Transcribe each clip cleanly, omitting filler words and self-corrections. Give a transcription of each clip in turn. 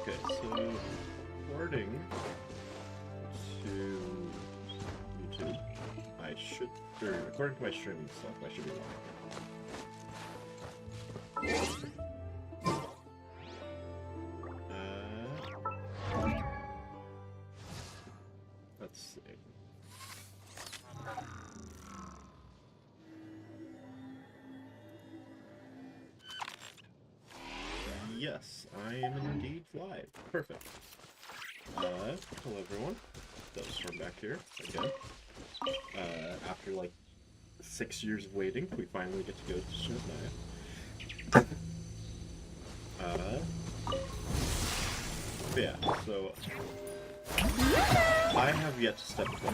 Okay, so according to YouTube, I should, or according to my streaming stuff, I should be live. Let's see. Yes, I am indeed live. Perfect. Hello everyone. Thunderstorm back here again. After like 6 years of waiting, we finally get to go to Shinznaya. Yeah, so I have yet to step foot.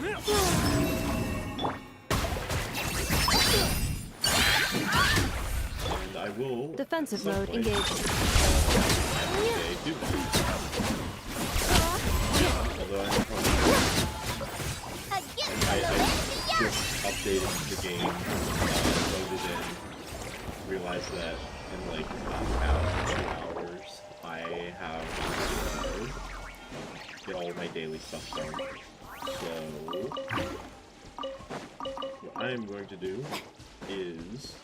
And I will. Defensive mode engaged. Okay, do that. Although I just updated the game, loaded in, realized that in like about 2 hours I have to get all my daily stuff done. So what I am going to do is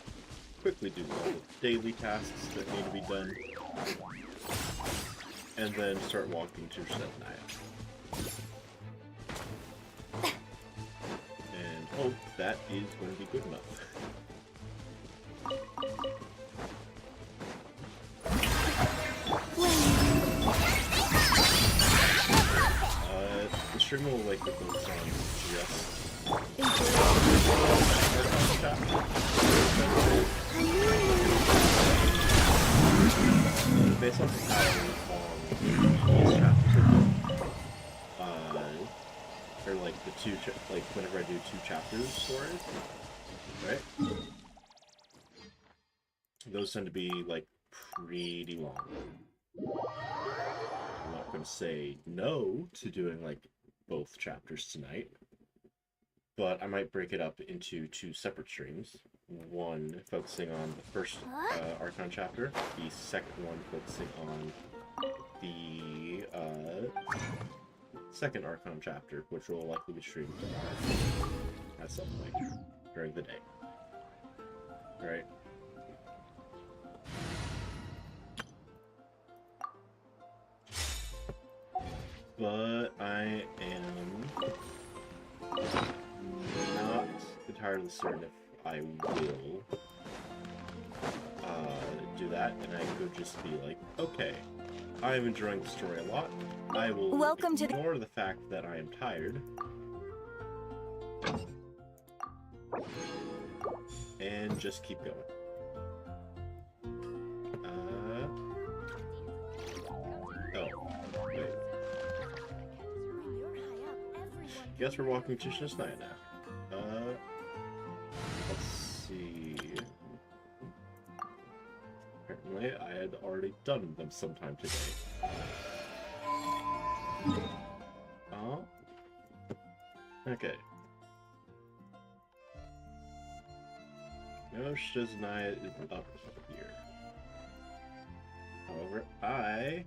quickly do all the daily tasks that need to be done, and then start walking to Shinznaya. And hope that is going to be good enough. The stream will likely focus on just based on how long these chapters are, or like the like whenever I do 2 chapters stories, right? Those tend to be like pretty long. I'm not going to say no to doing like both chapters tonight, but I might break it up into 2 separate streams. One focusing on the first Archon chapter, the second one focusing on the second Archon chapter, which will likely be streamed at some point during the day. Alright. But I am not entirely certain if I will do that, and I could just be like, okay, I am enjoying the story a lot. I will ignore the fact that I am tired, and just keep going. Guess we're walking to Shinznaya now. Let's see. Apparently, I had already done them sometime today. Oh. Okay. No, Shinznaya is up here. However, I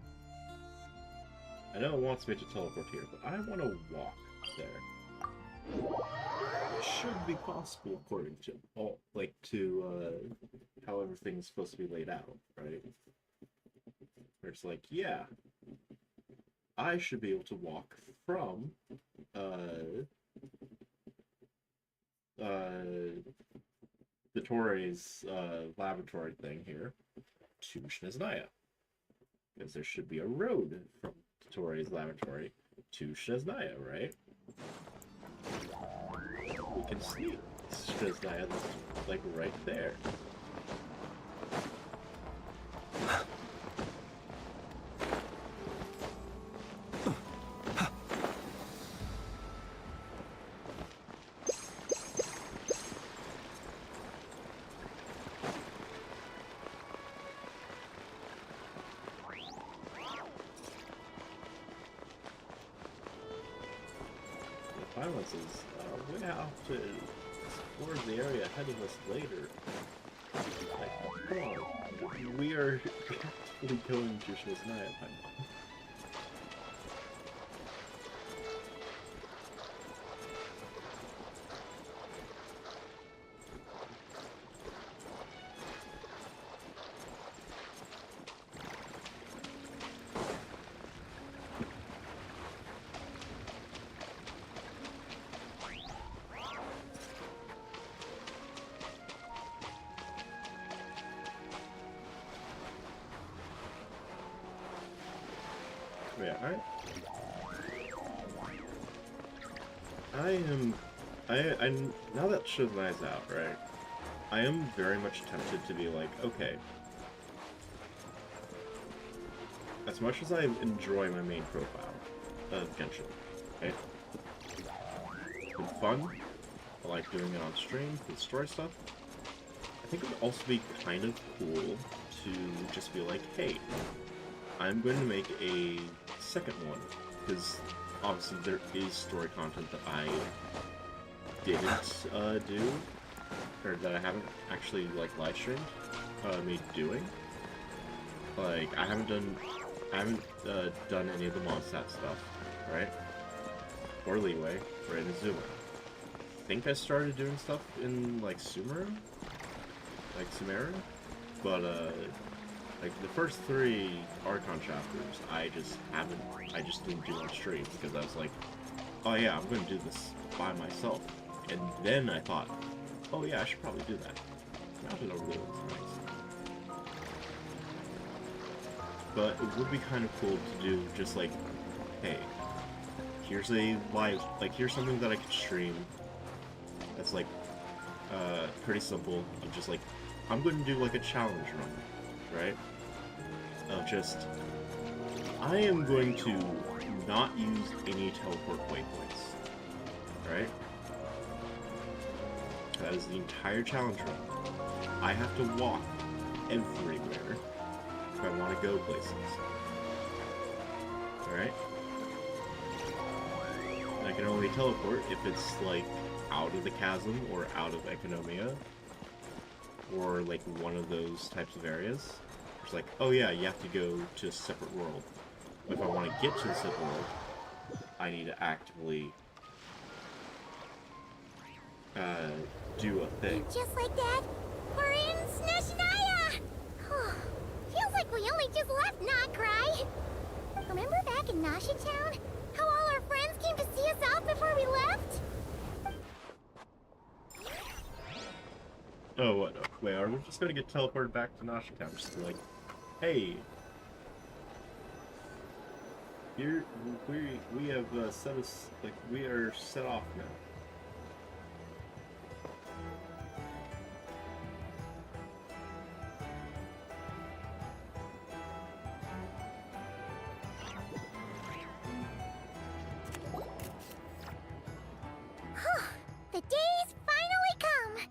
know it wants me to teleport here, but I want to walk there. It should be possible according to all, like, to how everything's supposed to be laid out, right? Where it's like, yeah, I should be able to walk from the Torre's laboratory thing here to Shinznaya, because there should be a road from Torre's laboratory to Shinznaya, right? We can see Shinznaya like right there. Silences. We have to explore the area ahead of us later. Like, come on. We are actually going to Shinznaya. Yeah, now that Shazai's out, right? I am very much tempted to be like, okay, as much as I enjoy my main profile of Genshin, okay? It's been fun. I like doing it on stream with story stuff. I think it would also be kind of cool to just be like, hey, I'm going to make a second one, because obviously there is story content that I didn't do, or that I haven't actually like live streamed me doing. Like I haven't done any of the Mondstadt stuff, right? Or Leeway, or Inazuma. I think I started doing stuff in like Sumeru, but like the first 3 Archon chapters, I just didn't do on stream because I was like, oh yeah, I'm gonna do this by myself. And then I thought, oh yeah, I should probably do that. Now that it really looks nice. But it would be kind of cool to do just like, hey, here's a live, like here's something that I could stream that's like pretty simple. Of just like, I'm going to do like a challenge run, right? Of just, I am going to not use any teleport waypoints, right? That is the entire challenge run. I have to walk everywhere if I want to go places. Alright? I can only teleport if it's like out of the chasm or out of Economia, or like one of those types of areas. It's like, oh yeah, you have to go to a separate world. But if I want to get to the separate world, I need to actively do a thing. And just like that, we're in Snezhnaya! Feels like we only just left Notcry. Remember back in Nasha Town? How all our friends came to see us off before we left? Oh, what? Wait, are we just gonna get teleported back to Nasha Town? Just like, hey, here we have set us, like, we are set off now. The day's finally come!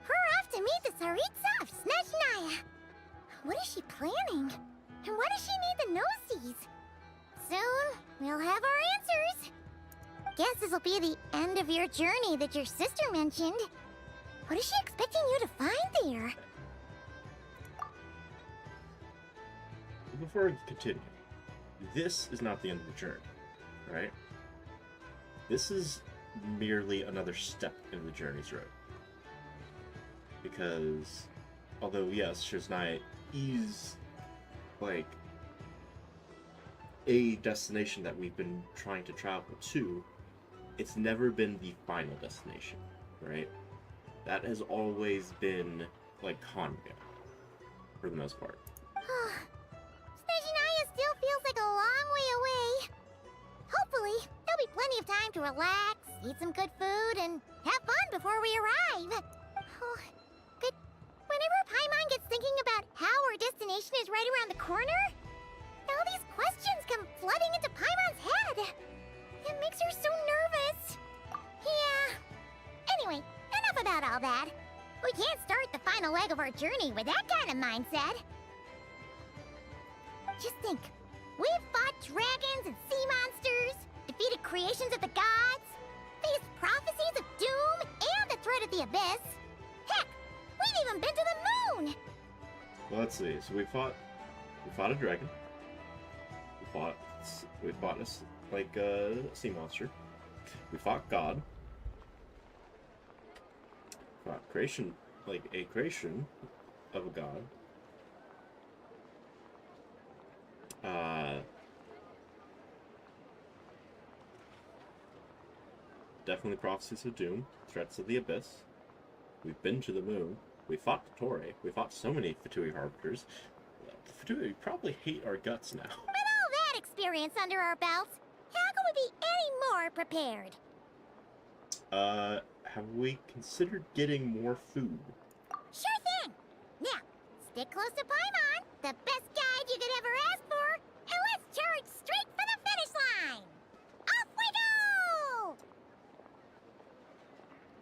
We're off to meet the Tsaritsa of Snezhnaya! What is she planning? And why does she need the gnosies? Soon, we'll have our answers! Guess this'll be the end of your journey that your sister mentioned. What is she expecting you to find there? Before we continue, this is not the end of the journey, right? This is merely another step in the journey's road. Because, although yes, Shazai is like a destination that we've been trying to travel to, it's never been the final destination, right? That has always been like Kanga, for the most part. Snezhnaya still feels like a long way away. Hopefully, there'll be plenty of time to relax, eat some good food, and have fun before we arrive. But whenever Paimon gets thinking about how our destination is right around the corner, all these questions come flooding into Paimon's head. It makes her so nervous. Yeah. Anyway, enough about all that. We can't start the final leg of our journey with that kind of mindset. Just think. We've fought dragons and sea monsters, defeated creations of the gods, faced prophecies of doom and the threat of the abyss. Heck, we've even been to the moon! Well, let's see. So we fought a dragon. We fought a sea monster. We fought God. Fought creation, like a creation of a god. Definitely prophecies of doom, threats of the abyss. We've been to the moon. We fought the Torre. We fought so many Fatui Harbiters. The Fatui probably hate our guts now. With all that experience under our belts, how can we be any more prepared? Have we considered getting more food? Sure thing! Now, stick close to Paimon, the best guide you could ever ask for, and let's charge straight for the finish line! Off we go!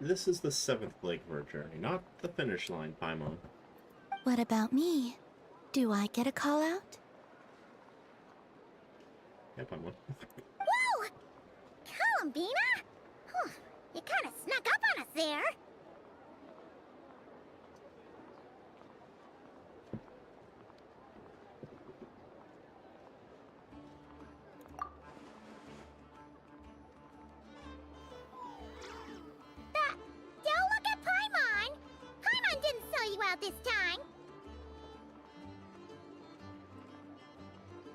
This is the 7th leg of our journey, not the finish line, Paimon. What about me? Do I get a call out? Yeah, Paimon. Whoa! Columbina? Whew, you kind of snuck up on us there. Don't look at Paimon! Paimon didn't sell you out this time.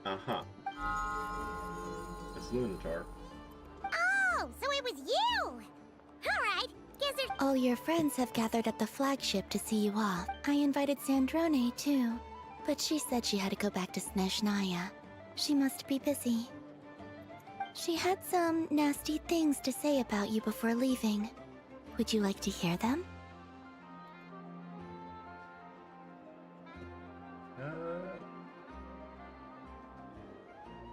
Uh-huh. That's Lunatar. Oh, so it was you! Alright, guess there's... All your friends have gathered at the flagship to see you off. I invited Sandrone too, but she said she had to go back to Snezhnaya. She must be busy. She had some nasty things to say about you before leaving. Would you like to hear them?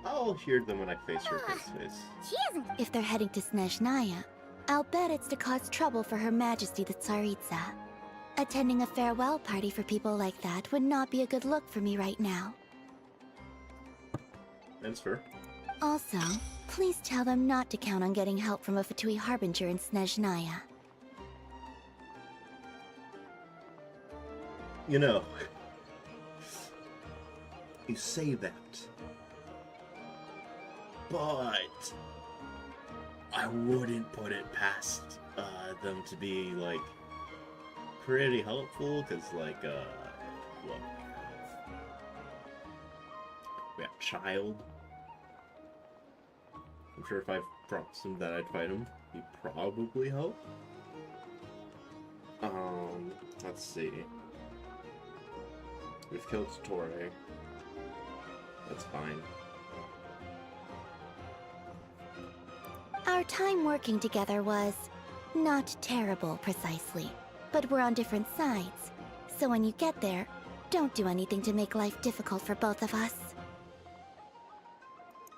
I'll hear them when I face her face. She isn't... If they're heading to Snezhnaya, I'll bet it's to cause trouble for Her Majesty the Tsaritsa. Attending a farewell party for people like that would not be a good look for me right now. That's fair. Also, please tell them not to count on getting help from a Fatui Harbinger in Snezhnaya. You know, you say that, but I wouldn't put it past them to be, like, pretty helpful, because, like, look, we have Child. I'm sure if I promised him that I'd fight him, he'd probably help. Let's see. We've killed Torre. That's fine. Our time working together was not terrible, precisely. But we're on different sides. So when you get there, don't do anything to make life difficult for both of us.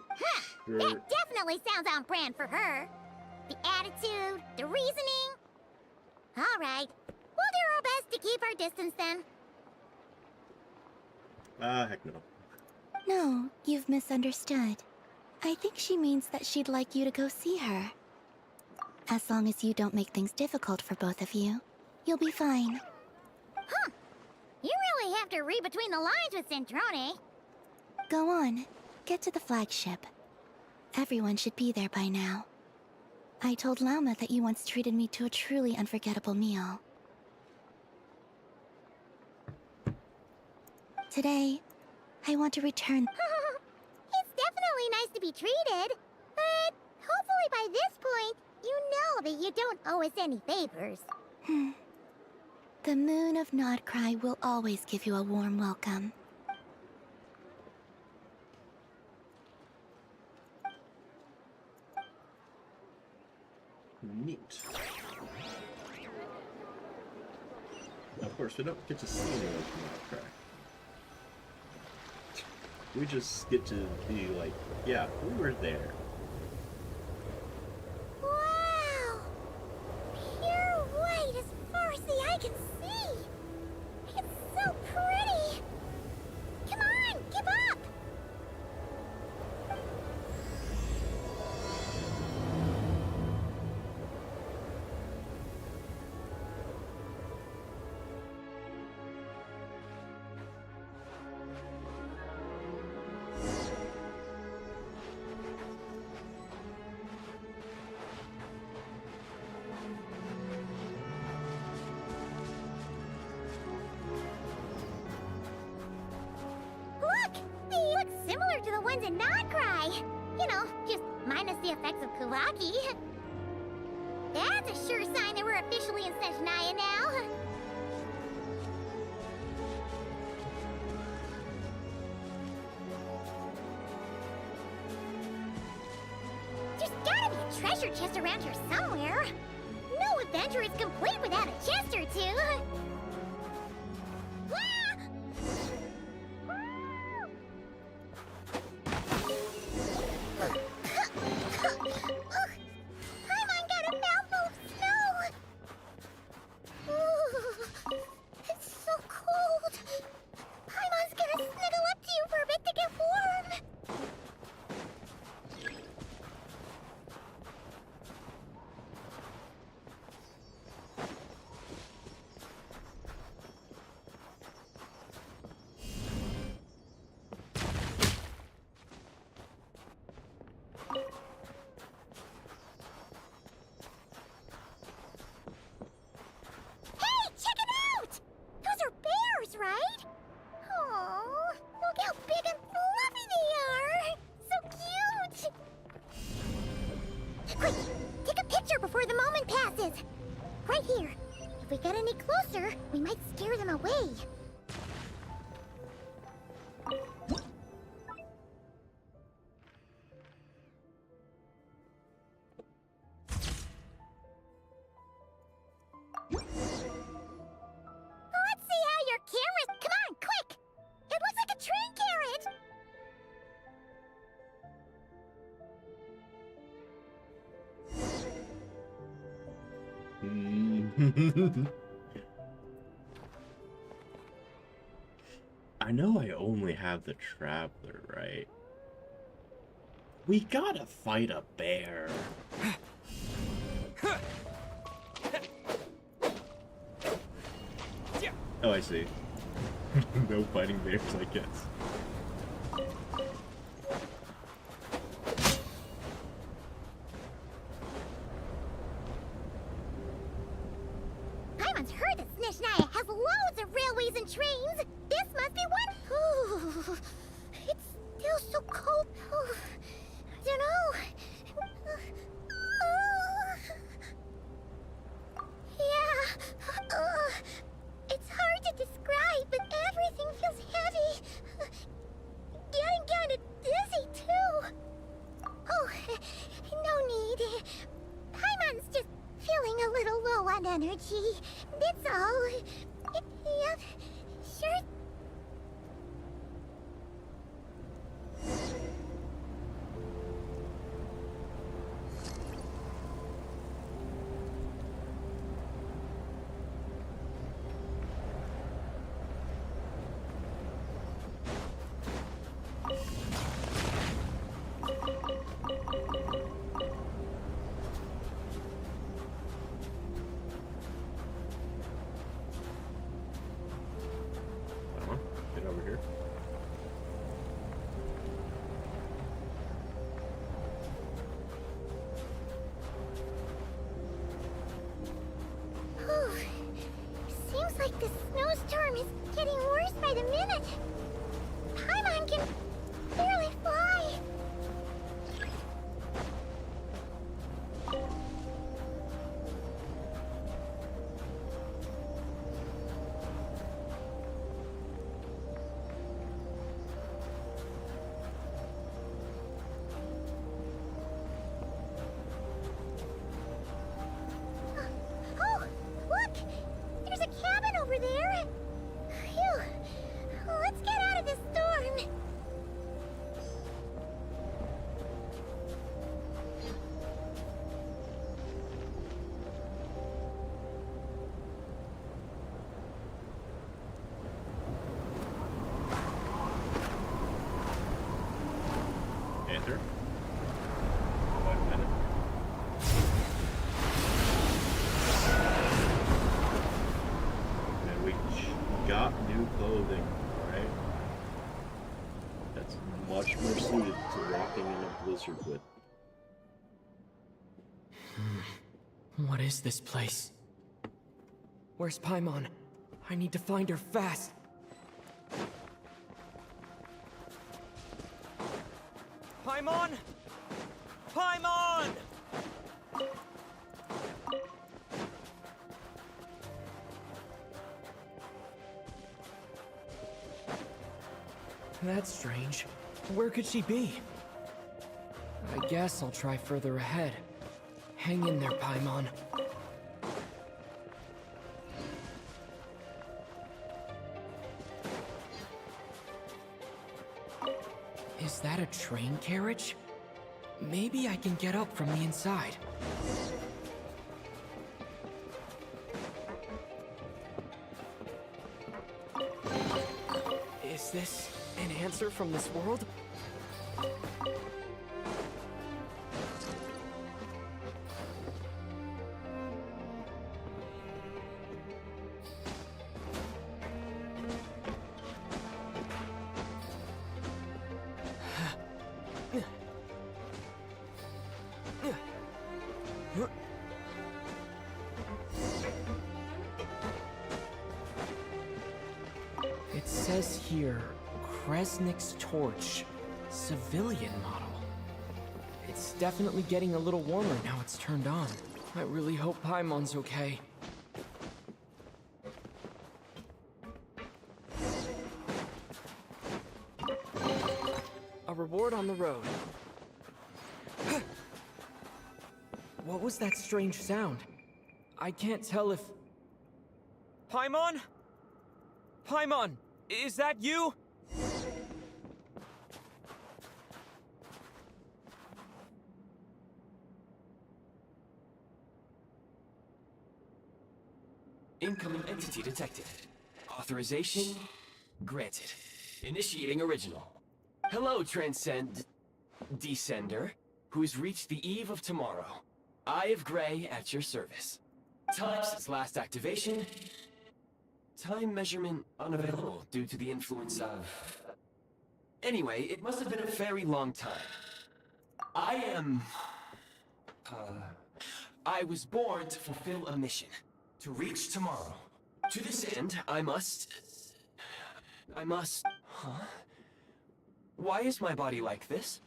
Huh! Sure. That definitely sounds on brand for her. The attitude, the reasoning. Alright, we'll do our best to keep our distance then. Heck no. No, you've misunderstood. I think she means that she'd like you to go see her. As long as you don't make things difficult for both of you, you'll be fine. Huh! You really have to read between the lines with Centrone. Go on, get to the flagship. Everyone should be there by now. I told Lauma that you once treated me to a truly unforgettable meal. Today, I want to return. It's definitely nice to be treated, but hopefully by this point, you know that you don't owe us any favors. The moon of Nodcry will always give you a warm welcome. Neat. Of course, we don't get to see anyone from Outcry. We just get to be like, yeah, we were there. Wow! Pure white as far as the eye can see! It's so pretty! Come on, give up! Look! They look similar to the ones in Nodcry! You know, just minus the effects of Kuvaki. That's a sure sign that we're officially in Snezhnaya now. treasure chest around here somewhere. No adventure is complete without a chest or two. Ah! Paimon got a mouthful of snow. Ooh, it's so cold. Paimon's gonna snuggle up to you for a bit to get warm. Hey, check it out! Those are bears, right? Oh, look how big and fluffy they are! So cute! Quick, take a picture before the moment passes. Right here. If we get any closer, we might scare them away. Let's see how your camera's... Come on, quick! It looks like a train carrot! I know I only have the Traveler, right? We gotta fight a bear. Oh, I see. No fighting bears, I guess. Paimon's heard that Snezhnaya has loads of railways and trains. This must be one. Ooh, it's still so cold. Ooh, I don't know. Yeah. It's hard to describe, but everything feels heavy. Getting kind of dizzy too. Oh, no need. Paimon's just feeling a little low on energy. That's all. Yep, sure. Get over here. Seems like the snowstorm is getting worse by the minute. Paimon can barely fly. Oh, look! There's a cabin over there. Phew. Let's get out of this storm. Enter. Wait a minute. And we got new clothing, right? That's much more suited to walking in a blizzard with. What is this place? Where's Paimon? I need to find her fast. Paimon! Paimon! That's strange. Where could she be? I guess I'll try further ahead. Hang in there, Paimon. Is that a train carriage? Maybe I can get up from the inside. Is this an answer from this world? It says here, Kresnik's torch, civilian model. It's definitely getting a little warmer now it's turned on. I really hope Paimon's okay. A reward on the road. What was that strange sound? I can't tell if... Paimon? Paimon, is that you? Incoming entity detected. Authorization granted. Initiating original. Hello, Descender, who's reached the eve of tomorrow. Eye of Grey at your service. Time since last activation. Time measurement unavailable due to the influence of... Anyway, it must have been a very long time. I was born to fulfill a mission. To reach tomorrow. To this end, I must... Huh? Why is my body like this?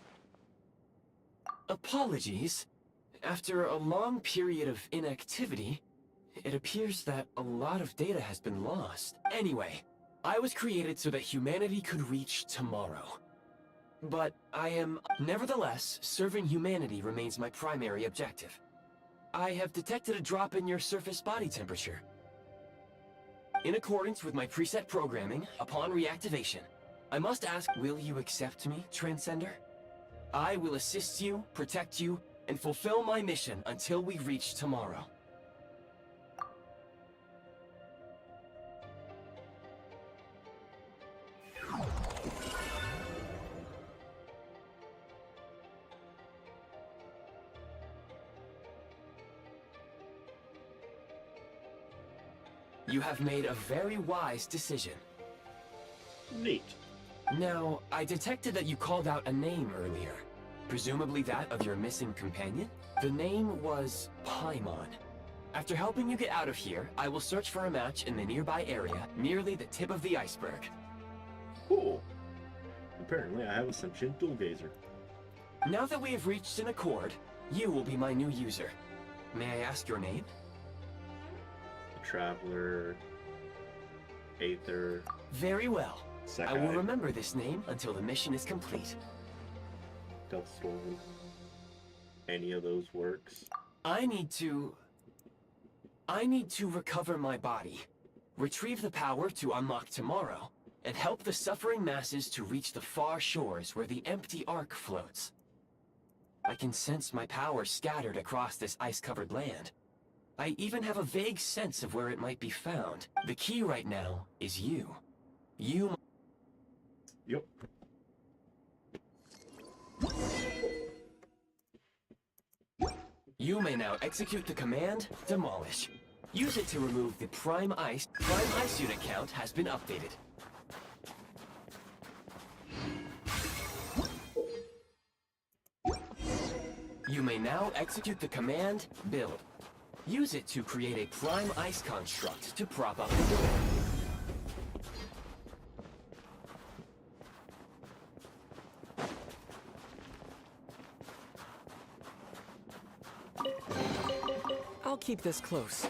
Apologies. After a long period of inactivity, it appears that a lot of data has been lost. Anyway, I was created so that humanity could reach tomorrow. But nevertheless, serving humanity remains my primary objective. I have detected a drop in your surface body temperature. In accordance with my preset programming, upon reactivation, I must ask, will you accept me, Transcender? I will assist you, protect you, and fulfill my mission until we reach tomorrow. You have made a very wise decision. Neat. Now, I detected that you called out a name earlier. Presumably that of your missing companion? The name was Paimon. After helping you get out of here, I will search for a match in the nearby area, merely the tip of the iceberg. Cool. Apparently I have a sentient dual gazer. Now that we have reached an accord, you will be my new user. May I ask your name? Traveler, Aether. Very well. Sakai. I will remember this name until the mission is complete. Deathstorm. Any of those works. I need to recover my body, retrieve the power to unlock tomorrow, and help the suffering masses to reach the far shores where the empty Ark floats. I can sense my power scattered across this ice-covered land. I even have a vague sense of where it might be found. The key right now is you. Yep. You may now execute the command, Demolish. Use it to remove the Prime Ice. Prime Ice unit count has been updated. You may now execute the command, Build. Use it to create a Prime Ice construct to prop up the door. I'll keep this close.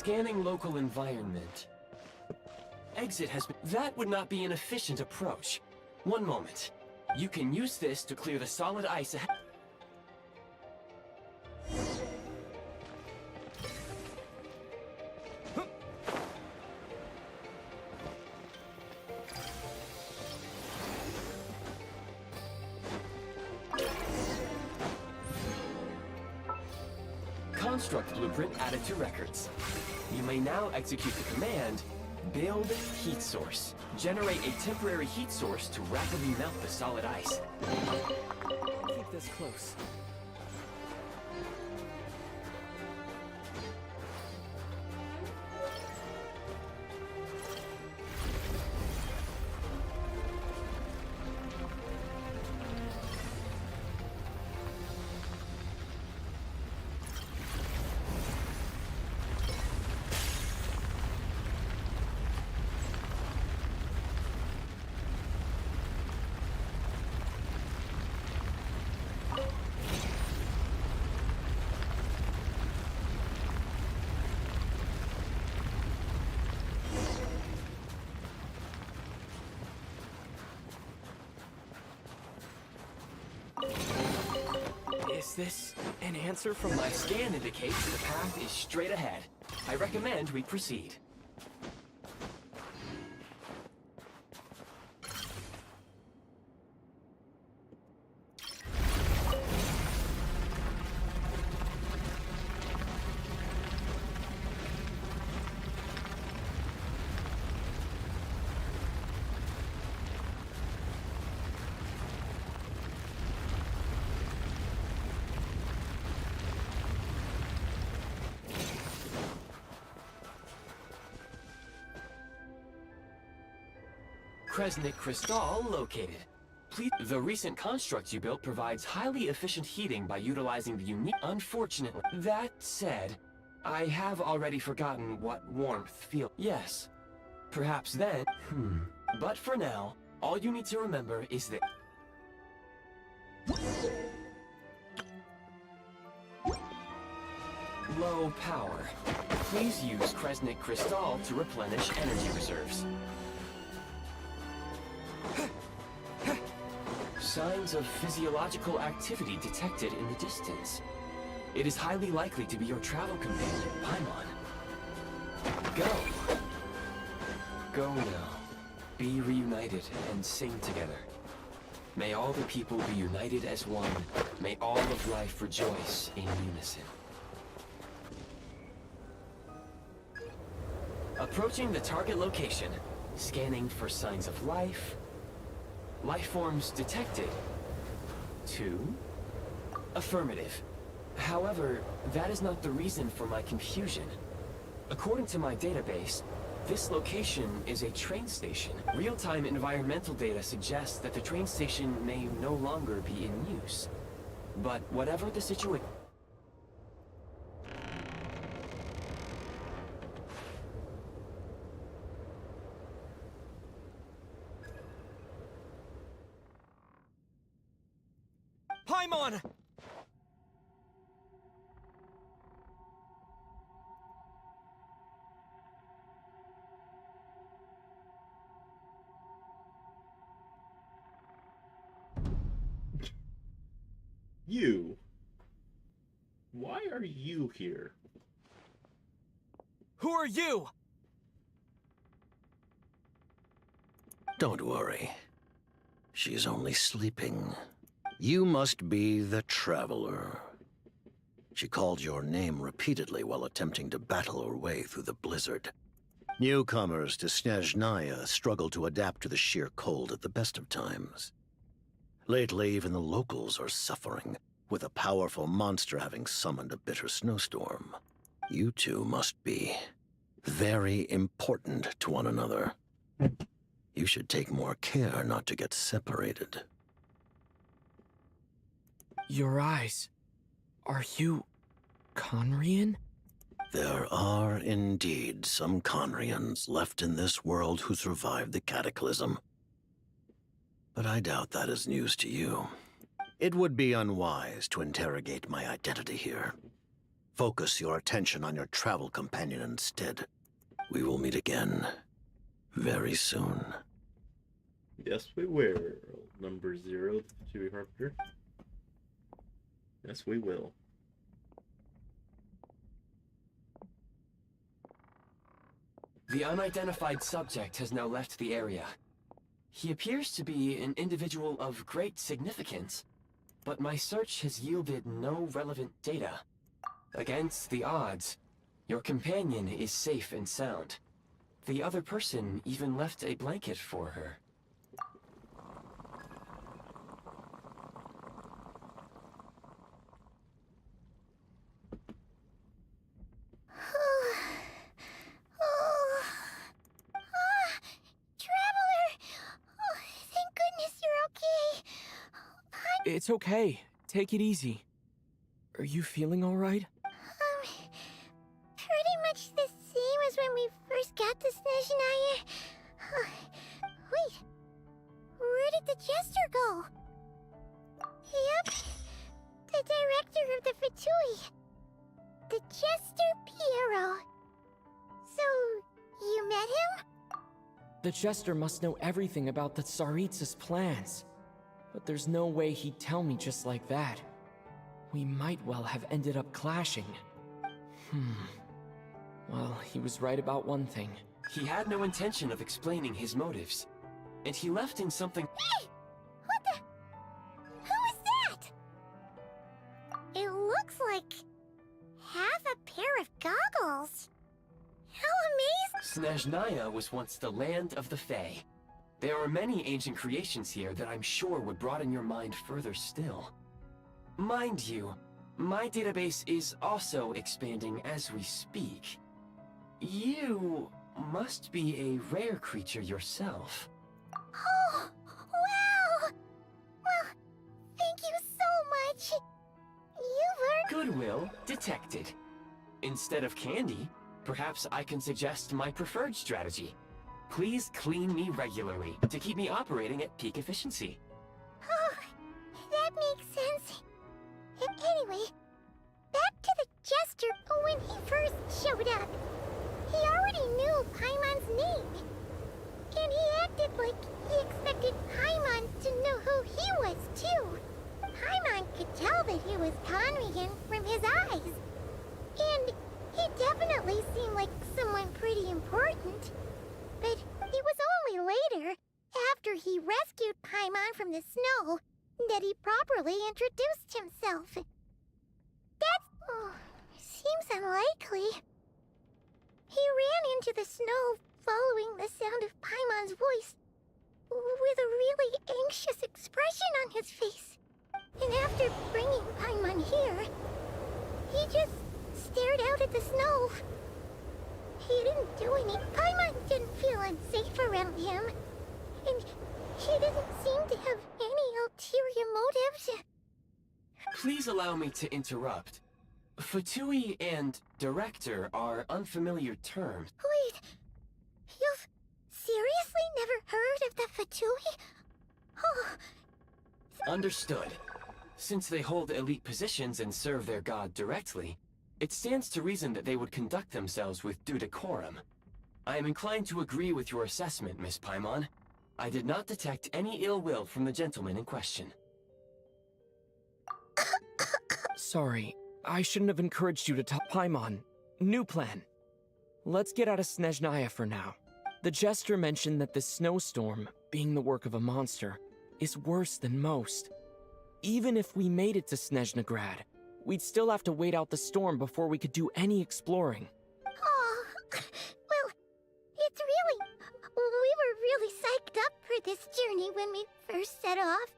Scanning local environment. Exit has been... That would not be an efficient approach. One moment. You can use this to clear the solid ice ahead. Construct blueprint added to records. You may now execute the command, build heat source. Generate a temporary heat source to rapidly melt the solid ice. Keep this close. Is this an answer from My scan indicates the path is straight ahead. I recommend we proceed. Kresnik Crystal located. Please. The recent construct you built provides highly efficient heating by utilizing the unique. Unfortunately, that said, I have already forgotten what warmth feels. Yes, perhaps then. But for now, all you need to remember is that. Low power. Please use Kresnik Crystal to replenish energy reserves. Signs of physiological activity detected in the distance. It is highly likely to be your travel companion, Paimon. Go. Go now. Be reunited and sing together. May all the people be united as one. May all of life rejoice in unison. Approaching the target location. Scanning for signs of life. Life forms detected. 2. Affirmative. However, that is not the reason for my confusion. According to my database, this location is a train station. Real-time environmental data suggests that the train station may no longer be in use. But whatever the situation... Paimon! You? Why are you here? Who are you? Don't worry. She's only sleeping. You must be the Traveler. She called your name repeatedly while attempting to battle her way through the blizzard. Newcomers to Snezhnaya struggle to adapt to the sheer cold at the best of times. Lately, even the locals are suffering, with a powerful monster having summoned a bitter snowstorm. You two must be very important to one another. You should take more care not to get separated. Your eyes. Are you... Conrian? There are indeed some Conrians left in this world who survived the cataclysm. But I doubt that is news to you. It would be unwise to interrogate my identity here. Focus your attention on your travel companion instead. We will meet again very soon. Yes, we will. Number 0, the Fatui Harbinger. Yes, we will. The unidentified subject has now left the area. He appears to be an individual of great significance, but my search has yielded no relevant data. Against the odds, your companion is safe and sound. The other person even left a blanket for her. Oh. Ah, Traveler! Oh, thank goodness you're okay. It's okay. Take it easy. Are you feeling alright? Pretty much the same as when we first got to Snezhnaya. Wait, where did the Jester go? Yep, the director of the Fatui. The Jester Piero. So, you met him? The Jester must know everything about the Tsaritsa's plans. But there's no way he'd tell me just like that. We might well have ended up clashing. Well, he was right about one thing. He had no intention of explaining his motives, and he left in something. Hey! What the? Who is that? It looks like half a pair of goggles. How amazing! Snezhnaya was once the land of the Fae. There are many ancient creations here that I'm sure would broaden your mind further still. Mind you, my database is also expanding as we speak. You must be a rare creature yourself. Oh, wow! Well, thank you so much. You've earned... Goodwill detected. Instead of candy, perhaps I can suggest my preferred strategy. Please clean me regularly to keep me operating at peak efficiency. Oh, that makes sense. Anyway, back to the Jester. When he first showed up, he already knew Paimon's name. And he acted like he expected Paimon to know who he was, too. Paimon could tell that he was Conrigan from his eyes. And he definitely seemed like someone pretty important. But it was only later, after he rescued Paimon from the snow, that he properly introduced himself. That seems unlikely. He ran into the snow following the sound of Paimon's voice, with a really anxious expression on his face. And after bringing Paimon here, he just stared out at the snow. He didn't do any. Paimon didn't feel unsafe around him. And he didn't seem to have any ulterior motives. Please allow me to interrupt. Fatui and director are unfamiliar terms. Wait, you've seriously never heard of the Fatui? Oh, Understood. Since they hold elite positions and serve their god directly, it stands to reason that they would conduct themselves with due decorum. I am inclined to agree with your assessment, Miss Paimon. I did not detect any ill will from the gentleman in question. Sorry, I shouldn't have encouraged you to tell Paimon. New plan. Let's get out of Snezhnaya for now. The Jester mentioned that this snowstorm, being the work of a monster, is worse than most. Even if we made it to Snezhnegrad, we'd still have to wait out the storm before we could do any exploring. oh, well, it's really... We were really psyched up for this journey when we first set off.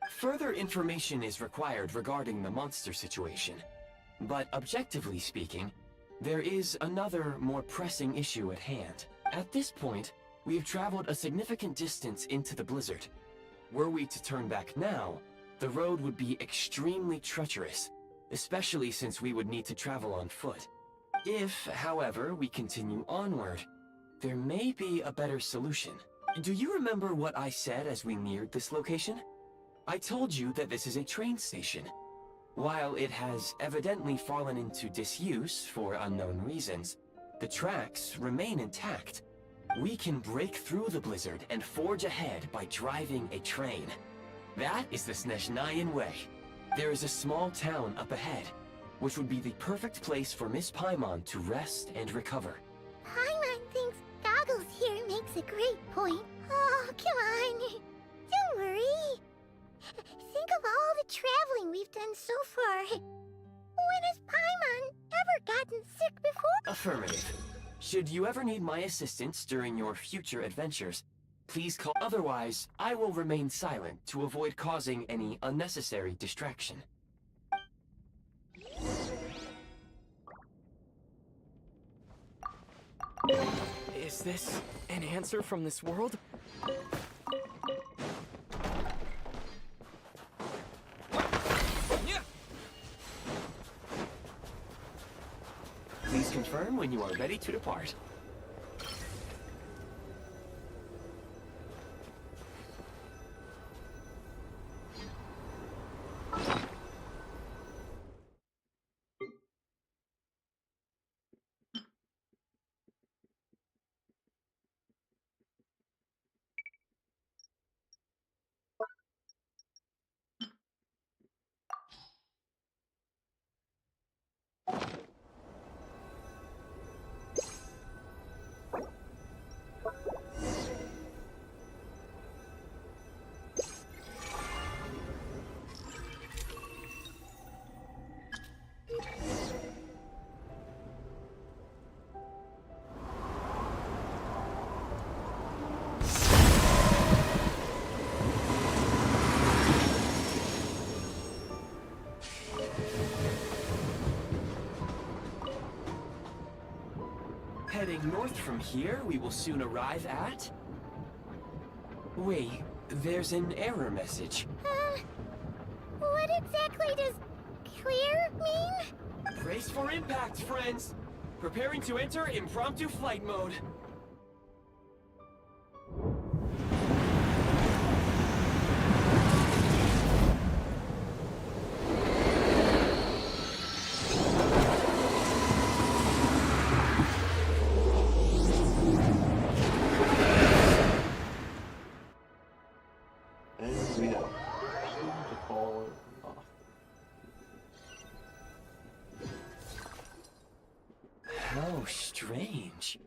Further information is required regarding the monster situation. But objectively speaking, there is another, more pressing issue at hand. At this point, we have traveled a significant distance into the blizzard. Were we to turn back now, the road would be extremely treacherous, especially since we would need to travel on foot. If, however, we continue onward, there may be a better solution. Do you remember what I said as we neared this location? I told you that this is a train station. While it has evidently fallen into disuse for unknown reasons, the tracks remain intact. We can break through the blizzard and forge ahead by driving a train. That is the Snezhnayan way. There is a small town up ahead, which would be the perfect place for Miss Paimon to rest and recover. Paimon thinks Goggles here makes a great point. Oh, come on. Don't worry. Think of all the traveling we've done so far. When has Paimon ever gotten sick before? Affirmative. Should you ever need my assistance during your future adventures, please call. Otherwise, I will remain silent to avoid causing any unnecessary distraction. Is this an answer from this world? Please confirm when you are ready to depart. Heading north from here, we will soon arrive at... Wait, there's an error message. What exactly does clear mean? Brace for impact, friends! Preparing to enter impromptu flight mode. And we have to fall off. How strange.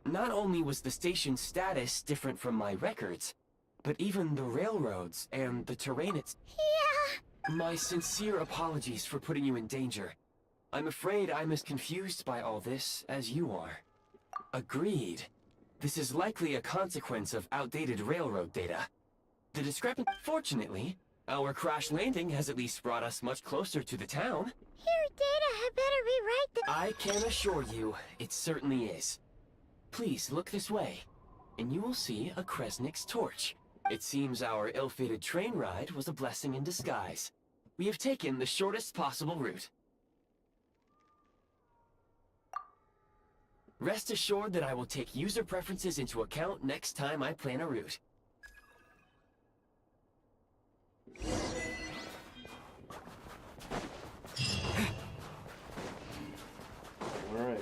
Not only was the station's status different from my records, but even the railroads and the terrain Yeah. My sincere apologies for putting you in danger. I'm afraid I'm as confused by all this as you are. Agreed. This is likely a consequence of outdated railroad data. The discrepancy... Fortunately, our crash landing has at least brought us much closer to the town. Your data had better be right I can assure you, it certainly is. Please look this way, and you will see a Kresnik's torch. It seems our ill-fated train ride was a blessing in disguise. We have taken the shortest possible route. Rest assured that I will take user preferences into account next time I plan a route. Alright.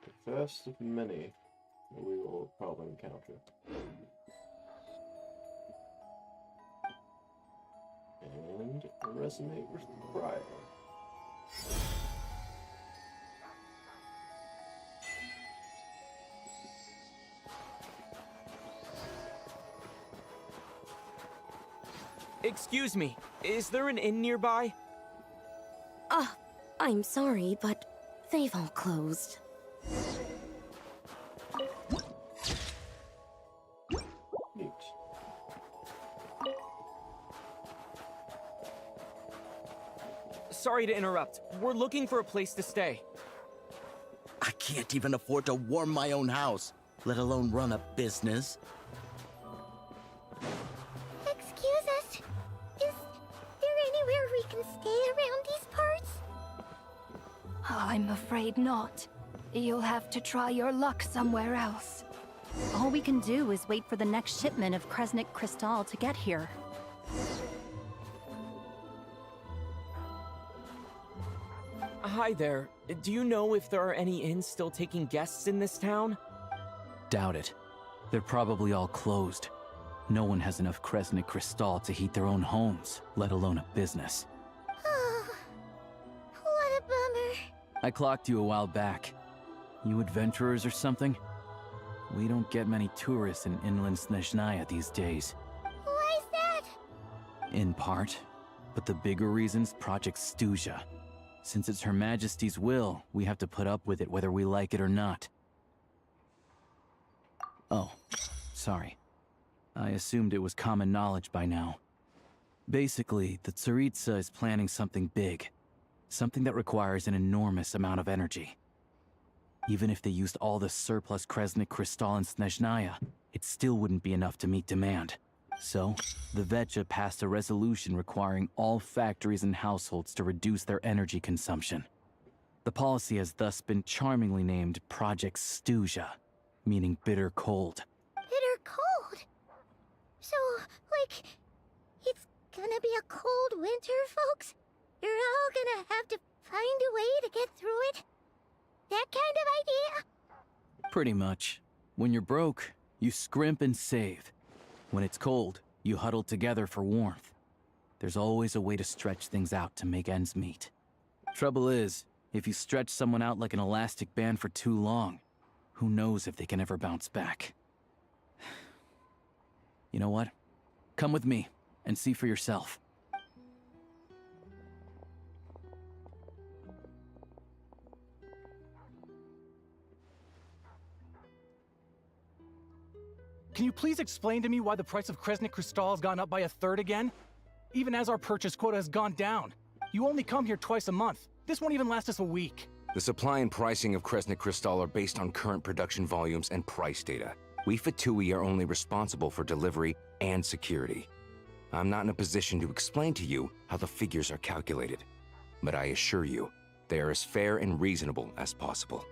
The first of many that we will probably encounter. And resonate with prior. Excuse me, is there an inn nearby? I'm sorry, but they've all closed. Neat. Sorry to interrupt. We're looking for a place to stay. I can't even afford to warm my own house, let alone run a business. Excuse us. Is there anywhere we can stay around these parts? I'm afraid not. You'll have to try your luck somewhere else. All we can do is wait for the next shipment of Kresnik Crystal to get here. Hi there. Do you know if there are any inns still taking guests in this town? Doubt it. They're probably all closed. No one has enough Kresnik Crystal to heat their own homes, let alone a business. Oh, what a bummer. I clocked you a while back. You adventurers or something? We don't get many tourists in inland Snezhnaya these days. Why is that? In part. But the bigger reason's Project Stuja. Since it's Her Majesty's will, we have to put up with it whether we like it or not. Oh, sorry. I assumed it was common knowledge by now. Basically, the Tsaritsa is planning something big. Something that requires an enormous amount of energy. Even if they used all the surplus Kresnik Crystal in Snezhnaya, it still wouldn't be enough to meet demand. So, the Vetja passed a resolution requiring all factories and households to reduce their energy consumption. The policy has thus been charmingly named Project Stuja, meaning bitter cold. Bitter cold? So, like, it's gonna be a cold winter, folks? You're all gonna have to find a way to get through it? That kind of idea? Pretty much. When you're broke, you scrimp and save. When it's cold, you huddle together for warmth. There's always a way to stretch things out to make ends meet. Trouble is, if you stretch someone out like an elastic band for too long, who knows if they can ever bounce back. You know what? Come with me, and see for yourself. Can you please explain to me why the price of Kresnik Crystal has gone up by 1/3 again? Even as our purchase quota has gone down. You only come here twice a month. This won't even last us a week. The supply and pricing of Kresnik Crystal are based on current production volumes and price data. We Fatui are only responsible for delivery and security. I'm not in a position to explain to you how the figures are calculated, but I assure you, they are as fair and reasonable as possible.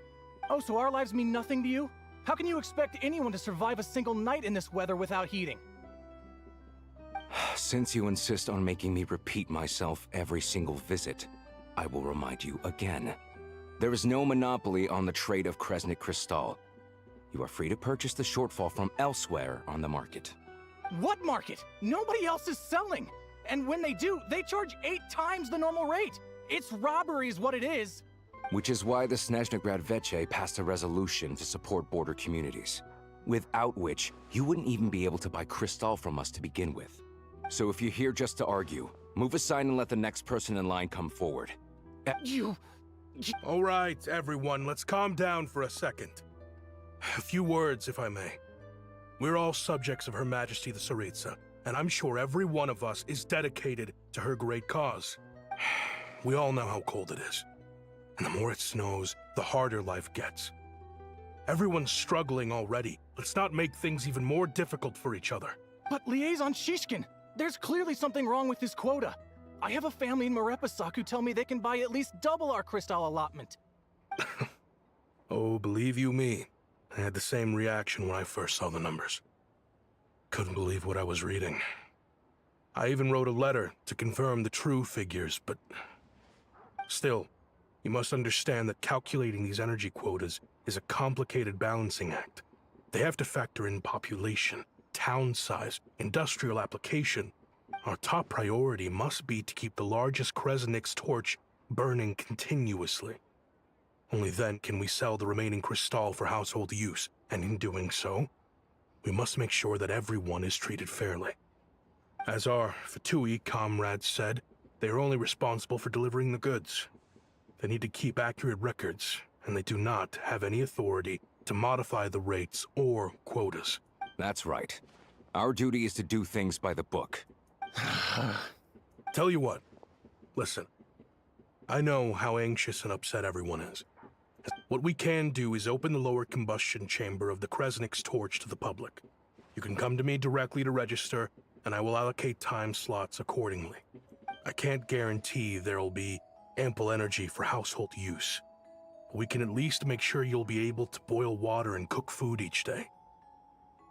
Oh, so our lives mean nothing to you? How can you expect anyone to survive a single night in this weather without heating? Since you insist on making me repeat myself every single visit, I will remind you again. There is no monopoly on the trade of Kresnik Crystal. You are free to purchase the shortfall from elsewhere on the market. What market? Nobody else is selling. And when they do, they charge 8 times the normal rate. It's robbery is what it is. Which is why the Snezhnograd Veche passed a resolution to support border communities, without which you wouldn't even be able to buy Crystal from us to begin with. So if you're here just to argue, move aside and let the next person in line come forward. All right, everyone, let's calm down for a second. A few words, if I may. We're all subjects of Her Majesty the Tsaritsa, and I'm sure every one of us is dedicated to her great cause. We all know how cold it is. And the more it snows, the harder life gets. Everyone's struggling already. Let's not make things even more difficult for each other. But Liaison Shishkin, there's clearly something wrong with this quota. I have a family in Marepasak who tell me they can buy at least double our crystal allotment. Oh, believe you me, I had the same reaction when I first saw the numbers. Couldn't believe what I was reading. I even wrote a letter to confirm the true figures, but still, you must understand that calculating these energy quotas is a complicated balancing act. They have to factor in population, town size, industrial application. Our top priority must be to keep the largest Kresnik's torch burning continuously. Only then can we sell the remaining crystal for household use, and in doing so, we must make sure that everyone is treated fairly. As our Fatui comrades said, they are only responsible for delivering the goods. They need to keep accurate records, and they do not have any authority to modify the rates or quotas. That's right. Our duty is to do things by the book. Tell you what, listen. I know how anxious and upset everyone is. What we can do is open the lower combustion chamber of the Kresnik's torch to the public. You can come to me directly to register, and I will allocate time slots accordingly. I can't guarantee there'll be ample energy for household use. We can at least make sure you'll be able to boil water and cook food each day.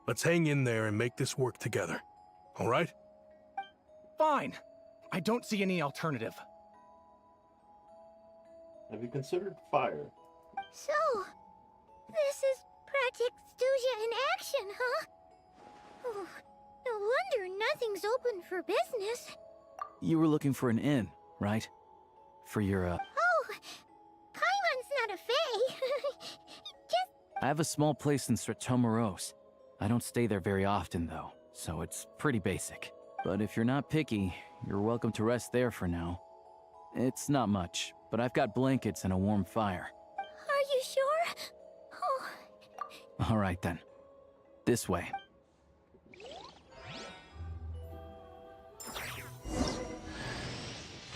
Let's hang in there and make this work together, all right? Fine. I don't see any alternative. Have you considered fire? So, this is Project Stuja in action, huh? Oh, no wonder nothing's open for business. You were looking for an inn, right? For your, Oh, Paimon's not a fae. Just... I have a small place in Stratomoros. I don't stay there very often, though, so it's pretty basic. But if you're not picky, you're welcome to rest there for now. It's not much, but I've got blankets and a warm fire. Are you sure? Oh. All right, then. This way.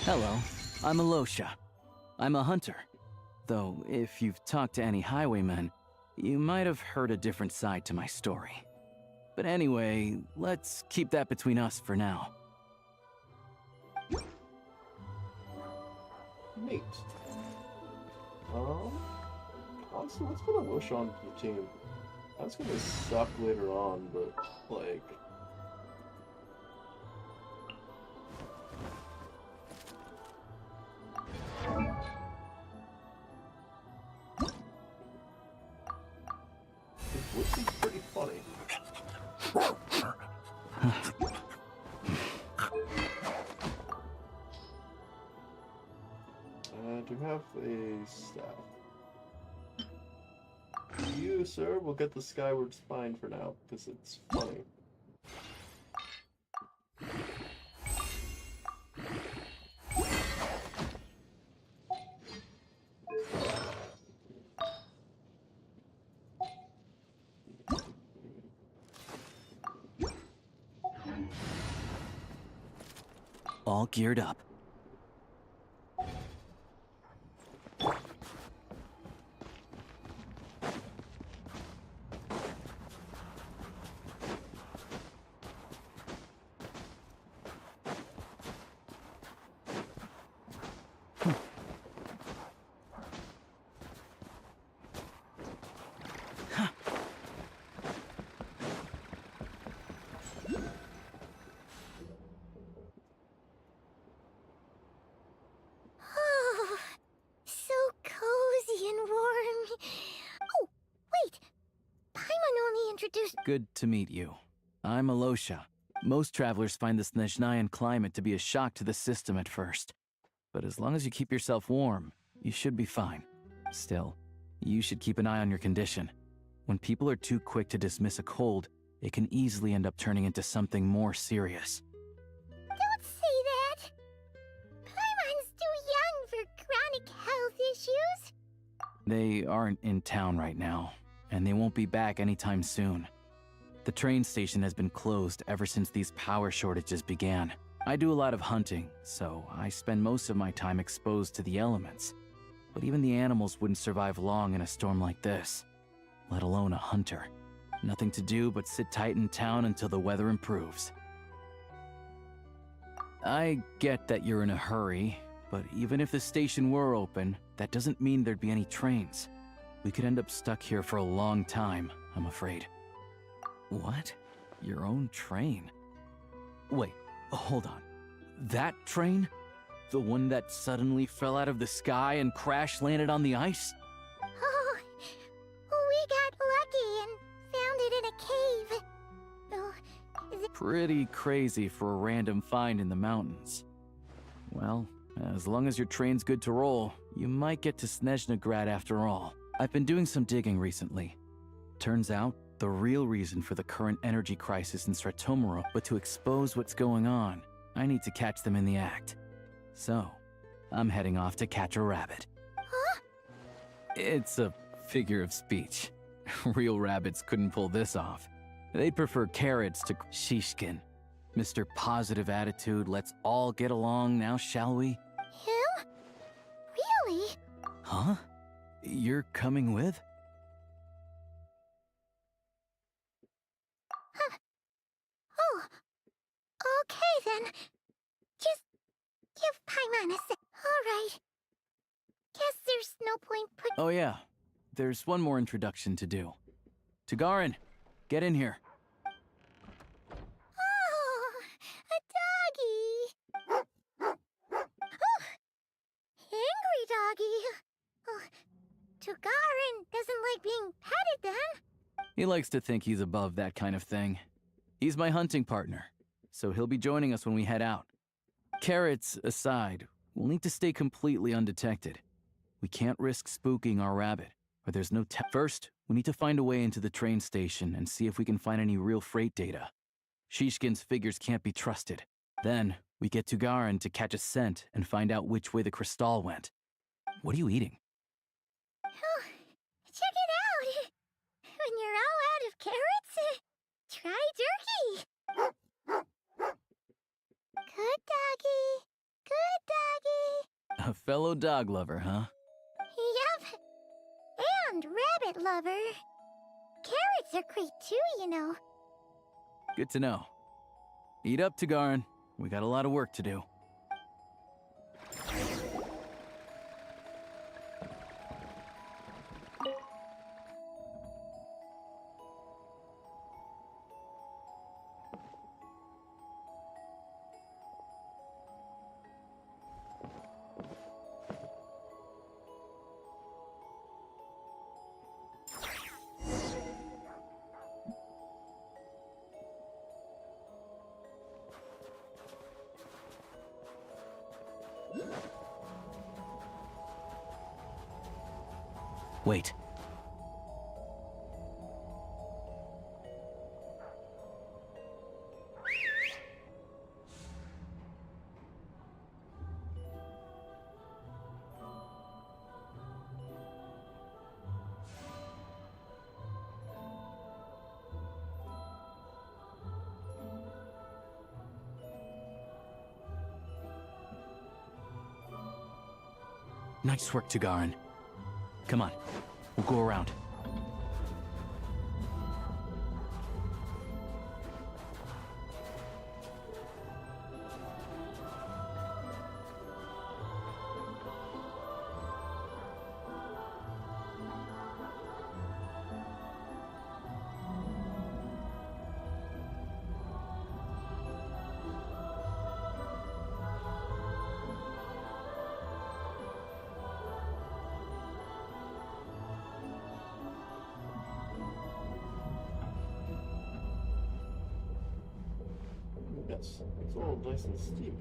Hello, I'm Alosha. I'm a hunter. Though, if you've talked to any highwaymen, you might have heard a different side to my story. But anyway, let's keep that between us for now. Neat. Honestly, let's put Alosha on the team. That's gonna suck later on, but, like... This is pretty funny. Do you have a staff? You, sir, will get the skyward spine for now, because it's funny. All geared up. Oh, so cozy and warm. Oh, wait. Paimon only introduced... Good to meet you. I'm Alosha. Most travelers find the Snezhnayan climate to be a shock to the system at first. But as long as you keep yourself warm, you should be fine. Still, you should keep an eye on your condition. When people are too quick to dismiss a cold, it can easily end up turning into something more serious. Don't say that. Paimon's too young for chronic health issues. They aren't in town right now, and they won't be back anytime soon. The train station has been closed ever since these power shortages began. I do a lot of hunting, so I spend most of my time exposed to the elements. But even the animals wouldn't survive long in a storm like this, let alone a hunter. Nothing to do but sit tight in town until the weather improves. I get that you're in a hurry, but even if the station were open, that doesn't mean there'd be any trains. We could end up stuck here for a long time, I'm afraid. What? Your own train? Wait, hold on. That train? The one that suddenly fell out of the sky and crash-landed on the ice? Oh, we got lucky and found it in a cave. Oh, is it... Pretty crazy for a random find in the mountains. Well, as long as your train's good to roll, you might get to Snezhnagrad after all. I've been doing some digging recently. Turns out, the real reason for the current energy crisis in Stratomero, but to expose what's going on, I need to catch them in the act. So, I'm heading off to catch a rabbit. Huh? It's a figure of speech. Real rabbits couldn't pull this off. They'd prefer carrots to shishkin. Mr. Positive Attitude, let's all get along now, shall we? Him? Really? Huh? You're coming with? Huh. Oh, okay then. Just of Paimoness. Alright. Guess there's no point Oh yeah, there's one more introduction to do. Tagarin, get in here. Oh, a doggy. Oh, angry doggy. Oh, Tugarin doesn't like being petted then. He likes to think he's above that kind of thing. He's my hunting partner, so he'll be joining us when we head out. Carrots aside, we'll need to stay completely undetected. We can't risk spooking our rabbit, or there's no First, we need to find a way into the train station and see if we can find any real freight data. Shishkin's figures can't be trusted. Then, we get Tugarin to catch a scent and find out which way the crystal went. What are you eating? Oh, check it out. When you're all out of carrots, try turkey. Good doggy. Good doggy. A fellow dog lover, huh? Yep. And rabbit lover. Carrots are great too, you know. Good to know. Eat up, Tugarin. We got a lot of work to do. Wait. Nice work, Tugarin. Come on, we'll go around. Yes, it's all nice and steep.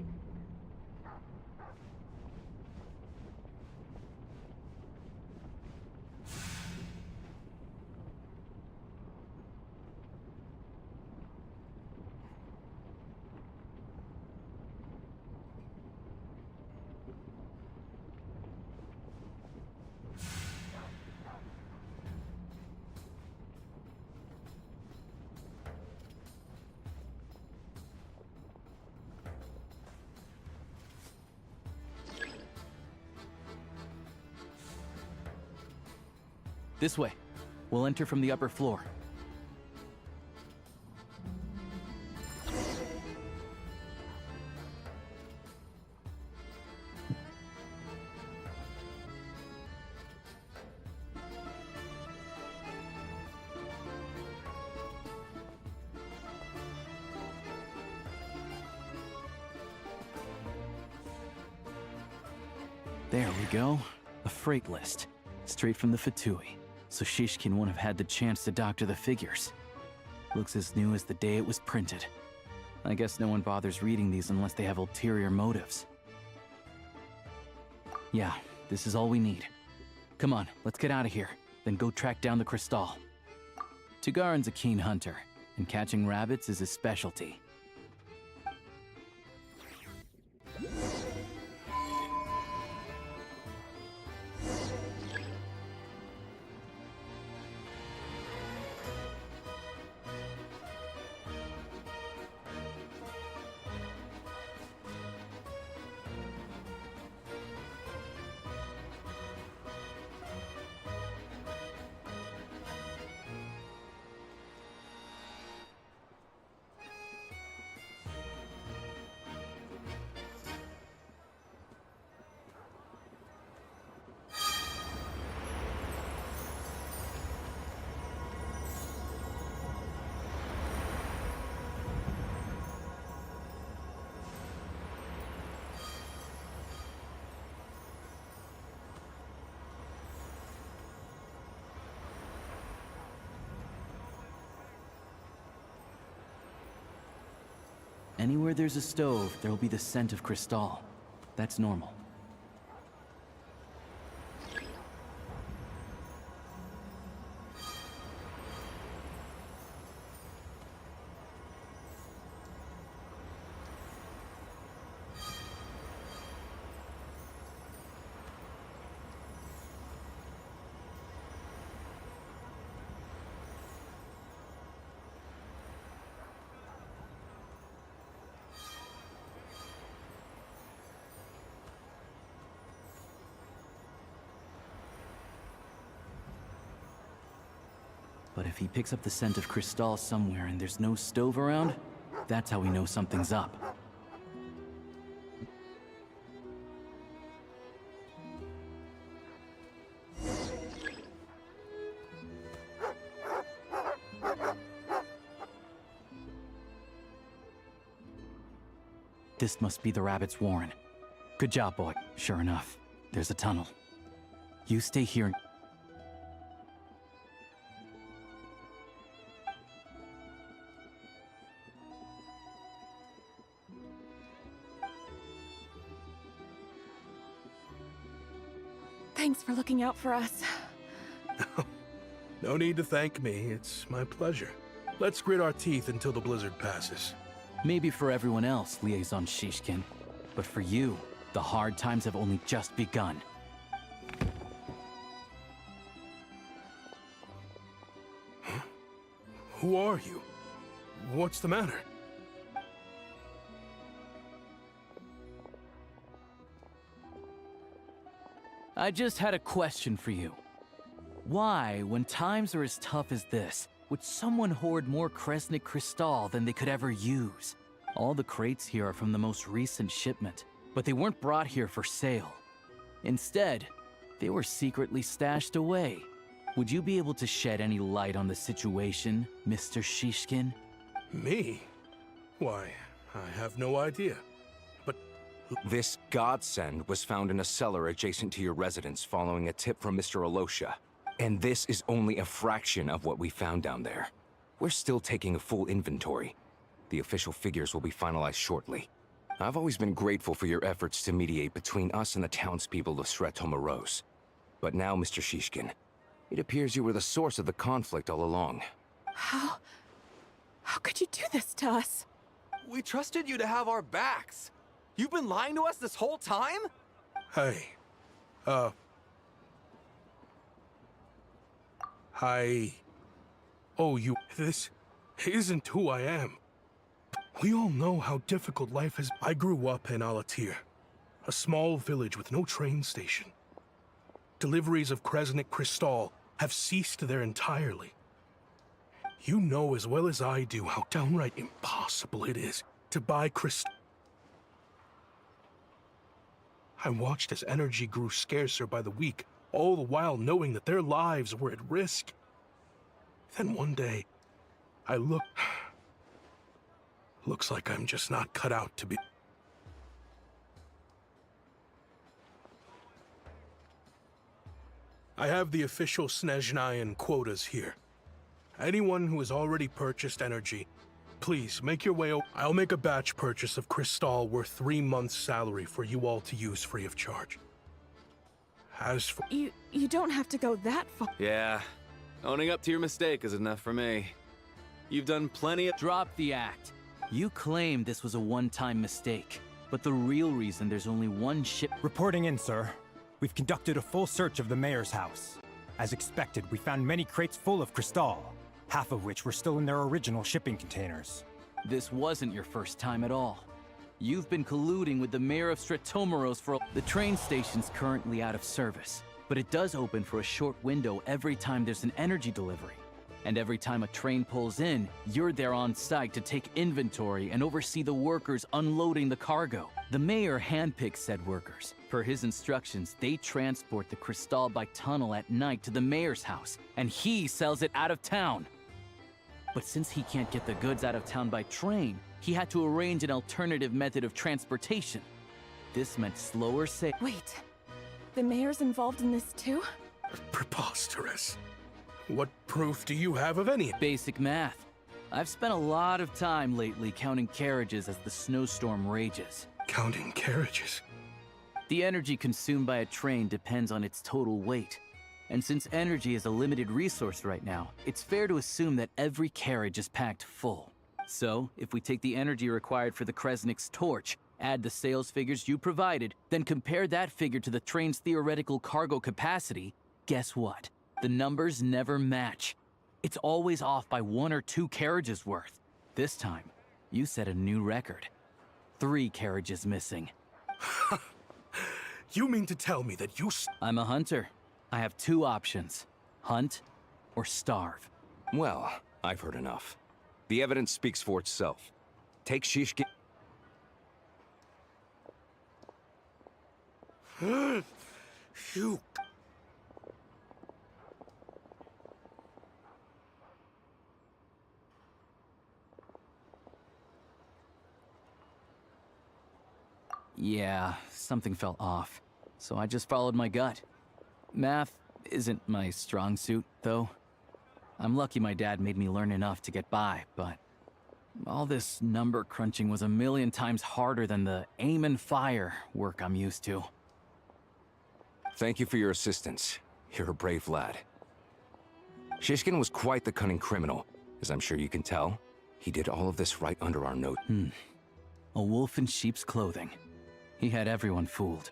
This way. We'll enter from the upper floor. There we go. A freight list. Straight from the Fatui. So Shishkin won't have had the chance to doctor the figures. Looks as new as the day it was printed. I guess no one bothers reading these unless they have ulterior motives. Yeah, this is all we need. Come on, let's get out of here, then go track down the crystal. Tugarin's a keen hunter, and catching rabbits is his specialty. Anywhere there's a stove, there'll be the scent of Crystal. That's normal. But if he picks up the scent of Crystal somewhere and there's no stove around, that's how we know something's up. This must be the rabbit's warren. Good job, boy. Sure enough, there's a tunnel. You stay here. Thanks for looking out for us. No need to thank me. It's my pleasure. Let's grit our teeth until the blizzard passes. Maybe for everyone else, Liaison Shishkin. But for you, the hard times have only just begun. Huh? Who are you? What's the matter? I just had a question for you. Why, when times are as tough as this, would someone hoard more Kresnik Crystal than they could ever use? All the crates here are from the most recent shipment, but they weren't brought here for sale. Instead, they were secretly stashed away. Would you be able to shed any light on the situation, Mr. Shishkin? Me? Why, I have no idea. But this godsend was found in a cellar adjacent to your residence following a tip from Mr. Alosha. And this is only a fraction of what we found down there. We're still taking a full inventory. The official figures will be finalized shortly. I've always been grateful for your efforts to mediate between us and the townspeople of Sretomaros. But now, Mr. Shishkin, it appears you were the source of the conflict all along. How could you do this to us? We trusted you to have our backs. You've been lying to us this whole time? Hey, this isn't who I am. We all know how difficult life is. I grew up in Alatir, a small village with no train station. Deliveries of Kresnik Crystal have ceased there entirely. You know as well as I do how downright impossible it is to buy crystal. I watched as energy grew scarcer by the week, all the while knowing that their lives were at risk. Then one day, I looked. Looks like I'm just not cut out to be. I have the official Snezhnayan quotas here. Anyone who has already purchased energy, please make your way. I'll make a batch purchase of Crystal worth 3 months' salary for you all to use free of charge. As for You don't have to go that far. Yeah, owning up to your mistake is enough for me. You've done plenty of— Drop the act. You claim this was a one-time mistake, but the real reason there's only one ship— Reporting in, sir. We've conducted a full search of the mayor's house. As expected, we found many crates full of Crystal, half of which were still in their original shipping containers. This wasn't your first time at all. You've been colluding with the mayor of Sretomaros for— The train station's currently out of service, but it does open for a short window every time there's an energy delivery. And every time a train pulls in, you're there on site to take inventory and oversee the workers unloading the cargo. The mayor handpicks said workers. Per his instructions, they transport the Crystal by tunnel at night to the mayor's house, and he sells it out of town. But since he can't get the goods out of town by train, he had to arrange an alternative method of transportation. This meant slower sale. Wait, the mayor's involved in this too? Preposterous. What proof do you have of any? Basic math. I've spent a lot of time lately counting carriages as the snowstorm rages. Counting carriages? The energy consumed by a train depends on its total weight. And since energy is a limited resource right now, it's fair to assume that every carriage is packed full. So, if we take the energy required for the Kresnik's torch, add the sales figures you provided, then compare that figure to the train's theoretical cargo capacity, guess what? The numbers never match. It's always off by 1 or 2 carriages worth. This time, you set a new record. 3 carriages missing. You mean to tell me that you... I'm a hunter. I have 2 options. Hunt or starve. Well, I've heard enough. The evidence speaks for itself. Take Shishkin... You... Yeah, something felt off. So I just followed my gut. Math isn't my strong suit, though. I'm lucky my dad made me learn enough to get by, but all this number crunching was a million times harder than the aim and fire work I'm used to. Thank you for your assistance. You're a brave lad. Shishkin was quite the cunning criminal, as I'm sure you can tell. He did all of this right under our nose. A wolf in sheep's clothing. He had everyone fooled.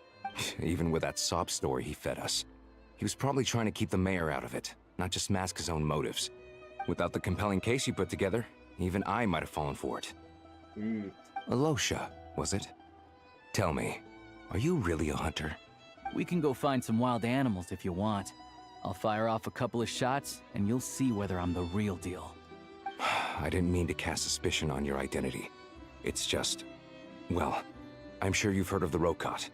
Even with that sob story he fed us. He was probably trying to keep the mayor out of it, not just mask his own motives. Without the compelling case you put together, even I might have fallen for it. Alosha, was it? Tell me, are you really a hunter? We can go find some wild animals if you want. I'll fire off a couple of shots, and you'll see whether I'm the real deal. I didn't mean to cast suspicion on your identity. It's just... well, I'm sure you've heard of the Rokot.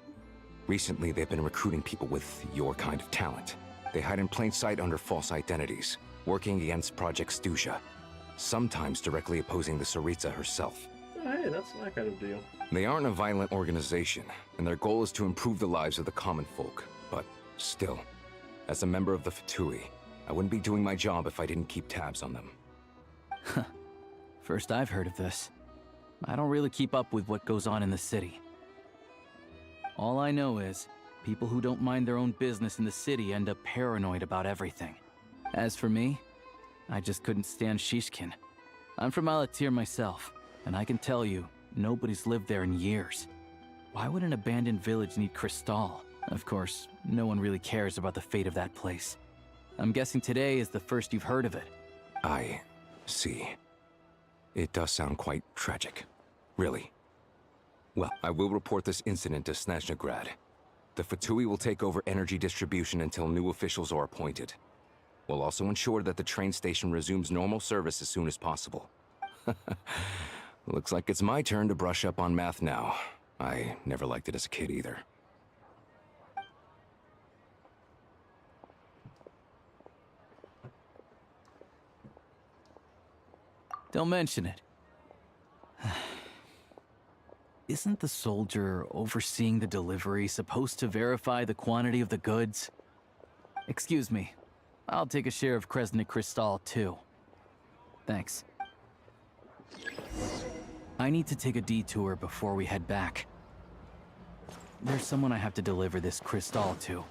Recently, they've been recruiting people with your kind of talent. They hide in plain sight under false identities, working against Project Stusha, sometimes directly opposing the Tsaritsa herself. Hey, that's my kind of deal. They aren't a violent organization, and their goal is to improve the lives of the common folk. But still, as a member of the Fatui, I wouldn't be doing my job if I didn't keep tabs on them. First I've heard of this. I don't really keep up with what goes on in the city. All I know is, people who don't mind their own business in the city end up paranoid about everything. As for me, I just couldn't stand Shishkin. I'm from Alatir myself, and I can tell you, nobody's lived there in years. Why would an abandoned village need Crystal? Of course, no one really cares about the fate of that place. I'm guessing today is the first you've heard of it. I see. It does sound quite tragic. Really. Well, I will report this incident to Snezhnegrad. The Fatui will take over energy distribution until new officials are appointed. We'll also ensure that the train station resumes normal service as soon as possible. Looks like it's my turn to brush up on math now. I never liked it as a kid either. Don't mention it. Isn't the soldier overseeing the delivery supposed to verify the quantity of the goods? Excuse me. I'll take a share of Kresnik Crystal, too. Thanks. I need to take a detour before we head back. There's someone I have to deliver this crystal to.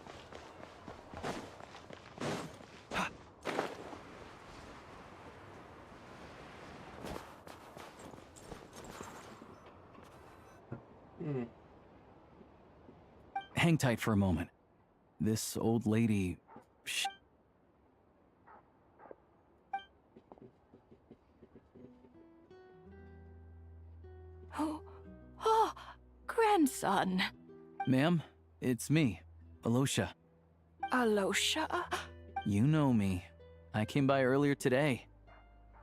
Hang tight for a moment. This old lady... Oh, grandson. Ma'am, it's me, Alosha. Alosha? You know me. I came by earlier today.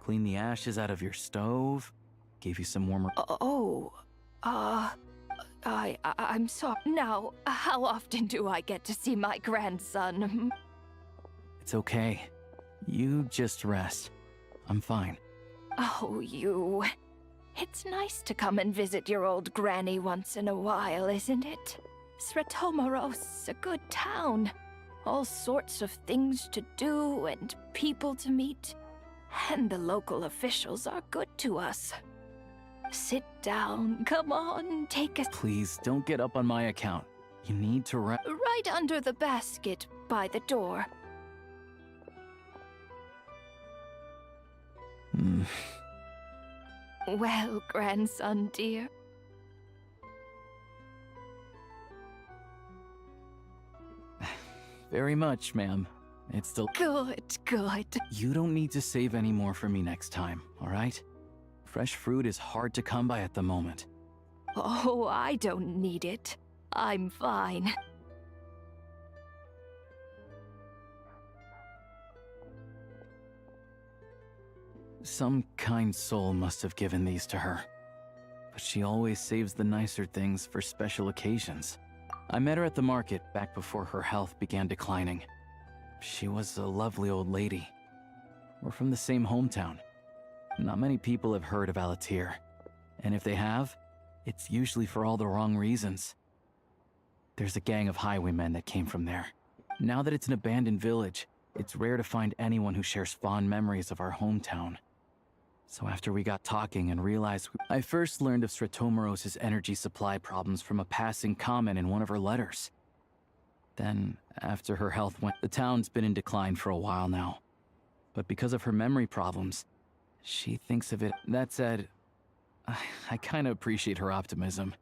Cleaned the ashes out of your stove. Gave you some warmer... I'm sorry. Now, how often do I get to see my grandson? It's okay. You just rest. I'm fine. Oh, you. It's nice to come and visit your old granny once in a while, isn't it? Sretomaros, a good town. All sorts of things to do and people to meet. And the local officials are good to us. Sit down, come on, take a... Please, don't get up on my account. You need to Right under the basket by the door. Well, grandson dear. Very much, ma'am. It's still... Good, good. You don't need to save any more for me next time, all right? Fresh fruit is hard to come by at the moment. Oh, I don't need it. I'm fine. Some kind soul must have given these to her. But she always saves the nicer things for special occasions. I met her at the market back before her health began declining. She was a lovely old lady. We're from the same hometown. Not many people have heard of Alatir. And if they have, it's usually for all the wrong reasons. There's a gang of highwaymen that came from there. Now that it's an abandoned village, it's rare to find anyone who shares fond memories of our hometown. So after we got talking and realized, I first learned of Stratomoros's energy supply problems from a passing comment in one of her letters. Then, after her health went, the town's been in decline for a while now. But because of her memory problems, she thinks of it. That said, I kinda appreciate her optimism.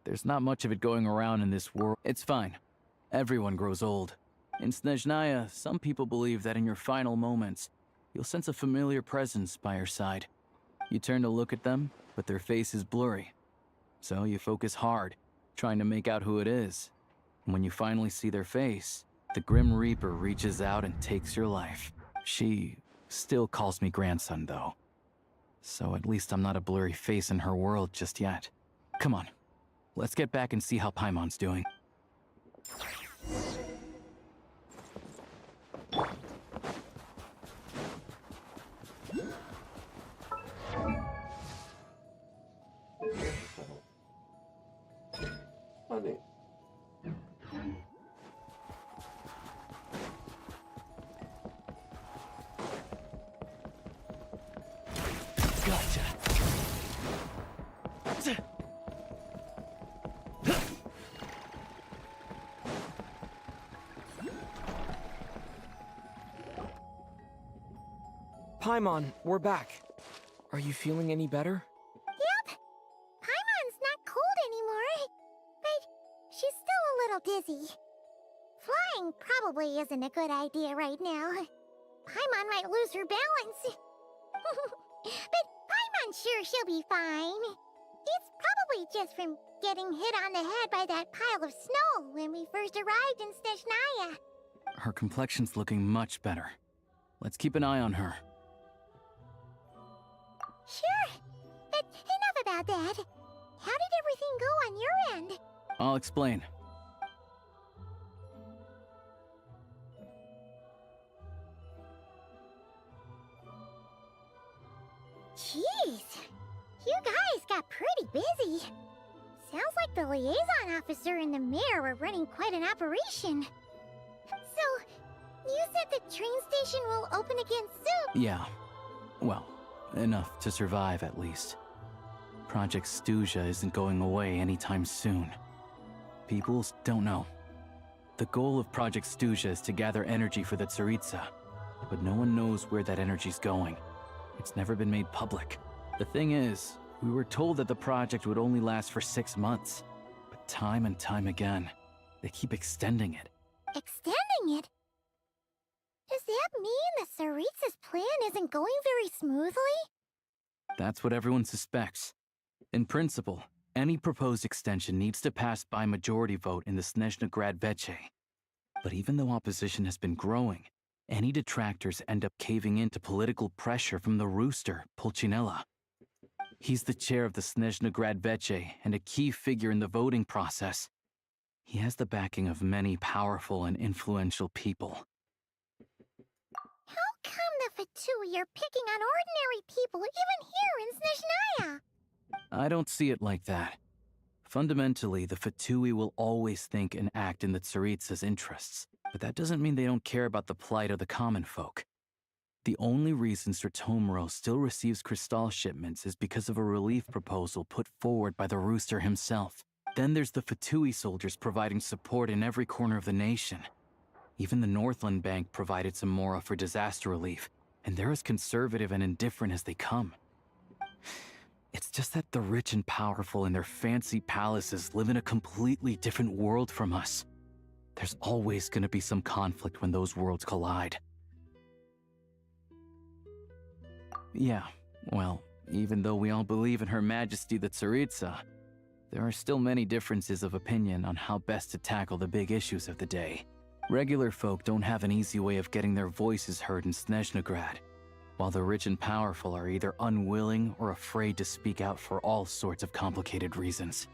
There's not much of it going around in this world. It's fine. Everyone grows old. In Snezhnaya, some people believe that in your final moments, you'll sense a familiar presence by your side. You turn to look at them, but their face is blurry. So you focus hard, trying to make out who it is. And when you finally see their face, the Grim Reaper reaches out and takes your life. She still calls me grandson, though. So at least I'm not a blurry face in her world just yet. Come on, let's get back and see how Paimon's doing. Honey. Gotcha. Paimon, we're back. Are you feeling any better? Yep. Paimon's not cold anymore. But she's still a little dizzy. Flying probably isn't a good idea right now. Paimon might lose her balance. But Paimon's sure she'll be fine. It's probably just from getting hit on the head by that pile of snow when we first arrived in Snezhnaya. Her complexion's looking much better. Let's keep an eye on her. Sure. But enough about that. How did everything go on your end? I'll explain. Jeez. You guys got pretty busy. Sounds like the liaison officer and the mayor were running quite an operation. So, you said the train station will open again soon? Yeah. Well, enough to survive at least. Project Stuja isn't going away anytime soon. People don't know. The goal of Project Stuja is to gather energy for the Tsaritsa, but no one knows where that energy's going. It's never been made public. The thing is, we were told that the project would only last for 6 months, but time and time again, they keep extending it. Extending it? Does that mean the Tsaritsa's plan isn't going very smoothly? That's what everyone suspects. In principle, any proposed extension needs to pass by majority vote in the Snezhna Grad Veche. But even though opposition has been growing, any detractors end up caving in to political pressure from the rooster, Pulcinella. He's the chair of the Snezhna Grad Veche and a key figure in the voting process. He has the backing of many powerful and influential people. How come the Fatui are picking on ordinary people even here in Snezhnaya? I don't see it like that. Fundamentally, the Fatui will always think and act in the Tsaritsa's interests, but that doesn't mean they don't care about the plight of the common folk. The only reason Sratomoro still receives Crystal shipments is because of a relief proposal put forward by the Rooster himself. Then there's the Fatui soldiers providing support in every corner of the nation. Even the Northland Bank provided some Mora for disaster relief, and they're as conservative and indifferent as they come. It's just that the rich and powerful in their fancy palaces live in a completely different world from us. There's always gonna be some conflict when those worlds collide. Yeah, well, even though we all believe in Her Majesty the Tsaritsa, there are still many differences of opinion on how best to tackle the big issues of the day. Regular folk don't have an easy way of getting their voices heard in Snezhnograd, while the rich and powerful are either unwilling or afraid to speak out for all sorts of complicated reasons.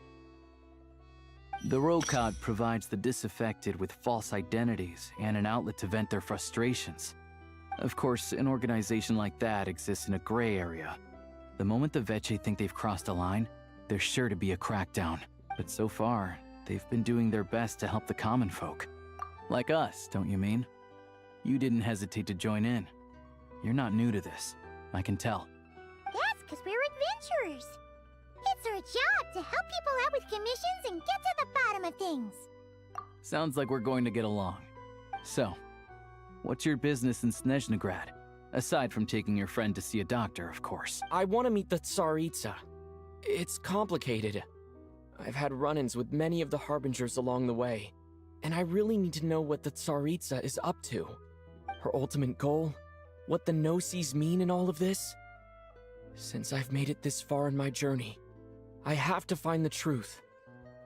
The Rokad provides the disaffected with false identities and an outlet to vent their frustrations. Of course, an organization like that exists in a gray area. The moment the Veche think they've crossed a line, there's sure to be a crackdown. But so far, they've been doing their best to help the common folk. Like us, don't you mean? You didn't hesitate to join in. You're not new to this, I can tell. That's because we're adventurers. It's our job to help people out with commissions and get to the bottom of things. Sounds like we're going to get along. So, what's your business in Snezhnograd? Aside from taking your friend to see a doctor, of course. I want to meet the Tsaritsa. It's complicated. I've had run-ins with many of the Harbingers along the way, and I really need to know what the Tsaritsa is up to. Her ultimate goal? What the Gnosis mean in all of this? Since I've made it this far in my journey, I have to find the truth,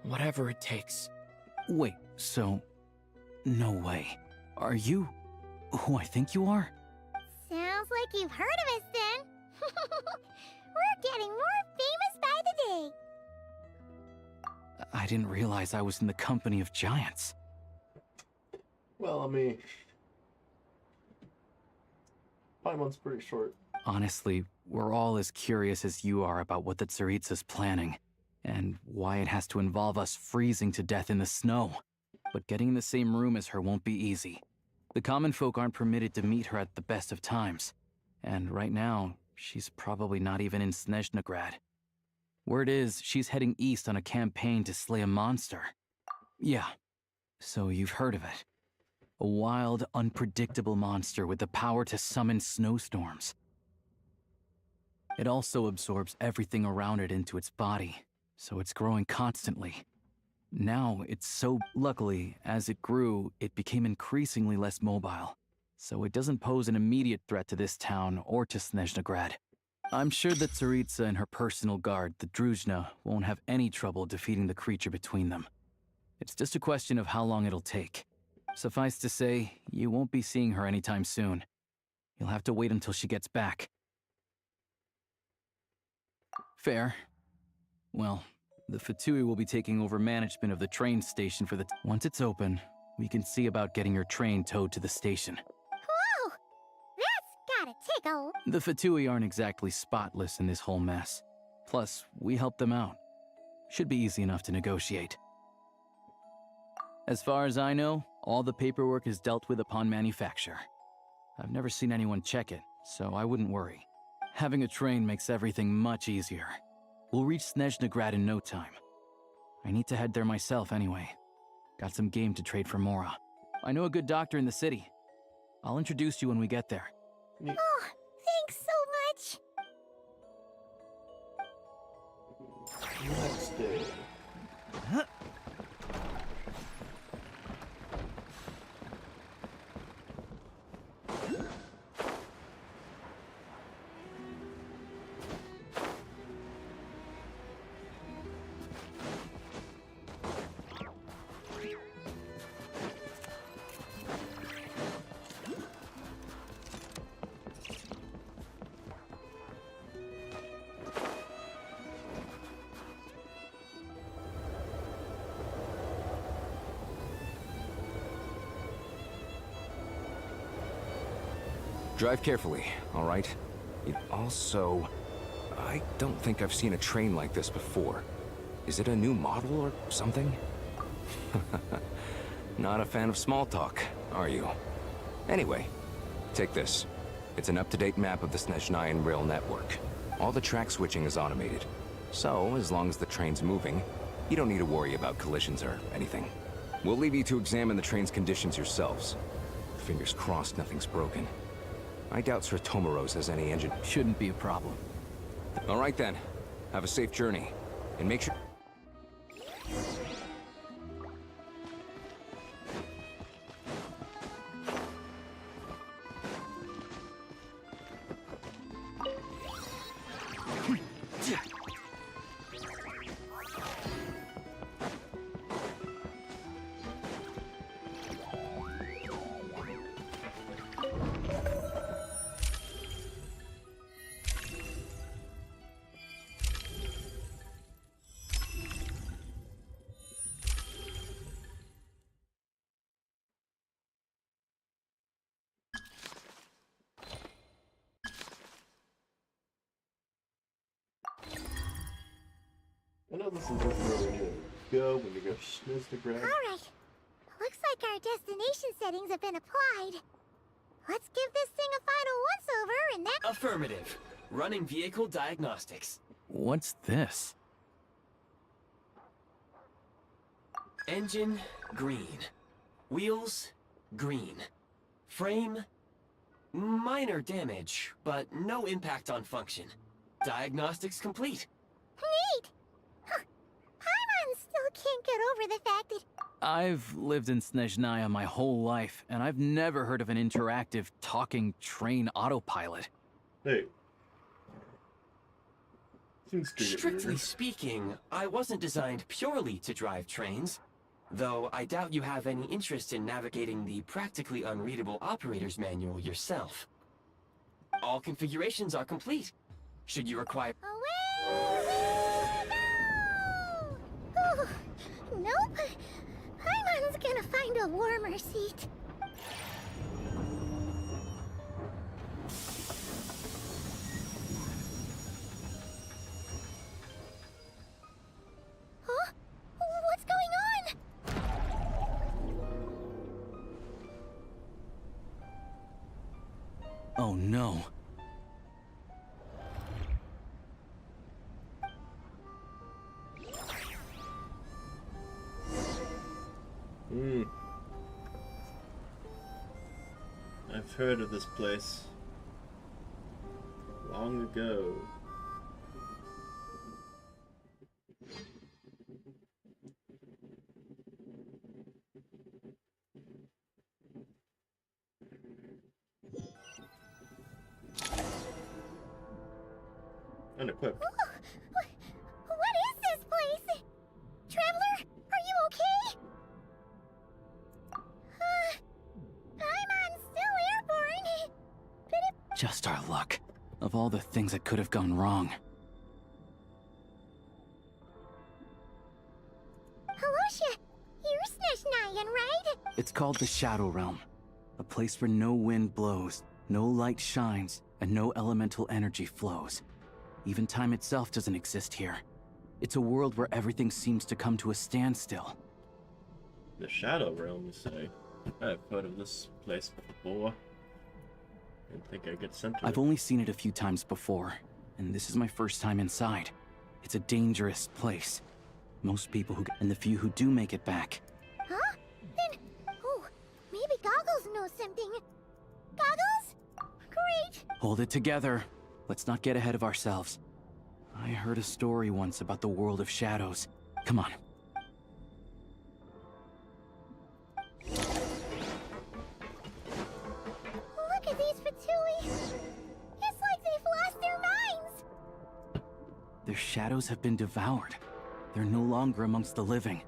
whatever it takes. Wait, so... no way. Are you who I think you are? Sounds like you've heard of us then. We're getting more famous by the day. I didn't realize I was in the company of giants. Well, I mean... Paimon's pretty short. Honestly, we're all as curious as you are about what the Tsaritsa's planning, and why it has to involve us freezing to death in the snow. But getting in the same room as her won't be easy. The common folk aren't permitted to meet her at the best of times, and right now, she's probably not even in Snezhnograd. Word is, she's heading east on a campaign to slay a monster. Yeah, so you've heard of it. A wild, unpredictable monster with the power to summon snowstorms. It also absorbs everything around it into its body, so it's growing constantly. Now, it's so... Luckily, as it grew, it became increasingly less mobile, so it doesn't pose an immediate threat to this town or to Snezhnograd. I'm sure that Tsaritsa and her personal guard, the Druzhna, won't have any trouble defeating the creature between them. It's just a question of how long it'll take. Suffice to say, you won't be seeing her anytime soon. You'll have to wait until she gets back. Fair. Well, the Fatui will be taking over management of the train station for the... Once it's open, we can see about getting your train towed to the station. Whoa! That's gotta take a... The Fatui aren't exactly spotless in this whole mess. Plus, we helped them out. Should be easy enough to negotiate. As far as I know, all the paperwork is dealt with upon manufacture. I've never seen anyone check it, so I wouldn't worry. Having a train makes everything much easier. We'll reach Snezhnograd in no time. I need to head there myself anyway. Got some game to trade for Mora. I know a good doctor in the city. I'll introduce you when we get there. Oh, thanks so much. Next day. Drive carefully, all right? It also... I don't think I've seen a train like this before. Is it a new model or something? Not a fan of small talk, are you? Anyway, take this. It's an up-to-date map of the Snezhnayan rail network. All the track switching is automated. So, as long as the train's moving, you don't need to worry about collisions or anything. We'll leave you to examine the train's conditions yourselves. Fingers crossed nothing's broken. I doubt Sratomaros has any engine. Shouldn't be a problem. All right then. Have a safe journey. And make sure... I know this is where we need to go when we go Snezhnayan. Alright. Looks like our destination settings have been applied. Let's give this thing a final once-over and then... Affirmative. Running vehicle diagnostics. What's this? Engine, green. Wheels, green. Frame, minor damage, but no impact on function. Diagnostics complete. Neat! Huh. Paimon still can't get over the fact that... I've lived in Snezhnaya my whole life, and I've never heard of an interactive, talking train autopilot. Hey. Seems to get Strictly weird. speaking, I wasn't designed purely to drive trains, though I doubt you have any interest in navigating the practically unreadable operator's manual yourself. All configurations are complete. Should you require... Away we go! Oh, nope. Paimon's gonna find a warmer seat. Huh? What's going on? Oh no. I've heard of this place. Long ago. Unequipped. What is this place? Traveler, are you okay? Paimon's still airborne. But it... Just our luck. Of all the things that could have gone wrong. Halosha, you're Snezhnayan, right? It's called the Shadow Realm. A place where no wind blows, no light shines, and no elemental energy flows. Even time itself doesn't exist here. It's a world where everything seems to come to a standstill. The Shadow Realm, you say? I've heard of this place before. Didn't think I'd get sent to I've it. only seen it a few times before, and this is my first time inside. It's a dangerous place. Most people and the few who do make it back. Huh? Then... Oh, maybe Goggles knows something. Goggles? Great! Hold it together. Let's not get ahead of ourselves. I heard a story once about the world of shadows. Come on. Look at these Fatui. It's like they've lost their minds. Their shadows have been devoured. They're no longer amongst the living.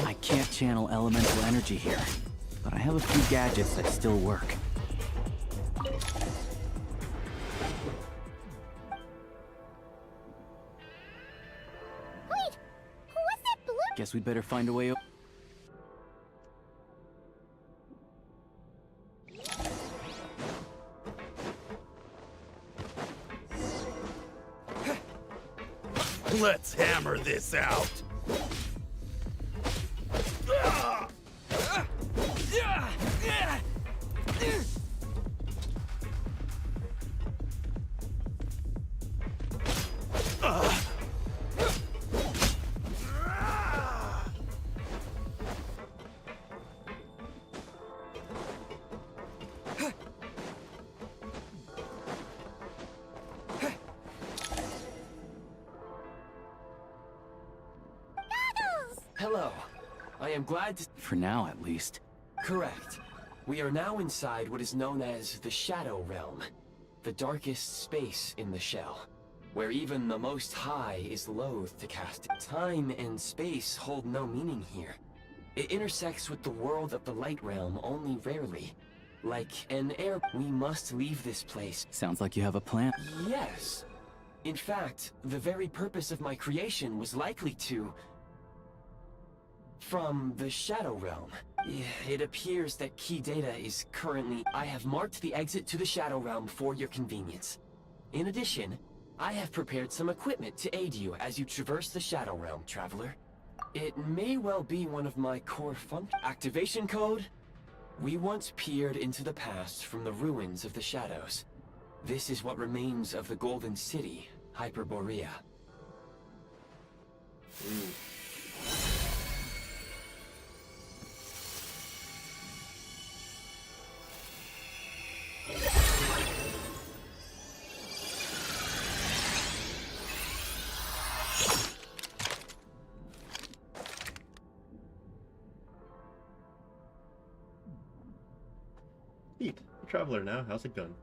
I can't channel elemental energy here, but I have a few gadgets that still work. Wait, what's that blue? Guess we'd better find a way. Let's hammer this out. Hello. I am glad to... For now, at least. Correct. We are now inside what is known as the Shadow Realm, the darkest space in the shell, where even the Most High is loath to cast it. Time and space hold no meaning here. It intersects with the world of the Light Realm only rarely. Like an air... We must leave this place. Sounds like you have a plan. Yes. In fact, the very purpose of my creation was likely to... From the Shadow Realm. It appears that key data is currently... I have marked the exit to the Shadow Realm for your convenience. In addition, I have prepared some equipment to aid you as you traverse the Shadow Realm, Traveler. It may well be one of my core functions. Activation code? We once peered into the past from the ruins of the Shadows. This is what remains of the Golden City, Hyperborea. Neat. Traveler now. How's it going?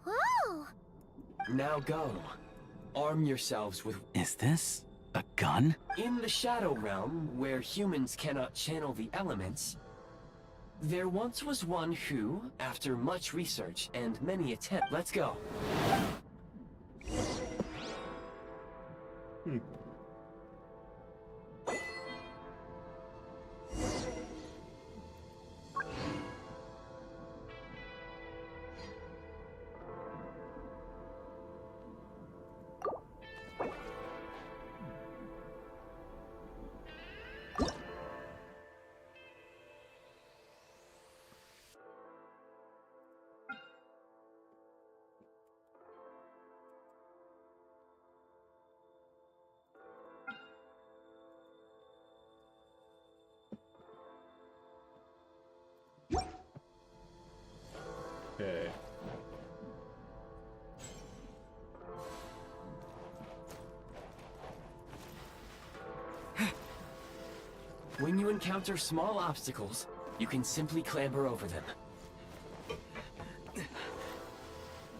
Whoa! Now go. Arm yourselves with... Is this a gun? In the Shadow Realm, where humans cannot channel the elements, there once was one who, after much research and many attempts... Let's go. Okay. When you encounter small obstacles, you can simply clamber over them.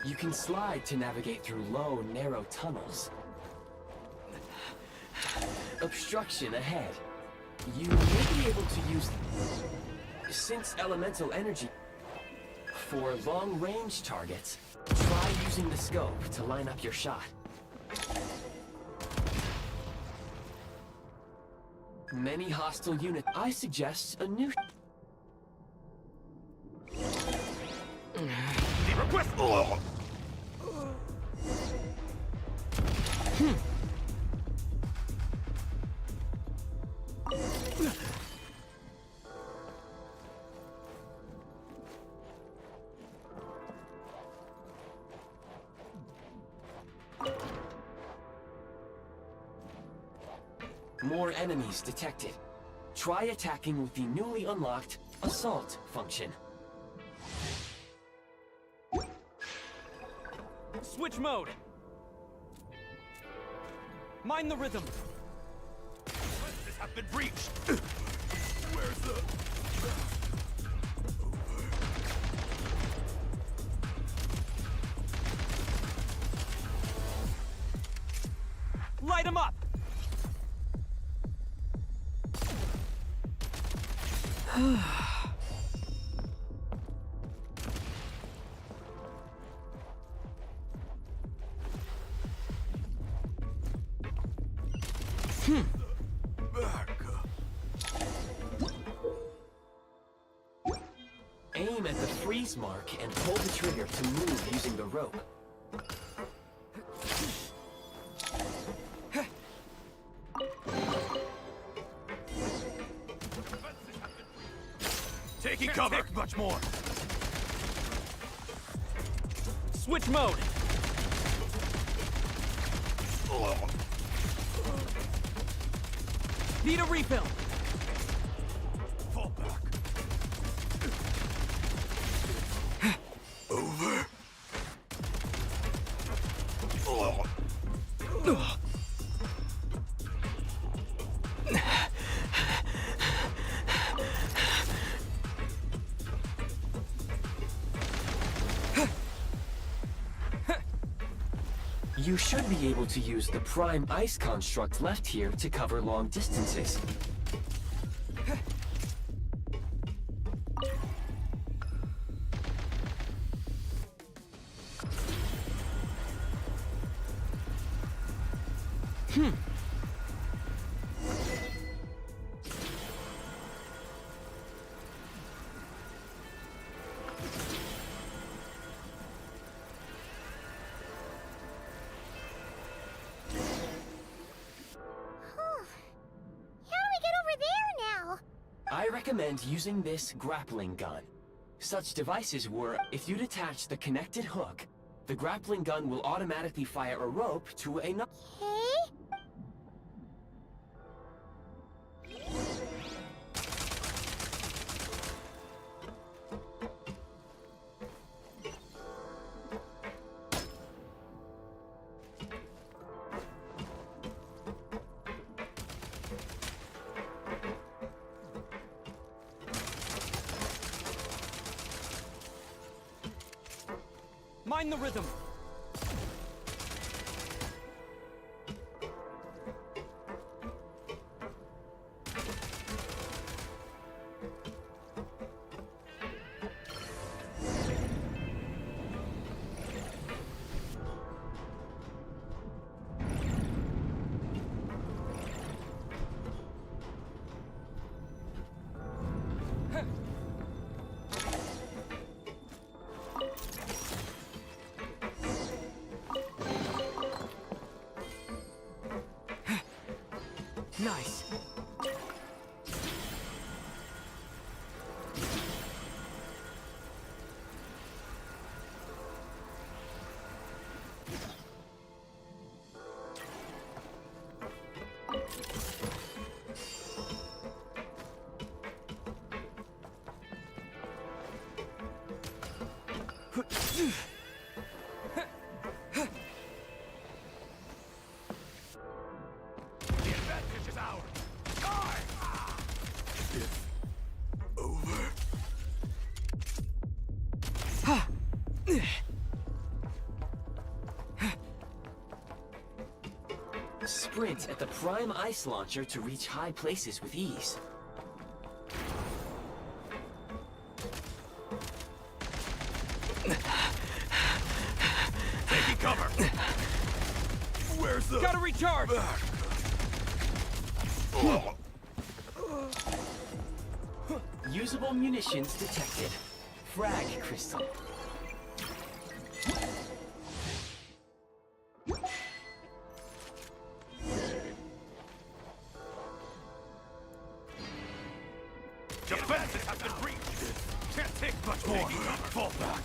You can slide to navigate through low, narrow tunnels. Obstruction ahead. You may be able to use... Since elemental energy... For long-range targets, try using the scope to line up your shot. Many hostile units. I suggest a new... Request! More enemies detected. Try attacking with the newly unlocked Assault function. Switch mode! Mind the rhythm! This has been breached! Where's the... Light him up! Aim at the freeze mark and pull the trigger to move using the rope. Taking cover! Take much more! Switch mode! Need a refill! Fall back. Over. You should be able to use the prime ice construct left here to cover long distances. I recommend using this grappling gun. Such devices work if you detach the connected hook. The grappling gun will automatically fire a rope to another. Mind the rhythm. Nice. Sprint at the prime ice launcher to reach high places with ease. Taking cover. Where's the... Gotta recharge! Usable munitions detected. Frag crystal. Defenses have been breached. Can't take much more. Fall back.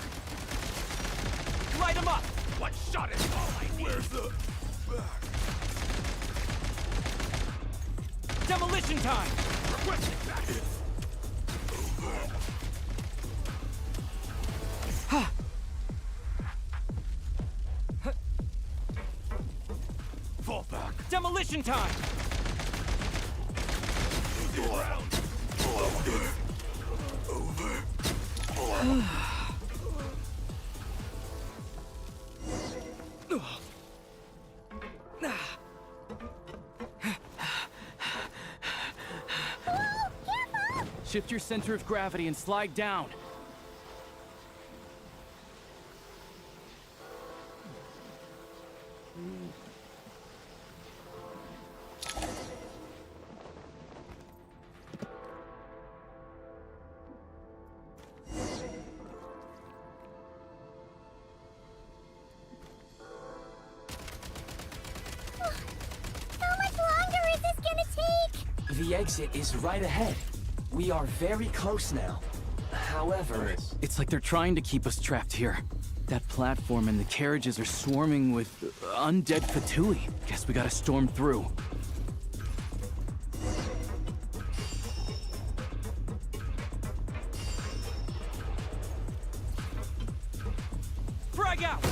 Light him up! One shot is all I need. Where's the... Demolition time! Requesting back. Fall back. Demolition time! Around. Over. Shift your center of gravity and slide down. The exit is right ahead. We are very close now. However... It's like they're trying to keep us trapped here. That platform and the carriages are swarming with undead Fatui. Guess we gotta storm through. Frag out!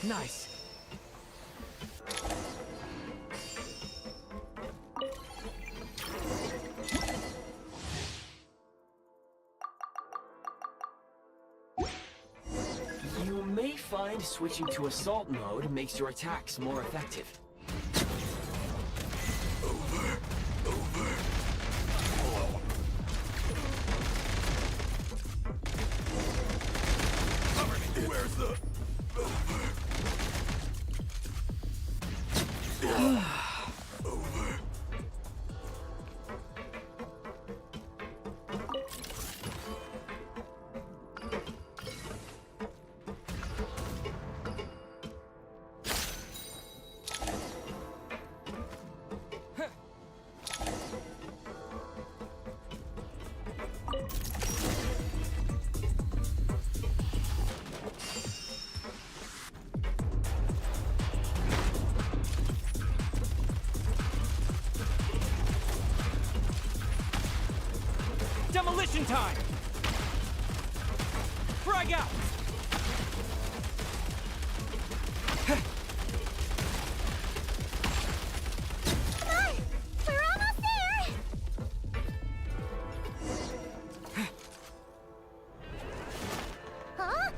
Nice. and switching to assault mode makes your attacks more effective. Where's the... Demolition time! Frag out! Come on! We're almost there! Huh?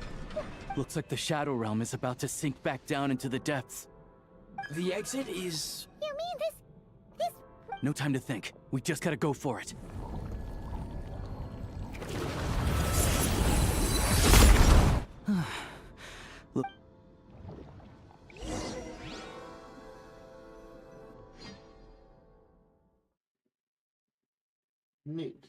Looks like the Shadow Realm is about to sink back down into the depths. The exit is... You mean this... No time to think. We just gotta go for it. Look. Neat.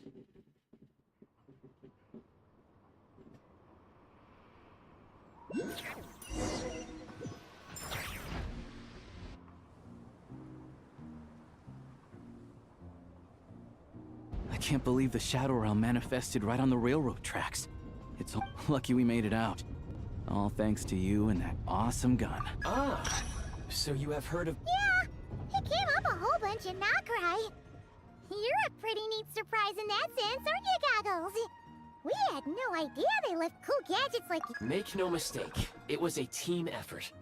I can't believe the Shadow Realm manifested right on the railroad tracks. It's lucky we made it out. All thanks to you and that awesome gun. Ah, so you have heard of... Yeah, it came up a whole bunch in Nakarai. You're a pretty neat surprise in that sense, aren't you, Goggles? We had no idea they left cool gadgets like... Make no mistake, it was a team effort.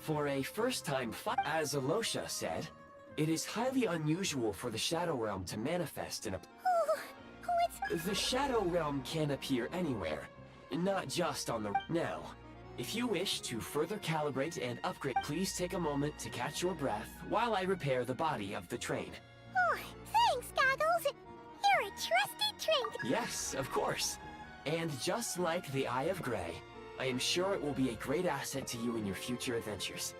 For a first-time fight, as Alosha said, it is highly unusual for the Shadow Realm to manifest in a... The Shadow Realm can appear anywhere, not just on the... Now, if you wish to further calibrate and upgrade, please take a moment to catch your breath while I repair the body of the train. Oh, thanks, Goggles. You're a trusty Trink. Yes, of course. And just like the Eye of Grey, I am sure it will be a great asset to you in your future adventures.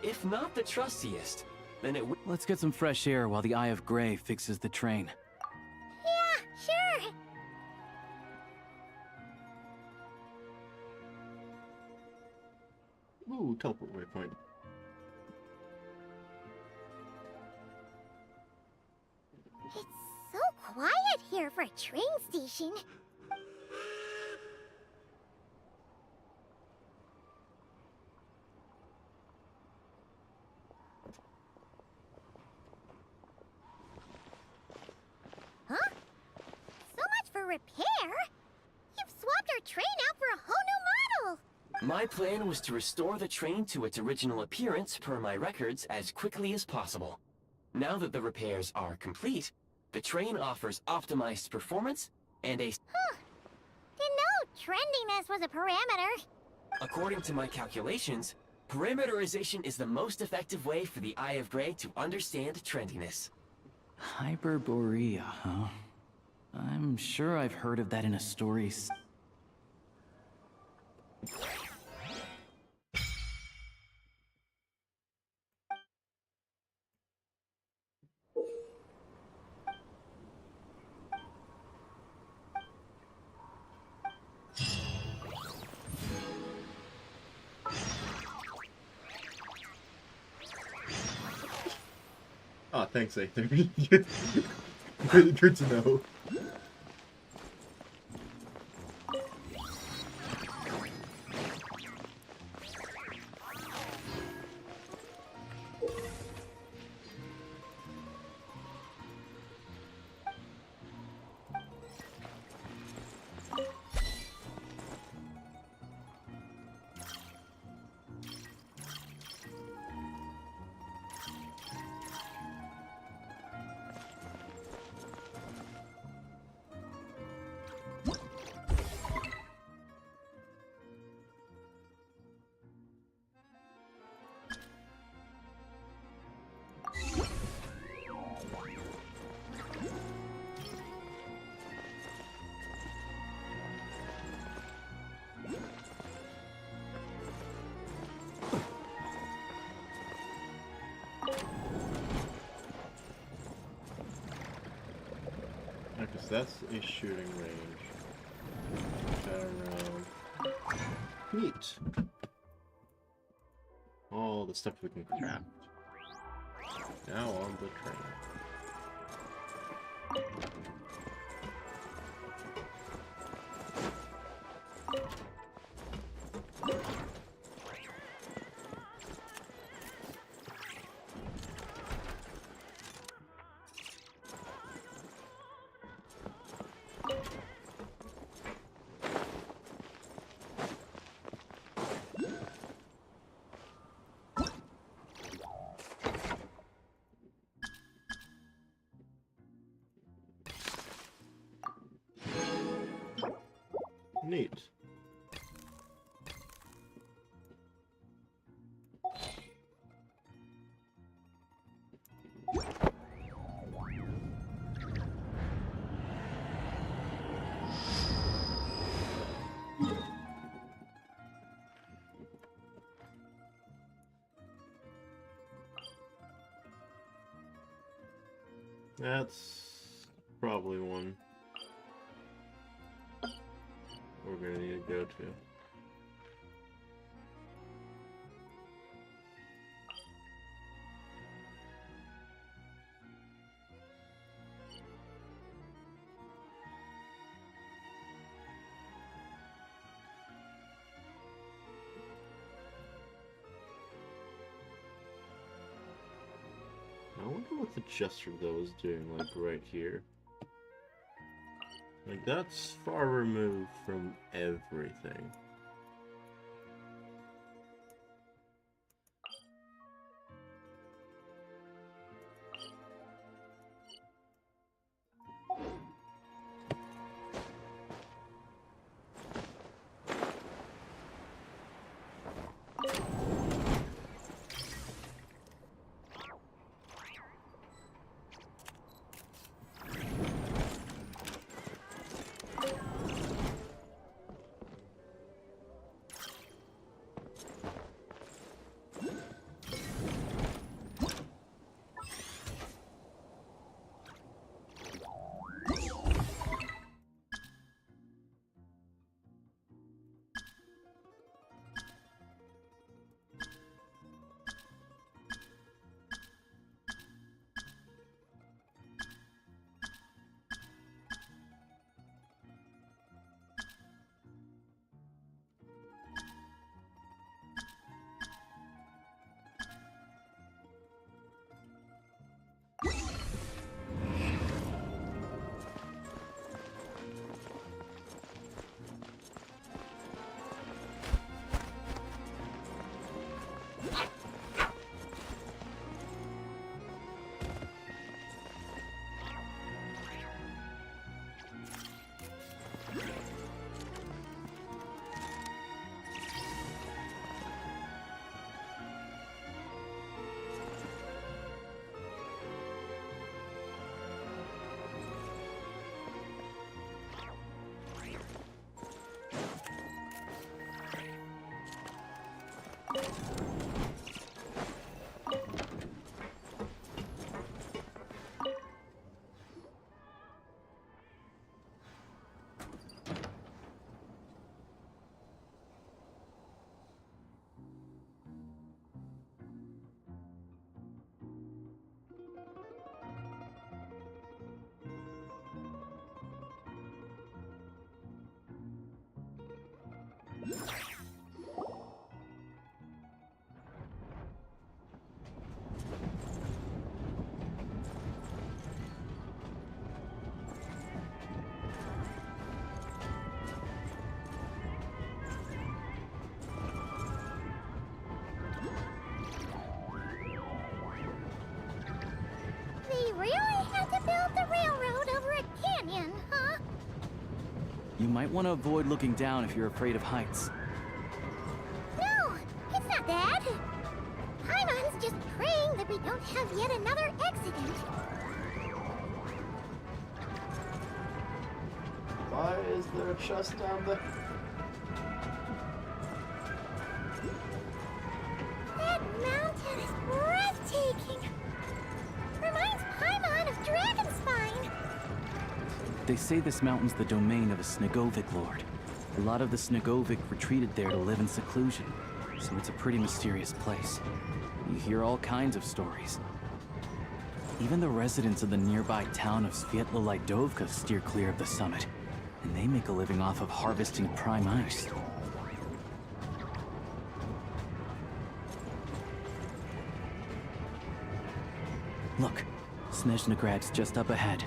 If not the trustiest, then it will... Let's get some fresh air while the Eye of Grey fixes the train. Yeah, sure. Ooh, teleport waypoint. It's so quiet here for a train station. Huh? So much for repair? You've swapped our train out for a whole new model! My plan was to restore the train to its original appearance per my records as quickly as possible. Now that the repairs are complete, the train offers optimized performance and a... Huh. Didn't know trendiness was a parameter. According to my calculations, parameterization is the most effective way for the Eye of Grey to understand trendiness. Hyperborea, huh? I'm sure I've heard of that in a story. Ah, thanks, Aether. Really good to know. That's a shooting range. Around. Neat. All the stuff we can craft. Now on the train. Neat. That's probably one we're gonna need to go to. I wonder what the gesture though is doing, like right here. Like that's far removed from everything. They really had to build the railroad over a canyon, huh? You might want to avoid looking down if you're afraid of heights. No, it's not that. Paimon's just praying that we don't have yet another accident. Why is there a chest down there? That mountain is breathtaking. Reminds Paimon of Dragonspine. They say this mountain's the domain of a Snegovic lord. A lot of the Snegovic retreated there to live in seclusion, so it's a pretty mysterious place. You hear all kinds of stories. Even the residents of the nearby town of Svietla Lidovka steer clear of the summit, and they make a living off of harvesting prime ice. Look, Snezhnograd's just up ahead.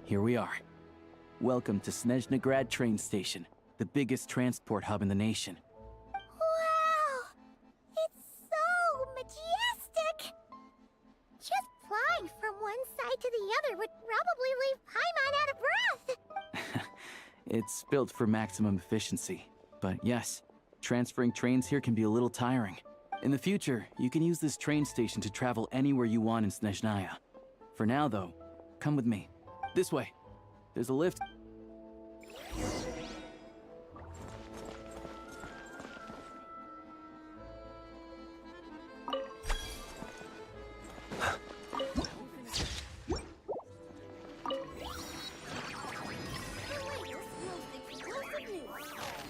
Here we are. Welcome to Snezhnograd train station, the biggest transport hub in the nation. Wow! It's so majestic! Just flying from one side to the other would probably leave Paimon out of breath! It's built for maximum efficiency. But yes, transferring trains here can be a little tiring. In the future, you can use this train station to travel anywhere you want in Snezhnaya. For now, though, come with me. This way. There's a lift.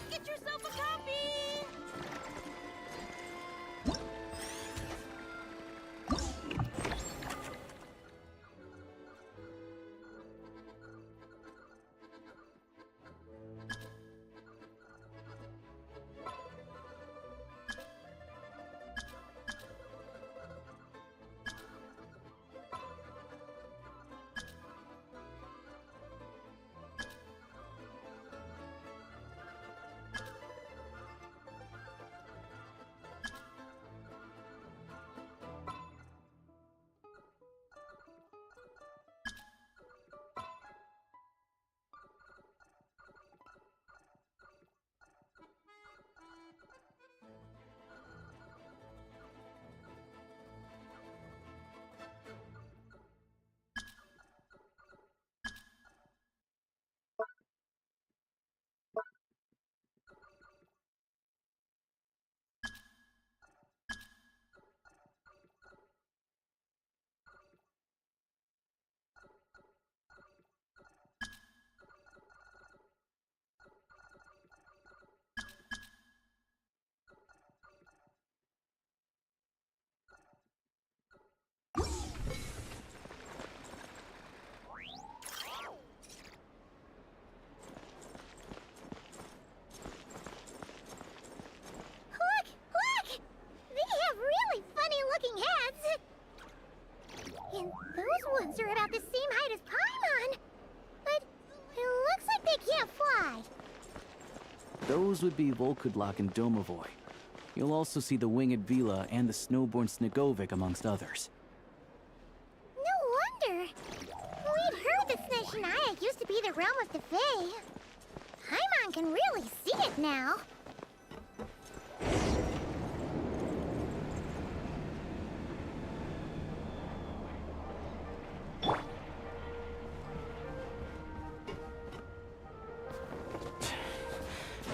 Get yourself a copy! And those ones are about the same height as Paimon. But it looks like they can't fly. Those would be Volkudlak and Domovoy. You'll also see the winged Vila and the snowborn Snegovic amongst others. No wonder. We'd heard that Snezhnaya used to be the realm of the Fae. Paimon can really see it now.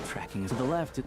Tracking is to the left.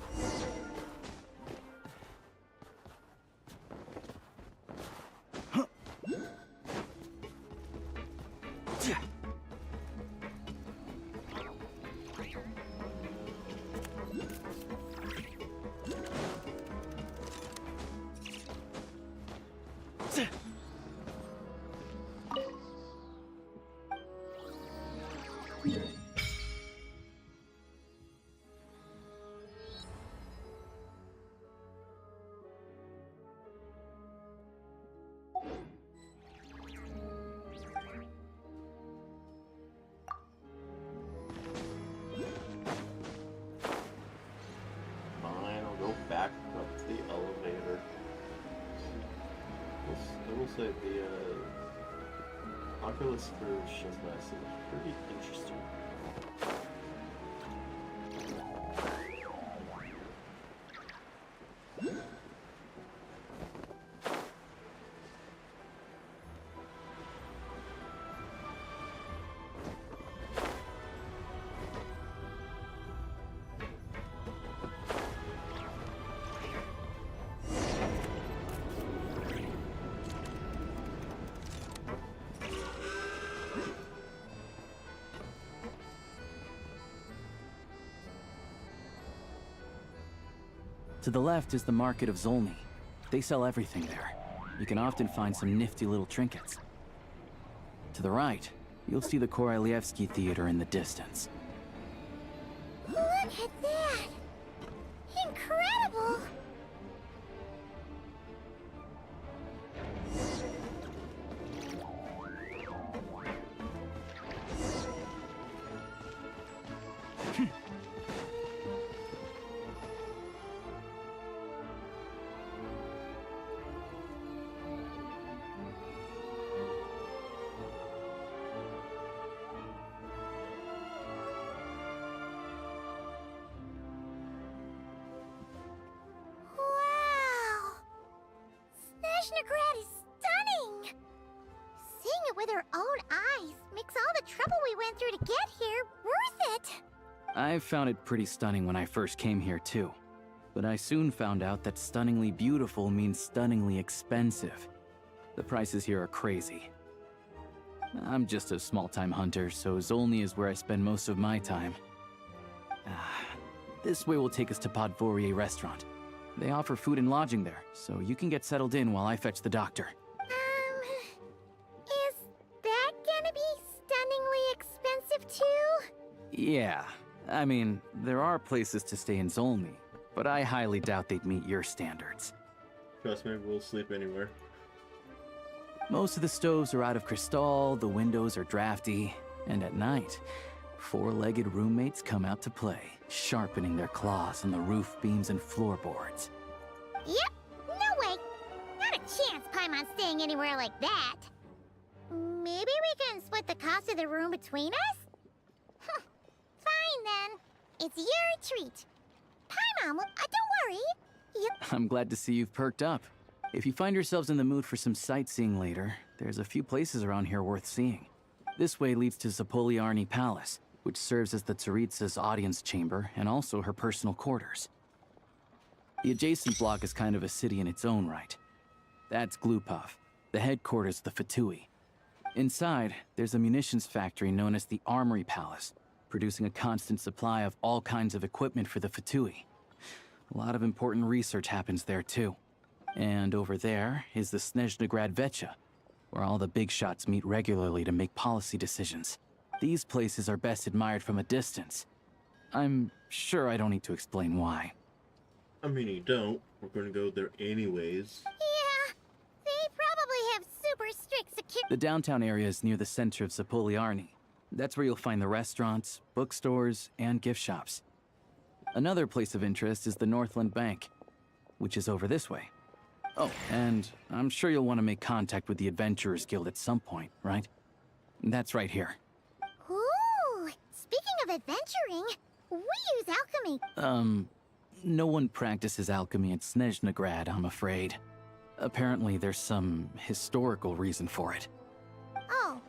say the Oculus for Shazmas is pretty interesting. To the left is the Market of Zolny. They sell everything there. You can often find some nifty little trinkets. To the right, you'll see the Korolyevsky Theater in the distance. Look at that! Incredible! Wow! Snezhnegrad is stunning! Seeing it with our own eyes makes all the trouble we went through to get here worth it! I found it pretty stunning when I first came here too. But I soon found out that stunningly beautiful means stunningly expensive. The prices here are crazy. I'm just a small-time hunter, so Zolny is where I spend most of my time. This way will take us to Podvorier Restaurant. They offer food and lodging there, so you can get settled in while I fetch the doctor. Is that gonna be stunningly expensive too? Yeah, I mean, there are places to stay in Zolny, but I highly doubt they'd meet your standards. Trust me, we'll sleep anywhere. Most of the stoves are out of crystal, the windows are drafty, and at night, four-legged roommates come out to play, sharpening their claws on the roof beams and floorboards. Yep, no way! Not a chance Paimon staying anywhere like that! Maybe we can split the cost of the room between us? Fine then. It's your treat. Paimon, don't worry. Yep. I'm glad to see you've perked up. If you find yourselves in the mood for some sightseeing later, there's a few places around here worth seeing. This way leads to Zapolyarny Palace, which serves as the Tsaritsa's audience chamber and also her personal quarters. The adjacent block is kind of a city in its own right. That's Glupov, the headquarters of the Fatui. Inside, there's a munitions factory known as the Armory Palace, producing a constant supply of all kinds of equipment for the Fatui. A lot of important research happens there too. And over there is the Snezhnegrad Vecha, where all the big shots meet regularly to make policy decisions. These places are best admired from a distance. I'm sure I don't need to explain why. I mean, you don't. We're gonna go there anyways. Yeah, they probably have super strict security. The downtown area is near the center of Zapolyarny. That's where you'll find the restaurants, bookstores, and gift shops. Another place of interest is the Northland Bank, which is over this way. Oh, and I'm sure you'll want to make contact with the Adventurers Guild at some point, right? That's right here. Ooh, speaking of adventuring, we use alchemy. No one practices alchemy at Snezhnegrad, I'm afraid. Apparently there's some historical reason for it. Oh.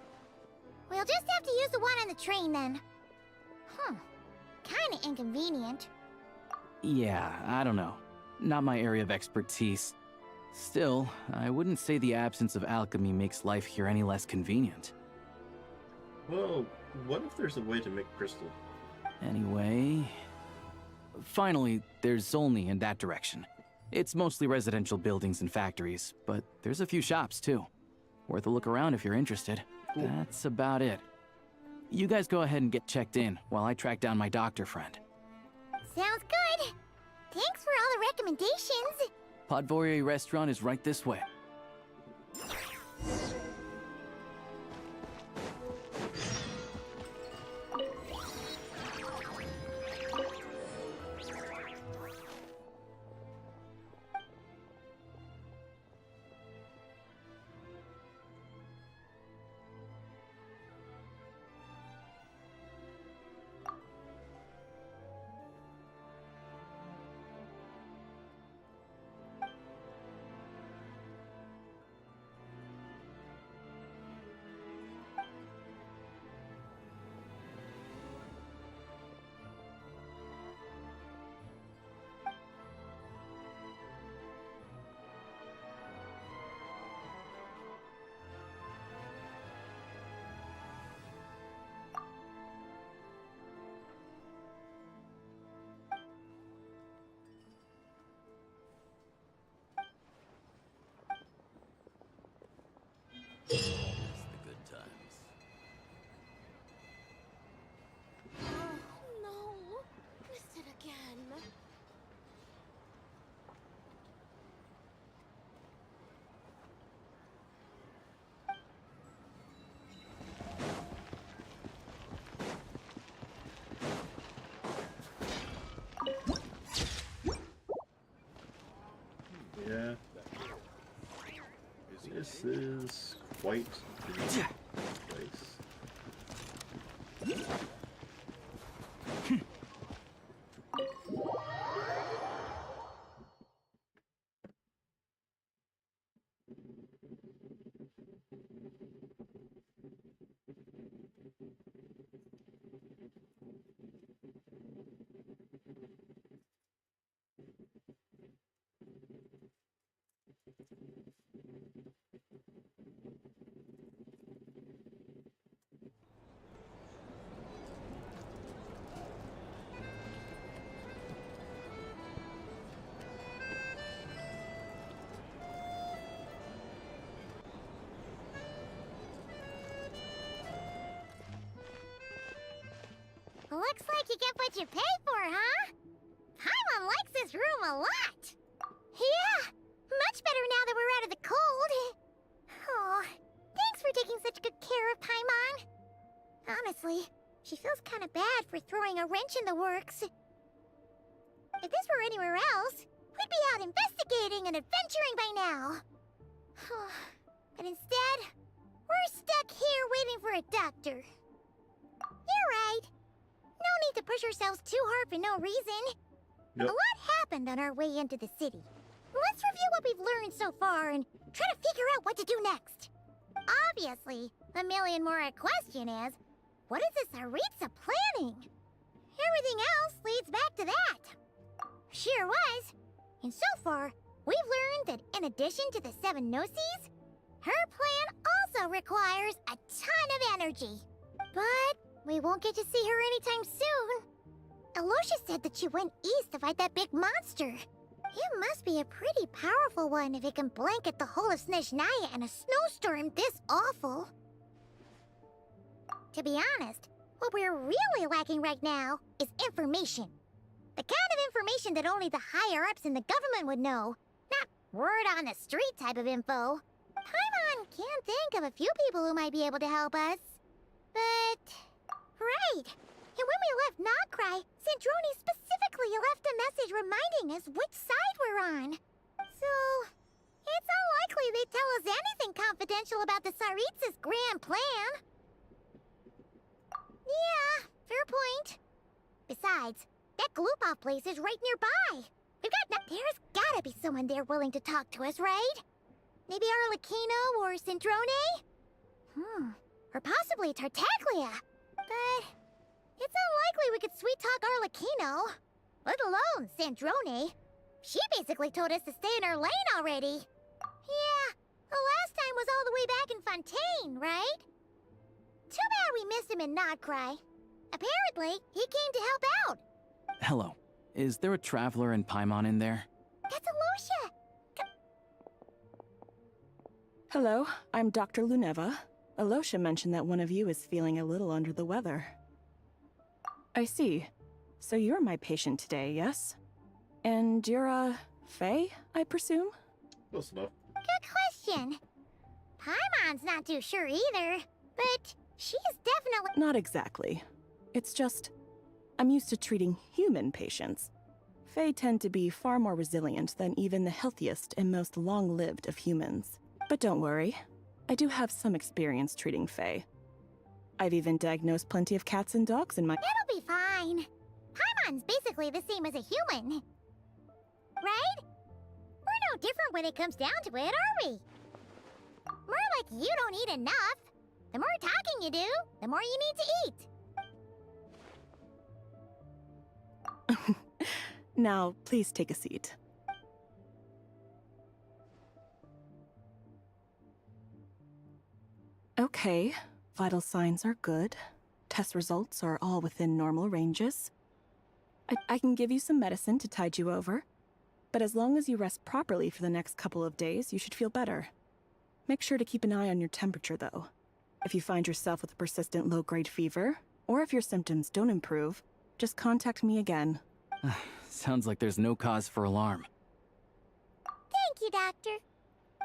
We'll just have to use the one on the train then. Kinda inconvenient. Yeah, I don't know. Not my area of expertise. Still, I wouldn't say the absence of alchemy makes life here any less convenient. Well, what if there's a way to make crystal? Anyway... Finally, there's Zolny in that direction. It's mostly residential buildings and factories, but there's a few shops too. Worth a look around if you're interested. Cool. That's about it. You guys go ahead and get checked in while I track down my doctor friend. Sounds good. Thanks for all the recommendations. Podvorier Restaurant is right this way. quite the place. Looks like you get what you pay for, huh? Paimon likes this room a lot. Yeah, much better now that we're out of the cold. Oh, thanks for taking such good care of Paimon. Honestly, she feels kind of bad for throwing a wrench in the works. If this were anywhere else, we'd be out investigating and adventuring by now. But instead, we're stuck here waiting for a doctor. You're right. No need to push ourselves too hard for no reason. Yep. A lot happened on our way into the city. Let's review what we've learned so far and try to figure out what to do next. Obviously, the million more question is, what is this Tsaritsa planning? Everything else leads back to that. Sure was. And so far, we've learned that in addition to the 7 Gnosis, her plan also requires a ton of energy. But we won't get to see her anytime soon. Aloysia said that she went east to fight that big monster. It must be a pretty powerful one if it can blanket the whole of Snezhnaya in a snowstorm this awful. To be honest, what we're really lacking right now is information. The kind of information that only the higher-ups in the government would know. Not word-on-the-street type of info. Paimon can think of a few people who might be able to help us. But... right! And when we left Nogcry, Sandrone specifically left a message reminding us which side we're on. So... it's unlikely they'd tell us anything confidential about the Tsaritsa's grand plan. Yeah, fair point. Besides, that Gloop-off place is right nearby. There's gotta be someone there willing to talk to us, right? Maybe Arlecchino or Sandrone? Or possibly Tartaglia. But it's unlikely we could sweet-talk Arlecchino. Let alone Sandrone. She basically told us to stay in our lane already. Yeah, the last time was all the way back in Fontaine, right? Too bad we missed him in Nogcry. Apparently, he came to help out. Hello. Is there a traveler in Paimon in there? That's Aloysia! Hello, I'm Dr. Luneva. Aloysia mentioned that one of you is feeling a little under the weather. I see. So you're my patient today, yes? And you're, Faye, I presume? Close enough. Good question. Paimon's not too sure either, but she's definitely... Not exactly. It's just, I'm used to treating human patients. Fae tend to be far more resilient than even the healthiest and most long-lived of humans. But don't worry, I do have some experience treating Fae. I've even diagnosed plenty of cats and dogs in my... It'll be fine. Paimon's basically the same as a human. Right? We're no different when it comes down to it, are we? More like you don't eat enough. The more talking you do, the more you need to eat. Now, please take a seat. Okay, vital signs are good. Test results are all within normal ranges. I can give you some medicine to tide you over. But as long as you rest properly for the next couple of days, you should feel better. Make sure to keep an eye on your temperature, though. If you find yourself with a persistent low-grade fever, or if your symptoms don't improve, just contact me again. Sounds like there's no cause for alarm. Thank you, Doctor.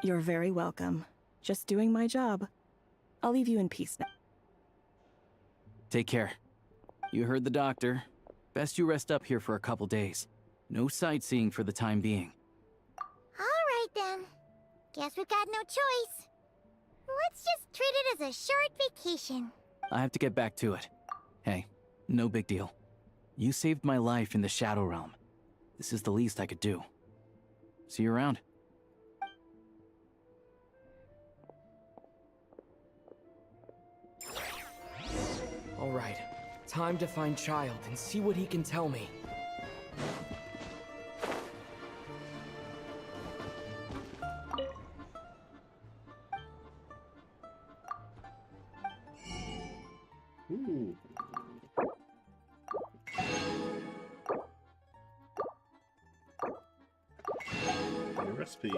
You're very welcome. Just doing my job. I'll leave you in peace now. Take care. You heard the doctor. Best you rest up here for a couple days. No sightseeing for the time being. All right, then. Guess we've got no choice. Let's just treat it as a short vacation. I have to get back to it. Hey, no big deal. You saved my life in the Shadow Realm. This is the least I could do. See you around. All right, time to find Child and see what he can tell me. Ooh. New recipe.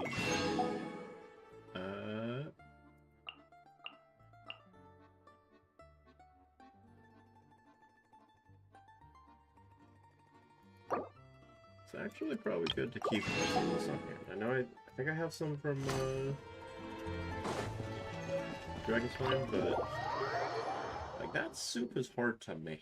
It's actually probably good to keep some of this on here. I know I think I have some from Dragon's Flame, but like that soup is hard to make.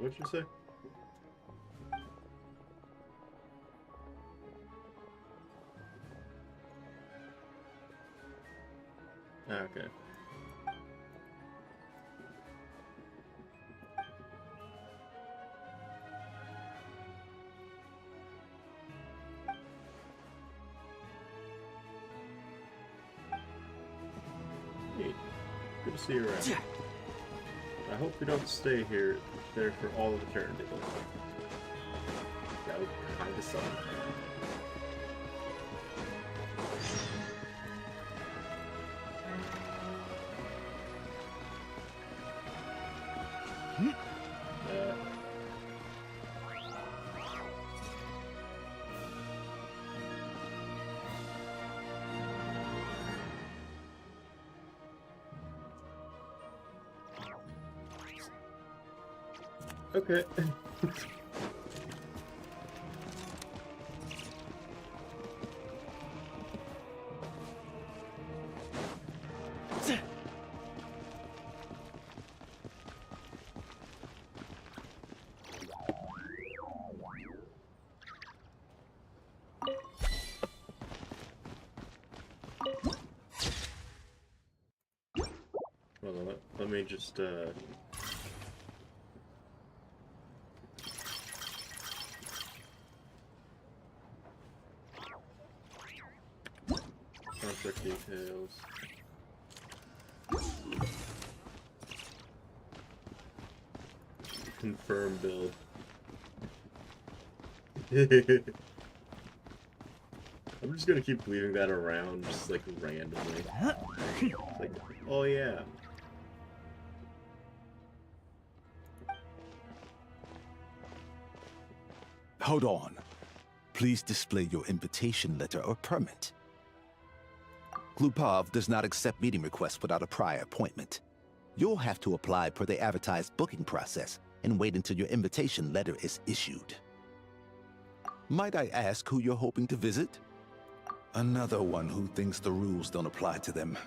What'd you say? Okay. Hey, good to see you around. I hope we don't stay there for all of eternity. That would kind of suck. Okay. Well, let me just contract details. Confirm build. I'm just gonna keep leaving that around, just like randomly. Like, oh yeah. Hold on. Please display your invitation letter or permit. Glupov does not accept meeting requests without a prior appointment. You'll have to apply per the advertised booking process and wait until your invitation letter is issued. Might I ask who you're hoping to visit? Another one who thinks the rules don't apply to them.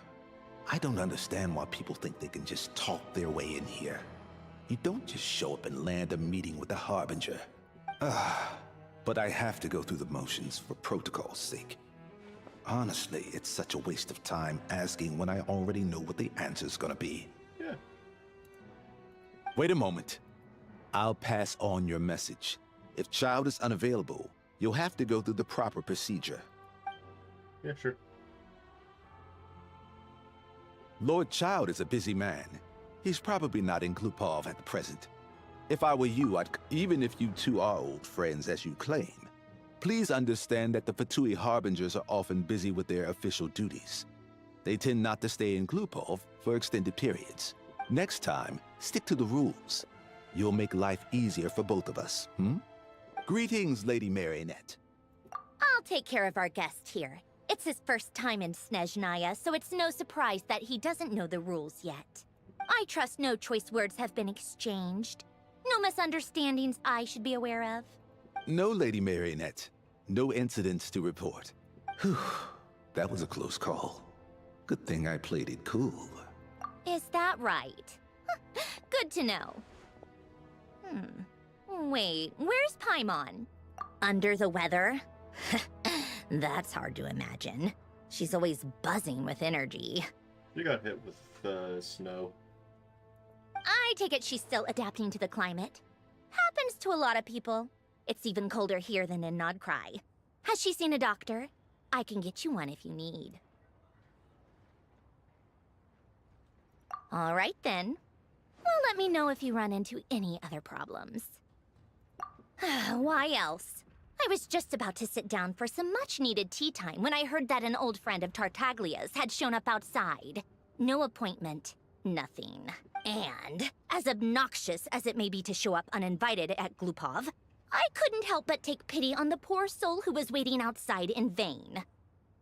I don't understand why people think they can just talk their way in here. You don't just show up and land a meeting with the Harbinger. But I have to go through the motions for protocol's sake. Honestly, it's such a waste of time asking when I already know what the answer's gonna be. Yeah. Wait a moment. I'll pass on your message. If Child is unavailable, you'll have to go through the proper procedure. Yeah, sure. Lord Child is a busy man. He's probably not in Glupov at the present. If I were you, even if you two are old friends as you claim, please understand that the Fatui Harbingers are often busy with their official duties. They tend not to stay in Glupov for extended periods. Next time, stick to the rules. You'll make life easier for both of us, Greetings, Lady Marionette. I'll take care of our guest here. It's his first time in Snezhnaya, so it's no surprise that he doesn't know the rules yet. I trust no choice words have been exchanged. No misunderstandings I should be aware of. No, Lady Marionette. No incidents to report. Whew, that was a close call. Good thing I played it cool. Is that right? Good to know. Wait, where's Paimon? Under the weather? That's hard to imagine. She's always buzzing with energy. You got hit with snow. I take it she's still adapting to the climate. Happens to a lot of people. It's even colder here than in Nodcry. Has she seen a doctor? I can get you one if you need. All right then. Well, let me know if you run into any other problems. Why else? I was just about to sit down for some much-needed tea time when I heard that an old friend of Tartaglia's had shown up outside. No appointment, nothing. And, as obnoxious as it may be to show up uninvited at Glupov, I couldn't help but take pity on the poor soul who was waiting outside in vain.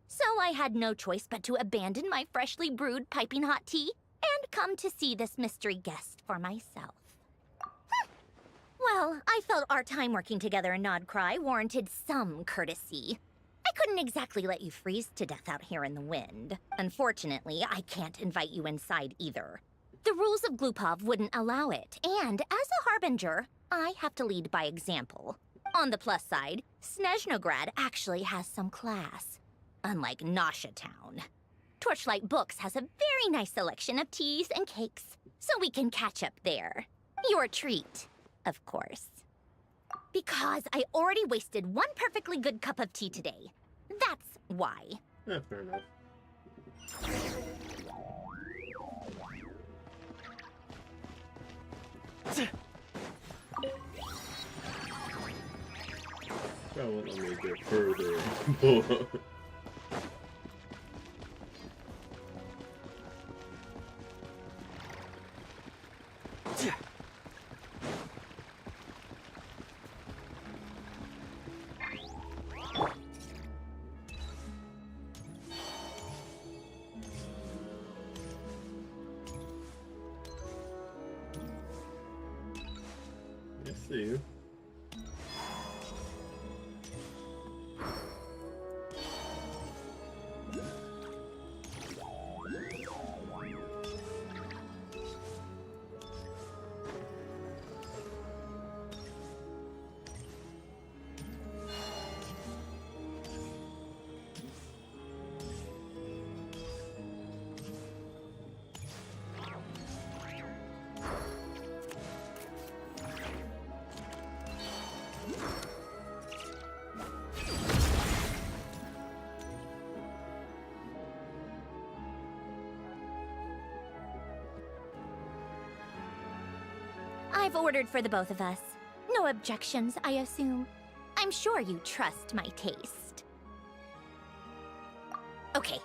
So I had no choice but to abandon my freshly brewed piping hot tea and come to see this mystery guest for myself. Well, I felt our time working together in Nodcry warranted some courtesy. I couldn't exactly let you freeze to death out here in the wind. Unfortunately, I can't invite you inside either. The rules of Glupov wouldn't allow it, and as a harbinger, I have to lead by example. On the plus side, Snezhnograd actually has some class, unlike Nasha Town. Torchlight Books has a very nice selection of teas and cakes, so we can catch up there. Your treat, of course. Because I already wasted one perfectly good cup of tea today. That's why. Yeah, fair enough. That won't let me get further. I see you. I've ordered for the both of us. No objections, I assume. I'm sure you trust my taste. Okay,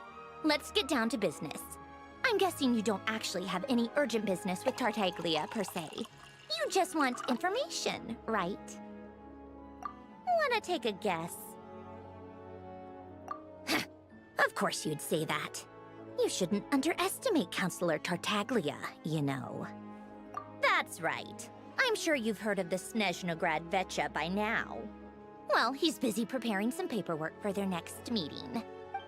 let's get down to business. I'm guessing you don't actually have any urgent business with Tartaglia, per se. You just want information, right? Wanna take a guess? Of course you'd say that. You shouldn't underestimate Counselor Tartaglia, you know. That's right. I'm sure you've heard of the Snezhnograd Vecha by now. Well, he's busy preparing some paperwork for their next meeting.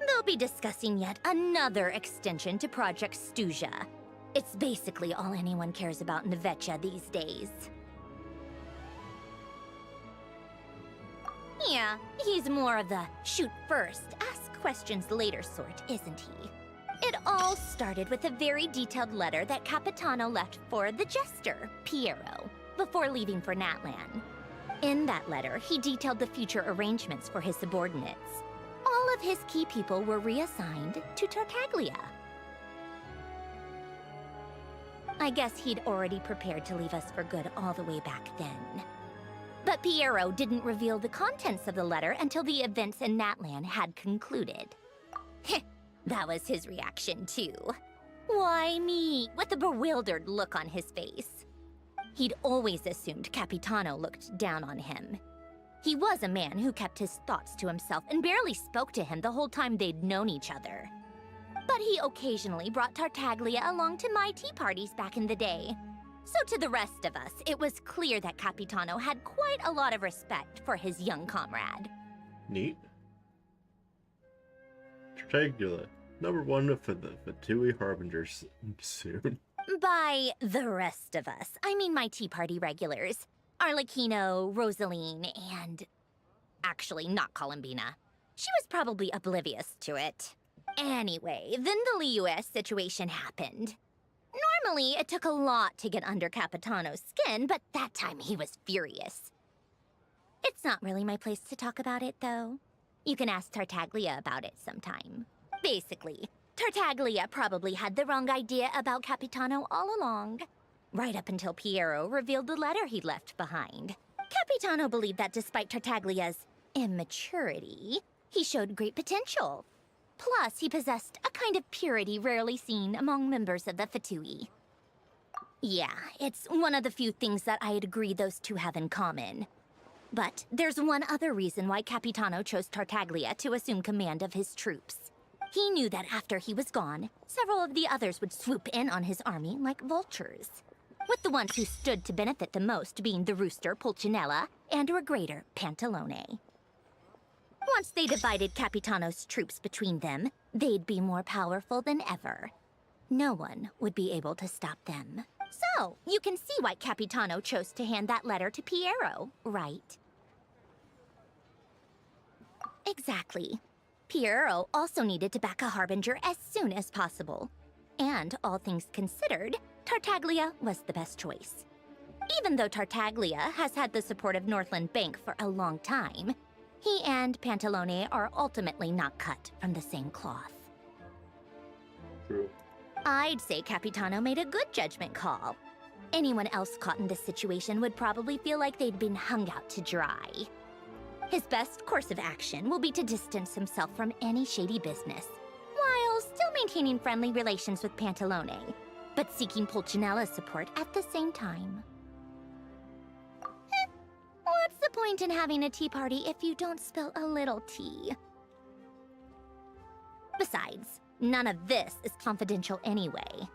They'll be discussing yet another extension to Project Stuja. It's basically all anyone cares about in the Vecha these days. Yeah, he's more of the shoot first, ask questions later sort, isn't he? It all started with a very detailed letter that Capitano left for the jester, Piero, before leaving for Natlan. In that letter, he detailed the future arrangements for his subordinates. All of his key people were reassigned to Tartaglia. I guess he'd already prepared to leave us for good all the way back then. But Piero didn't reveal the contents of the letter until the events in Natlan had concluded. That was his reaction, too. Why me? With a bewildered look on his face. He'd always assumed Capitano looked down on him. He was a man who kept his thoughts to himself and barely spoke to him the whole time they'd known each other. But he occasionally brought Tartaglia along to my tea parties back in the day. So to the rest of us, it was clear that Capitano had quite a lot of respect for his young comrade. Neat. Tartaglia, #1 for the Fatui Harbingers soon. By the rest of us, I mean my tea party regulars. Arlecchino, Rosaline, and... actually, not Columbina. She was probably oblivious to it. Anyway, then the Liu's situation happened. Normally, it took a lot to get under Capitano's skin, but that time he was furious. It's not really my place to talk about it, though. You can ask Tartaglia about it sometime. Basically, Tartaglia probably had the wrong idea about Capitano all along. Right up until Piero revealed the letter he'd left behind. Capitano believed that despite Tartaglia's immaturity, he showed great potential. Plus, he possessed a kind of purity rarely seen among members of the Fatui. Yeah, it's one of the few things that I'd agree those two have in common. But there's one other reason why Capitano chose Tartaglia to assume command of his troops. He knew that after he was gone, several of the others would swoop in on his army like vultures. With the ones who stood to benefit the most being the rooster Pulcinella and Regrator Pantalone. Once they divided Capitano's troops between them, they'd be more powerful than ever. No one would be able to stop them. So, you can see why Capitano chose to hand that letter to Piero, right? Exactly. Piero also needed to back a Harbinger as soon as possible. And, all things considered, Tartaglia was the best choice. Even though Tartaglia has had the support of Northland Bank for a long time, he and Pantalone are ultimately not cut from the same cloth. True. I'd say Capitano made a good judgment call. Anyone else caught in this situation would probably feel like they'd been hung out to dry. His best course of action will be to distance himself from any shady business, while still maintaining friendly relations with Pantalone, but seeking Pulcinella's support at the same time. What's the point in having a tea party if you don't spill a little tea? Besides, none of this is confidential anyway.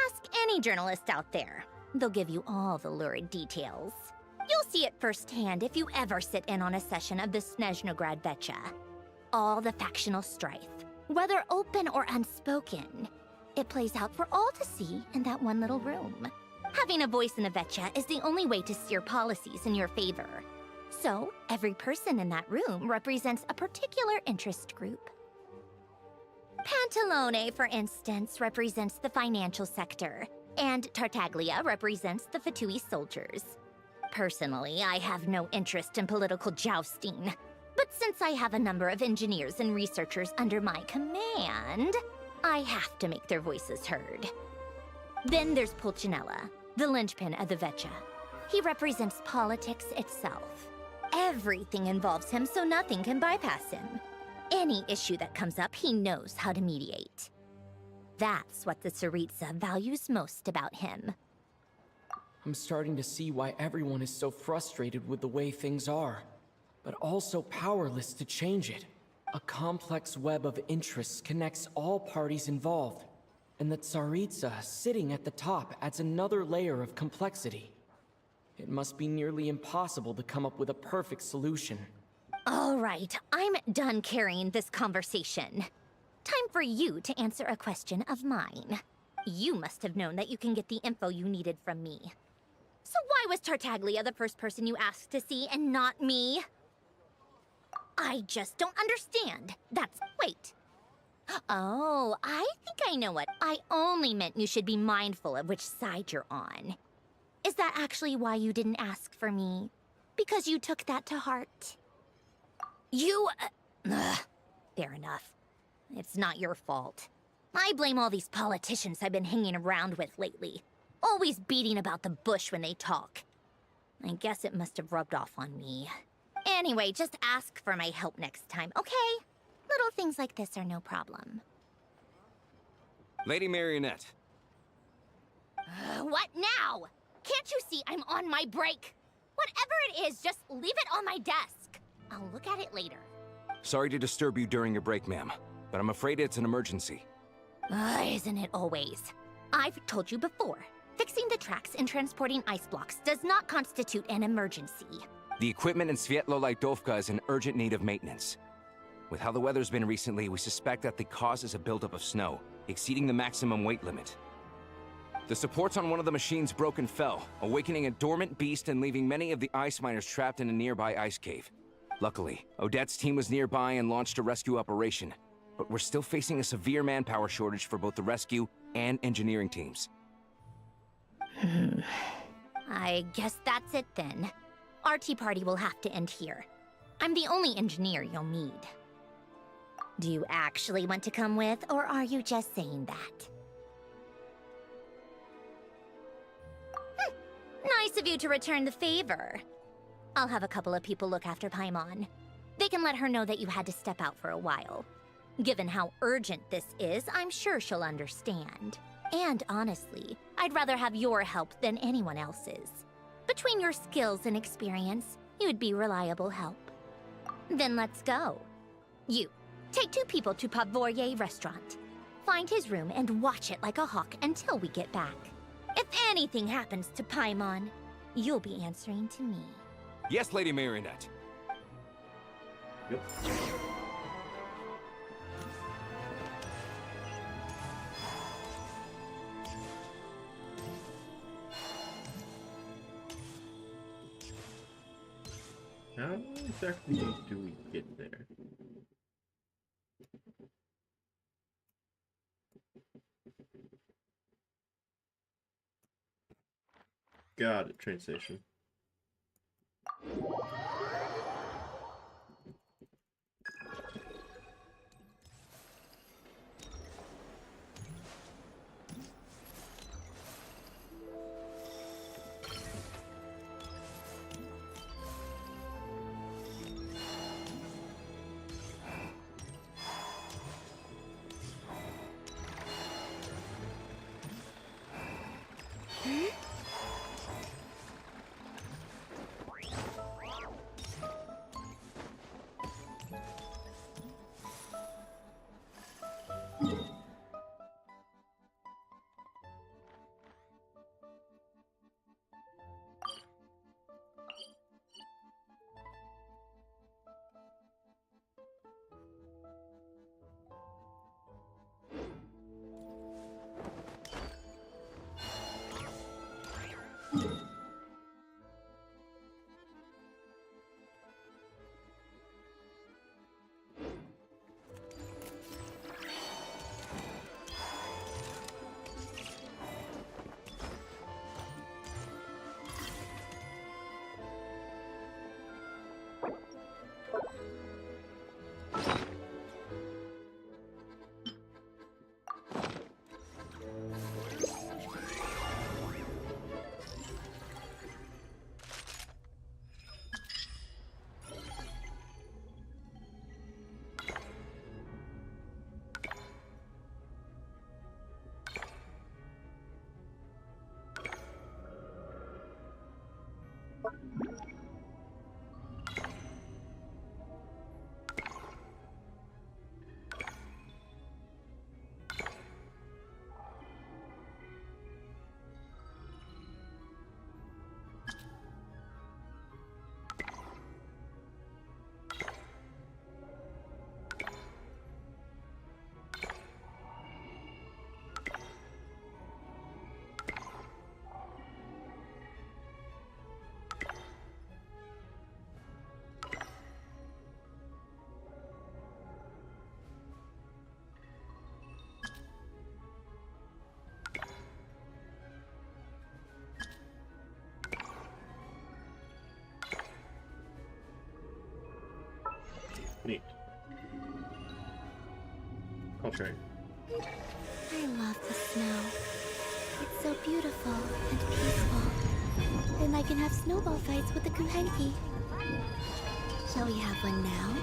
Ask any journalist out there. They'll give you all the lurid details. You'll see it firsthand if you ever sit in on a session of the Snezhnograd Vecha. All the factional strife, whether open or unspoken, it plays out for all to see in that one little room. Having a voice in the Vecha is the only way to steer policies in your favor. So, every person in that room represents a particular interest group. Pantalone, for instance, represents the financial sector, and Tartaglia represents the Fatui soldiers. Personally, I have no interest in political jousting, but since I have a number of engineers and researchers under my command, I have to make their voices heard. Then there's Pulcinella, the linchpin of the Vecha. He represents politics itself. Everything involves him, so nothing can bypass him. Any issue that comes up, he knows how to mediate. That's what the Tsaritsa values most about him. I'm starting to see why everyone is so frustrated with the way things are, but also powerless to change it. A complex web of interests connects all parties involved, and the Tsaritsa sitting at the top adds another layer of complexity. It must be nearly impossible to come up with a perfect solution. All right, I'm done carrying this conversation. Time for you to answer a question of mine. You must have known that you can get the info you needed from me. So why was Tartaglia the first person you asked to see and not me? I just don't understand. Wait. Oh, I think I know what. I only meant you should be mindful of which side you're on. Is that actually why you didn't ask for me? Because you took that to heart? Fair enough. It's not your fault. I blame all these politicians I've been hanging around with lately. Always beating about the bush when they talk. I guess it must have rubbed off on me. Anyway, just ask for my help next time, okay? Little things like this are no problem. Lady Marionette. What now? Can't you see I'm on my break? Whatever it is, just leave it on my desk. I'll look at it later. Sorry to disturb you during your break, ma'am, but I'm afraid it's an emergency. Isn't it always? I've told you before, fixing the tracks and transporting ice blocks does not constitute an emergency. The equipment in Svietlo-Lidovka is in urgent need of maintenance. With how the weather's been recently, we suspect that the cause is a buildup of snow, exceeding the maximum weight limit. The supports on one of the machines broke and fell, awakening a dormant beast and leaving many of the ice miners trapped in a nearby ice cave. Luckily, Odette's team was nearby and launched a rescue operation, but we're still facing a severe manpower shortage for both the rescue and engineering teams. I guess that's it then. Our tea party will have to end here. I'm the only engineer you'll need. Do you actually want to come with, or are you just saying that? Nice of you to return the favor. I'll have a couple of people look after Paimon. They can let her know that you had to step out for a while. Given how urgent this is, I'm sure she'll understand. And honestly, I'd rather have your help than anyone else's. Between your skills and experience, you'd be reliable help. Then let's go. You, take 2 people to Pavorier restaurant. Find his room and watch it like a hawk until we get back. If anything happens to Paimon, you'll be answering to me. Yes, Lady Marionette. Yep. How exactly do we get there? Got it, train station. Neat. I'll try. I love the snow. It's so beautiful and peaceful. And I can have snowball fights with the Kuhenki. Shall we have one now?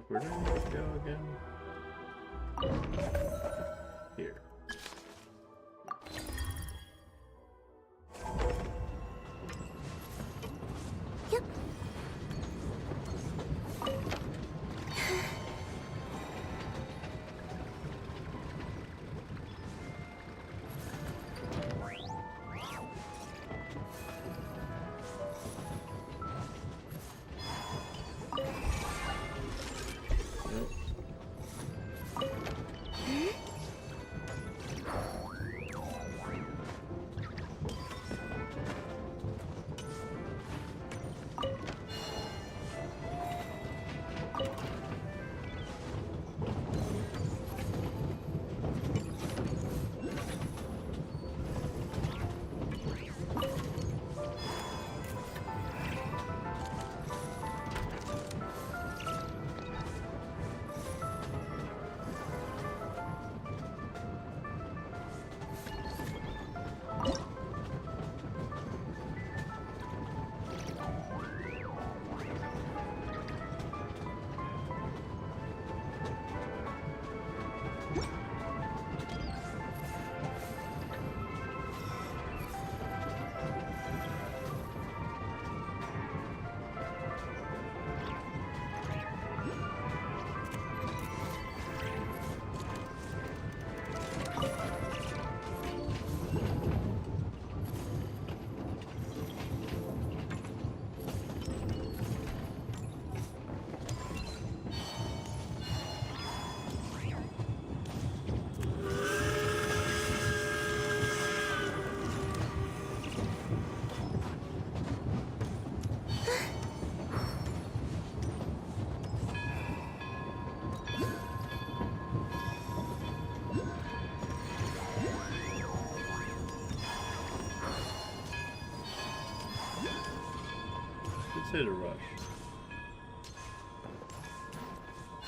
Where did I go again? Here. Yep. Let's hit a rush.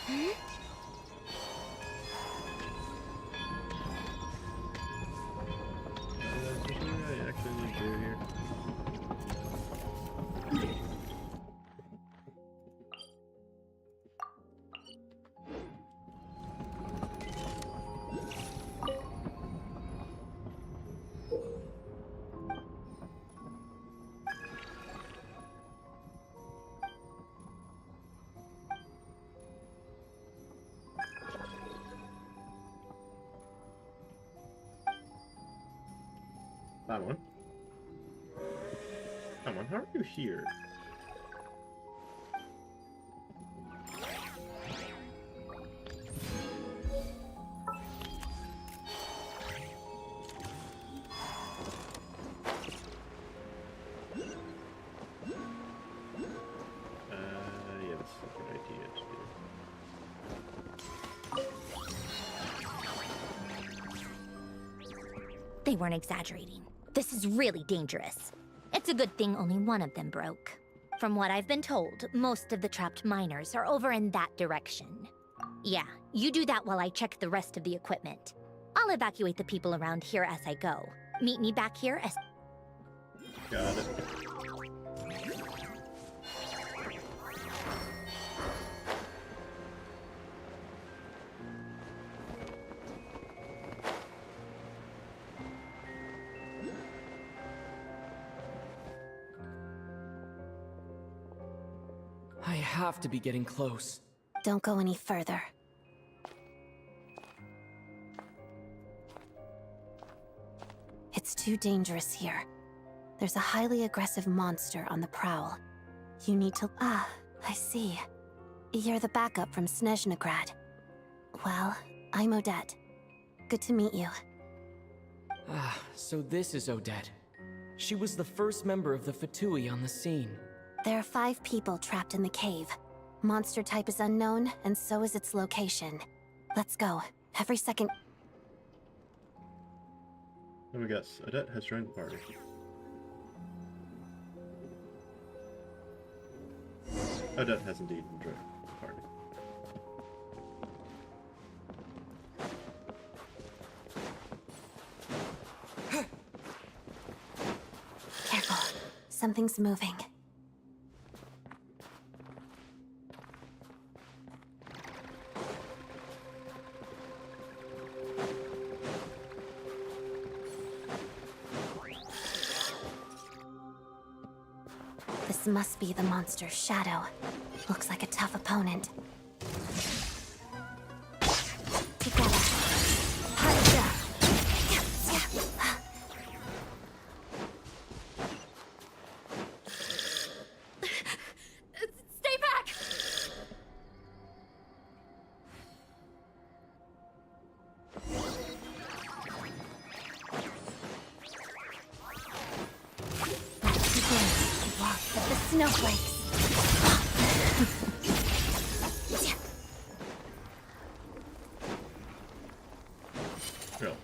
I actually need beer here. That one. Come on, how are you here? Yeah, that's a good idea to do. They weren't exaggerating. This is really dangerous. It's a good thing only one of them broke. From what I've been told, most of the trapped miners are over in that direction. Yeah, you do that while I check the rest of the equipment. I'll evacuate the people around here as I go. Meet me back here as... Got it. I have to be getting close. Don't go any further. It's too dangerous here. There's a highly aggressive monster on the prowl. You need to... Ah, I see. You're the backup from Snezhnegrad. Well, I'm Odette. Good to meet you. Ah, so this is Odette. She was the first member of the Fatui on the scene. There are 5 people trapped in the cave. Monster type is unknown, and so is its location. Let's go. Every second... Let me guess. Odette has joined the party. Odette has indeed joined the party. Careful. Something's moving. This must be the monster's shadow. Looks like a tough opponent. Together. Stay back! The snowflakes. Real.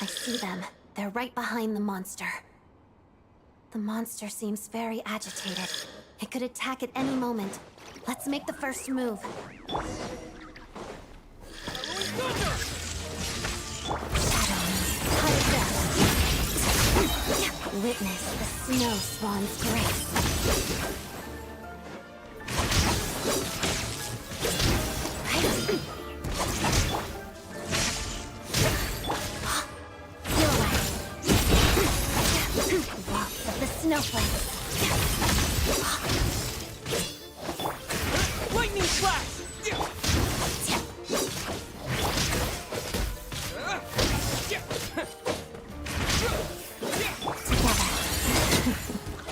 I see them. They're right behind the monster. The monster seems very agitated. It could attack at any moment. Let's make the first move. Witness the snow swan's grace. Snowflake. Lightning flash!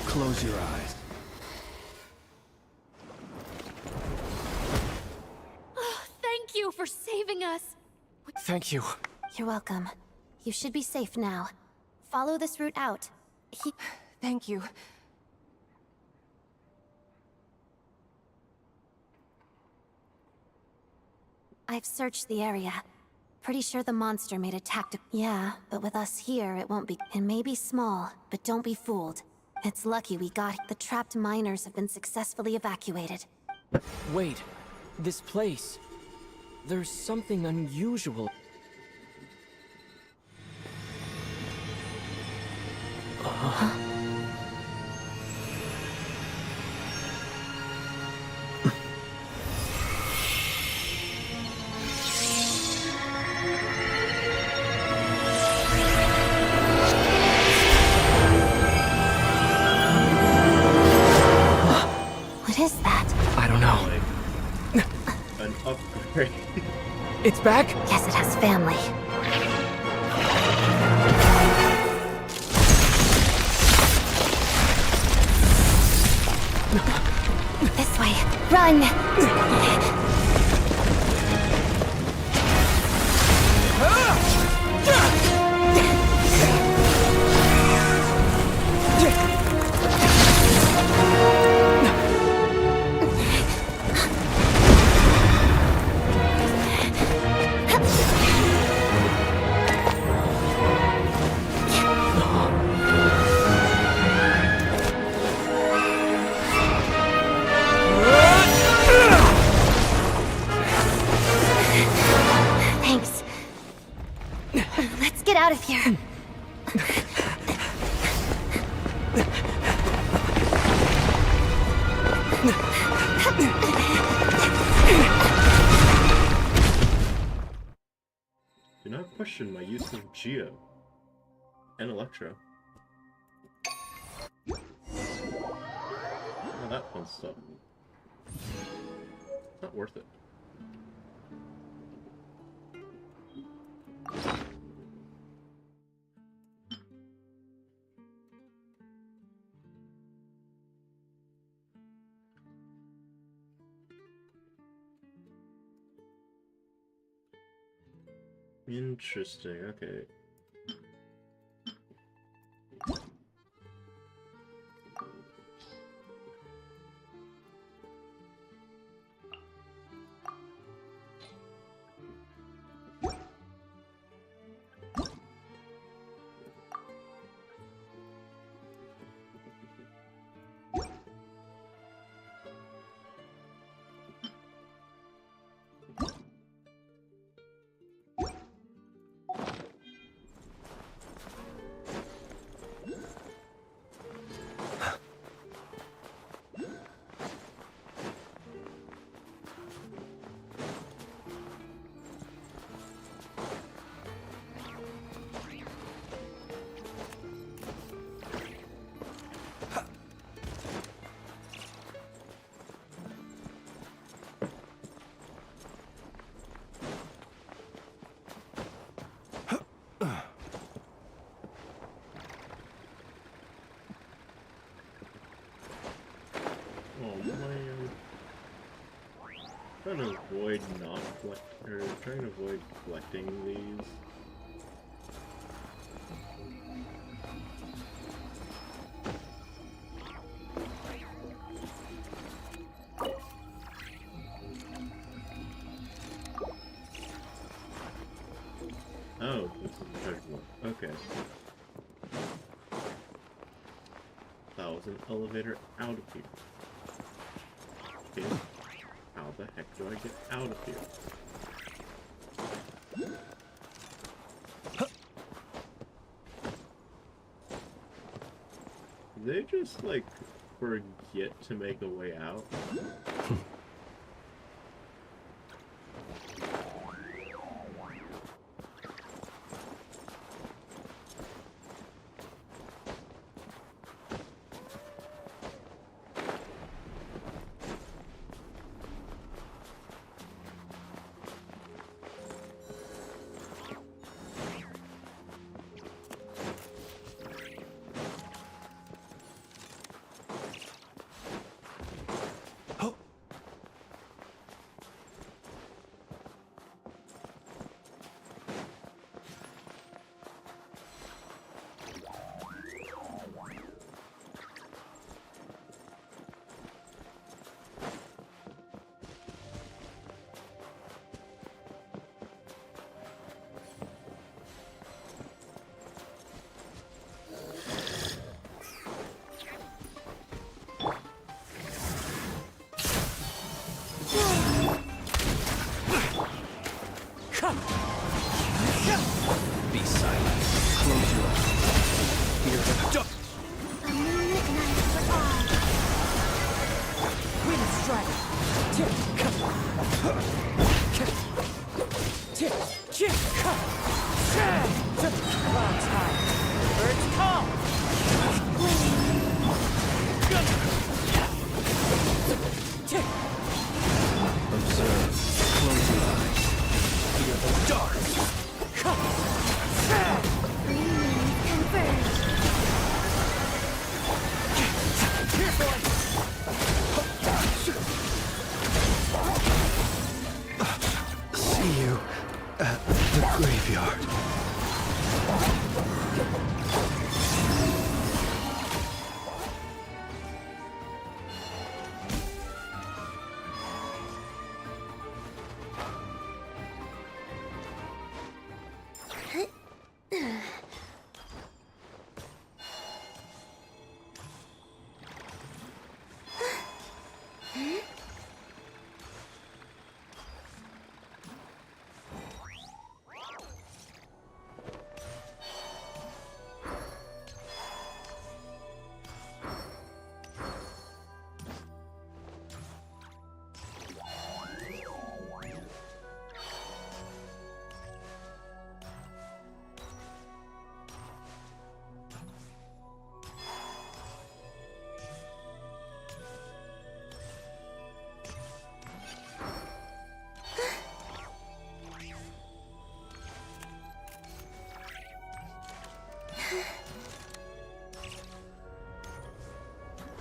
Close your eyes. Thank you for saving us. Thank you. You're welcome. You should be safe now. Follow this route out. Thank you. I've searched the area. Pretty sure the monster made a tactic. Yeah, but with us here, it won't be. It may be small, but don't be fooled. It's lucky we got. The trapped miners have been successfully evacuated. Wait, this place. There's something unusual. What is that? I don't know. An upgrade. It's back? Yes, it has family. This way. Run! Thanks. Let's get out of here. Do not question my use of Geo and Electro. Oh, that fun stuff. It's not worth it. Interesting, okay. Trying to avoid trying to avoid collecting these. Oh, this is the third one. Okay. That was an elevator out of here. Okay. How the heck do I get out of here? They just, like, forget to make a way out? Be silent. Close your eyes. Fear the dark. A moonlit night for all. Wind strike. Tick. Clouds high. Birds call. Observe. Close your eyes. Fear the dark. See you at the graveyard.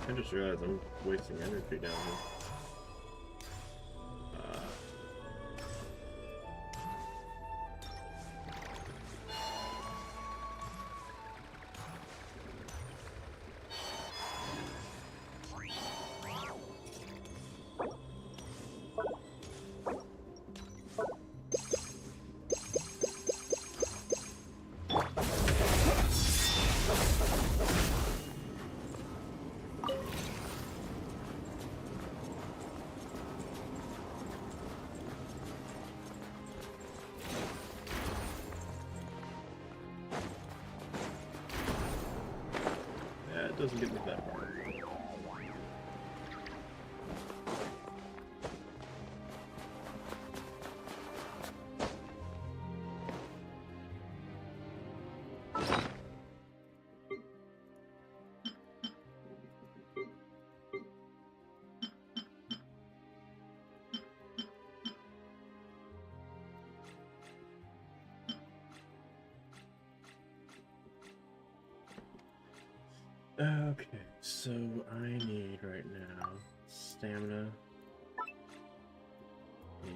I just realized I'm wasting energy down here. doesn't get me that far. Okay, so I need right now stamina and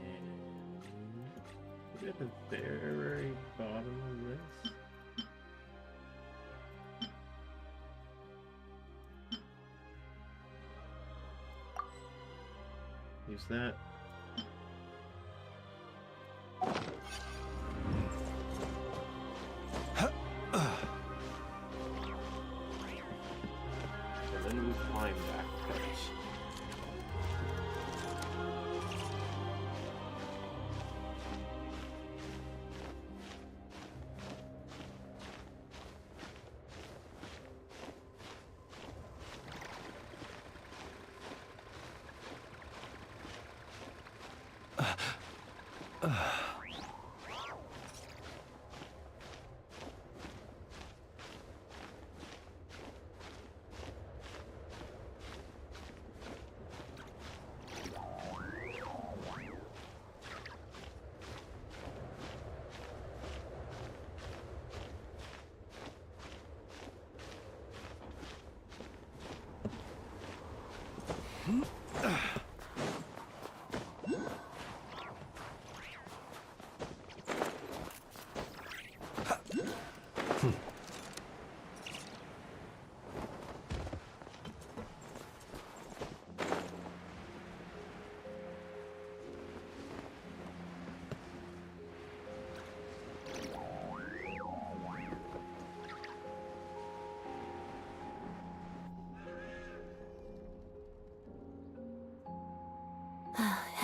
maybe at the very bottom of this. Use that. And then we climb backwards.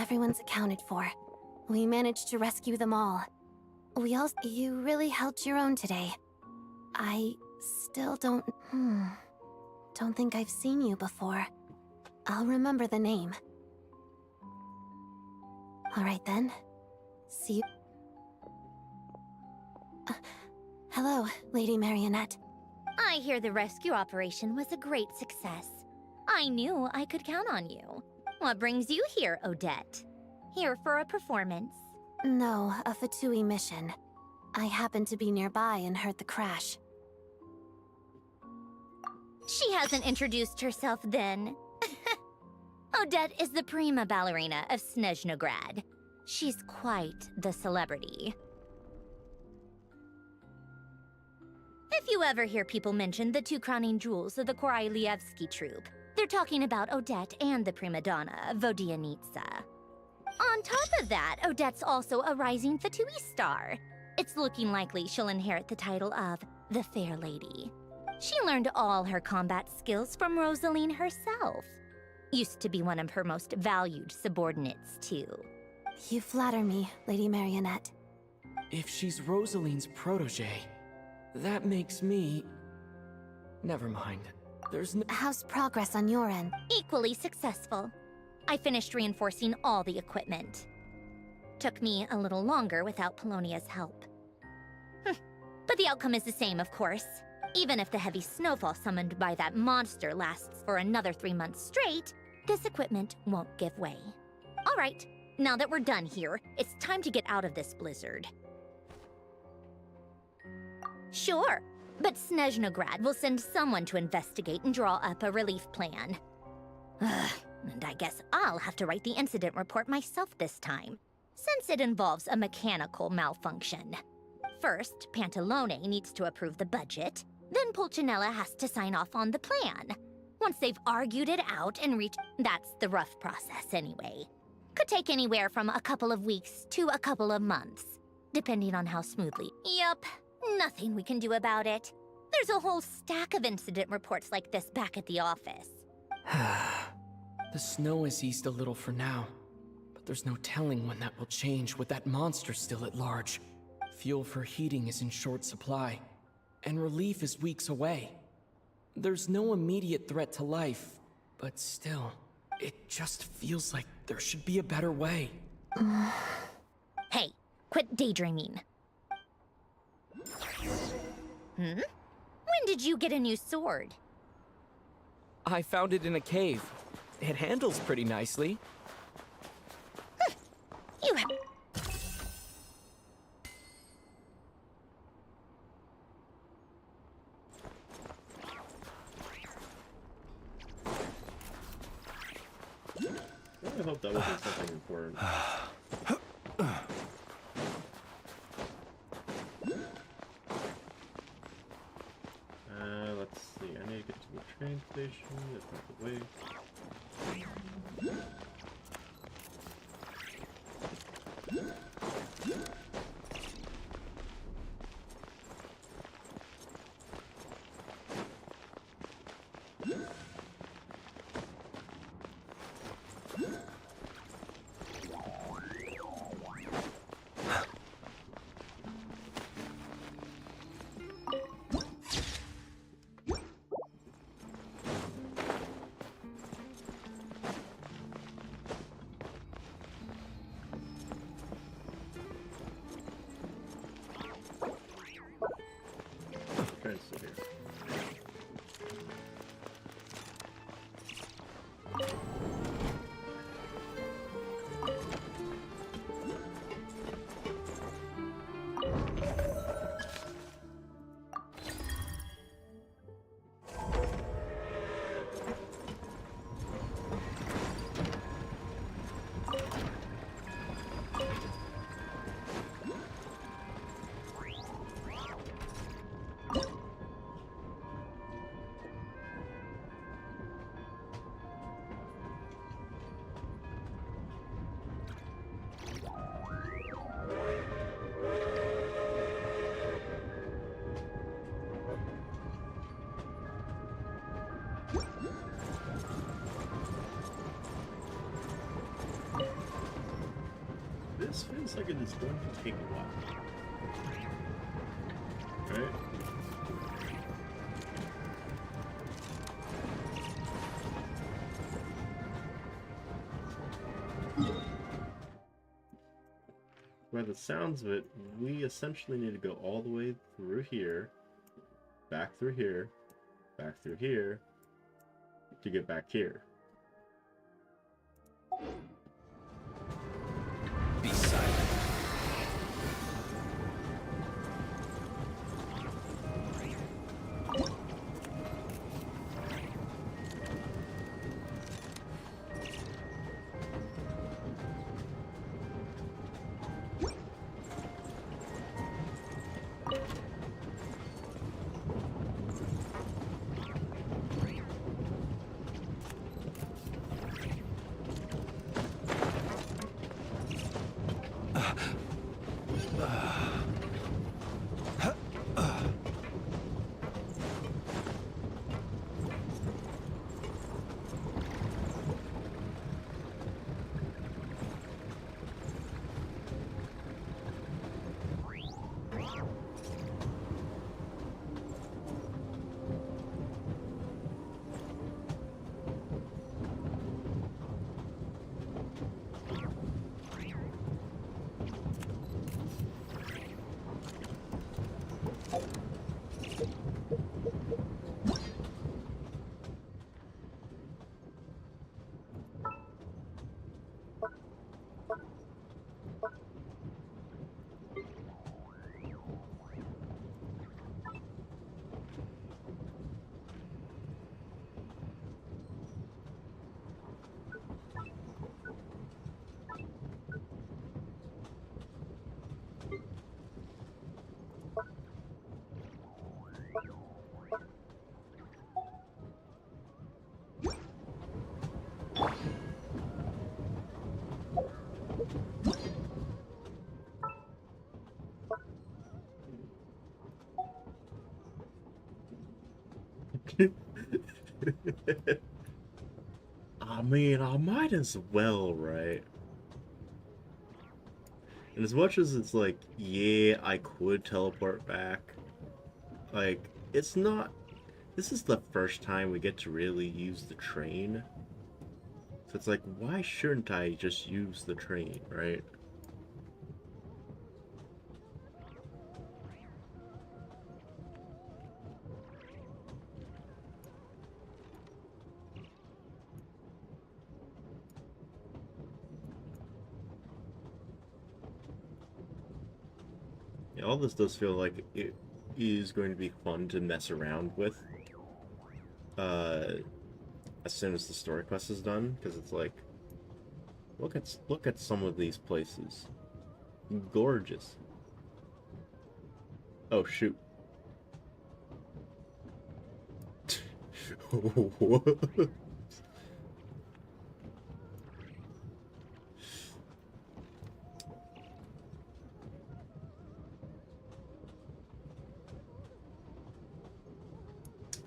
Everyone's accounted for. We managed to rescue them all. You really held your own today. I still don't think I've seen you before. I'll remember the name. Alright then. See you. Hello, Lady Marionette. I hear the rescue operation was a great success. I knew I could count on you. What brings you here, Odette? Here for a performance? No, a Fatui mission. I happened to be nearby and heard the crash. She hasn't introduced herself then. Odette is the prima ballerina of Snezhnograd. She's quite the celebrity. If you ever hear people mention the two crowning jewels of the Korailievsky troupe, they're talking about Odette and the prima donna, Vodianitsa. On top of that, Odette's also a rising Fatui star. It's looking likely she'll inherit the title of the Fair Lady. She learned all her combat skills from Rosaline herself. Used to be one of her most valued subordinates, too. You flatter me, Lady Marionette. If she's Rosaline's protege, that makes me... Never mind. There's no... How's progress on your end? Equally successful. I finished reinforcing all the equipment. Took me a little longer without Polonia's help. But the outcome is the same, of course. Even if the heavy snowfall summoned by that monster lasts for another 3 months straight, this equipment won't give way. All right, now that we're done here, it's time to get out of this blizzard. Sure, but Snezhnograd will send someone to investigate and draw up a relief plan. And I guess I'll have to write the incident report myself this time, since it involves a mechanical malfunction. First, Pantalone needs to approve the budget, then Pulcinella has to sign off on the plan. Once they've argued it out and reached... That's the rough process anyway. Could take anywhere from a couple of weeks to a couple of months, depending on how smoothly... Yup, nothing we can do about it. There's a whole stack of incident reports like this back at the office. The snow has eased a little for now, but there's no telling when that will change with that monster still at large. Fuel for heating is in short supply, and relief is weeks away. There's no immediate threat to life, but still, it just feels like there should be a better way. Hey, quit daydreaming. When did you get a new sword? I found it in a cave. It handles pretty nicely. You have... I hope that wasn't something important. Let's see. I need to get to the train station. That's not the way. Train's still here. This feels like it is going to take a while. Right? By the sounds of it, we essentially need to go all the way through here, back through here, back through here, to get back here. Be silent. I mean, I might as well, right? And as much as it's like, yeah, I could teleport back, like, it's not This is the first time we get to really use the train. So it's like, why shouldn't I just use the train, right? Yeah, all this does feel like it is going to be fun to mess around with. As soon as the story quest is done, because it's like, look at some of these places, gorgeous. Oh shoot! What?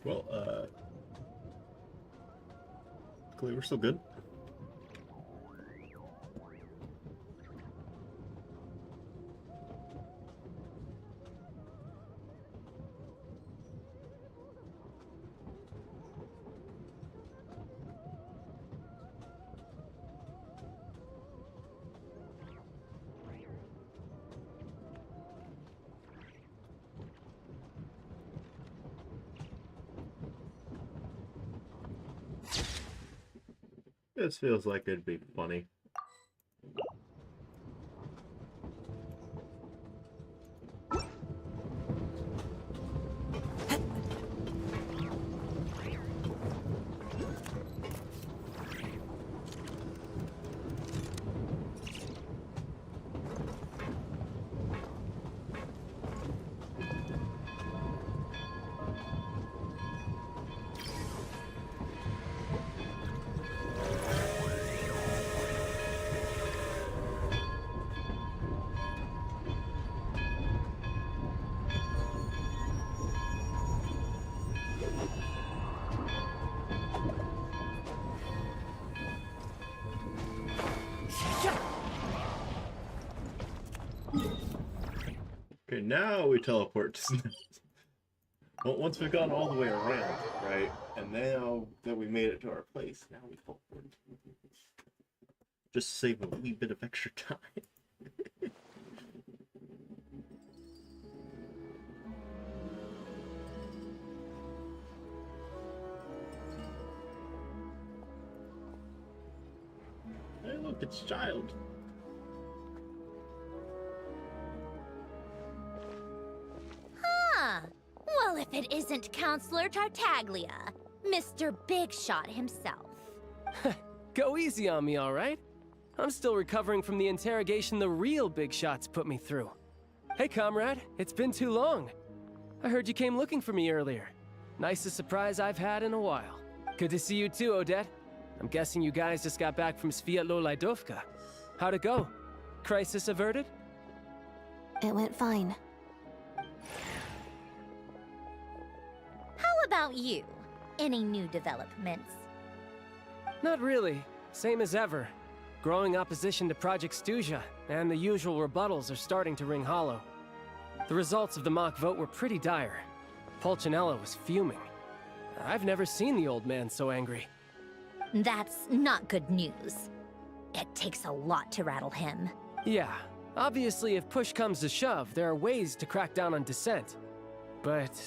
Well, luckily we're still good. This feels like it'd be funny. Okay, now we teleport to Snap. Well, once we've gone all the way around, right? And now that we made it to our place, now we teleport. Just save a wee bit of extra time. Hey, look, it's Child. Huh. Well, if it isn't Counselor Tartaglia, Mr. Big Shot himself. Go easy on me, all right? I'm still recovering from the interrogation the real Big Shots put me through. Hey, comrade, it's been too long. I heard you came looking for me earlier. Nicest surprise I've had in a while. Good to see you too, Odette. I'm guessing you guys just got back from Sviatlo Lajdovka. How'd it go? Crisis averted? It went fine. How about you? Any new developments? Not really. Same as ever. Growing opposition to Project Stuja, and the usual rebuttals are starting to ring hollow. The results of the mock vote were pretty dire. Pulcinella was fuming. I've never seen the old man so angry. That's not good news. It takes a lot to rattle him. Yeah, obviously if push comes to shove, there are ways to crack down on dissent. But...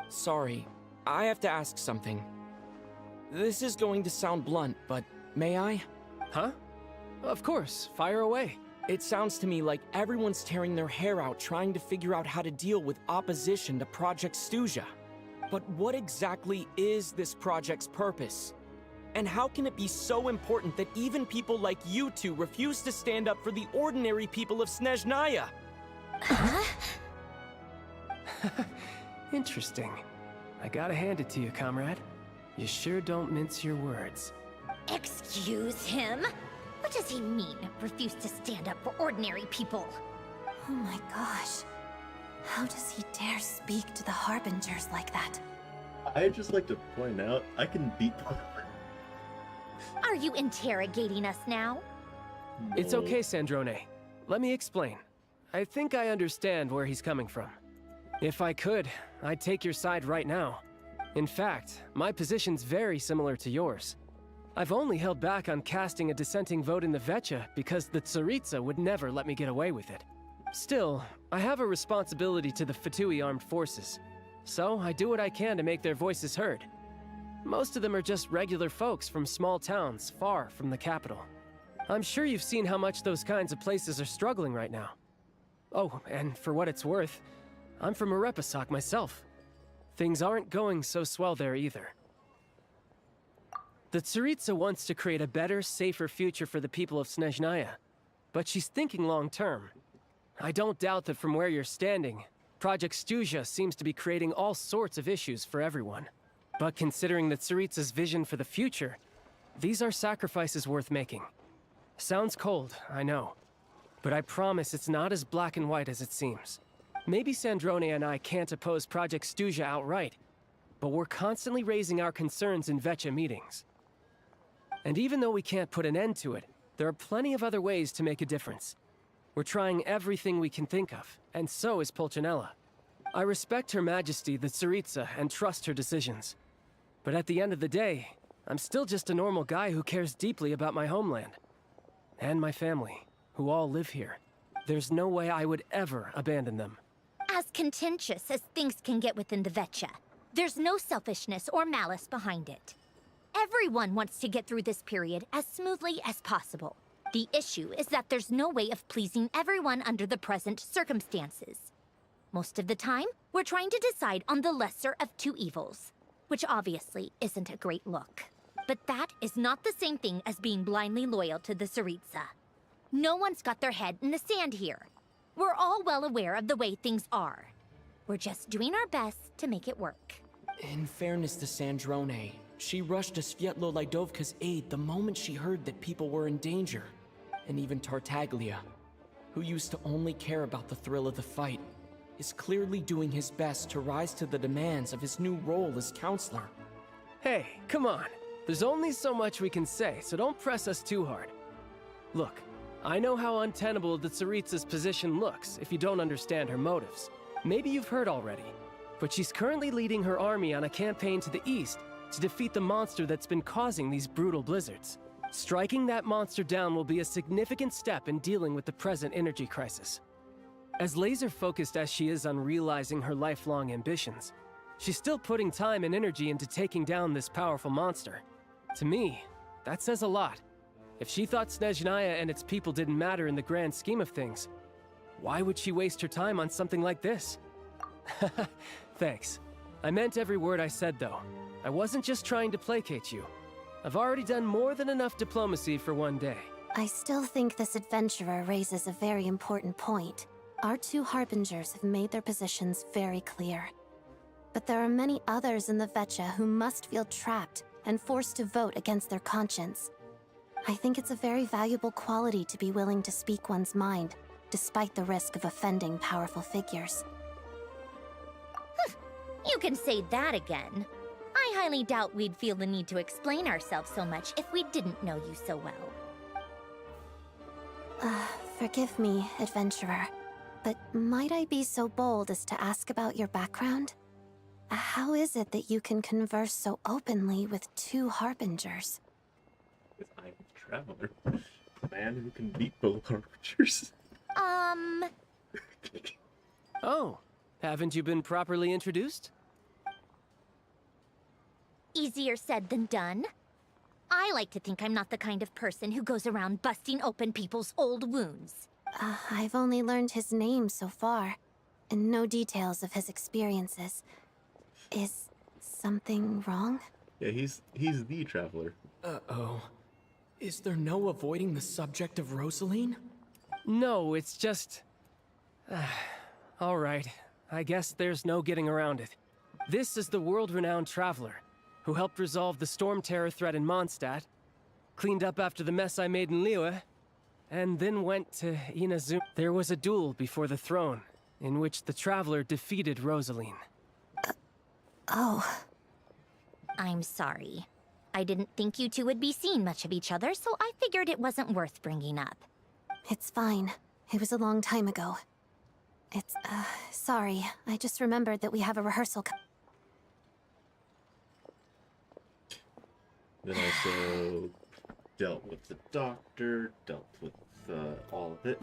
Sorry, I have to ask something. This is going to sound blunt, but may I? Huh? Of course, fire away. It sounds to me like everyone's tearing their hair out trying to figure out how to deal with opposition to Project Stuja. But what exactly is this project's purpose? And how can it be so important that even people like you two refuse to stand up for the ordinary people of Snezhnaya? Interesting. I gotta hand it to you, comrade. You sure don't mince your words. Excuse him? What does he mean, refuse to stand up for ordinary people? Oh my gosh. How does he dare speak to the Harbingers like that? I'd just like to point out, I can beat... Are you interrogating us now? It's okay, Sandrone. Let me explain. I think I understand where he's coming from. If I could, I'd take your side right now. In fact, my position's very similar to yours. I've only held back on casting a dissenting vote in the Vetcha because the Tsaritsa would never let me get away with it. Still, I have a responsibility to the Fatui armed forces, so I do what I can to make their voices heard. Most of them are just regular folks from small towns far from the capital. I'm sure you've seen how much those kinds of places are struggling right now. Oh, and for what it's worth, I'm from Arepasak myself. Things aren't going so swell there either. The Tsaritsa wants to create a better, safer future for the people of Snezhnaya, but she's thinking long-term. I don't doubt that from where you're standing, Project Stuzha seems to be creating all sorts of issues for everyone. But considering the Tsaritsa's vision for the future, these are sacrifices worth making. Sounds cold, I know. But I promise it's not as black and white as it seems. Maybe Sandrone and I can't oppose Project Stuzha outright, but we're constantly raising our concerns in Vetcha meetings. And even though we can't put an end to it, there are plenty of other ways to make a difference. We're trying everything we can think of, and so is Pulcinella. I respect Her Majesty, the Tsaritsa, and trust her decisions. But at the end of the day, I'm still just a normal guy who cares deeply about my homeland. And my family, who all live here. There's no way I would ever abandon them. As contentious as things can get within the Vetcha, there's no selfishness or malice behind it. Everyone wants to get through this period as smoothly as possible. The issue is that there's no way of pleasing everyone under the present circumstances. Most of the time, we're trying to decide on the lesser of two evils, which obviously isn't a great look. But that is not the same thing as being blindly loyal to the Tsaritsa. No one's got their head in the sand here. We're all well aware of the way things are. We're just doing our best to make it work. In fairness to Sandrone, she rushed to Svietlo Lidovka's aid the moment she heard that people were in danger. And even Tartaglia, who used to only care about the thrill of the fight, is clearly doing his best to rise to the demands of his new role as counselor. Hey, come on. There's only so much we can say, so don't press us too hard. Look, I know how untenable the Tsaritsa's position looks if you don't understand her motives. Maybe you've heard already, but she's currently leading her army on a campaign to the east to defeat the monster that's been causing these brutal blizzards. Striking that monster down will be a significant step in dealing with the present energy crisis. As laser-focused as she is on realizing her lifelong ambitions, she's still putting time and energy into taking down this powerful monster. To me, that says a lot. If she thought Snezhnaya and its people didn't matter in the grand scheme of things, why would she waste her time on something like this? Thanks. I meant every word I said, though. I wasn't just trying to placate you. I've already done more than enough diplomacy for one day. I still think this adventurer raises a very important point. Our two harbingers have made their positions very clear. But there are many others in the Vetcha who must feel trapped and forced to vote against their conscience. I think it's a very valuable quality to be willing to speak one's mind, despite the risk of offending powerful figures. You can say that again. I highly doubt we'd feel the need to explain ourselves so much if we didn't know you so well. Forgive me, adventurer, but might I be so bold as to ask about your background? How is it that you can converse so openly with two harbingers? Because I'm a traveler. A man who can beat both harbingers. Oh, haven't you been properly introduced? Easier said than done. I like to think I'm not the kind of person who goes around busting open people's old wounds. I've only learned his name so far, and no details of his experiences. Is something wrong? Yeah, he's the traveler. Uh-oh. Is there no avoiding the subject of Rosaline? No, it's just... all right. I guess there's no getting around it. This is the world-renowned traveler, who helped resolve the storm terror threat in Mondstadt, cleaned up after the mess I made in Liyue, and then went to Inazuma. There was a duel before the throne, in which the traveler defeated Rosaline. Oh. I'm sorry. I didn't think you two would be seeing much of each other, so I figured it wasn't worth bringing up. It's fine. It was a long time ago. It's, sorry. I just remembered that we have a rehearsal Then also dealt with the doctor, dealt with all of it.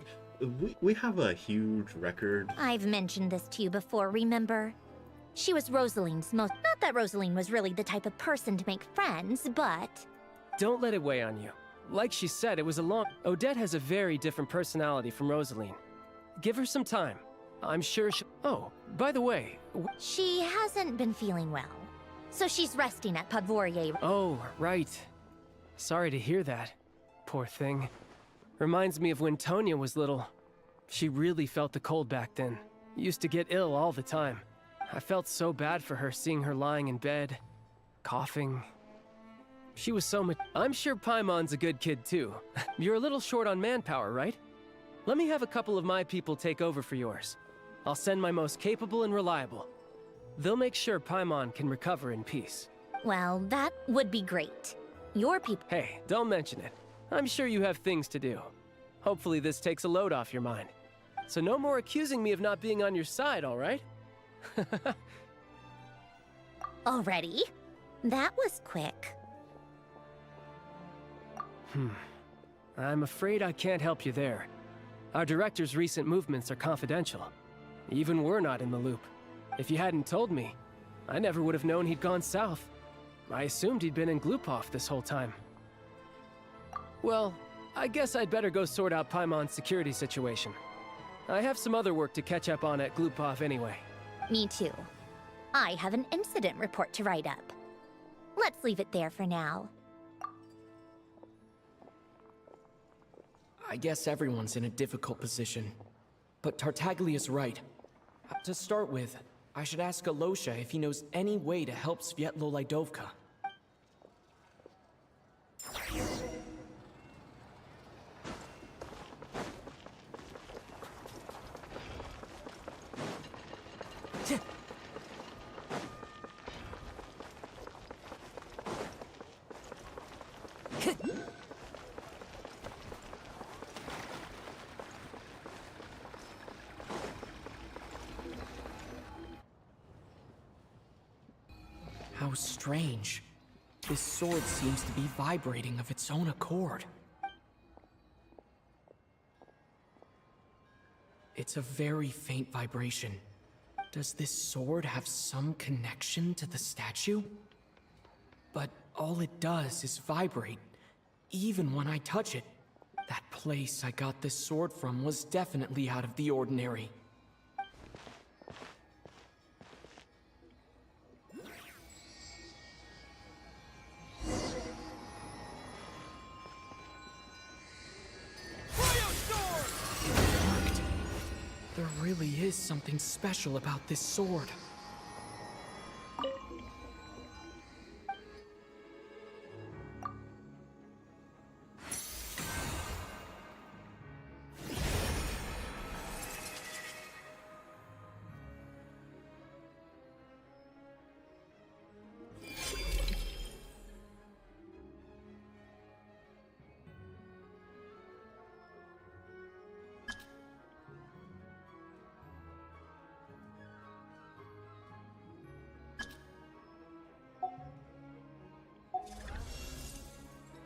We have a huge record. I've mentioned this to you before, remember? She was Rosaline's most... Not that Rosaline was really the type of person to make friends, but... Don't let it weigh on you. Like she said, it was a long... Odette has a very different personality from Rosaline. Give her some time. I'm sure she... Oh, by the way... She hasn't been feeling well, so she's resting at Podvorier. Oh, right. Sorry to hear that. Poor thing. Reminds me of when Tonya was little. She really felt the cold back then. Used to get ill all the time. I felt so bad for her seeing her lying in bed, coughing. She was so much... I'm sure Paimon's a good kid too. You're a little short on manpower, right? Let me have a couple of my people take over for yours. I'll send my most capable and reliable. They'll make sure Paimon can recover in peace. Well, that would be great. Your people... Hey, don't mention it. I'm sure you have things to do. Hopefully this takes a load off your mind. So no more accusing me of not being on your side, all right? Already? That was quick. I'm afraid I can't help you there. Our director's recent movements are confidential. Even we're not in the loop. If you hadn't told me, I never would have known he'd gone south. I assumed he'd been in Glupov this whole time. Well, I guess I'd better go sort out Paimon's security situation. I have some other work to catch up on at Glupov anyway. Me too. I have an incident report to write up. Let's leave it there for now. I guess everyone's in a difficult position. But Tartaglia's right. To start with, I should ask Alosha if he knows any way to help Svietlo Lydovka. How strange. This sword seems to be vibrating of its own accord. It's a very faint vibration. Does this sword have some connection to the statue? But all it does is vibrate, even when I touch it. That place I got this sword from was definitely out of the ordinary. There really is something special about this sword.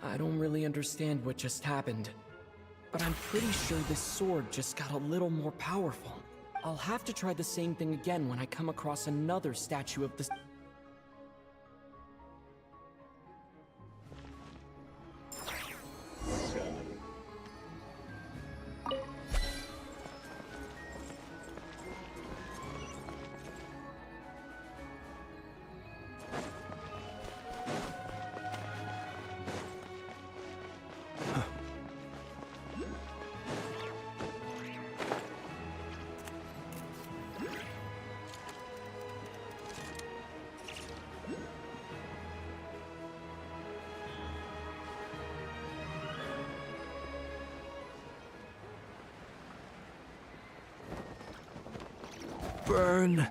I don't really understand what just happened, but I'm pretty sure this sword just got a little more powerful. I'll have to try the same thing again when I come across another statue of the... Burn. No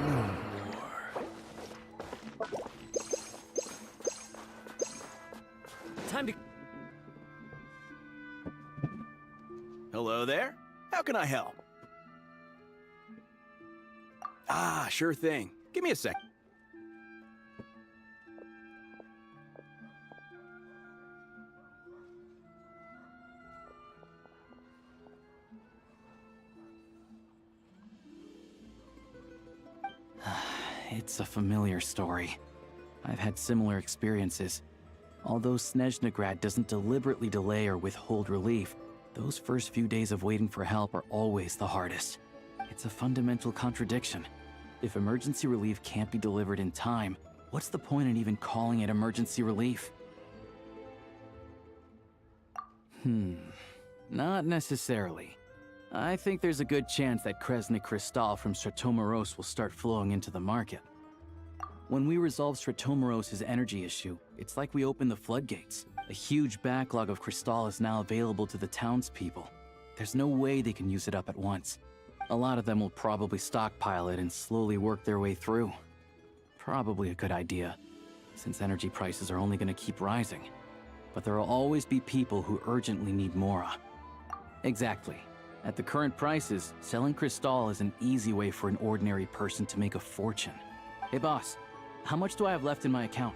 more. Time to... Hello there? How can I help? Ah, sure thing. Give me a sec. It's a familiar story. I've had similar experiences. Although Snezhnegrad doesn't deliberately delay or withhold relief, those first few days of waiting for help are always the hardest. It's a fundamental contradiction. If emergency relief can't be delivered in time, what's the point in even calling it emergency relief? Not necessarily. I think there's a good chance that Kresnik Krystal from Stratomaros will start flowing into the market. When we resolve Stratomaros' energy issue, it's like we open the floodgates. A huge backlog of Krystal is now available to the townspeople. There's no way they can use it up at once. A lot of them will probably stockpile it and slowly work their way through. Probably a good idea, since energy prices are only going to keep rising. But there will always be people who urgently need Mora. Exactly. At the current prices, selling Krystal is an easy way for an ordinary person to make a fortune. Hey boss, how much do I have left in my account?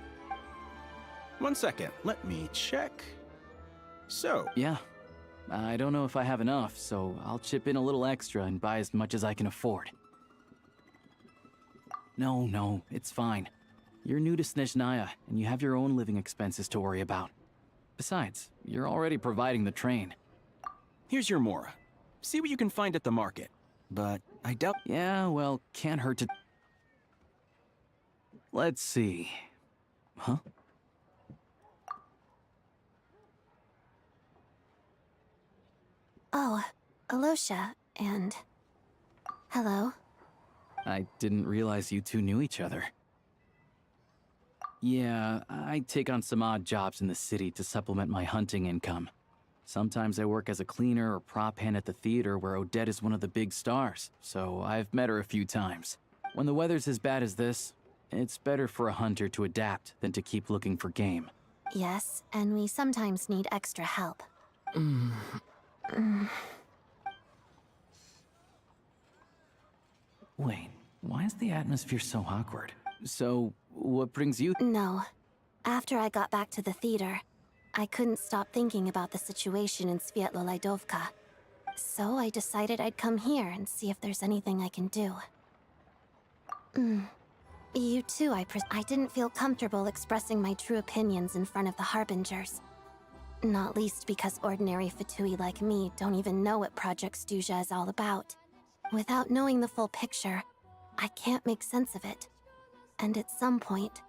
1 second, let me check. So... Yeah. I don't know if I have enough, so I'll chip in a little extra and buy as much as I can afford. No, it's fine. You're new to Snezhnaya, and you have your own living expenses to worry about. Besides, you're already providing the train. Here's your Mora. See what you can find at the market. But I doubt... Yeah, well, can't hurt to... Let's see. Huh? Oh, Alosha, and... Hello. I didn't realize you two knew each other. Yeah, I take on some odd jobs in the city to supplement my hunting income. Sometimes I work as a cleaner or prop hand at the theater where Odette is one of the big stars, so I've met her a few times. When the weather's as bad as this, it's better for a hunter to adapt than to keep looking for game. Yes, and we sometimes need extra help. Wait, why is the atmosphere so awkward? So, what brings you— No. After I got back to the theater, I couldn't stop thinking about the situation in Sviatlo-Lidovka. So I decided I'd come here and see if there's anything I can do. You too, I didn't feel comfortable expressing my true opinions in front of the Harbingers. Not least because ordinary Fatui like me don't even know what Project Stuja is all about. Without knowing the full picture, I can't make sense of it. And at some point,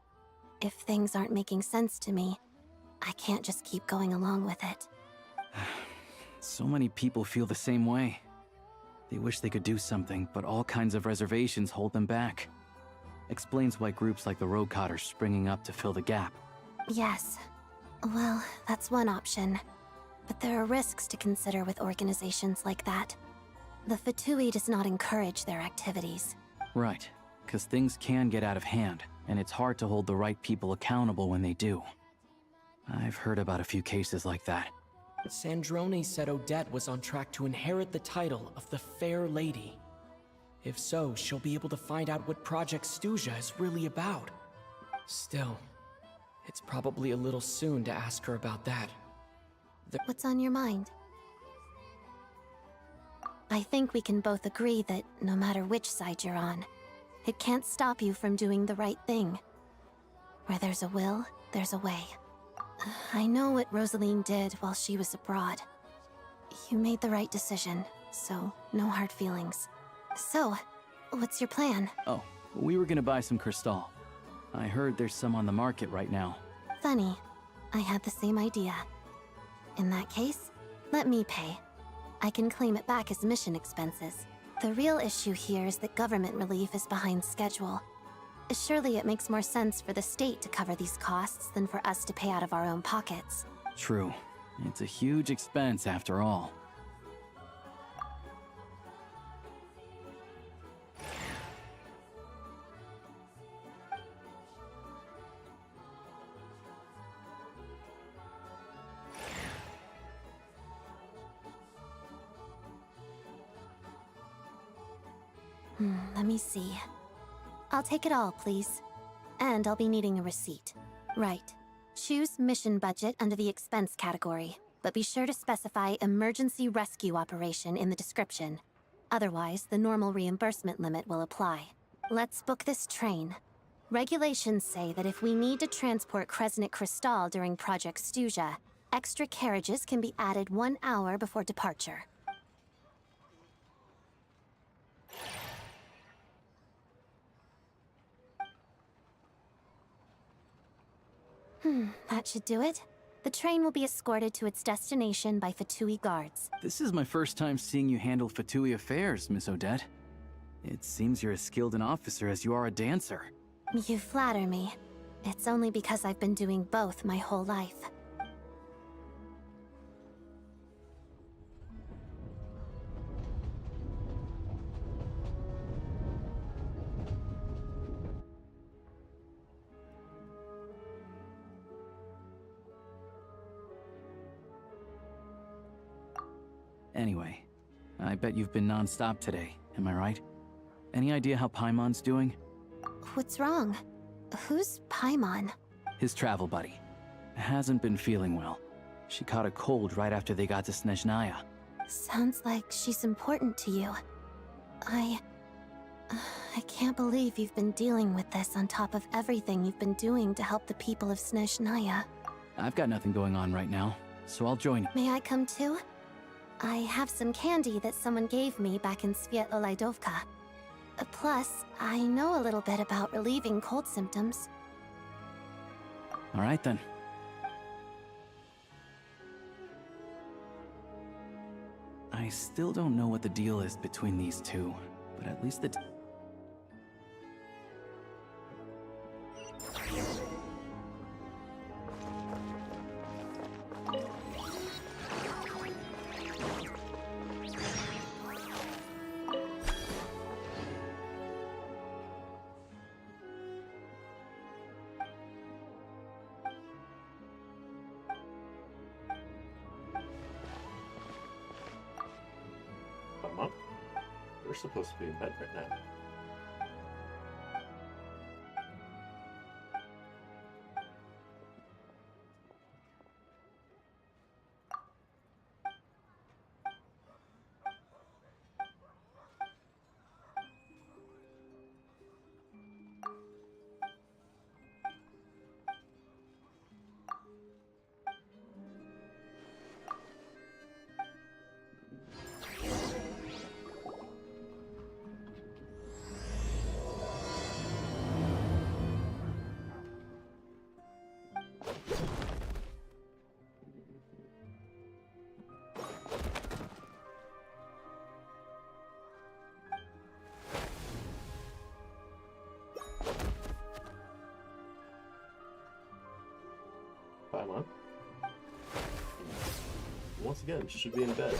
if things aren't making sense to me, I can't just keep going along with it. So many people feel the same way. They wish they could do something, but all kinds of reservations hold them back. Explains why groups like the Roadcott are springing up to fill the gap. Yes. Well, that's one option. But there are risks to consider with organizations like that. The Fatui does not encourage their activities. Right, because things can get out of hand, and it's hard to hold the right people accountable when they do. I've heard about a few cases like that. Sandrone said Odette was on track to inherit the title of the Fair Lady. If so, she'll be able to find out what Project Stuja is really about. Still, it's probably a little soon to ask her about that. What's on your mind? I think we can both agree that no matter which side you're on, it can't stop you from doing the right thing. Where there's a will, there's a way. I know what Rosaline did while she was abroad. You made the right decision, so no hard feelings. So, what's your plan? Oh, we were gonna buy some Krystal. I heard there's some on the market right now. Funny. I had the same idea. In that case, let me pay. I can claim it back as mission expenses. The real issue here is that government relief is behind schedule. Surely it makes more sense for the state to cover these costs than for us to pay out of our own pockets. True. It's a huge expense after all. Let me see. I'll take it all, please. And I'll be needing a receipt. Right. Choose mission budget under the expense category, but be sure to specify emergency rescue operation in the description. Otherwise, the normal reimbursement limit will apply. Let's book this train. Regulations say that if we need to transport Kresnik Crystal during Project Stuja, extra carriages can be added 1 hour before departure. That should do it. The train will be escorted to its destination by Fatui guards. This is my first time seeing you handle Fatui affairs, Miss Odette. It seems you're as skilled an officer as you are a dancer. You flatter me. It's only because I've been doing both my whole life. Anyway, I bet you've been non-stop today, am I right? Any idea how Paimon's doing? What's wrong? Who's Paimon? His travel buddy. Hasn't been feeling well. She caught a cold right after they got to Snezhnaya. Sounds like she's important to you. I can't believe you've been dealing with this on top of everything you've been doing to help the people of Snezhnaya. I've got nothing going on right now, so I'll join you. May I come too? I have some candy that someone gave me back in Svietlo-Lidovka. Plus, I know a little bit about relieving cold symptoms. All right then. I still don't know what the deal is between these two, but at least the... Mom, we're supposed to be in bed right now. Bye, Mom. Once again, she should be in bed.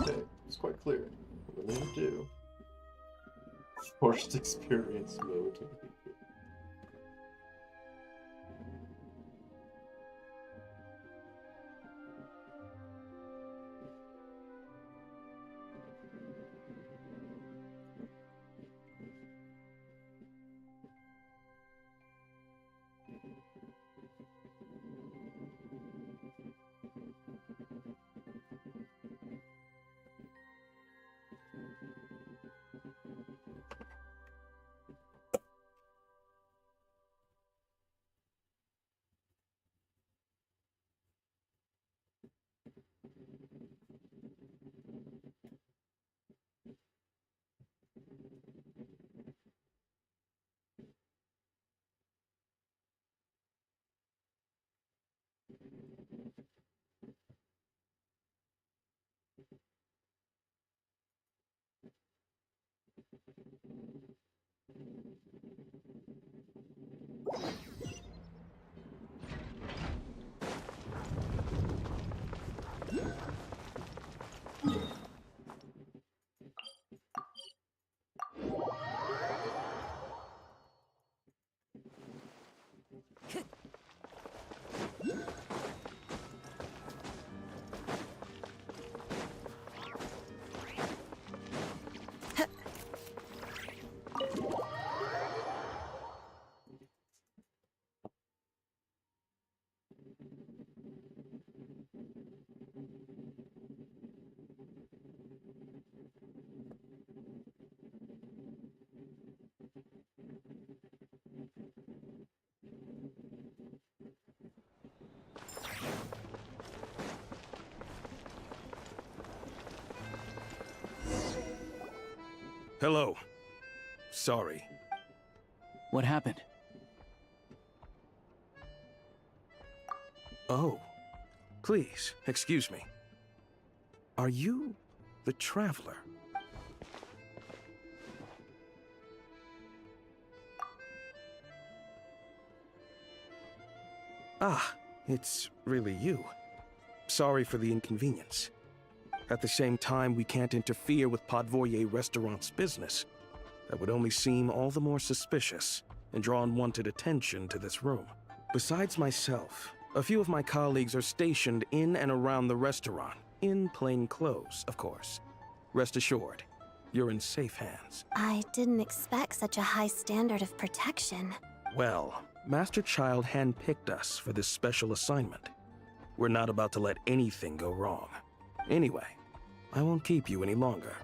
Okay, it's quite clear. What we need to do. Forced experience mode. Hello. Sorry. What happened? Oh. Please, excuse me. Are you the Traveler? Ah, it's really you. Sorry for the inconvenience. At the same time, we can't interfere with Podvoye Restaurant's business. That would only seem all the more suspicious and draw unwanted attention to this room. Besides myself, a few of my colleagues are stationed in and around the restaurant, in plain clothes, of course. Rest assured, you're in safe hands. I didn't expect such a high standard of protection. Well, Master Child handpicked us for this special assignment. We're not about to let anything go wrong. Anyway, I won't keep you any longer.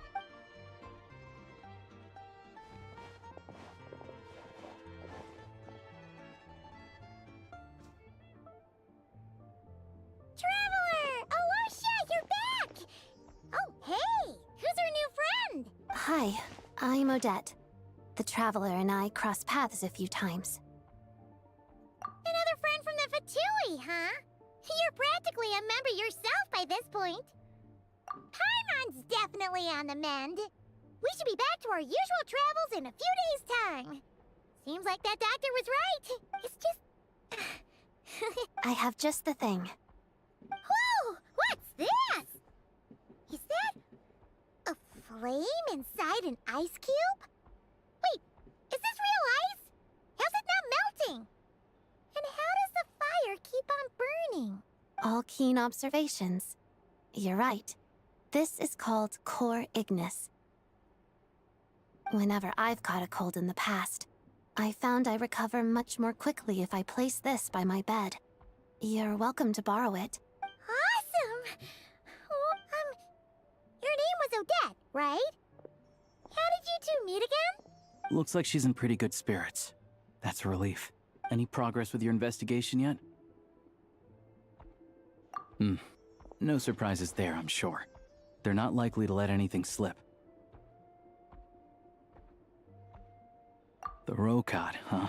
Traveler! Alosha, you're back! Oh, hey! Who's our new friend? Hi, I'm Odette. The Traveler and I crossed paths a few times. Another friend from the Fatui, huh? You're practically a member yourself by this point. Paimon's definitely on the mend. We should be back to our usual travels in a few days' time. Seems like that doctor was right. It's just... I have just the thing. Whoa! What's this? Is that... a flame inside an ice cube? Wait, is this real ice? How's it not melting? And how does the fire keep on burning? All keen observations. You're right. This is called Core Ignis. Whenever I've caught a cold in the past, I found I recover much more quickly if I place this by my bed. You're welcome to borrow it. Awesome! Oh, your name was Odette, right? How did you two meet again? Looks like she's in pretty good spirits. That's a relief. Any progress with your investigation yet? No surprises there, I'm sure. They're not likely to let anything slip. The Rokad, huh?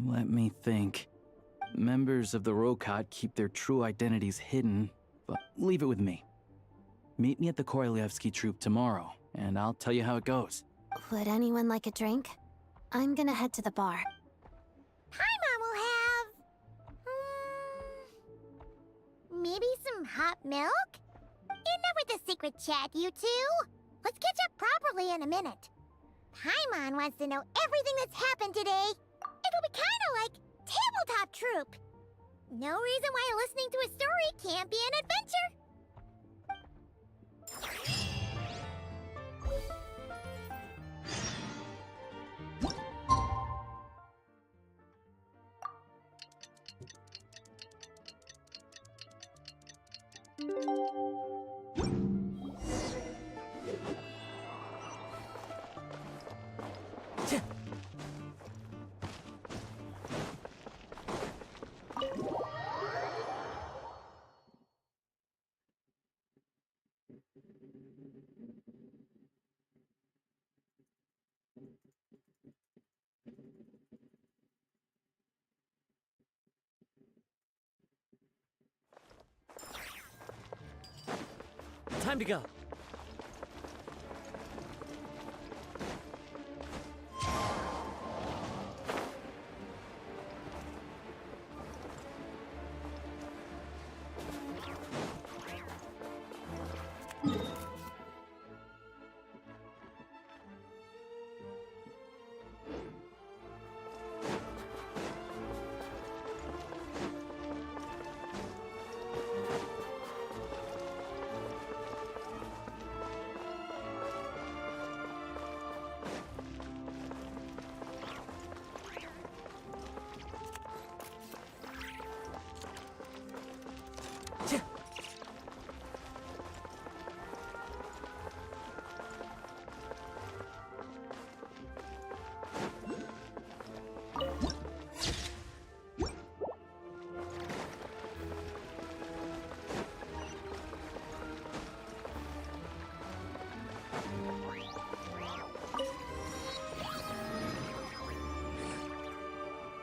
Let me think. Members of the Rokad keep their true identities hidden, but leave it with me. Meet me at the Korolyevsky Troop tomorrow, and I'll tell you how it goes. Would anyone like a drink? I'm gonna head to the bar. Paimon will have... maybe some hot milk? Enough with the secret chat, you two! Let's catch up properly in a minute. Paimon wants to know everything that's happened today. It'll be kinda like Tabletop Troop. No reason why listening to a story can't be an adventure. Time to go.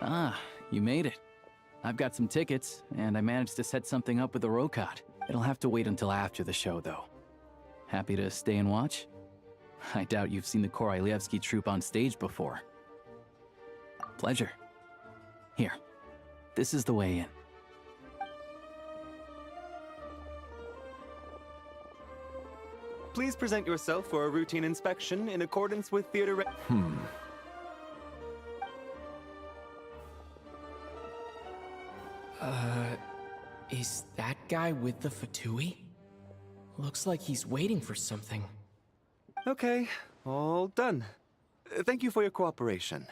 Ah, you made it. I've got some tickets, and I managed to set something up with the Rokot. It'll have to wait until after the show, though. Happy to stay and watch? I doubt you've seen the Korolyevsky troupe on stage before. Pleasure. Here, this is the way in. Please present yourself for a routine inspection in accordance with theater Is that guy with the Fatui? Looks like he's waiting for something. Okay, all done. Thank you for your cooperation.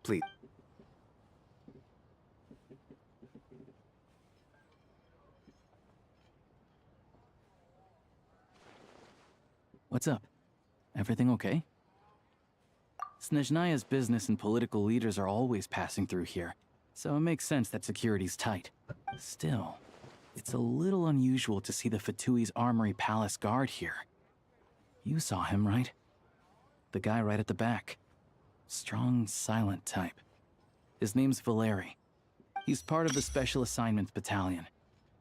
Please. What's up? Everything okay? Snezhnaya's business and political leaders are always passing through here, so it makes sense that security's tight. Still, it's a little unusual to see the Fatui's Armory Palace guard here. You saw him, right? The guy right at the back. Strong, silent type. His name's Valeri. He's part of the Special Assignments Battalion,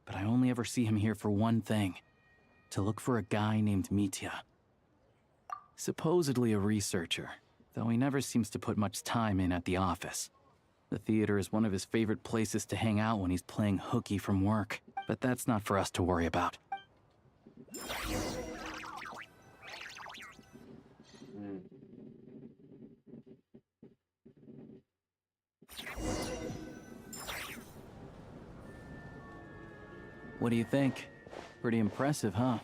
but I only ever see him here for one thing: to look for a guy named Mitya. Supposedly a researcher, though he never seems to put much time in at the office. The theater is one of his favorite places to hang out when he's playing hooky from work, but that's not for us to worry about. What do you think? Pretty impressive, huh?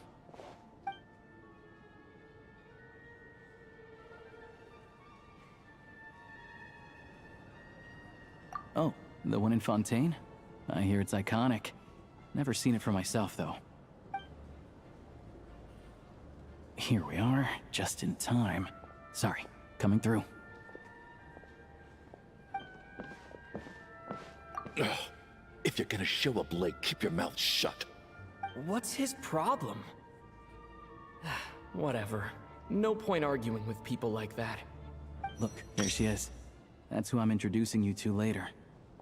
Oh, the one in Fontaine? I hear it's iconic. Never seen it for myself, though. Here we are, just in time. Sorry, coming through. Ugh. If you're gonna show up late, keep your mouth shut. What's his problem? Whatever. No point arguing with people like that. Look, there she is. That's who I'm introducing you to later.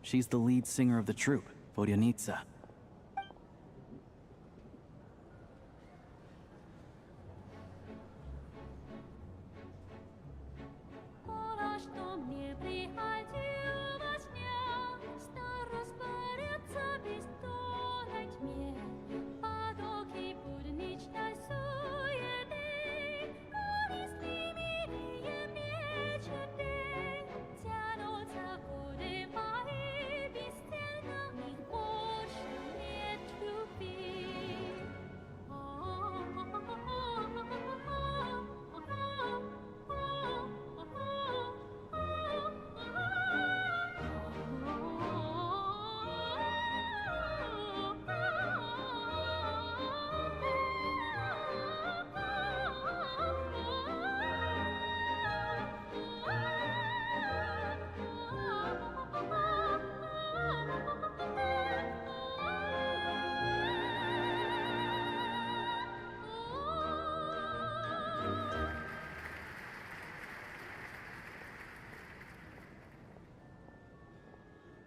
She's the lead singer of the troupe, Vodyanitsa.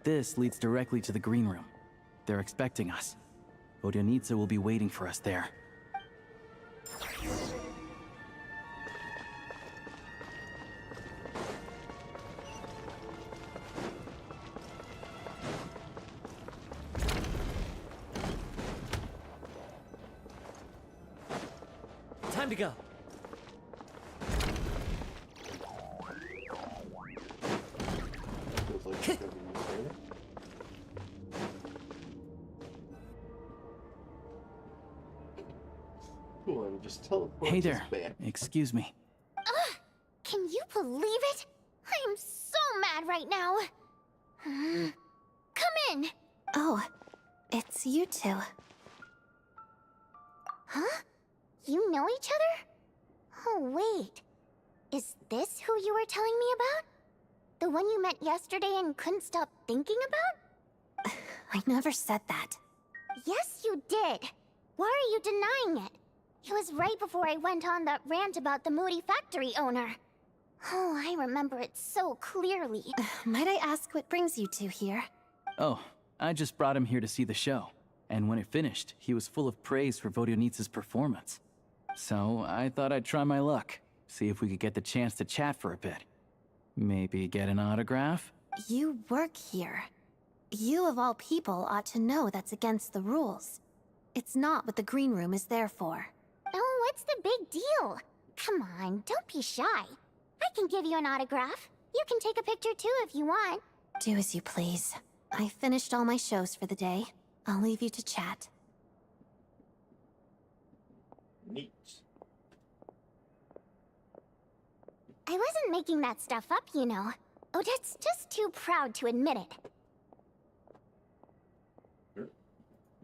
This leads directly to the green room. They're expecting us. Vodyanitsa will be waiting for us there. Time to go. Just teleport Hey us there. back. Excuse me. Ugh! Can you believe it? I am so mad right now. Come in. Oh, it's you two. Huh? You know each other? Oh, wait. Is this who you were telling me about? The one you met yesterday and couldn't stop thinking about? I never said that. Yes, you did. Why are you denying it? It was right before I went on that rant about the moody factory owner. Oh, I remember it so clearly. Might I ask what brings you two here? Oh, I just brought him here to see the show. And when it finished, he was full of praise for Vodionitsa's performance. So I thought I'd try my luck, see if we could get the chance to chat for a bit. Maybe get an autograph? You work here. You of all people ought to know that's against the rules. It's not what the green room is there for. Oh, what's the big deal? Come on, don't be shy. I can give you an autograph. You can take a picture too if you want. Do as you please. I finished all my shows for the day. I'll leave you to chat. Neat. I wasn't making that stuff up, you know. Odette's just too proud to admit it. Sure.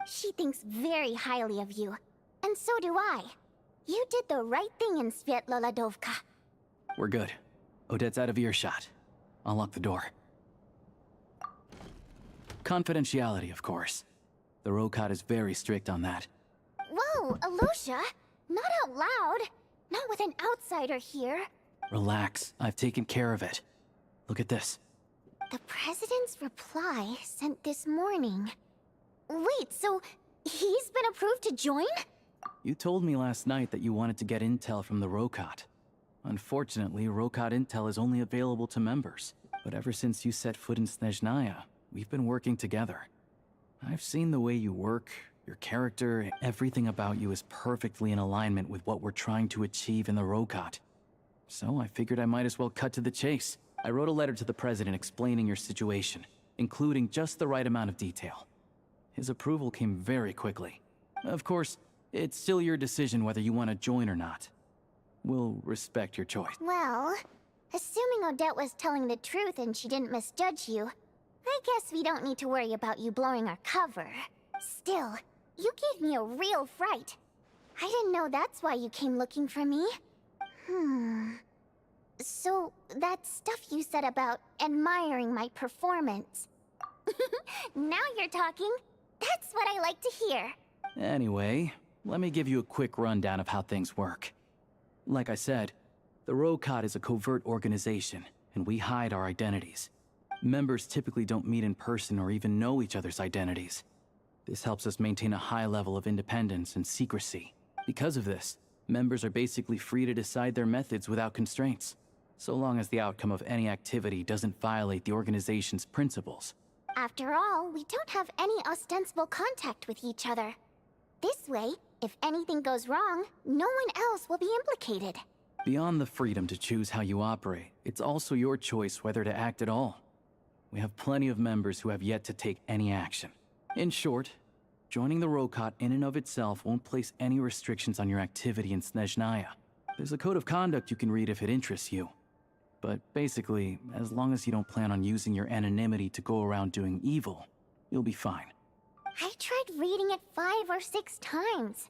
She thinks very highly of you. And so do I. You did the right thing in Svietloladovka. We're good. Odette's out of earshot. I'll lock the door. Confidentiality, of course. The Rokat is very strict on that. Whoa, Alosha! Not out loud! Not with an outsider here. Relax, I've taken care of it. Look at this. The President's reply sent this morning. Wait, so he's been approved to join? You told me last night that you wanted to get intel from the Rokat. Unfortunately, Rokat intel is only available to members. But ever since you set foot in Snezhnaya, we've been working together. I've seen the way you work, your character, everything about you is perfectly in alignment with what we're trying to achieve in the Rokat. So I figured I might as well cut to the chase. I wrote a letter to the President explaining your situation, including just the right amount of detail. His approval came very quickly. Of course, it's still your decision whether you want to join or not. We'll respect your choice. Well, assuming Odette was telling the truth and she didn't misjudge you, I guess we don't need to worry about you blowing our cover. Still, you gave me a real fright. I didn't know that's why you came looking for me. So, that stuff you said about admiring my performance. Now you're talking. That's what I like to hear. Anyway, let me give you a quick rundown of how things work. Like I said, the Rokat is a covert organization, and we hide our identities. Members typically don't meet in person or even know each other's identities. This helps us maintain a high level of independence and secrecy. Because of this, members are basically free to decide their methods without constraints, so long as the outcome of any activity doesn't violate the organization's principles. After all, we don't have any ostensible contact with each other. This way, if anything goes wrong, no one else will be implicated. Beyond the freedom to choose how you operate, it's also your choice whether to act at all. We have plenty of members who have yet to take any action. In short, joining the Rokat in and of itself won't place any restrictions on your activity in Snezhnaya. There's a code of conduct you can read if it interests you. But basically, as long as you don't plan on using your anonymity to go around doing evil, you'll be fine. I tried reading it 5 or 6 times.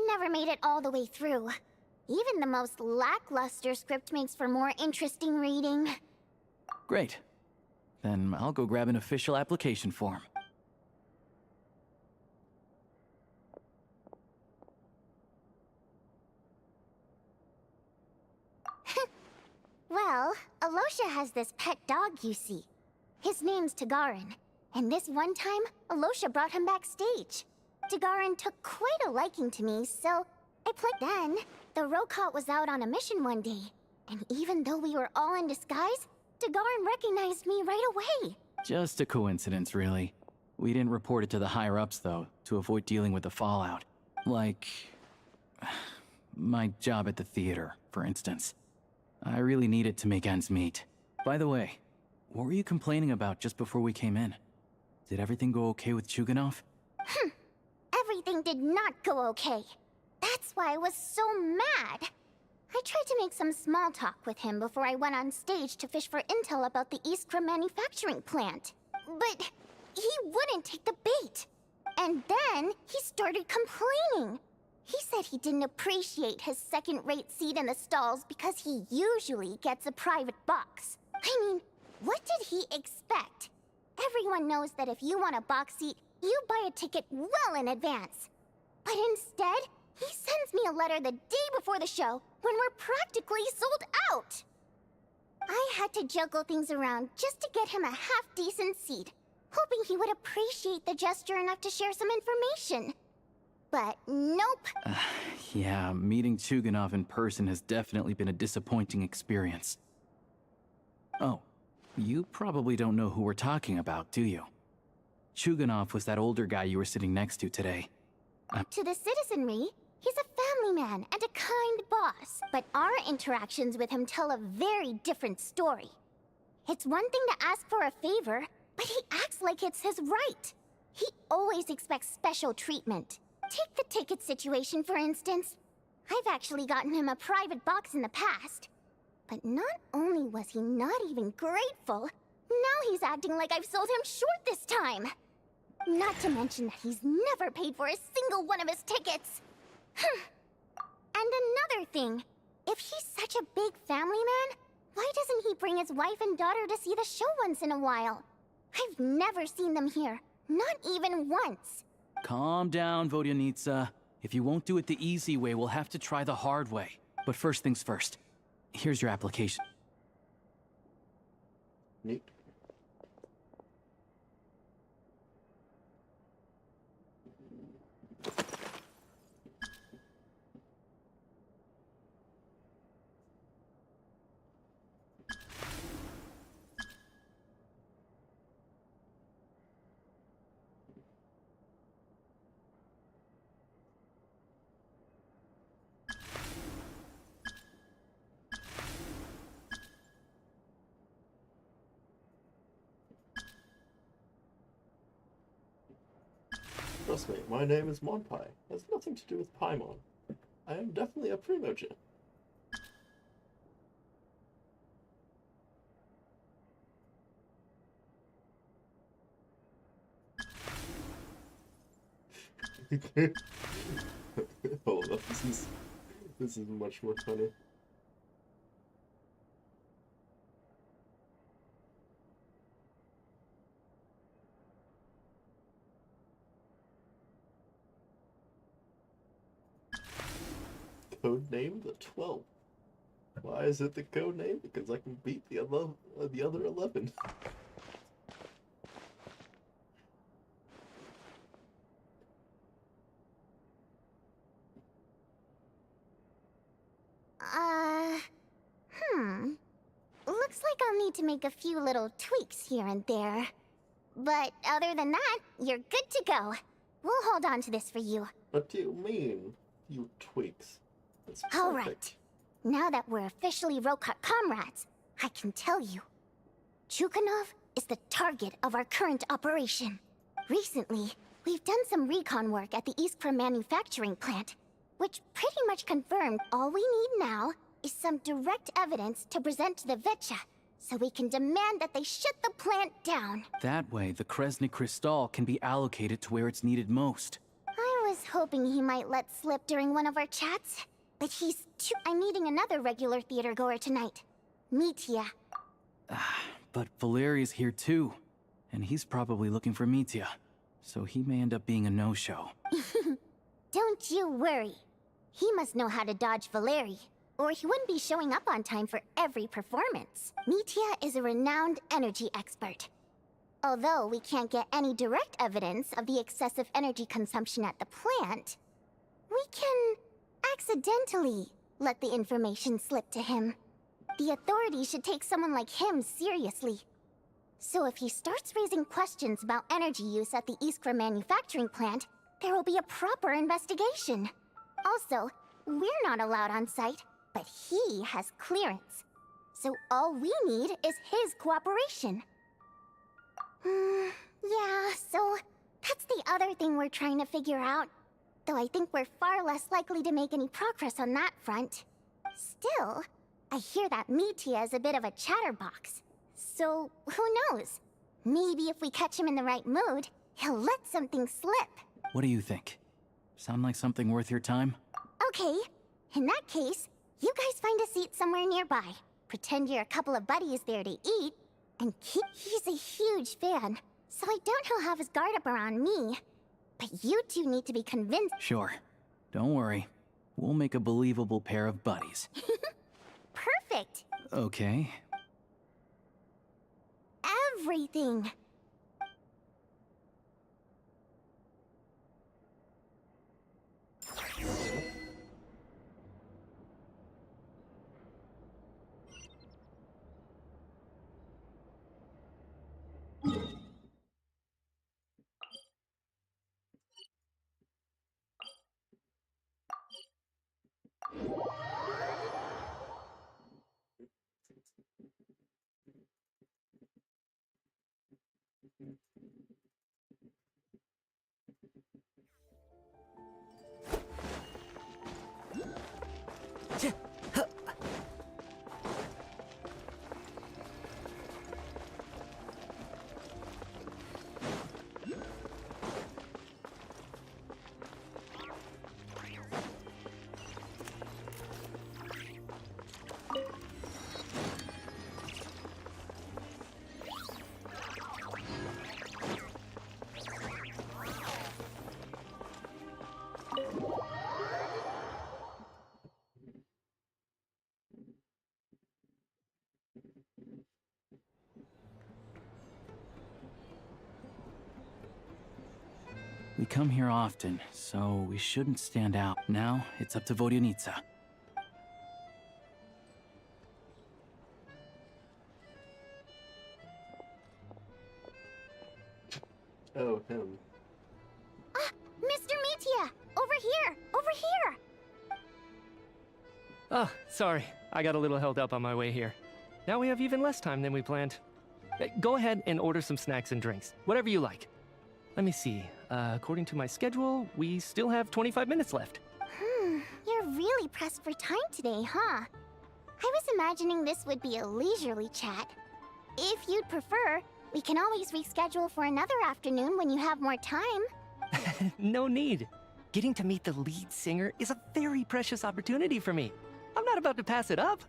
Never made it all the way through. Even the most lackluster script makes for more interesting reading. Great. Then I'll go grab an official application form. Well, Alosha has this pet dog, you see. His name's Tagarin. And this one time, Alosha brought him backstage. Tagarin took quite a liking to me, so I played. Then, the Rokat was out on a mission one day. And even though we were all in disguise, Tagarin recognized me right away. Just a coincidence, really. We didn't report it to the higher-ups, though, to avoid dealing with the fallout. Like... my job at the theater, for instance. I really needed to make ends meet. By the way, what were you complaining about just before we came in? Did everything go okay with Chuganov? Everything did not go okay. That's why I was so mad. I tried to make some small talk with him before I went on stage to fish for intel about the Iskra manufacturing plant. But he wouldn't take the bait. And then he started complaining. He said he didn't appreciate his second-rate seat in the stalls because he usually gets a private box. I mean, what did he expect? Everyone knows that if you want a box seat, you buy a ticket well in advance. But instead, he sends me a letter the day before the show when we're practically sold out. I had to juggle things around just to get him a half-decent seat, hoping he would appreciate the gesture enough to share some information. But nope. Yeah, meeting Chuganov in person has definitely been a disappointing experience. Oh, you probably don't know who we're talking about, do you? Chuganov was that older guy you were sitting next to today. To the citizenry, he's a family man and a kind boss. But our interactions with him tell a very different story. It's one thing to ask for a favor, but he acts like it's his right. He always expects special treatment. Take the ticket situation, for instance. I've actually gotten him a private box in the past. But not only was he not even grateful, now he's acting like I've sold him short this time. Not to mention that he's never paid for a single one of his tickets. And another thing, if he's such a big family man, why doesn't he bring his wife and daughter to see the show once in a while? I've never seen them here, not even once. Calm down, Vodyanitsa. If you won't do it the easy way, we'll have to try the hard way. But first things first. Here's your application. Neat. Trust me, my name is Monpai. It has nothing to do with Paimon. I am definitely a Primogen. Hold up, this is much more funny. Code name the 12. Why is it the code name? Because I can beat the other 11. Looks like I'll need to make a few little tweaks here and there. But other than that, you're good to go. We'll hold on to this for you. What do you mean, you tweaks? That's All perfect. right. Now that we're officially Rokat comrades, I can tell you. Chuganov is the target of our current operation. Recently, we've done some recon work at the Iskra manufacturing plant, which pretty much confirmed all we need now is some direct evidence to present to the Vetcha, so we can demand that they shut the plant down. That way, the Kresnik Crystal can be allocated to where it's needed most. I was hoping he might let slip during one of our chats, but I'm meeting another regular theater goer tonight. Mitya. But Valeria's here too, and he's probably looking for Mitya, so he may end up being a no-show. Don't you worry. He must know how to dodge Valeri, or he wouldn't be showing up on time for every performance. Mitya is a renowned energy expert. Although we can't get any direct evidence of the excessive energy consumption at the plant, we can accidentally let the information slip to him. The authorities should take someone like him seriously. So if he starts raising questions about energy use at the Iskra manufacturing plant, there will be a proper investigation. Also, we're not allowed on site, but he has clearance. So all we need is his cooperation. Yeah, so that's the other thing we're trying to figure out. Though I think we're far less likely to make any progress on that front. Still, I hear that Mitya is a bit of a chatterbox. So, who knows? Maybe if we catch him in the right mood, he'll let something slip. What do you think? Sound like something worth your time? Okay, in that case, you guys find a seat somewhere nearby. Pretend you're a couple of buddies there to eat, and he's a huge fan, so I doubt he'll have his guard up around me. But you two need to be convinced. Sure. Don't worry. We'll make a believable pair of buddies. Perfect! Okay. everything. We come here often, so we shouldn't stand out. Now, it's up to Vodyanica. Oh, him. Ah, Mr. Metia! Over here! Over here! Oh, sorry. I got a little held up on my way here. Now we have even less time than we planned. Go ahead and order some snacks and drinks. Whatever you like. Let me see. According to my schedule, we still have 25 minutes left. You're really pressed for time today, huh? I was imagining this would be a leisurely chat. If you'd prefer, we can always reschedule for another afternoon when you have more time. No need. Getting to meet the lead singer is a very precious opportunity for me. I'm not about to pass it up.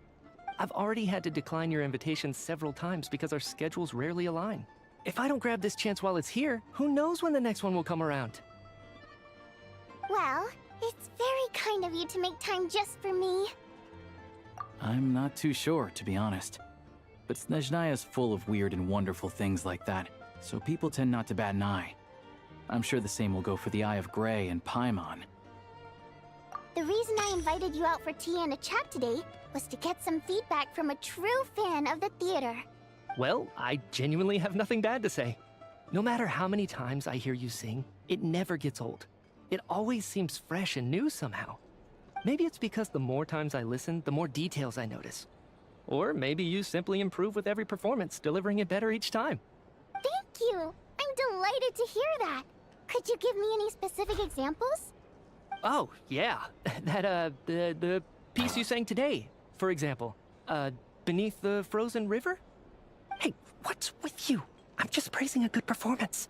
I've already had to decline your invitation several times because our schedules rarely align. If I don't grab this chance while it's here, who knows when the next one will come around? Well, it's very kind of you to make time just for me. I'm not too sure, to be honest. But Snezhnaya is full of weird and wonderful things like that, so people tend not to bat an eye. I'm sure the same will go for the Eye of Grey and Paimon. The reason I invited you out for tea and a chat today was to get some feedback from a true fan of the theater. Well, I genuinely have nothing bad to say. No matter how many times I hear you sing, it never gets old. It always seems fresh and new somehow. Maybe it's because the more times I listen, the more details I notice. Or maybe you simply improve with every performance, delivering it better each time. Thank you! I'm delighted to hear that! Could you give me any specific examples? Oh, yeah. The piece you sang today, for example. Beneath the Frozen River? Hey, what's with you? I'm just praising a good performance.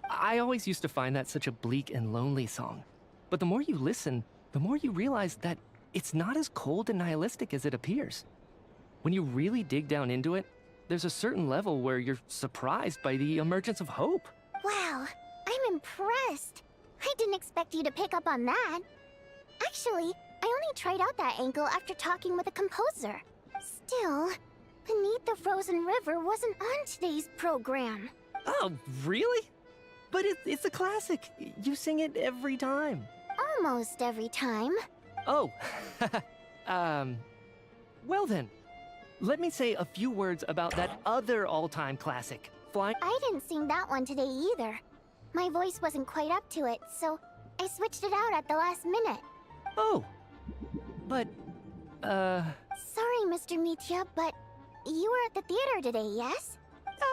I always used to find that such a bleak and lonely song. But the more you listen, the more you realize that it's not as cold and nihilistic as it appears. When you really dig down into it, there's a certain level where you're surprised by the emergence of hope. Wow, I'm impressed. I didn't expect you to pick up on that. Actually, I only tried out that angle after talking with a composer. Still, Beneath the Frozen River wasn't on today's program. Oh, really? But it's a classic. You sing it every time. Almost every time. Oh, well then. Let me say a few words about that other all-time classic, Flying... I didn't sing that one today either. My voice wasn't quite up to it, so I switched it out at the last minute. Oh, but, Sorry, Mr. Mitya, but you were at the theater today, yes?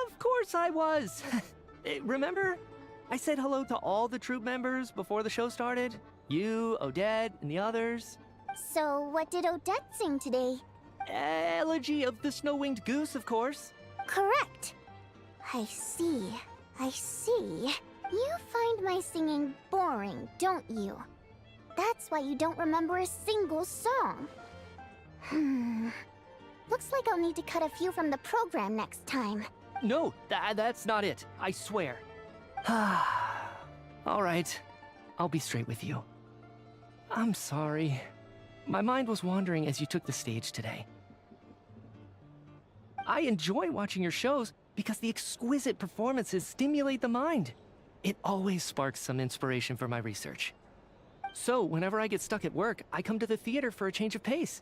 Of course I was. Remember? I said hello to all the troupe members before the show started. You, Odette, and the others. So what did Odette sing today? Elegy of the Snow-Winged Goose, of course. Correct. I see. I see. You find my singing boring, don't you? That's why you don't remember a single song. Looks like I'll need to cut a few from the program next time. No, that's not it. I swear. All right. I'll be straight with you. I'm sorry. My mind was wandering as you took the stage today. I enjoy watching your shows, because the exquisite performances stimulate the mind. It always sparks some inspiration for my research. So, whenever I get stuck at work, I come to the theater for a change of pace.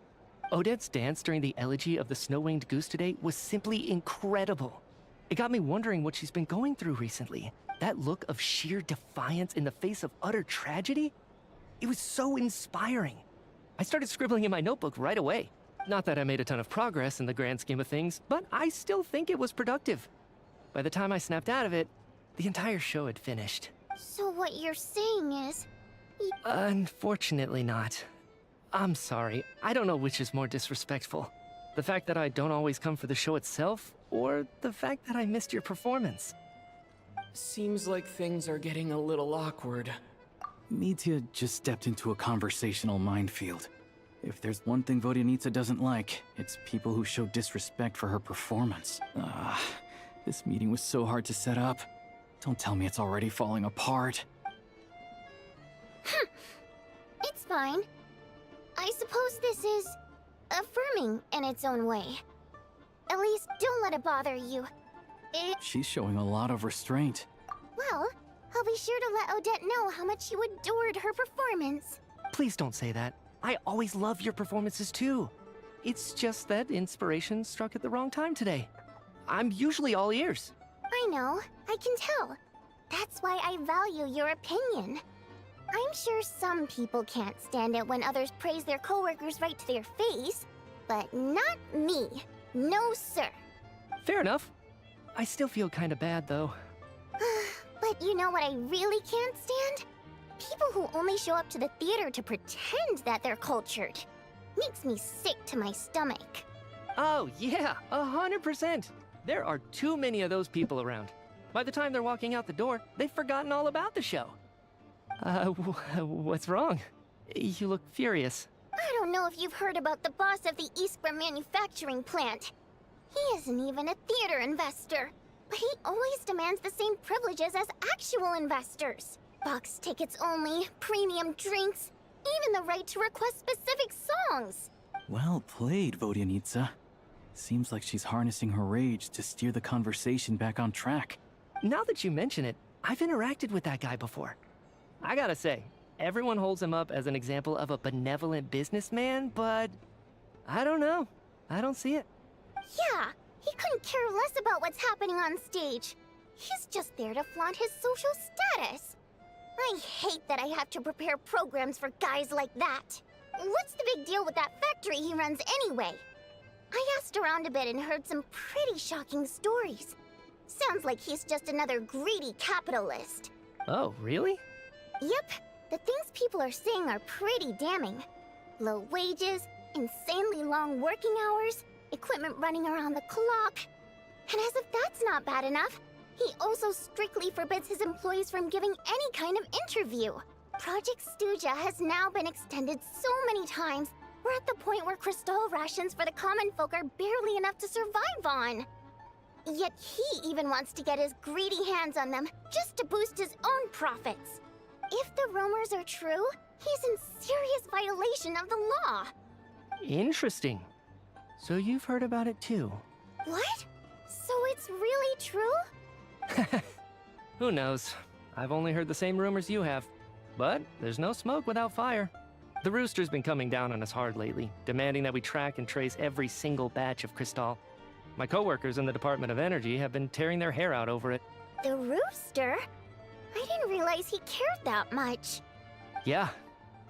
Odette's dance during the elegy of the snow-winged goose today was simply incredible. It got me wondering what she's been going through recently. That look of sheer defiance in the face of utter tragedy? It was so inspiring. I started scribbling in my notebook right away. Not that I made a ton of progress in the grand scheme of things, but I still think it was productive. By the time I snapped out of it, the entire show had finished. So what you're saying is... Unfortunately not. I'm sorry, I don't know which is more disrespectful. The fact that I don't always come for the show itself, or the fact that I missed your performance. Seems like things are getting a little awkward. Mitya just stepped into a conversational minefield. If there's one thing Vodyanitsa doesn't like, it's people who show disrespect for her performance. This meeting was so hard to set up. Don't tell me it's already falling apart. It's fine. I suppose this is... affirming in its own way. At least, don't let it bother you. She's showing a lot of restraint. Well, I'll be sure to let Odette know how much you adored her performance. Please don't say that. I always love your performances too. It's just that inspiration struck at the wrong time today. I'm usually all ears. I know, I can tell. That's why I value your opinion. I'm sure some people can't stand it when others praise their coworkers right to their face, but not me. No, sir. Fair enough. I still feel kinda bad, though. But you know what I really can't stand? People who only show up to the theater to pretend that they're cultured. Makes me sick to my stomach. Oh, yeah, 100%. There are too many of those people around. By the time they're walking out the door, they've forgotten all about the show. What's wrong? You look furious. I don't know if you've heard about the boss of the Iskra manufacturing plant. He isn't even a theater investor, but he always demands the same privileges as actual investors. Box tickets only, premium drinks, even the right to request specific songs. Well played, Vodyanitsa. Seems like she's harnessing her rage to steer the conversation back on track. Now that you mention it, I've interacted with that guy before. I gotta say, everyone holds him up as an example of a benevolent businessman, but I don't know. I don't see it. Yeah, he couldn't care less about what's happening on stage. He's just there to flaunt his social status. I hate that I have to prepare programs for guys like that. What's the big deal with that factory he runs anyway? I asked around a bit and heard some pretty shocking stories. Sounds like he's just another greedy capitalist. Oh, really? Yep, the things people are saying are pretty damning. Low wages, insanely long working hours, equipment running around the clock. And as if that's not bad enough, he also strictly forbids his employees from giving any kind of interview. Project Stuja has now been extended so many times, we're at the point where crystal rations for the common folk are barely enough to survive on. Yet he even wants to get his greedy hands on them just to boost his own profits. If the rumors are true, he's in serious violation of the law. Interesting. So you've heard about it too? What? So it's really true? Who knows? I've only heard the same rumors you have. But there's no smoke without fire. The Rooster's been coming down on us hard lately, demanding that we track and trace every single batch of Crystal. My coworkers in the Department of Energy have been tearing their hair out over it. The Rooster? I didn't realize he cared that much. Yeah.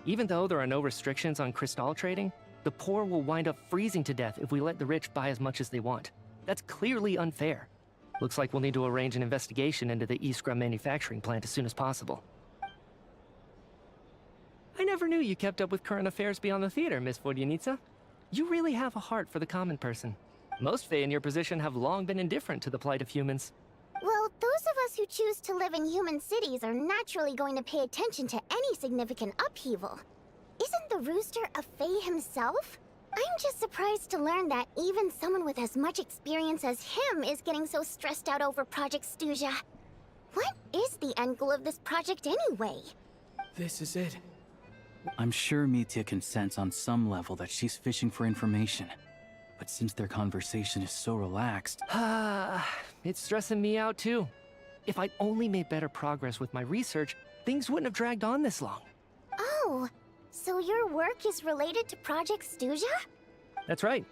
Even though there are no restrictions on Crystal trading, the poor will wind up freezing to death if we let the rich buy as much as they want. That's clearly unfair. Looks like we'll need to arrange an investigation into the Iskra manufacturing plant as soon as possible. I never knew you kept up with current affairs beyond the theater, Miss Vodyanitsa. You really have a heart for the common person. Most Fae in your position have long been indifferent to the plight of humans. Well, those of us who choose to live in human cities are naturally going to pay attention to any significant upheaval. Isn't the Rooster a Fae himself? I'm just surprised to learn that even someone with as much experience as him is getting so stressed out over Project Stuja. What is the end goal of this project anyway? This is it. I'm sure Mitya can sense on some level that she's fishing for information. But since their conversation is so relaxed... It's stressing me out too. If I'd only made better progress with my research, things wouldn't have dragged on this long. Oh, so your work is related to Project Stuja? That's right.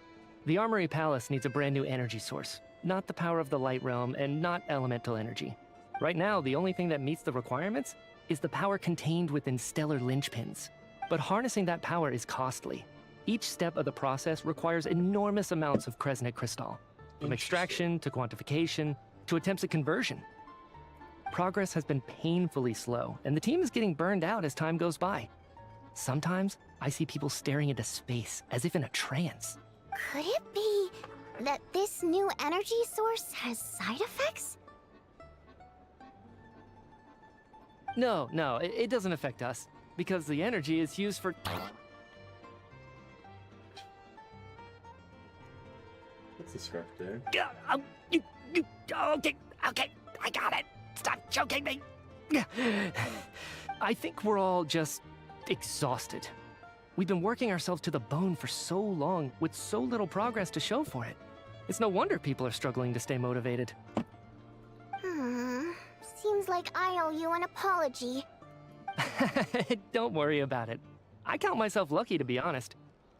The Armory Palace needs a brand new energy source. Not the power of the Light Realm and not elemental energy. Right now, the only thing that meets the requirements is the power contained within stellar linchpins. But harnessing that power is costly. Each step of the process requires enormous amounts of Kresnik crystal, from extraction to quantification to attempts at conversion. Progress has been painfully slow, and the team is getting burned out as time goes by. Sometimes, I see people staring into space as if in a trance. Could it be that this new energy source has side effects? No, it doesn't affect us, because the energy is used for... What's the scarf there? Okay, I got it. Stop choking me. I think we're all just exhausted. We've been working ourselves to the bone for so long with so little progress to show for it. It's no wonder people are struggling to stay motivated. Seems like I owe you an apology. Don't worry about it. I count myself lucky, to be honest.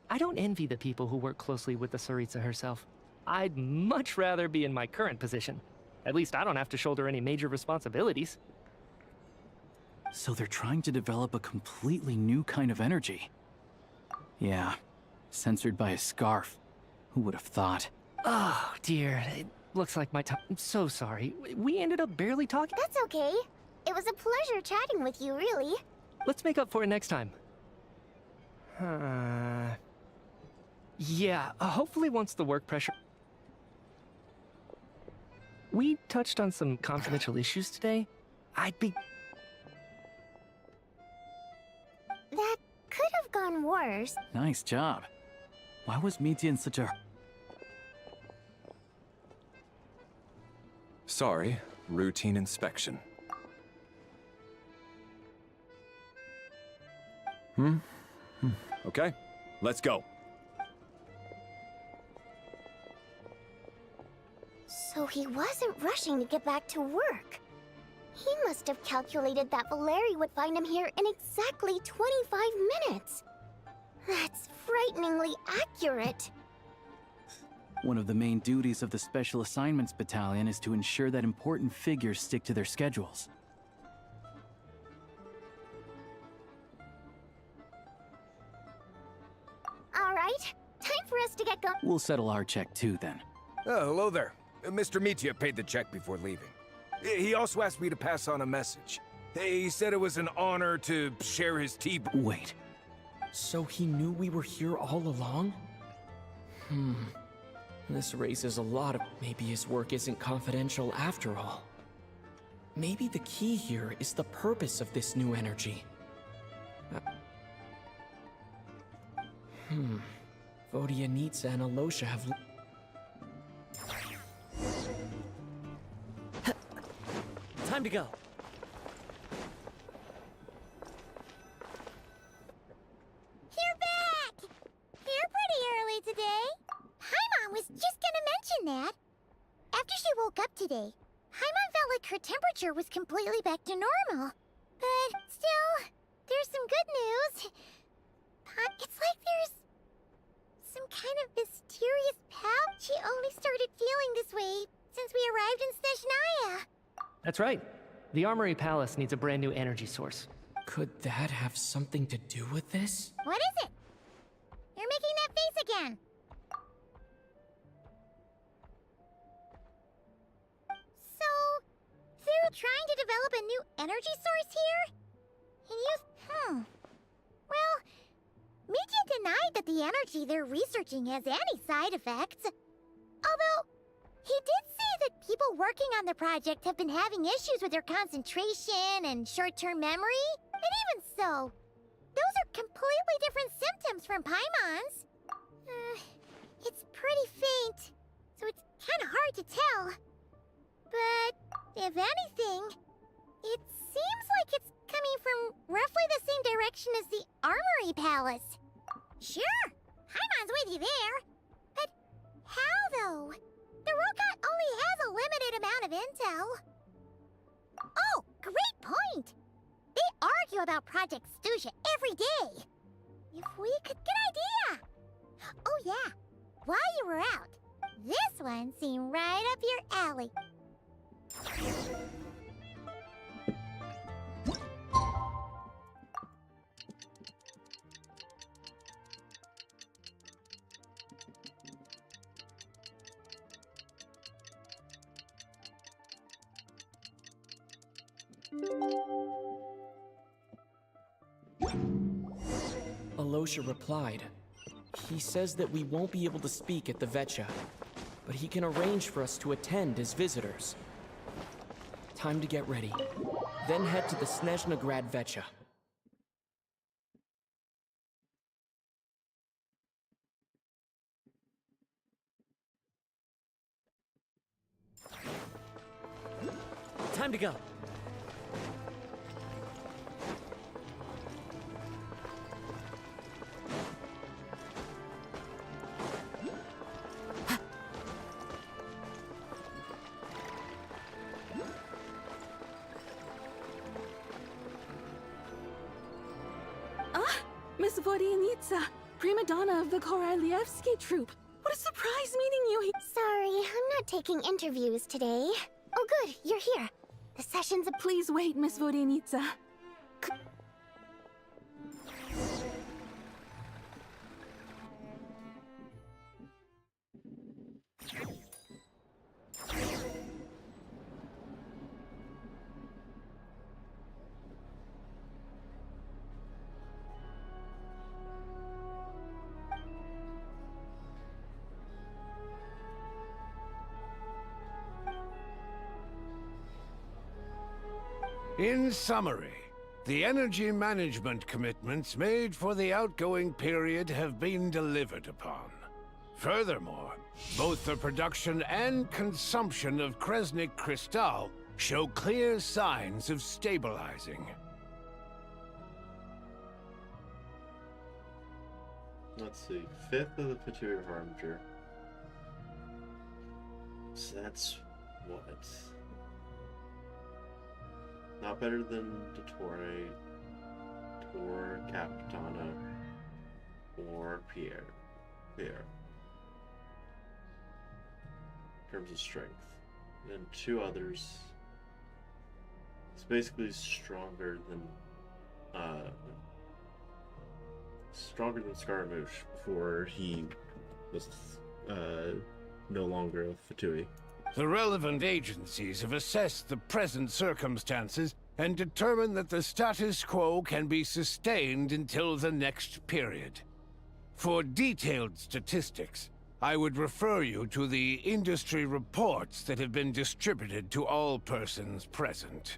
I don't envy the people who work closely with the Tsaritsa herself. I'd much rather be in my current position. At least I don't have to shoulder any major responsibilities. So they're trying to develop a completely new kind of energy. Yeah, censored by a scarf. Who would have thought? Oh, dear. It looks like my time... I'm so sorry. We ended up barely talking. That's okay. It was a pleasure chatting with you, really. Let's make up for it next time. Yeah, hopefully once the work pressure... We touched on some confidential issues today. I'd be... That could have gone worse. Nice job. Why was Mitya in such a... Sorry, routine inspection. Okay, let's go. So he wasn't rushing to get back to work. He must have calculated that Valeri would find him here in exactly 25 minutes. That's frighteningly accurate. One of the main duties of the Special Assignments Battalion is to ensure that important figures stick to their schedules. All right, time for us to get going. We'll settle our check too, then. Oh, hello there. Mr. Mitya paid the check before leaving. He also asked me to pass on a message. He said it was an honor to share his tea. Wait. So he knew we were here all along? This raises a lot of... Maybe his work isn't confidential after all. Maybe the key here is the purpose of this new energy. Vodyanitsa and Alosha have... Time to go. You're back! You're pretty early today. Paimon was just gonna mention that. After she woke up today, Paimon felt like her temperature was completely back to normal. But still, there's some good news. It's like there's some kind of mysterious power. She only started feeling this way since we arrived in Snezhnaya. That's right. The Armory Palace needs a brand new energy source. Could that have something to do with this? What is it? You're making that face again. So, they're trying to develop a new energy source here? And you... Well, Mitya denied that the energy they're researching has any side effects. Although, he did say that people working on the project have been having issues with their concentration and short-term memory. And even so, those are completely different symptoms from Paimon's. It's pretty faint, so it's kind of hard to tell. But, if anything, it seems like it's coming from roughly the same direction as the Armory Palace. Sure, Paimon's with you there. But How, though? The Rokat only has a limited amount of intel. Oh, great point! They argue about Project Stuja every day. If we could get idea. Oh yeah, while you were out, this one seemed right up your alley. Alosha replied. He says that we won't be able to speak at the Vetcha, but he can arrange for us to attend as visitors. Time to get ready. Then head to the Snezhnograd Vetcha. Time to go. Miss Vodyanitsa, prima donna of the Korolievsky troupe. What a surprise meeting you. Sorry, I'm not taking interviews today. Oh good, you're here. The session's a— Please wait, Miss Vodyanitsa. In summary, the energy management commitments made for the outgoing period have been delivered upon. Furthermore, both the production and consumption of Kresnik Crystal show clear signs of stabilizing. Let's see, 5th of the Pituitary Harbinger. So that's what? Not better than Dottore, Tor, Capitana, or Pierre. In terms of strength. Then 2 others. It's basically stronger than Scaramouche before he was no longer a Fatui. The relevant agencies have assessed the present circumstances and determined that the status quo can be sustained until the next period. For detailed statistics, I would refer you to the industry reports that have been distributed to all persons present.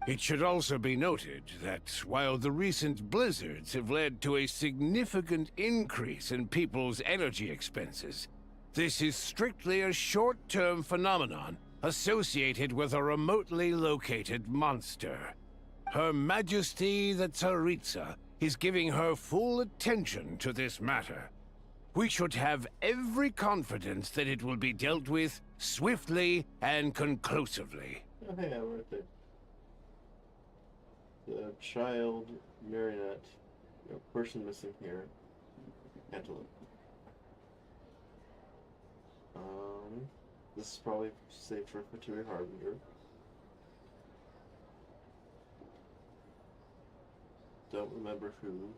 It should also be noted that while the recent blizzards have led to a significant increase in people's energy expenses, this is strictly a short-term phenomenon associated with a remotely located monster. Her Majesty the Tsaritsa is giving her full attention to this matter. We should have every confidence that it will be dealt with swiftly and conclusively. Oh, hang on, right there. The child marionette. No person missing here. Antelope. This is probably safe for Fatui Harbinger. Don't remember who.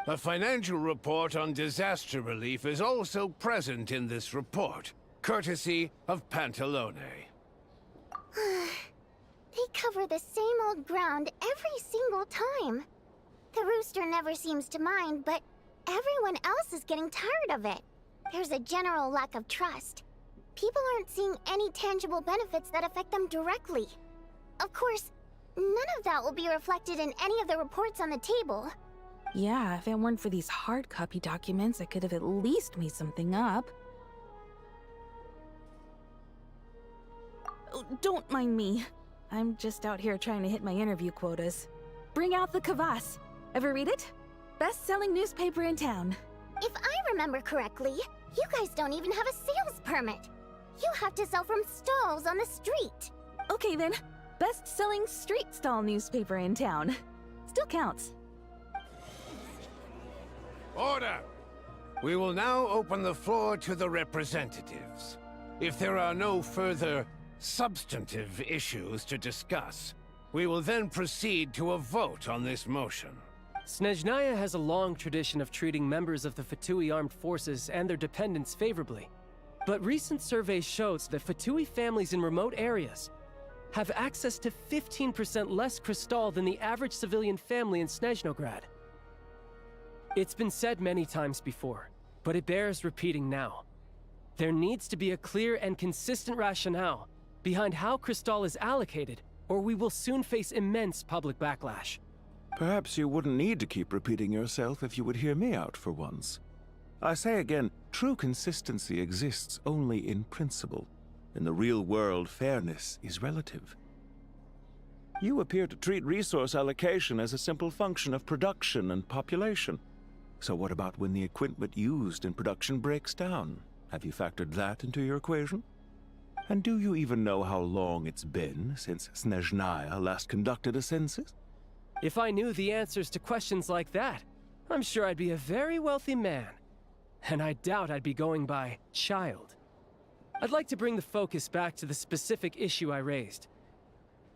A financial report on disaster relief is also present in this report, courtesy of Pantalone. They cover the same old ground every single time. The rooster never seems to mind, but everyone else is getting tired of it. There's a general lack of trust. People aren't seeing any tangible benefits that affect them directly. Of course, none of that will be reflected in any of the reports on the table. Yeah, if it weren't for these hard copy documents, I could have at least made something up. Oh, don't mind me. I'm just out here trying to hit my interview quotas. Bring out the Kvass. Ever read it? Best-selling newspaper in town. If I remember correctly, You guys don't even have a sales permit. You have to sell from stalls on the street. Okay then, best-selling street stall newspaper in town. Still counts. Order! We will now open the floor to the representatives. If there are no further substantive issues to discuss, we will then proceed to a vote on this motion. Snezhnaya has a long tradition of treating members of the Fatui armed forces and their dependents favorably. But recent surveys shows that Fatui families in remote areas have access to 15% less crystal than the average civilian family in Snezhnograd. It's been said many times before, but it bears repeating now. There needs to be a clear and consistent rationale behind how crystal is allocated, or we will soon face immense public backlash. Perhaps you wouldn't need to keep repeating yourself if you would hear me out for once. I say again, true consistency exists only in principle. In the real world, fairness is relative. You appear to treat resource allocation as a simple function of production and population. So what about when the equipment used in production breaks down? Have you factored that into your equation? And do you even know how long it's been since Snezhnaya last conducted a census? If I knew the answers to questions like that, I'm sure I'd be a very wealthy man. And I doubt I'd be going by child. I'd like to bring the focus back to the specific issue I raised.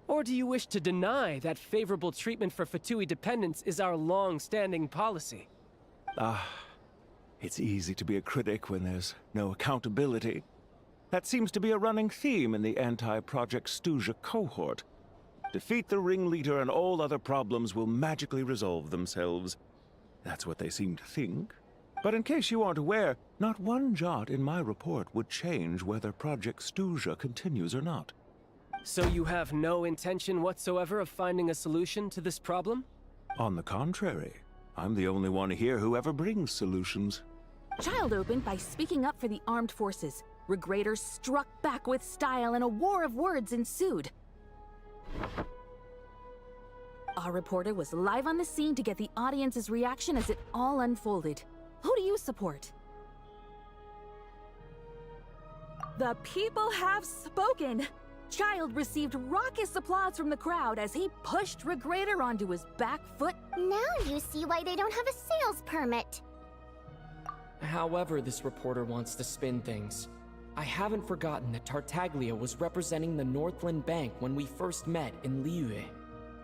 Or do you wish to deny that favorable treatment for Fatui dependents is our long-standing policy? It's easy to be a critic when there's no accountability. That seems to be a running theme in the anti-Project Stuja cohort. Defeat the ringleader and all other problems will magically resolve themselves. That's what they seem to think. But in case you aren't aware, not one jot in my report would change whether Project Stuja continues or not. So you have no intention whatsoever of finding a solution to this problem? On the contrary, I'm the only one here who ever brings solutions. Child opened by speaking up for the armed forces. Regrader struck back with style and a war of words ensued. Our reporter was live on the scene to get the audience's reaction as it all unfolded. Who do you support? The people have spoken! Child received raucous applause from the crowd as he pushed Regrader onto his back foot. Now you see why they don't have a sales permit. However this reporter wants to spin things, I haven't forgotten that Tartaglia was representing the Northland Bank when we first met in Liyue.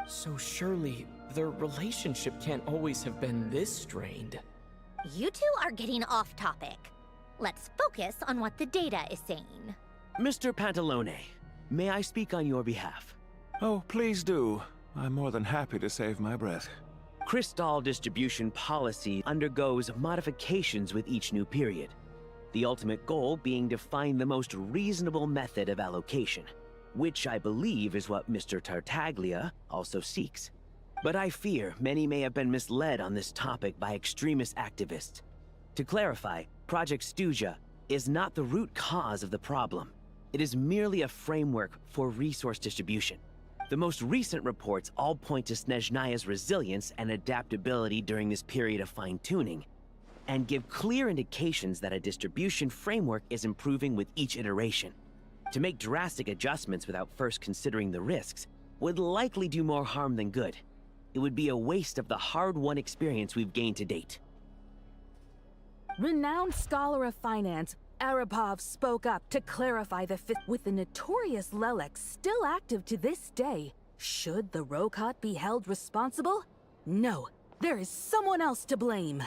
So surely, their relationship can't always have been this strained. You two are getting off topic. Let's focus on what the data is saying. Mr. Pantalone, may I speak on your behalf? Oh, please do. I'm more than happy to save my breath. Crystal distribution policy undergoes modifications with each new period. The ultimate goal being to find the most reasonable method of allocation, which I believe is what Mr. Tartaglia also seeks. But I fear many may have been misled on this topic by extremist activists. To clarify, Project Stuja is not the root cause of the problem. It is merely a framework for resource distribution. The most recent reports all point to Snezhnaya's resilience and adaptability during this period of fine-tuning, and give clear indications that a distribution framework is improving with each iteration. To make drastic adjustments without first considering the risks would likely do more harm than good. It would be a waste of the hard-won experience we've gained to date. Renowned scholar of finance, Arapov spoke up to clarify the fifth. With the notorious Lelex still active to this day, should the Rokot be held responsible? No, there is someone else to blame.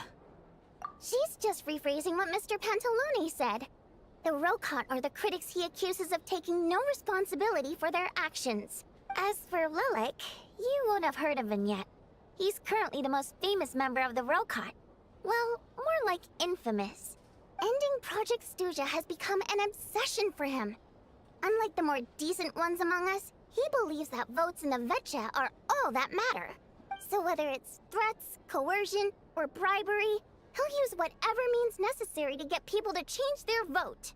She's just rephrasing what Mr. Pantalone said. The Rokot are the critics he accuses of taking no responsibility for their actions. As for Lilac, you won't have heard of him yet. He's currently the most famous member of the Rokot. Well, more like infamous. Ending Project Stuja has become an obsession for him. Unlike the more decent ones among us, he believes that votes in the Vetcha are all that matter. So whether it's threats, coercion, or bribery, he'll use whatever means necessary to get people to change their vote.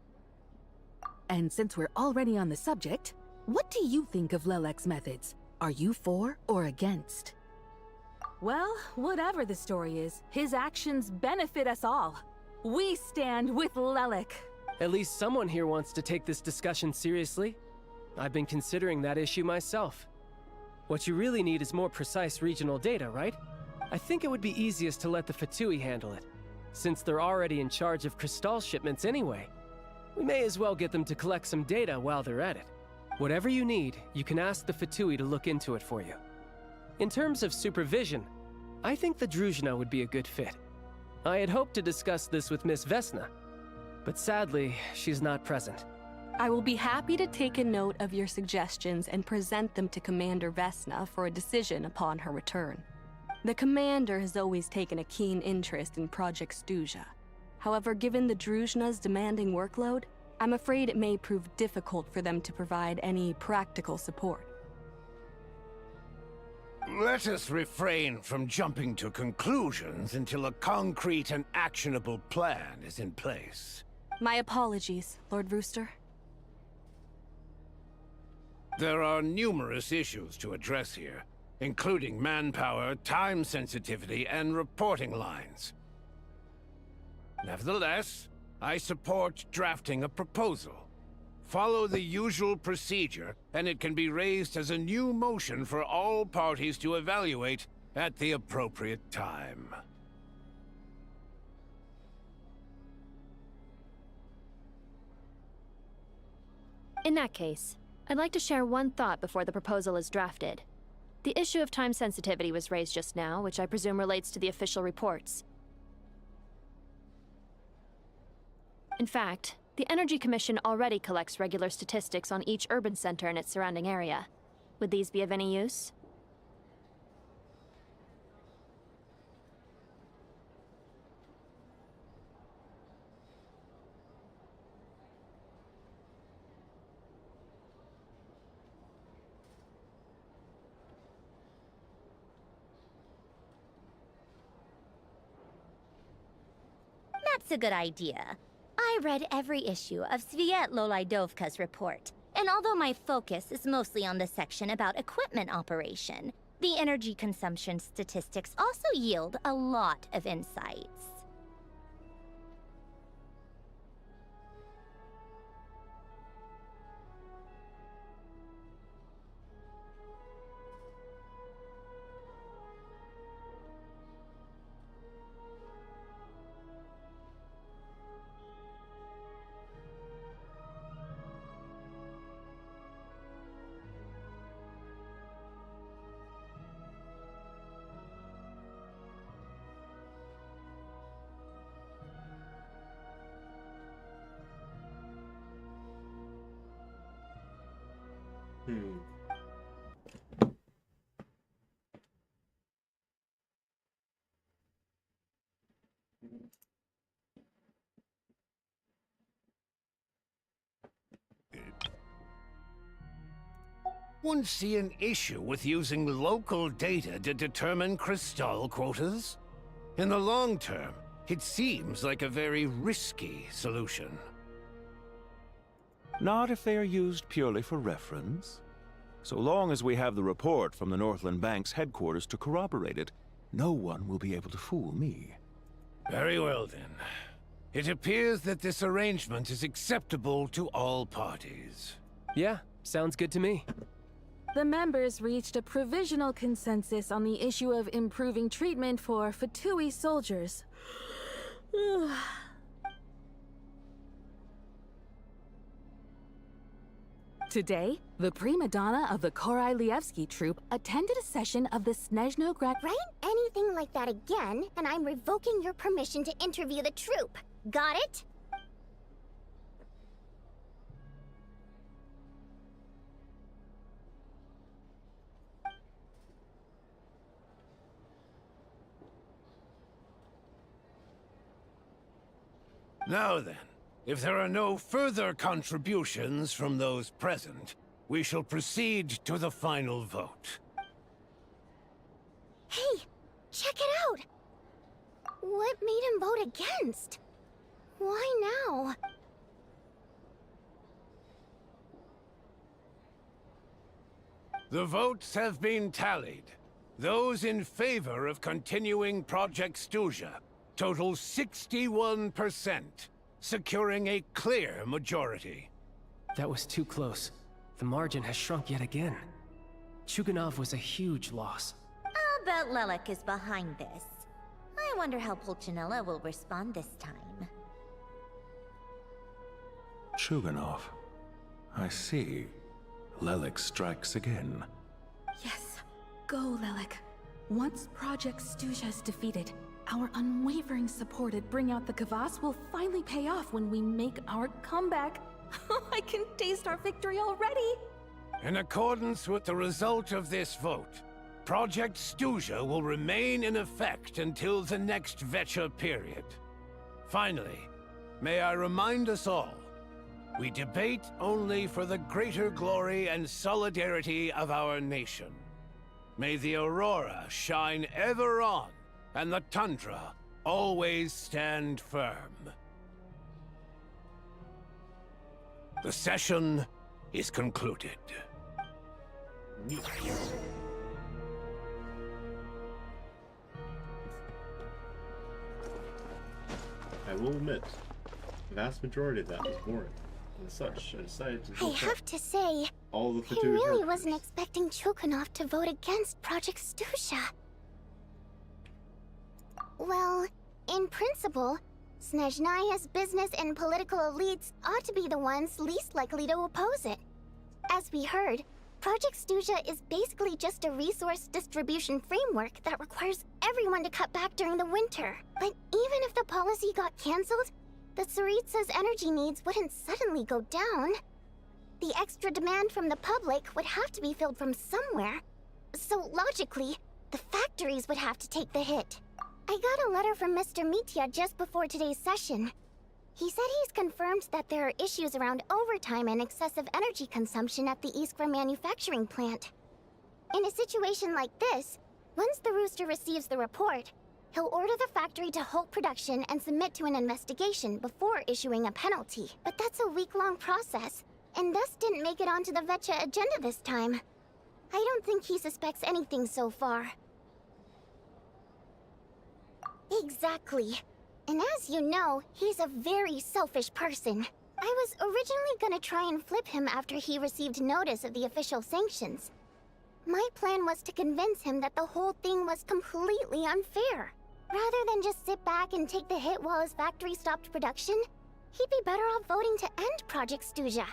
And since we're already on the subject, what do you think of Lelec's methods? Are you for or against? Well, whatever the story is, his actions benefit us all. We stand with Lelik. At least someone here wants to take this discussion seriously. I've been considering that issue myself. What you really need is more precise regional data, right? I think it would be easiest to let the Fatui handle it, since they're already in charge of Crystal shipments anyway. We may as well get them to collect some data while they're at it. Whatever you need, you can ask the Fatui to look into it for you. In terms of supervision, I think the Druzhna would be a good fit. I had hoped to discuss this with Miss Vesna, but sadly, she's not present. I will be happy to take a note of your suggestions and present them to Commander Vesna for a decision upon her return. The Commander has always taken a keen interest in Project Stuja. However, given the Druzhna's demanding workload, I'm afraid it may prove difficult for them to provide any practical support. Let us refrain from jumping to conclusions until a concrete and actionable plan is in place. My apologies, Lord Rooster. There are numerous issues to address here, including manpower, time sensitivity, and reporting lines. Nevertheless, I support drafting a proposal. Follow the usual procedure, and it can be raised as a new motion for all parties to evaluate at the appropriate time. In that case, I'd like to share one thought before the proposal is drafted. The issue of time sensitivity was raised just now, which I presume relates to the official reports. In fact, the Energy Commission already collects regular statistics on each urban center and its surrounding area. Would these be of any use? That's a good idea. I read every issue of Sviet-Lolaidovka's report, and although my focus is mostly on the section about equipment operation, the energy consumption statistics also yield a lot of insights. Wouldn't see an issue with using local data to determine Crystal quotas. In the long term, it seems like a very risky solution. Not if they are used purely for reference. So long as we have the report from the Northland Bank's headquarters to corroborate it, no one will be able to fool me. Very well, then. It appears that this arrangement is acceptable to all parties. Yeah, sounds good to me. The members reached a provisional consensus on the issue of improving treatment for Fatui soldiers. Today, the prima donna of the Korailievsky troupe attended a session of the Snezhnograd. Write anything like that again, and I'm revoking your permission to interview the troupe. Got it? Now then, if there are no further contributions from those present, we shall proceed to the final vote. Hey, check it out! What made him vote against? Why now? The votes have been tallied. Those in favor of continuing Project Stuja, Total 61%, securing a clear majority. That was too close. The margin has shrunk yet again. Chuganov was a huge loss. I'll bet Lelek is behind this. I wonder how Pulcinella will respond this time. Chuganov. I see. Lelek strikes again. Yes. Go, Lelek. Once Project Stuja is defeated, our unwavering support at Bring Out the Kvass will finally pay off when we make our comeback. I can taste our victory already! In accordance with the result of this vote, Project Stuja will remain in effect until the next Vecha period. Finally, may I remind us all, we debate only for the greater glory and solidarity of our nation. May the Aurora shine ever on, and the Tundra always stand firm. The session is concluded. I will admit, the vast majority of that was boring. And as such, I decided to I have to say, all the I Fatui really characters. wasn't expecting Chukanov to vote against Project Stuja. Well, in principle, Snezhnaya's business and political elites ought to be the ones least likely to oppose it. As we heard, Project Stuja is basically just a resource distribution framework that requires everyone to cut back during the winter. But even if the policy got cancelled, the Tsaritsa's energy needs wouldn't suddenly go down. The extra demand from the public would have to be filled from somewhere. So logically, the factories would have to take the hit. I got a letter from Mr. Mitya just before today's session. He said he's confirmed that there are issues around overtime and excessive energy consumption at the Iskra manufacturing plant. In a situation like this, once the Rooster receives the report, he'll order the factory to halt production and submit to an investigation before issuing a penalty. But that's a week-long process, and thus didn't make it onto the Vecha agenda this time. I don't think he suspects anything so far. Exactly. And as you know, he's a very selfish person. I was originally gonna try and flip him after he received notice of the official sanctions. My plan was to convince him that the whole thing was completely unfair. Rather than just sit back and take the hit while his factory stopped production, he'd be better off voting to end Project Stuja.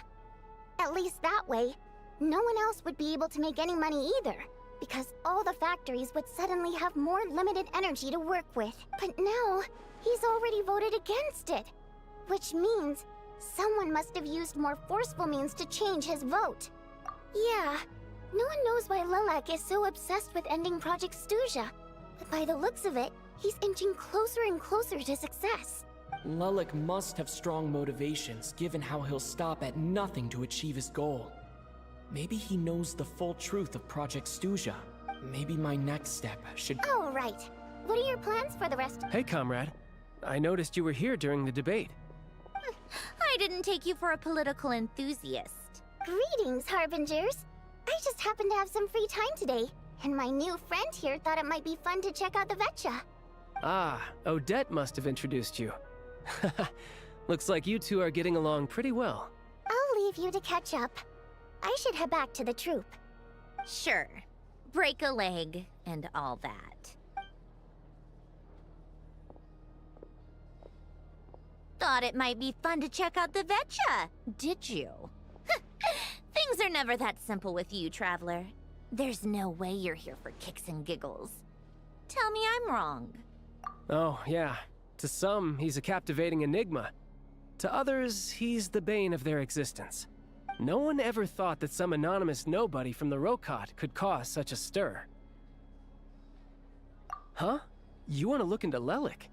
At least that way, no one else would be able to make any money either, because all the factories would suddenly have more limited energy to work with. But now, he's already voted against it, which means someone must have used more forceful means to change his vote. Yeah, no one knows why Lelek is so obsessed with ending Project Stuja, but by the looks of it, he's inching closer and closer to success. Lelek must have strong motivations, given how he'll stop at nothing to achieve his goal. Maybe he knows the full truth of Project Stuja. Maybe my next step should— Oh, right. What are your plans for the rest? Hey, comrade. I noticed you were here during the debate. I didn't take you for a political enthusiast. Greetings, Harbingers. I just happened to have some free time today, and my new friend here thought it might be fun to check out the Vecha. Ah, Odette must have introduced you. Looks like you two are getting along pretty well. I'll leave you to catch up. I should head back to the troop. Sure. Break a leg and all that. Thought it might be fun to check out the Vecha, did you? Things are never that simple with you, Traveler. There's no way you're here for kicks and giggles. Tell me I'm wrong. Oh, yeah. To some, he's a captivating enigma. To others, he's the bane of their existence. No one ever thought that some anonymous nobody from the Rokot could cause such a stir. Huh? You want to look into Lelek?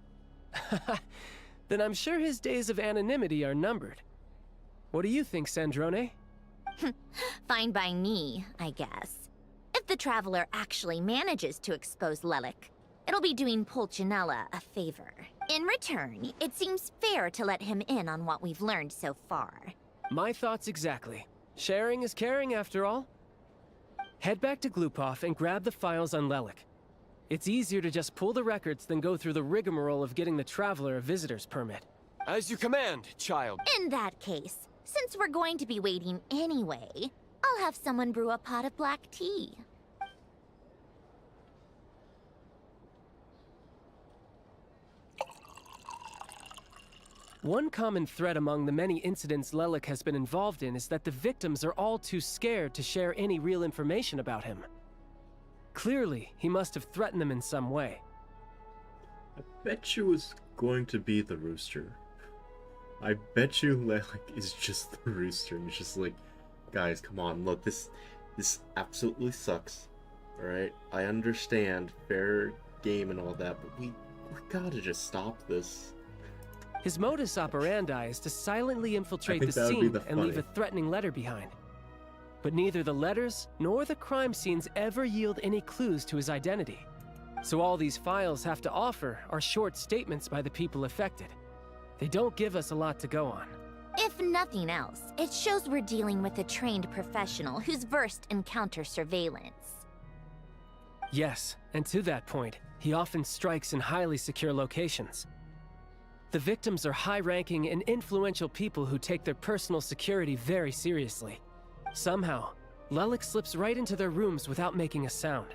Then I'm sure his days of anonymity are numbered. What do you think, Sandrone? Fine by me, I guess. If the Traveler actually manages to expose Lelek, it'll be doing Pulcinella a favor. In return, it seems fair to let him in on what we've learned so far. My thoughts exactly. Sharing is caring, after all. Head back to Glupov and grab the files on Lelek. It's easier to just pull the records than go through the rigmarole of getting the Traveler a visitor's permit. As you command, child. In that case, since we're going to be waiting anyway, I'll have someone brew a pot of black tea. One common thread among the many incidents Lelik has been involved in is that the victims are all too scared to share any real information about him. Clearly, he must have threatened them in some way. I bet you it's going to be the rooster. I bet you Lelik is just the rooster, and he's just like, guys, come on, look, this absolutely sucks. Alright? I understand, fair game and all that, but we gotta just stop this. His modus operandi is to silently infiltrate the scene and leave a threatening letter behind. But neither the letters nor the crime scenes ever yield any clues to his identity. So all these files have to offer are short statements by the people affected. They don't give us a lot to go on. If nothing else, it shows we're dealing with a trained professional who's versed in counter surveillance. Yes, and to that point, he often strikes in highly secure locations. The victims are high-ranking and influential people who take their personal security very seriously. Somehow, Lelik slips right into their rooms without making a sound.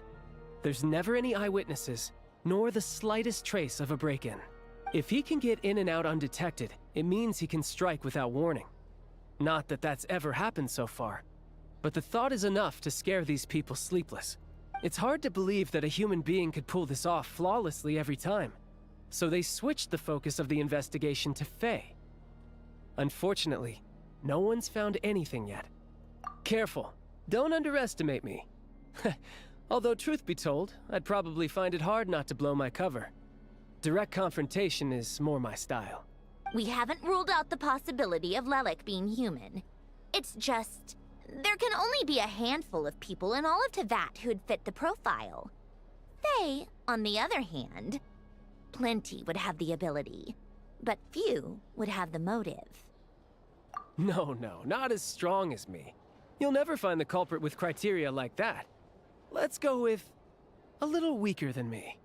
There's never any eyewitnesses, nor the slightest trace of a break-in. If he can get in and out undetected, it means he can strike without warning. Not that that's ever happened so far, but the thought is enough to scare these people sleepless. It's hard to believe that a human being could pull this off flawlessly every time. So they switched the focus of the investigation to Faye. Unfortunately, no one's found anything yet. Careful, don't underestimate me. Although truth be told, I'd probably find it hard not to blow my cover. Direct confrontation is more my style. We haven't ruled out the possibility of Lelik being human. It's just, there can only be a handful of people in all of Teyvat who'd fit the profile. Faye, on the other hand, plenty would have the ability, but few would have the motive. No, not as strong as me. You'll never find the culprit with criteria like that. Let's go with a little weaker than me.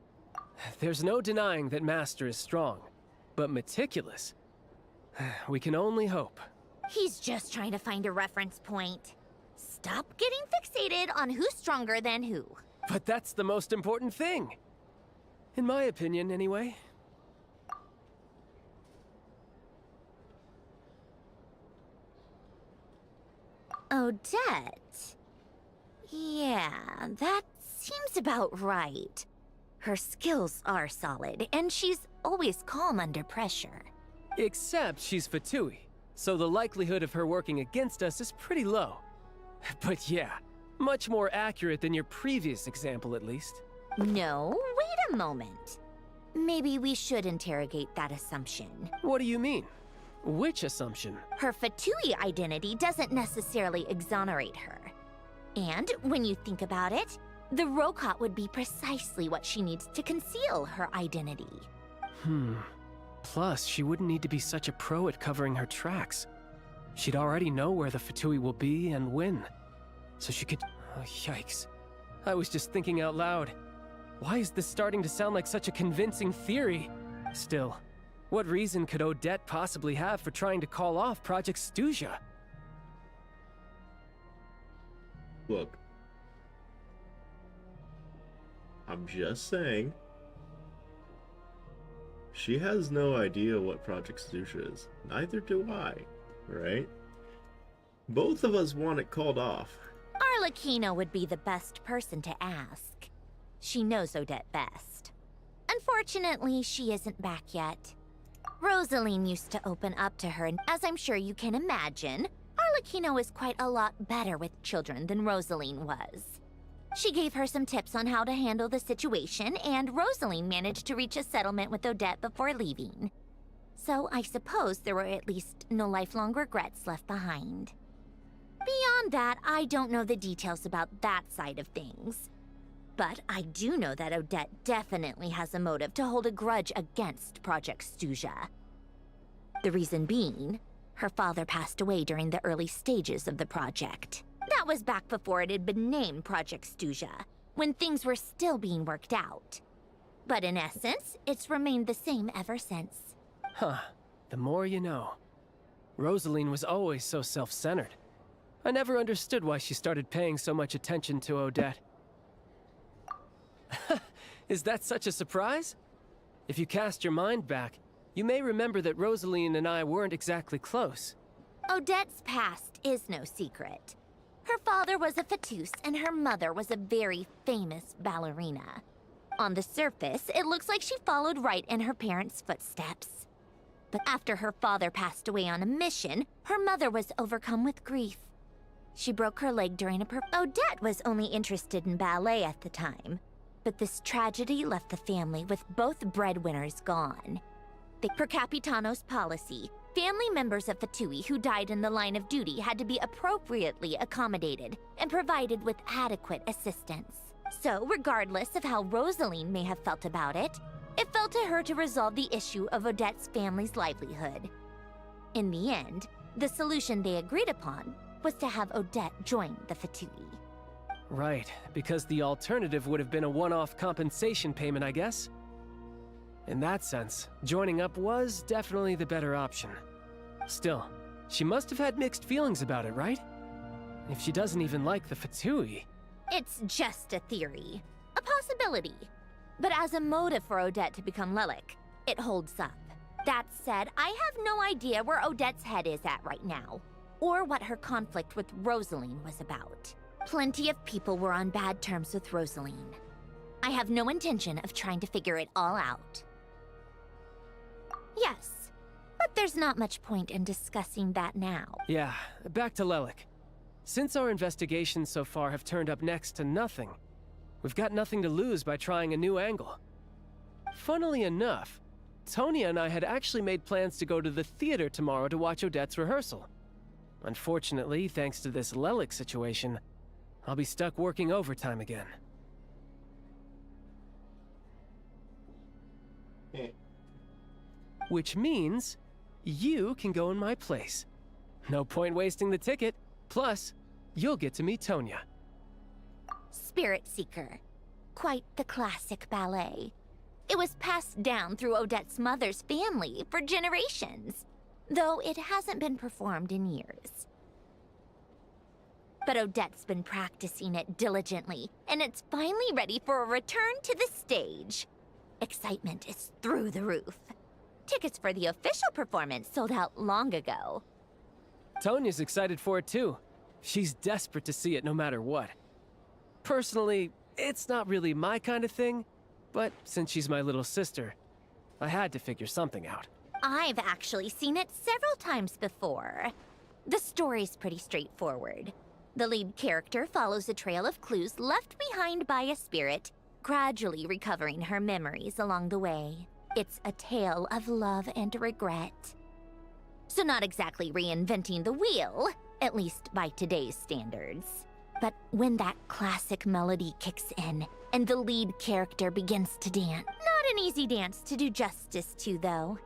There's no denying that Master is strong, but meticulous. We can only hope. He's just trying to find a reference point. Stop getting fixated on who's stronger than who. But that's the most important thing. In my opinion, anyway. Odette? Yeah, that seems about right. Her skills are solid, and she's always calm under pressure. Except she's Fatui, so the likelihood of her working against us is pretty low. But yeah, much more accurate than your previous example, at least. No, wait a moment. Maybe we should interrogate that assumption. What do you mean? Which assumption? Her Fatui identity doesn't necessarily exonerate her. And when you think about it, the Rokot would be precisely what she needs to conceal her identity. Plus, she wouldn't need to be such a pro at covering her tracks. She'd already know where the Fatui will be and when. So she could... Oh, yikes. I was just thinking out loud. Why is this starting to sound like such a convincing theory? Still, what reason could Odette possibly have for trying to call off Project Stuja? Look. I'm just saying. She has no idea what Project Stuja is. Neither do I, right? Both of us want it called off. Arlecchino would be the best person to ask. She knows Odette best. Unfortunately, she isn't back yet. Rosaline used to open up to her, and as I'm sure you can imagine, Arlecchino is quite a lot better with children than Rosaline was. She gave her some tips on how to handle the situation, and Rosaline managed to reach a settlement with Odette before leaving. So I suppose there were at least no lifelong regrets left behind. Beyond that, I don't know the details about that side of things. But I do know that Odette definitely has a motive to hold a grudge against Project Stuja. The reason being, her father passed away during the early stages of the project. That was back before it had been named Project Stuja, when things were still being worked out. But in essence, it's remained the same ever since. Huh. The more you know. Rosaline was always so self-centered. I never understood why she started paying so much attention to Odette. Is that such a surprise? If you cast your mind back, you may remember that Rosaline and I weren't exactly close. Odette's past is no secret. Her father was a fatus and her mother was a very famous ballerina. On the surface, it looks like she followed right in her parents' footsteps. But after her father passed away on a mission, her mother was overcome with grief. She broke her leg during Odette was only interested in ballet at the time, but this tragedy left the family with both breadwinners gone. Per Capitano's policy, family members of Fatui who died in the line of duty had to be appropriately accommodated and provided with adequate assistance. So, regardless of how Rosaline may have felt about it, it fell to her to resolve the issue of Odette's family's livelihood. In the end, the solution they agreed upon was to have Odette join the Fatui. Right, because the alternative would have been a one-off compensation payment, I guess. In that sense, joining up was definitely the better option. Still, she must have had mixed feelings about it, right? If she doesn't even like the Fatui... It's just a theory. A possibility. But as a motive for Odette to become Lelik, it holds up. That said, I have no idea where Odette's head is at right now, or what her conflict with Rosaline was about. Plenty of people were on bad terms with Rosaline. I have no intention of trying to figure it all out. Yes, but there's not much point in discussing that now. Yeah, back to Lelik. Since our investigations so far have turned up next to nothing, we've got nothing to lose by trying a new angle. Funnily enough, Tonya and I had actually made plans to go to the theater tomorrow to watch Odette's rehearsal. Unfortunately, thanks to this Lelik situation, I'll be stuck working overtime again. Which means you can go in my place. No point wasting the ticket. Plus, you'll get to meet Tonya. Spirit Seeker. Quite the classic ballet. It was passed down through Odette's mother's family for generations, though it hasn't been performed in years. But Odette's been practicing it diligently, and it's finally ready for a return to the stage. Excitement is through the roof. Tickets for the official performance sold out long ago. Tonya's excited for it too. She's desperate to see it no matter what. Personally, it's not really my kind of thing, but since she's my little sister, I had to figure something out. I've actually seen it several times before. The story's pretty straightforward. The lead character follows a trail of clues left behind by a spirit, gradually recovering her memories along the way. It's a tale of love and regret. So not exactly reinventing the wheel, at least by today's standards. But when that classic melody kicks in, and the lead character begins to dance, not an easy dance to do justice to, though.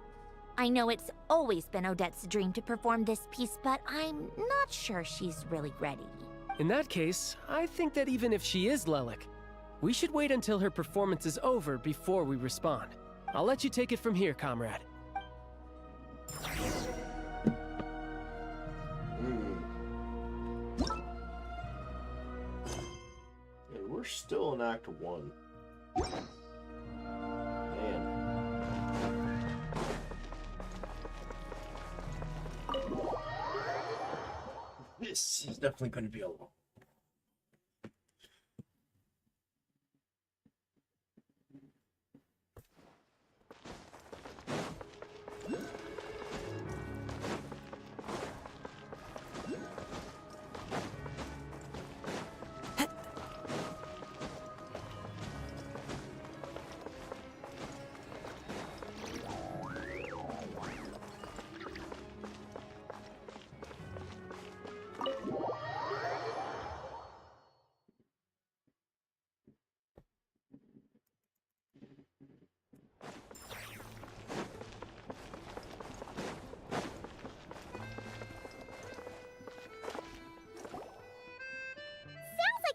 I know it's always been Odette's dream to perform this piece, but I'm not sure she's really ready. In that case, I think that even if she is Lelik, we should wait until her performance is over before we respond. I'll let you take it from here, comrade. And we're still in Act 1. Man. This is definitely going to be a long.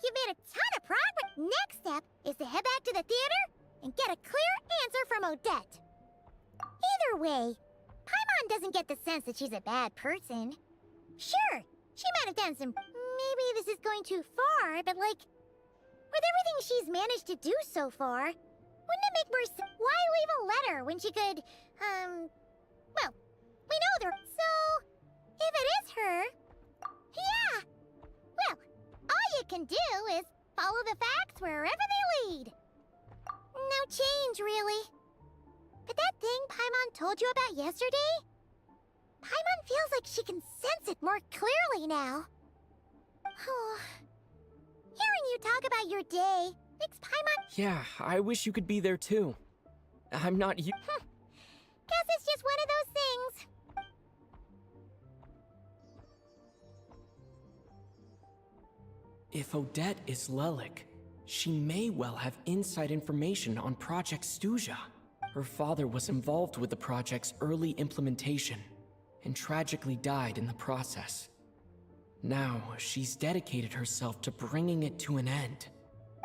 You've made a ton of progress. Next step is to head back to the theater and get a clear answer from Odette. Either way, Paimon doesn't get the sense that she's a bad person. Sure, she might have done some... Maybe this is going too far, but like... With everything she's managed to do so far, wouldn't it make more sense? Why leave a letter when she could, well, we know there. So, if it is her, yeah. Well, all you can do is follow the facts wherever they lead. No change, really. But that thing Paimon told you about yesterday? Paimon feels like she can sense it more clearly now. Hearing you talk about your day makes Paimon... Yeah, I wish you could be there too. I'm not you. Guess it's just one of those things. If Odette is Lelik, she may well have inside information on Project Stuja. Her father was involved with the project's early implementation and tragically died in the process. Now, she's dedicated herself to bringing it to an end.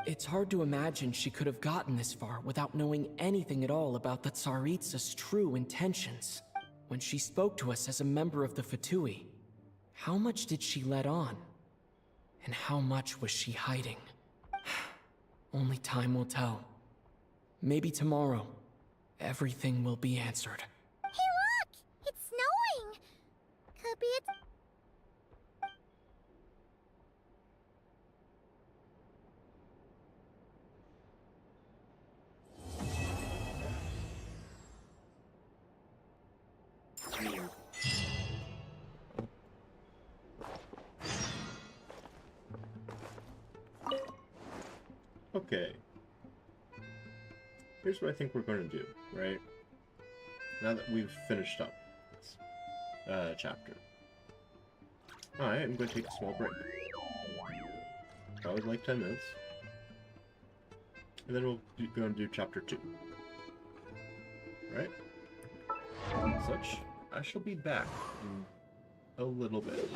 It's hard to imagine she could have gotten this far without knowing anything at all about the Tsaritsa's true intentions. When she spoke to us as a member of the Fatui, how much did she let on? And how much was she hiding? Only time will tell. Maybe tomorrow, everything will be answered. Hey look! It's snowing! Could be it's... Okay. Here's what I think we're going to do, right? Now that we've finished up this chapter. I am going to take a small break. Probably like 10 minutes. And then we'll go and do chapter 2. Right? As such, I shall be back in a little bit.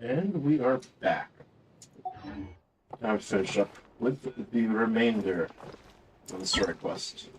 And we are back. Now to finish up with the remainder of the story quest.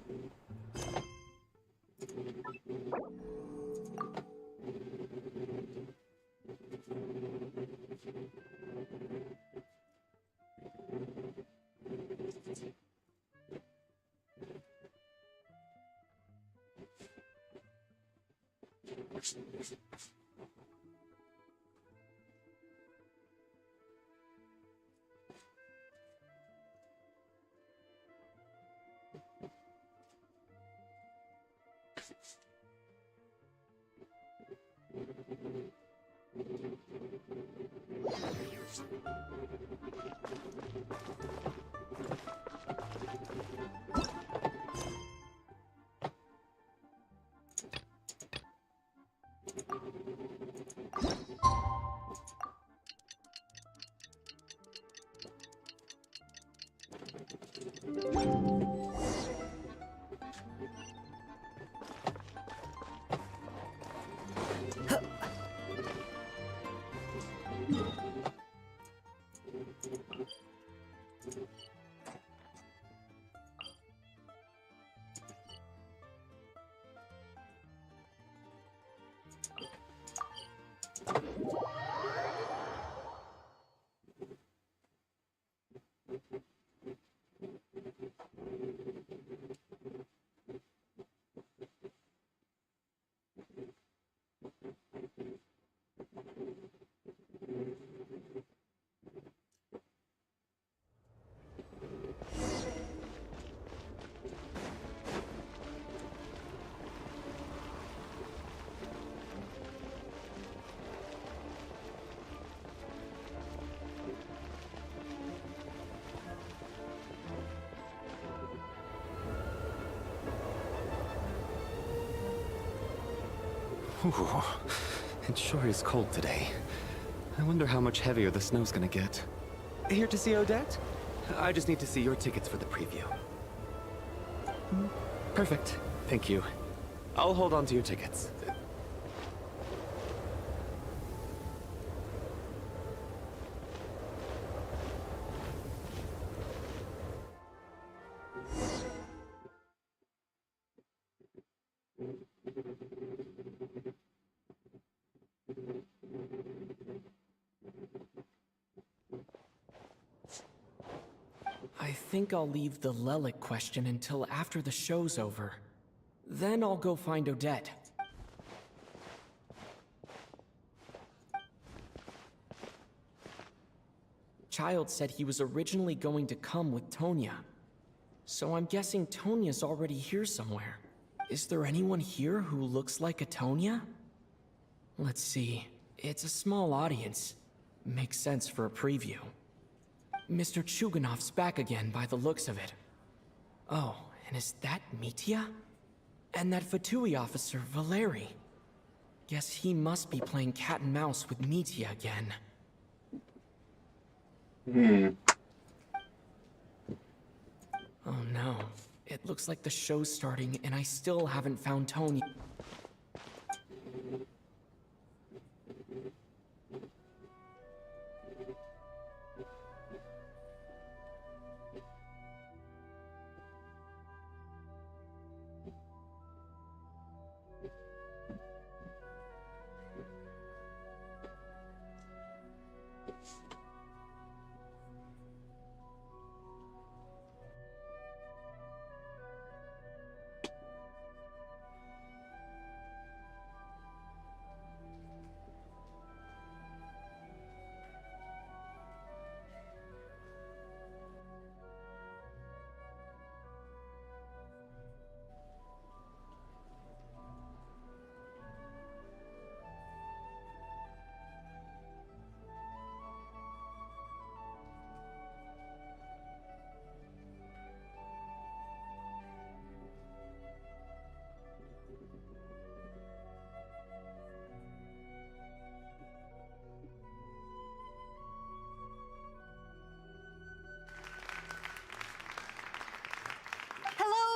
Ooh, it sure is cold today. I wonder how much heavier the snow's gonna get. Here to see Odette? I just need to see your tickets for the preview. Perfect. Thank you. I'll hold on to your tickets. I think I'll leave the Lelic question until after the show's over. Then I'll go find Odette. Child said he was originally going to come with Tonya. So I'm guessing Tonya's already here somewhere. Is there anyone here who looks like a Tonya? Let's see. It's a small audience. Makes sense for a preview. Mr. Chuganov's back again by the looks of it. Oh, and is that Mitya? And that Fatui officer, Valeri. Guess he must be playing cat and mouse with Mitya again. Oh no. It looks like the show's starting and I still haven't found Tony.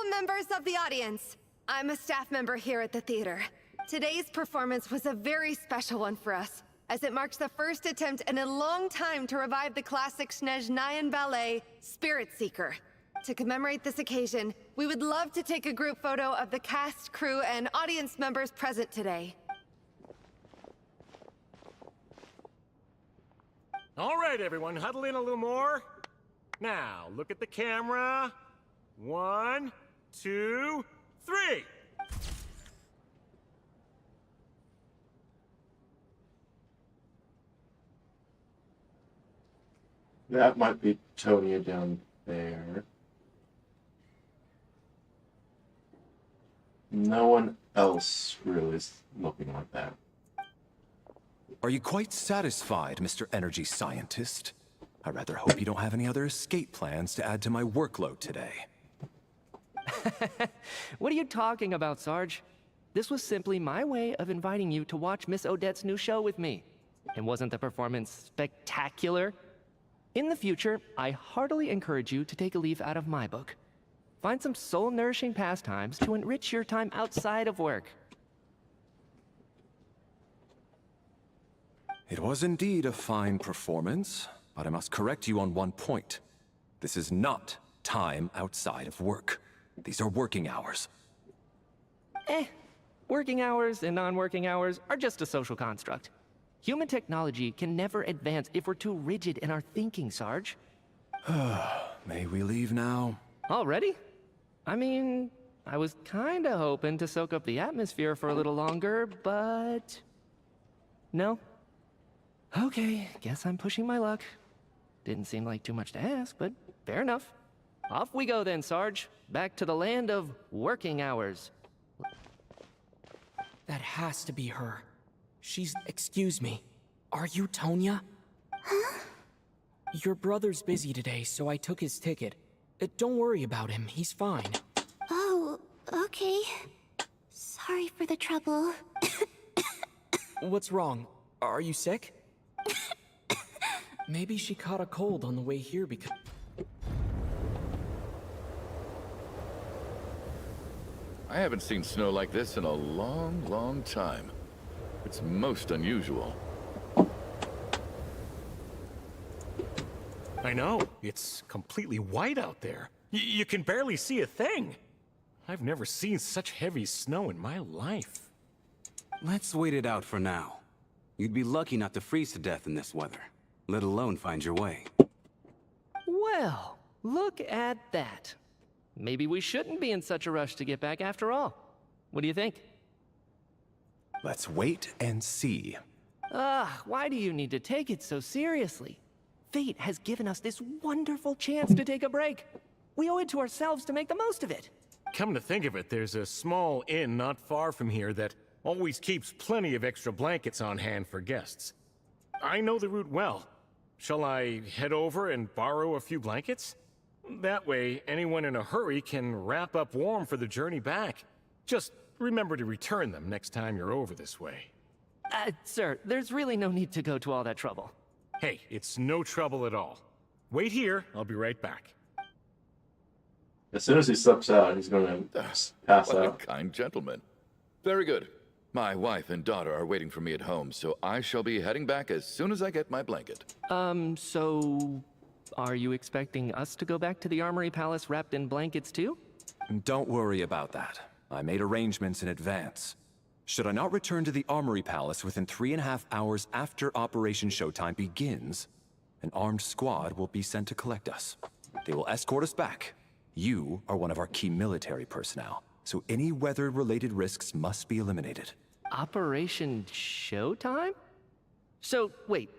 Members of the audience, I'm a staff member here at the theater. Today's performance was a very special one for us. as it marks the first attempt in a long time to revive the classic Snezhnayan ballet, Spirit Seeker. To commemorate this occasion, we would love to take a group photo of the cast, crew, and audience members present today. All right, everyone, huddle in a little more. Now, look at the camera. 1, 2, 3. That might be Tonya down there. No one else really is looking like that. Are you quite satisfied, Mr. Energy Scientist? I rather hope you don't have any other escape plans to add to my workload today. What are you talking about, Sarge? This was simply my way of inviting you to watch Miss Odette's new show with me. And wasn't the performance spectacular? In the future, I heartily encourage you to take a leaf out of my book. Find some soul-nourishing pastimes to enrich your time outside of work. It was indeed a fine performance, but I must correct you on one point. This is not time outside of work. These are working hours. Working hours and non-working hours are just a social construct. Human technology can never advance if we're too rigid in our thinking, Sarge. May we leave now? Already? I mean, I was kinda hoping to soak up the atmosphere for a little longer, but... No? Okay, guess I'm pushing my luck. Didn't seem like too much to ask, but fair enough. Off we go then, Sarge. Back to the land of working hours. That has to be her. Excuse me. Are you Tonya? Huh? Your brother's busy today, so I took his ticket. Don't worry about him, he's fine. Oh, okay. Sorry for the trouble. What's wrong? Are you sick? Maybe she caught a cold on the way here because... I haven't seen snow like this in a long, long time. It's most unusual. I know. It's completely white out there. You can barely see a thing. I've never seen such heavy snow in my life. Let's wait it out for now. You'd be lucky not to freeze to death in this weather, let alone find your way. Well, look at that. Maybe we shouldn't be in such a rush to get back after all. What do you think? Let's wait and see. Why do you need to take it so seriously? Fate has given us this wonderful chance to take a break. We owe it to ourselves to make the most of it. Come to think of it, there's a small inn not far from here that always keeps plenty of extra blankets on hand for guests. I know the route well. Shall I head over and borrow a few blankets? That way, anyone in a hurry can wrap up warm for the journey back. Just remember to return them next time you're over this way. Sir, there's really no need to go to all that trouble. Hey, it's no trouble at all. Wait here, I'll be right back. As soon as he steps out, he's gonna pass What out. a kind gentleman. Very good. My wife and daughter are waiting for me at home, so I shall be heading back as soon as I get my blanket. So... Are you expecting us to go back to the Armory Palace wrapped in blankets too? Don't worry about that. I made arrangements in advance. Should I not return to the Armory Palace within 3.5 hours after Operation Showtime begins, an armed squad will be sent to collect us. They will escort us back. You are one of our key military personnel, so any weather-related risks must be eliminated. Operation Showtime? So, wait.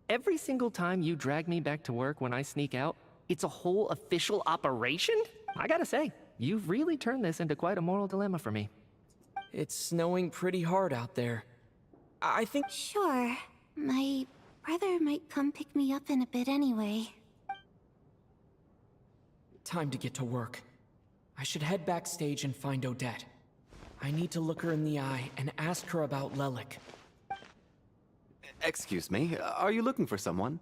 Every single time you drag me back to work when I sneak out, it's a whole official operation? I gotta say, you've really turned this into quite a moral dilemma for me. It's snowing pretty hard out there. I think... Sure. My brother might come pick me up in a bit anyway. Time to get to work. I should head backstage and find Odette. I need to look her in the eye and ask her about Lelik. Excuse me, are you looking for someone?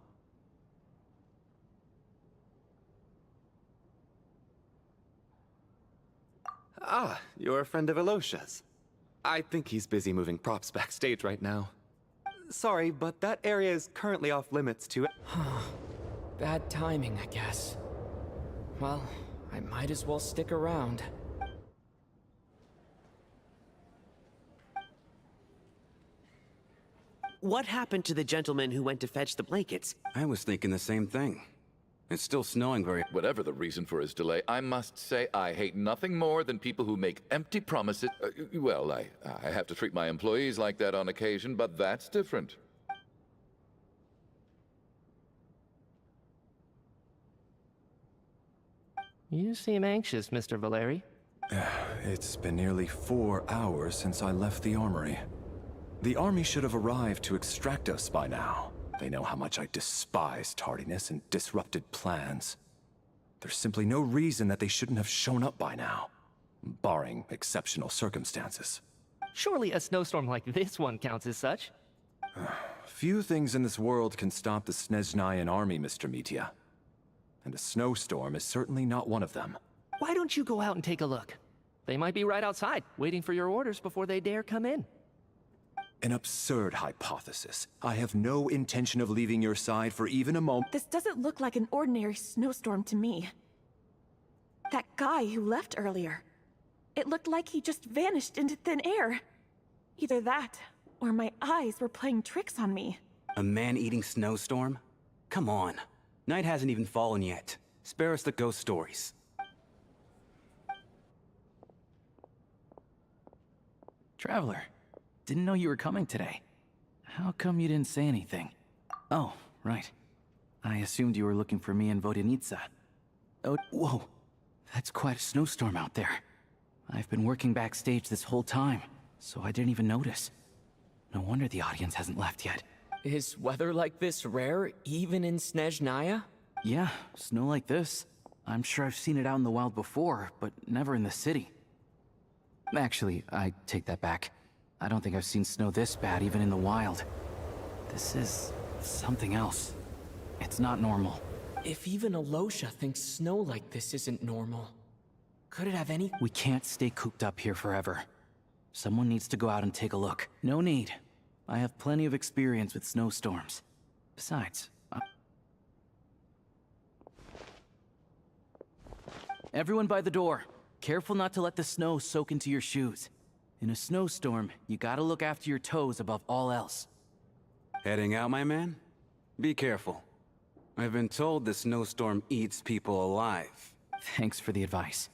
Ah, you're a friend of Elosha's. I think he's busy moving props backstage right now. Sorry, but that area is currently off limits to... Bad timing, I guess. Well, I might as well stick around. What happened to the gentleman who went to fetch the blankets? I was thinking the same thing. It's still snowing very... Whatever the reason for his delay, I must say I hate nothing more than people who make empty promises. Well, I have to treat my employees like that on occasion, but that's different. You seem anxious, Mr. Valeri. It's been nearly 4 hours since I left the armory. The army should have arrived to extract us by now. They know how much I despise tardiness and disrupted plans. There's simply no reason that they shouldn't have shown up by now, barring exceptional circumstances. Surely a snowstorm like this one counts as such. Few things in this world can stop the Snezhnayan army, Mr. Mitya. And a snowstorm is certainly not one of them. Why don't you go out and take a look? They might be right outside, waiting for your orders before they dare come in. An absurd hypothesis. I have no intention of leaving your side for even a moment. This doesn't look like an ordinary snowstorm to me. That guy who left earlier. It looked like he just vanished into thin air. Either that, or my eyes were playing tricks on me. A man-eating snowstorm? Come on. Night hasn't even fallen yet. Spare us the ghost stories. Traveler, didn't know you were coming today. How come you didn't say anything? Oh, right. I assumed you were looking for me in Vodenitsa. Oh, whoa. That's quite a snowstorm out there. I've been working backstage this whole time, so I didn't even notice. No wonder the audience hasn't left yet. Is weather like this rare, even in Snezhnaya? Yeah, snow like this. I'm sure I've seen it out in the wild before, but never in the city. Actually, I take that back. I don't think I've seen snow this bad even in the wild. This is something else. It's not normal. If even Alosha thinks snow like this isn't normal, could it have any— We can't stay cooped up here forever. Someone needs to go out and take a look. No need. I have plenty of experience with snowstorms. Besides, everyone by the door. Careful not to let the snow soak into your shoes. In a snowstorm, you gotta look after your toes above all else. Heading out, my man? Be careful. I've been told the snowstorm eats people alive. Thanks for the advice.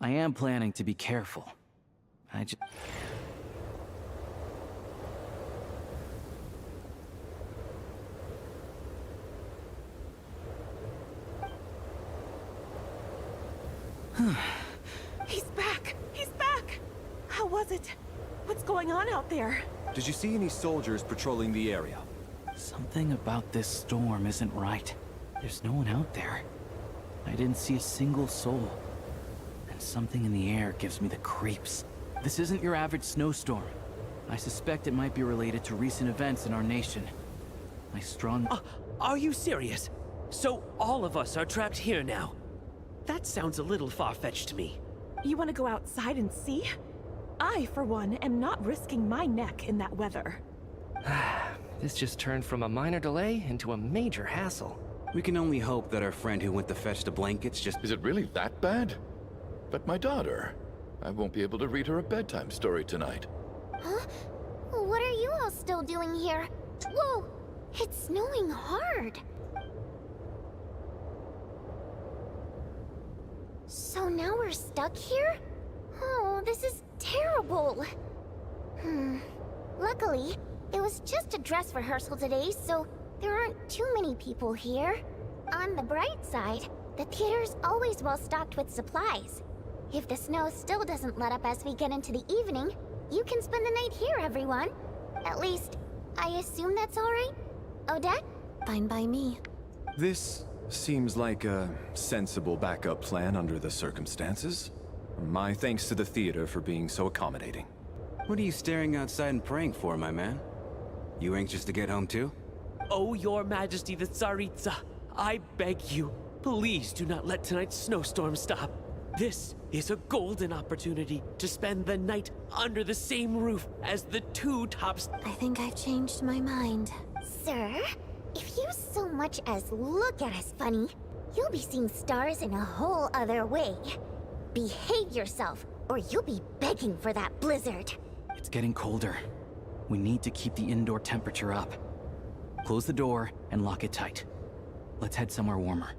I am planning to be careful. I just... He's back! He's back! How was it? What's going on out there? Did you see any soldiers patrolling the area? Something about this storm isn't right. There's no one out there. I didn't see a single soul. And something in the air gives me the creeps. This isn't your average snowstorm. I suspect it might be related to recent events in our nation. I strong... Are you serious? So all of us are trapped here now? That sounds a little far-fetched to me. You want to go outside and see? I, for one, am not risking my neck in that weather. This just turned from a minor delay into a major hassle. We can only hope that our friend who went to fetch the blankets just... Is it really that bad? But my daughter, I won't be able to read her a bedtime story tonight. Huh? What are you all still doing here? Whoa! It's snowing hard. So now we're stuck here? Oh, this is terrible. Luckily, it was just a dress rehearsal today, so there aren't too many people here. On the bright side, the theater's always well stocked with supplies. If the snow still doesn't let up as we get into the evening, you can spend the night here, everyone. At least, I assume that's all right? Odette? Fine by me. This seems like a sensible backup plan under the circumstances. My thanks to the theater for being so accommodating. What are you staring outside and praying for, my man? You anxious to get home too? Oh, your majesty the Tsaritsa, I beg you, please do not let tonight's snowstorm stop. This is a golden opportunity to spend the night under the same roof as the two tops. I think I've changed my mind. Sir, if you so much as look at us funny, you'll be seeing stars in a whole other way. Behave yourself, or you'll be begging for that blizzard. It's getting colder. We need to keep the indoor temperature up. Close the door and lock it tight. Let's head somewhere warmer.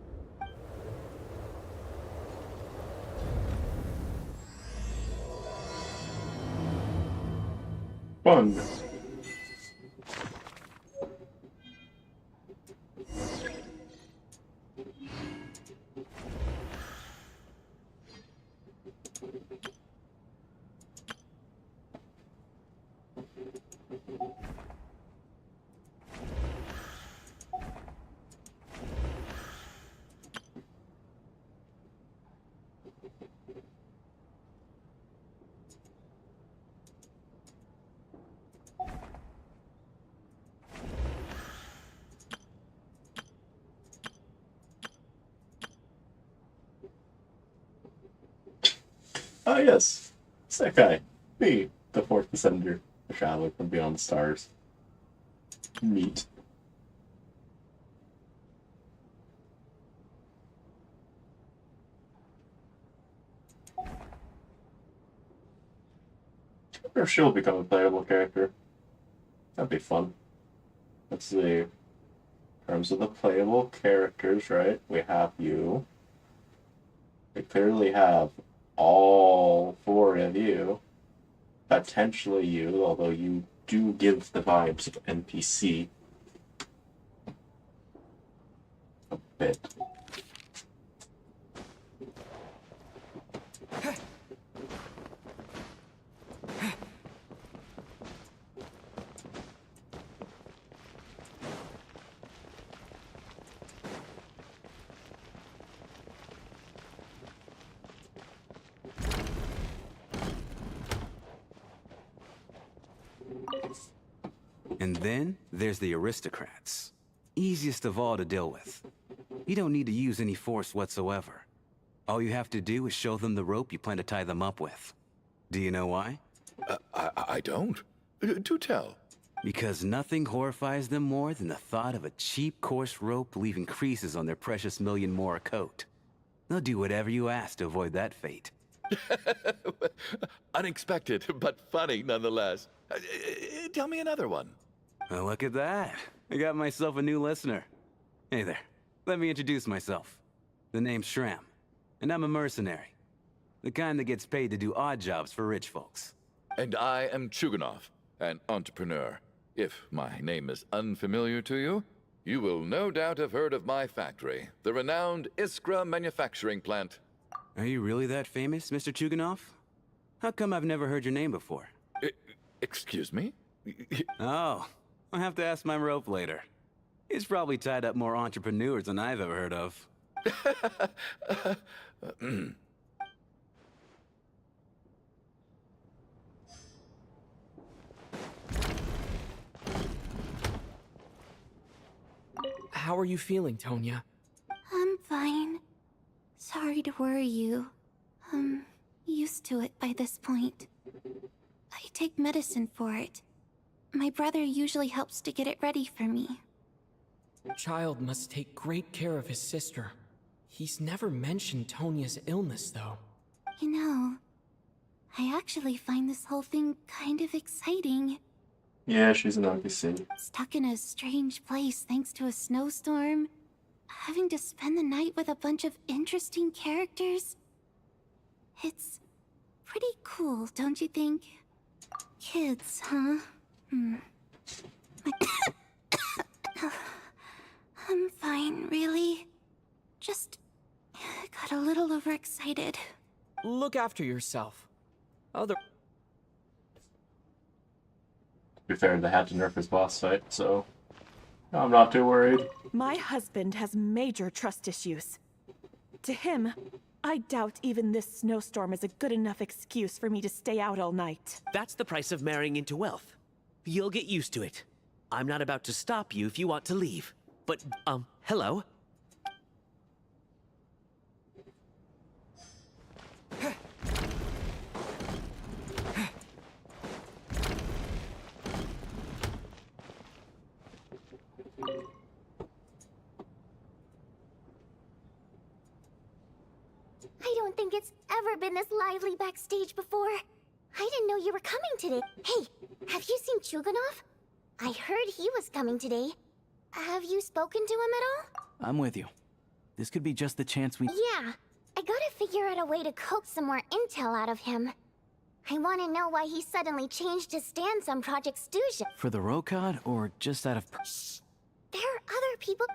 Fun. Ah, yes. Sekai. Me, the fourth descender, the traveler from beyond the stars. Meet. I wonder if she'll become a playable character. That'd be fun. Let's see. In terms of the playable characters, right? We have you. We clearly have all four of you. Potentially you, although you do give the vibes of NPC a bit. And then there's the aristocrats. Easiest of all to deal with. You don't need to use any force whatsoever. All you have to do is show them the rope you plan to tie them up with. Do you know why? I don't. Do tell. Because nothing horrifies them more than the thought of a cheap, coarse rope leaving creases on their precious million Mora coat. They'll do whatever you ask to avoid that fate. Unexpected, but funny nonetheless. Tell me another one. Well, look at that. I got myself a new listener. Hey there. Let me introduce myself. The name's Shram, and I'm a mercenary. The kind that gets paid to do odd jobs for rich folks. And I am Chuganov, an entrepreneur. If my name is unfamiliar to you, you will no doubt have heard of my factory, the renowned Iskra manufacturing plant. Are you really that famous, Mr. Chuganov? How come I've never heard your name before? Excuse me? Oh, I'll have to ask my rope later. He's probably tied up more entrepreneurs than I've ever heard of. How are you feeling, Tonya? I'm fine. Sorry to worry you. I'm used to it by this point. I take medicine for it. My brother usually helps to get it ready for me. Child must take great care of his sister. He's never mentioned Tonya's illness, though. You know, I actually find this whole thing kind of exciting. Yeah, she's an NPC. Stuck in a strange place thanks to a snowstorm. Having to spend the night with a bunch of interesting characters. It's pretty cool, don't you think? Kids, huh? I'm fine, really. Just got a little overexcited. Look after yourself. To be fair, they had to nerf his boss fight, so I'm not too worried. My husband has major trust issues. To him, I doubt even this snowstorm is a good enough excuse for me to stay out all night. That's the price of marrying into wealth. You'll get used to it. I'm not about to stop you if you want to leave. But, hello? don't think it's ever been this lively backstage before. I didn't know you were coming today. Hey, have you seen Chuganov? I heard he was coming today. Have you spoken to him at all? I'm with you. This could be just the chance we... Yeah, I gotta figure out a way to coax some more intel out of him. I want to know why he suddenly changed his stance on Project Stuja. For the Rokad, or just out of... Shh! There are other people...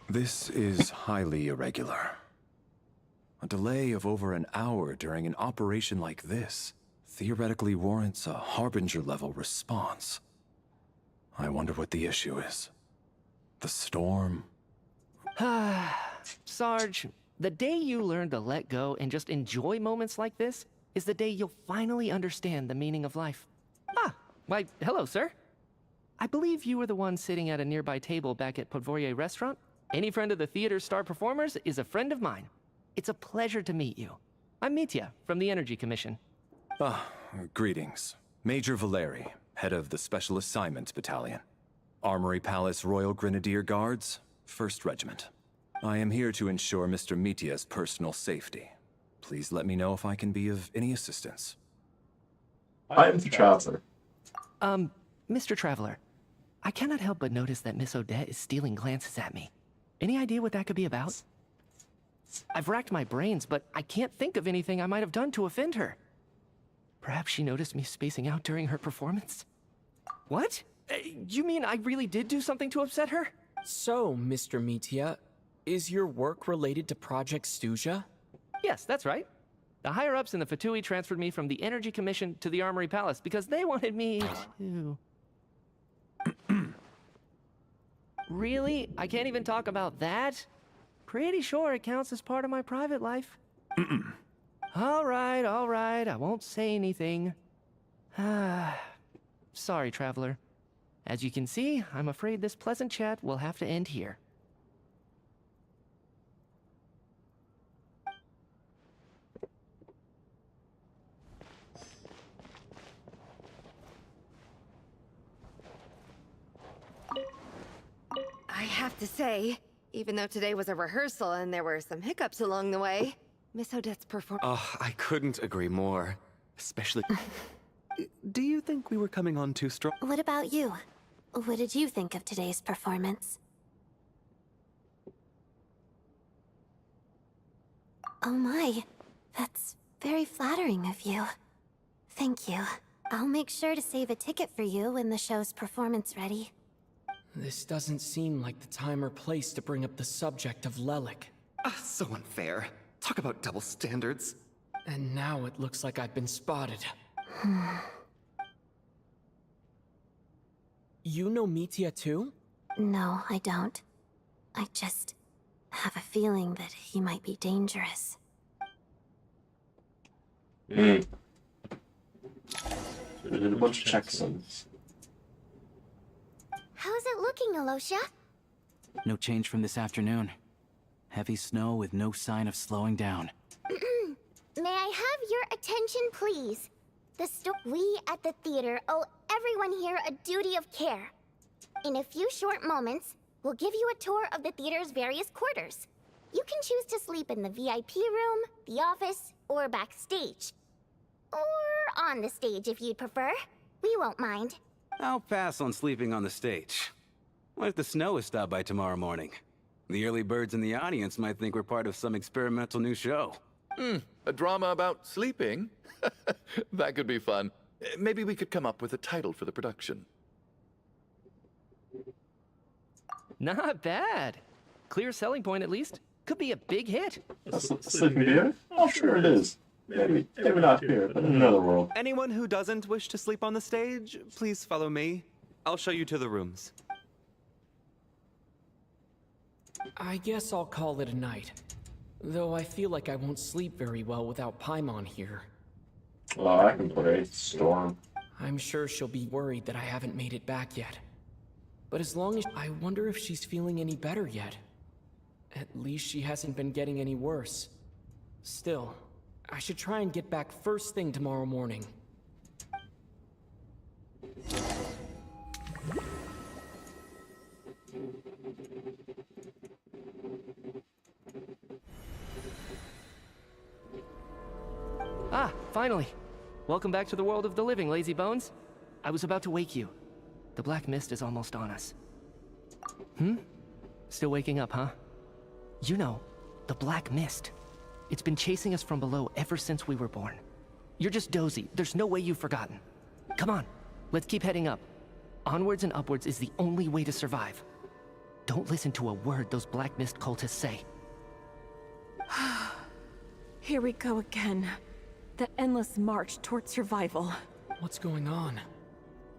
This is highly irregular. A delay of over an hour during an operation like this theoretically warrants a Harbinger-level response. I wonder what the issue is. The storm? Sarge, the day you learn to let go and just enjoy moments like this is the day you'll finally understand the meaning of life. Ah, why, hello, sir. I believe you were the one sitting at a nearby table back at Podvorye Restaurant. Any friend of the theater's star performers is a friend of mine. It's a pleasure to meet you. I'm Mitya, from the Energy Commission. Greetings. Major Valeri, head of the Special Assignments Battalion. Armory Palace Royal Grenadier Guards, 1st Regiment. I am here to ensure Mr. Mitya's personal safety. Please let me know if I can be of any assistance. I am the Traveler. Mr. Traveler, I cannot help but notice that Miss Odette is stealing glances at me. Any idea what that could be about? I've racked my brains, but I can't think of anything I might have done to offend her. Perhaps she noticed me spacing out during her performance? What? You mean I really did do something to upset her? So, Mr. Mitya, is your work related to Project Stuja? Yes, that's right. The higher-ups in the Fatui transferred me from the Energy Commission to the Armory Palace because they wanted me to... Really? I can't even talk about that? Pretty sure it counts as part of my private life. All right, I won't say anything. Sorry, Traveler. As you can see, I'm afraid this pleasant chat will have to end here. I have to say, even though today was a rehearsal and there were some hiccups along the way, Miss Odette's performance... Oh, I couldn't agree more. Especially... Do you think we were coming on too strong? What about you? What did you think of today's performance? Oh my, that's very flattering of you. Thank you. I'll make sure to save a ticket for you when the show's performance ready. This doesn't seem like the time or place to bring up the subject of Lelik. So unfair. Talk about double standards. And now it looks like I've been spotted. You know Mitya too? No, I don't. I just have a feeling that he might be dangerous. So we did a bunch of checksums. How's it looking, Alosha? No change from this afternoon. Heavy snow with no sign of slowing down. May I have your attention, please? We at the theater owe everyone here a duty of care. In a few short moments, we'll give you a tour of the theater's various quarters. You can choose to sleep in the VIP room, the office, or backstage. Or on the stage if you'd prefer. We won't mind. I'll pass on sleeping on the stage. What if the snow is stopped by tomorrow morning? The early birds in the audience might think we're part of some experimental new show. A drama about sleeping? That could be fun. Maybe we could come up with a title for the production. Not bad. Clear selling point, at least. Could be a big hit. Sleeping here? Oh, sure it is. Maybe not here, but in another world. Anyone who doesn't wish to sleep on the stage, please follow me. I'll show you to the rooms. I guess I'll call it a night. Though I feel like I won't sleep very well without Paimon here. Well, I can play Storm. I'm sure she'll be worried that I haven't made it back yet. But as long as... I wonder if she's feeling any better yet. At least she hasn't been getting any worse. Still, I should try and get back first thing tomorrow morning. finally. Welcome back to the world of the living, lazy bones. I was about to wake you. The black mist is almost on us. Still waking up, huh? You know, the black mist. It's been chasing us from below ever since we were born. You're just dozy. There's no way you've forgotten. Come on, let's keep heading up. Onwards and upwards is the only way to survive. Don't listen to a word those black mist cultists say. Here we go again. The endless march toward survival. What's going on?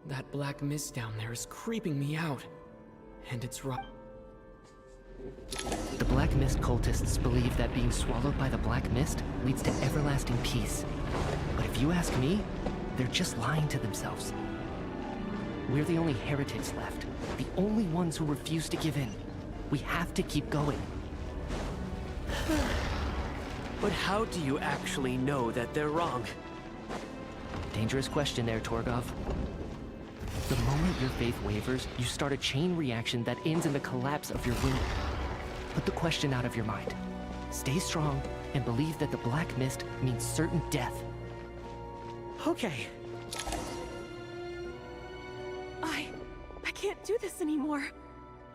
That black mist down there is creeping me out. And it's right. The black mist cultists believe that being swallowed by the black mist leads to everlasting peace. But if you ask me, they're just lying to themselves. We're the only heretics left. The only ones who refuse to give in. We have to keep going. But how do you actually know that they're wrong? Dangerous question there, Torgov. The moment your faith wavers, you start a chain reaction that ends in the collapse of your will. Put the question out of your mind. Stay strong and believe that the black mist means certain death. Okay. I can't do this anymore.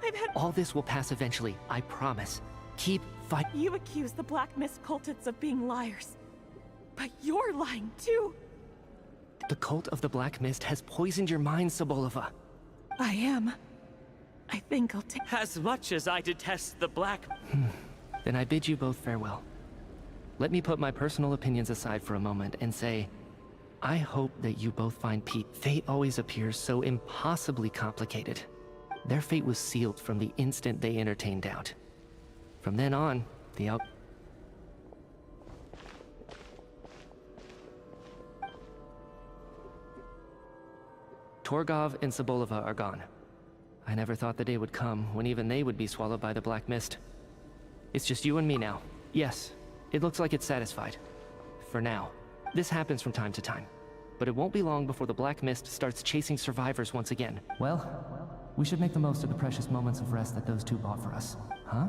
I've had— All this will pass eventually, I promise. Keep fighting. You accuse the black mist cultists of being liars. But you're lying too. The cult of the black mist has poisoned your mind, Sobolova. I am. I think I'll take— As much as I detest the black— Then I bid you both farewell. Let me put my personal opinions aside for a moment and say, I hope that you both find peace. Fate always appears so impossibly complicated. Their fate was sealed from the instant they entertained doubt. From then on, the Torgov and Sobolova are gone. I never thought the day would come when even they would be swallowed by the black mist. It's just you and me now. Yes, it looks like it's satisfied. For now. This happens from time to time. But it won't be long before the black mist starts chasing survivors once again. Well, we should make the most of the precious moments of rest that those two bought for us. Huh?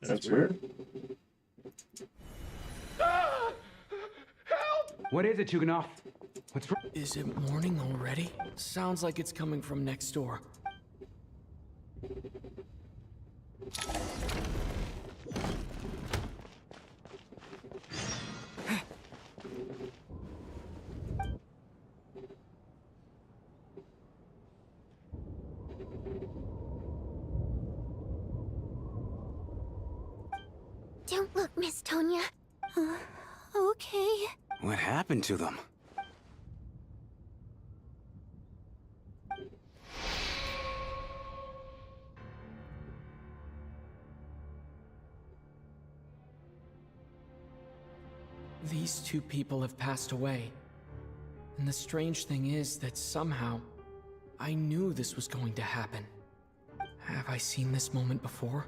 That's weird. What is it, Chuganov? What's wrong? Is it morning already? Sounds like it's coming from next door. Don't look, Miss Tonya. Okay. What happened to them? These two people have passed away. And the strange thing is that somehow, I knew this was going to happen. Have I seen this moment before?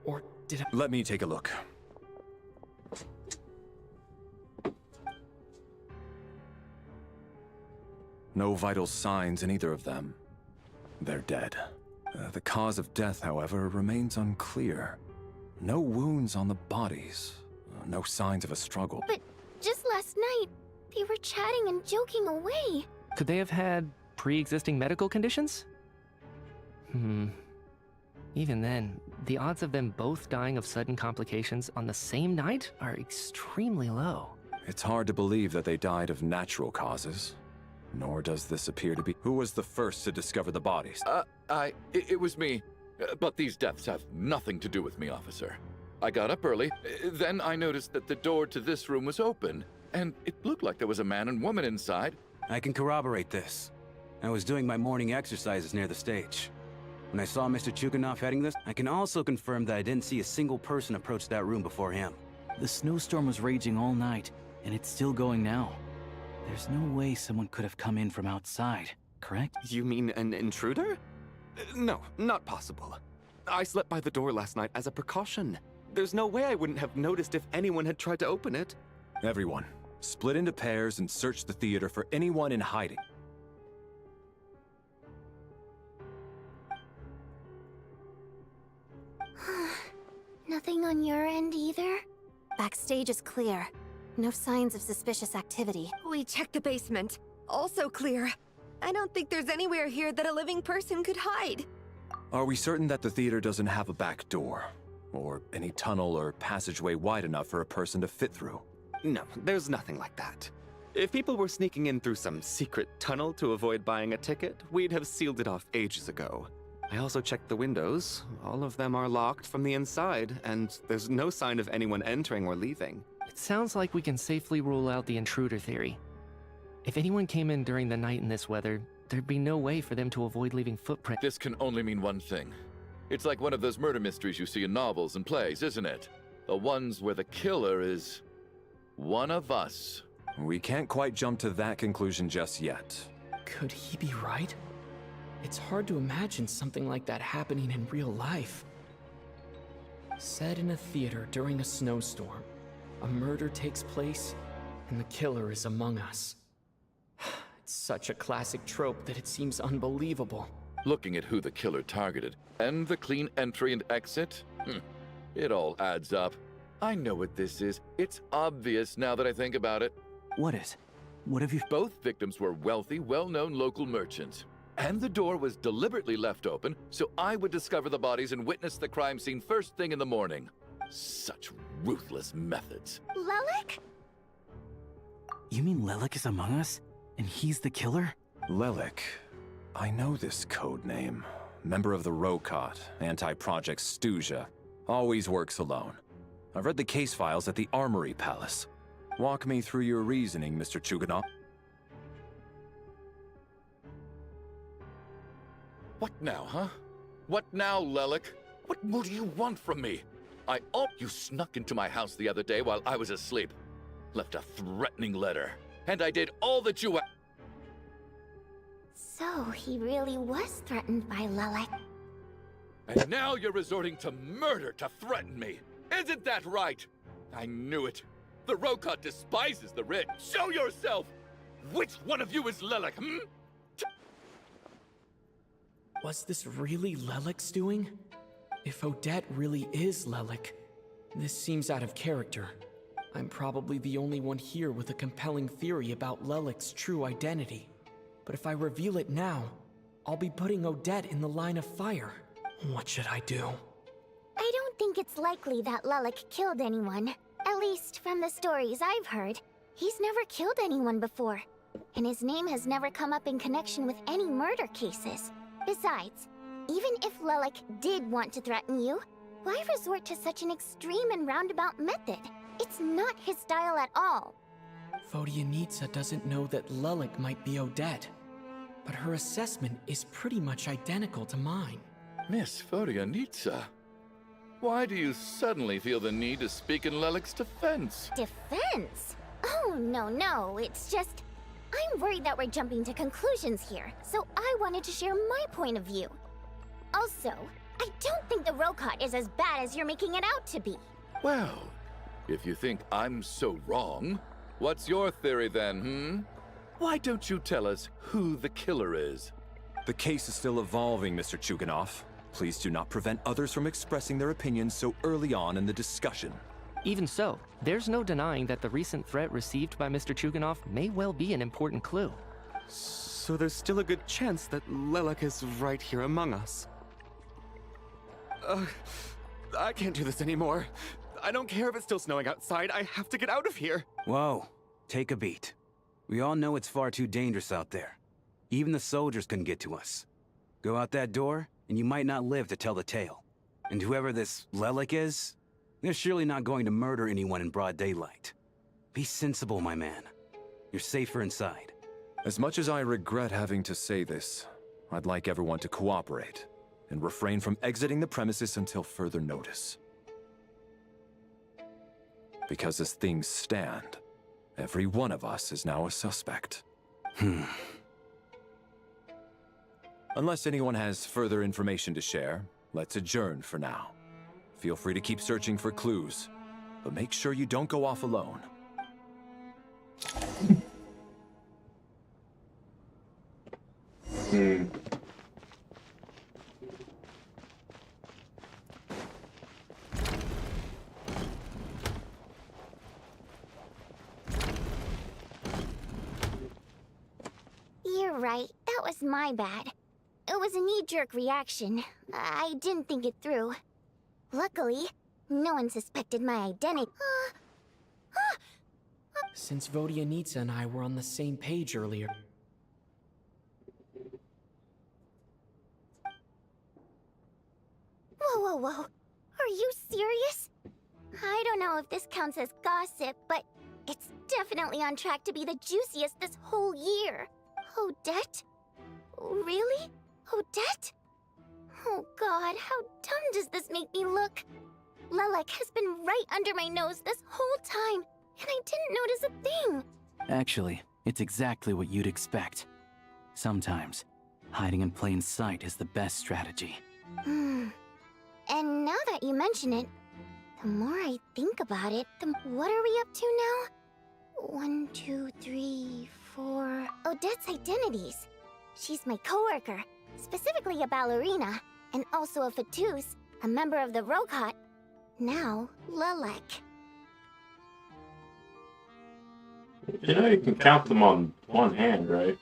Or did I— Let me take a look. No vital signs in either of them. They're dead. The cause of death, however, remains unclear. No wounds on the bodies. No signs of a struggle. But just last night, they were chatting and joking away. Could they have had pre-existing medical conditions? Even then, the odds of them both dying of sudden complications on the same night are extremely low. It's hard to believe that they died of natural causes. Nor does this appear to be— Who was the first to discover the bodies? It was me. But these deaths have nothing to do with me, officer. I got up early, then I noticed that the door to this room was open, and it looked like there was a man and woman inside. I can corroborate this. I was doing my morning exercises near the stage. When I saw Mr. Chuganov heading this, I can also confirm that I didn't see a single person approach that room before him. The snowstorm was raging all night, and it's still going now. There's no way someone could have come in from outside, correct? You mean an intruder? No, not possible. I slept by the door last night as a precaution. There's no way I wouldn't have noticed if anyone had tried to open it. Everyone, split into pairs and search the theater for anyone in hiding. Nothing on your end either? Backstage is clear. No signs of suspicious activity. We checked the basement. Also clear. I don't think there's anywhere here that a living person could hide. Are we certain that the theater doesn't have a back door? Or any tunnel or passageway wide enough for a person to fit through? No, there's nothing like that. If people were sneaking in through some secret tunnel to avoid buying a ticket, we'd have sealed it off ages ago. I also checked the windows. All of them are locked from the inside, and there's no sign of anyone entering or leaving. It sounds like we can safely rule out the intruder theory. If anyone came in during the night in this weather, there'd be no way for them to avoid leaving footprints. This can only mean one thing. It's like one of those murder mysteries you see in novels and plays, isn't it? The ones where the killer is one of us. We can't quite jump to that conclusion just yet. Could he be right? It's hard to imagine something like that happening in real life. Set in a theater during a snowstorm, a murder takes place, and the killer is among us. It's such a classic trope that it seems unbelievable. Looking at who the killer targeted, and the clean entry and exit, it all adds up. I know what this is. It's obvious now that I think about it. What is? What have you... Both victims were wealthy, well-known local merchants. And the door was deliberately left open, so I would discover the bodies and witness the crime scene first thing in the morning. Such ruthless methods. Lelik? You mean Lelik is among us? And he's the killer? Lelik. I know this code name. Member of the Rokot, anti-Project Stuja. Always works alone. I've read the case files at the Armory Palace. Walk me through your reasoning, Mr. Chuganov. What now, huh? What now, Lelik? What more do you want from me? You snuck into my house the other day while I was asleep. Left a threatening letter. And I did all that you So, he really was threatened by Lelik. And now you're resorting to murder to threaten me. Isn't that right? I knew it. The Rokot despises the rich. Show yourself! Which one of you is Lelik, Was this really Lelik's doing? If Odette really is Lelik, this seems out of character. I'm probably the only one here with a compelling theory about Lelik's true identity. But if I reveal it now, I'll be putting Odette in the line of fire. What should I do? I don't think it's likely that Lelik killed anyone. At least from the stories I've heard. He's never killed anyone before. And his name has never come up in connection with any murder cases. Besides, even if Lelik did want to threaten you, why resort to such an extreme and roundabout method? It's not his style at all. Vodyanitsa doesn't know that Lelik might be Odette, but her assessment is pretty much identical to mine. Miss Vodyanitsa, why do you suddenly feel the need to speak in Lelik's defense? Defense? Oh, no, it's just... I'm worried that we're jumping to conclusions here, so I wanted to share my point of view. Also, I don't think the Rokot is as bad as you're making it out to be. Well, if you think I'm so wrong, what's your theory then, Why don't you tell us who the killer is? The case is still evolving, Mr. Chuganov. Please do not prevent others from expressing their opinions so early on in the discussion. Even so, there's no denying that the recent threat received by Mr. Chuganov may well be an important clue. So there's still a good chance that Lelik is right here among us. I can't do this anymore. I don't care if it's still snowing outside. I have to get out of here. Whoa, take a beat. We all know it's far too dangerous out there. Even the soldiers couldn't get to us. Go out that door, and you might not live to tell the tale. And whoever this Lelik is, they're surely not going to murder anyone in broad daylight. Be sensible, my man. You're safer inside. As much as I regret having to say this, I'd like everyone to cooperate and refrain from exiting the premises until further notice. Because as things stand, every one of us is now a suspect. Unless anyone has further information to share, let's adjourn for now. Feel free to keep searching for clues, but make sure you don't go off alone. You're right. That was my bad. It was a knee-jerk reaction. I didn't think it through. Luckily, no one suspected my identity. Since Vodyanitsa and I were on the same page earlier. Whoa, whoa, whoa. Are you serious? I don't know if this counts as gossip, but it's definitely on track to be the juiciest this whole year. Odette? Really? Odette? Oh god, how dumb does this make me look? Lelek has been right under my nose this whole time, and I didn't notice a thing. Actually, it's exactly what you'd expect. Sometimes, hiding in plain sight is the best strategy. And now that you mention it, the more I think about it, what are we up to now? 1, 2, 3, 4... Odette's identities. She's my coworker, specifically a ballerina, and also a Fatus, a member of the Rokot. Now, Lelek. You know you can count them on one hand, right?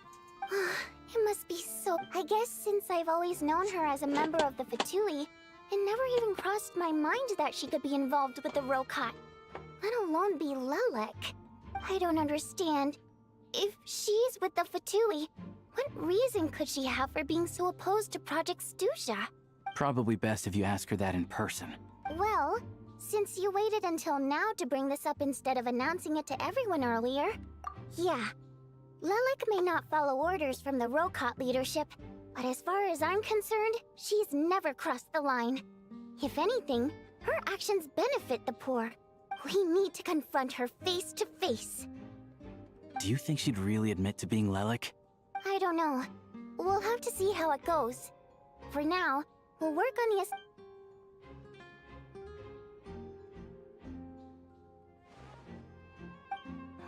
It must be so... I guess since I've always known her as a member of the Fatui, it never even crossed my mind that she could be involved with the Rokot, let alone be Lelek. I don't understand. If she's with the Fatui, what reason could she have for being so opposed to Project Stuja? Probably best if you ask her that in person. Well, since you waited until now to bring this up instead of announcing it to everyone earlier, yeah. Lelek may not follow orders from the Rokot leadership, but as far as I'm concerned, she's never crossed the line. If anything, her actions benefit the poor. We need to confront her face to face. Do you think she'd really admit to being Lelek? I don't know. We'll have to see how it goes. For now, we'll work on the...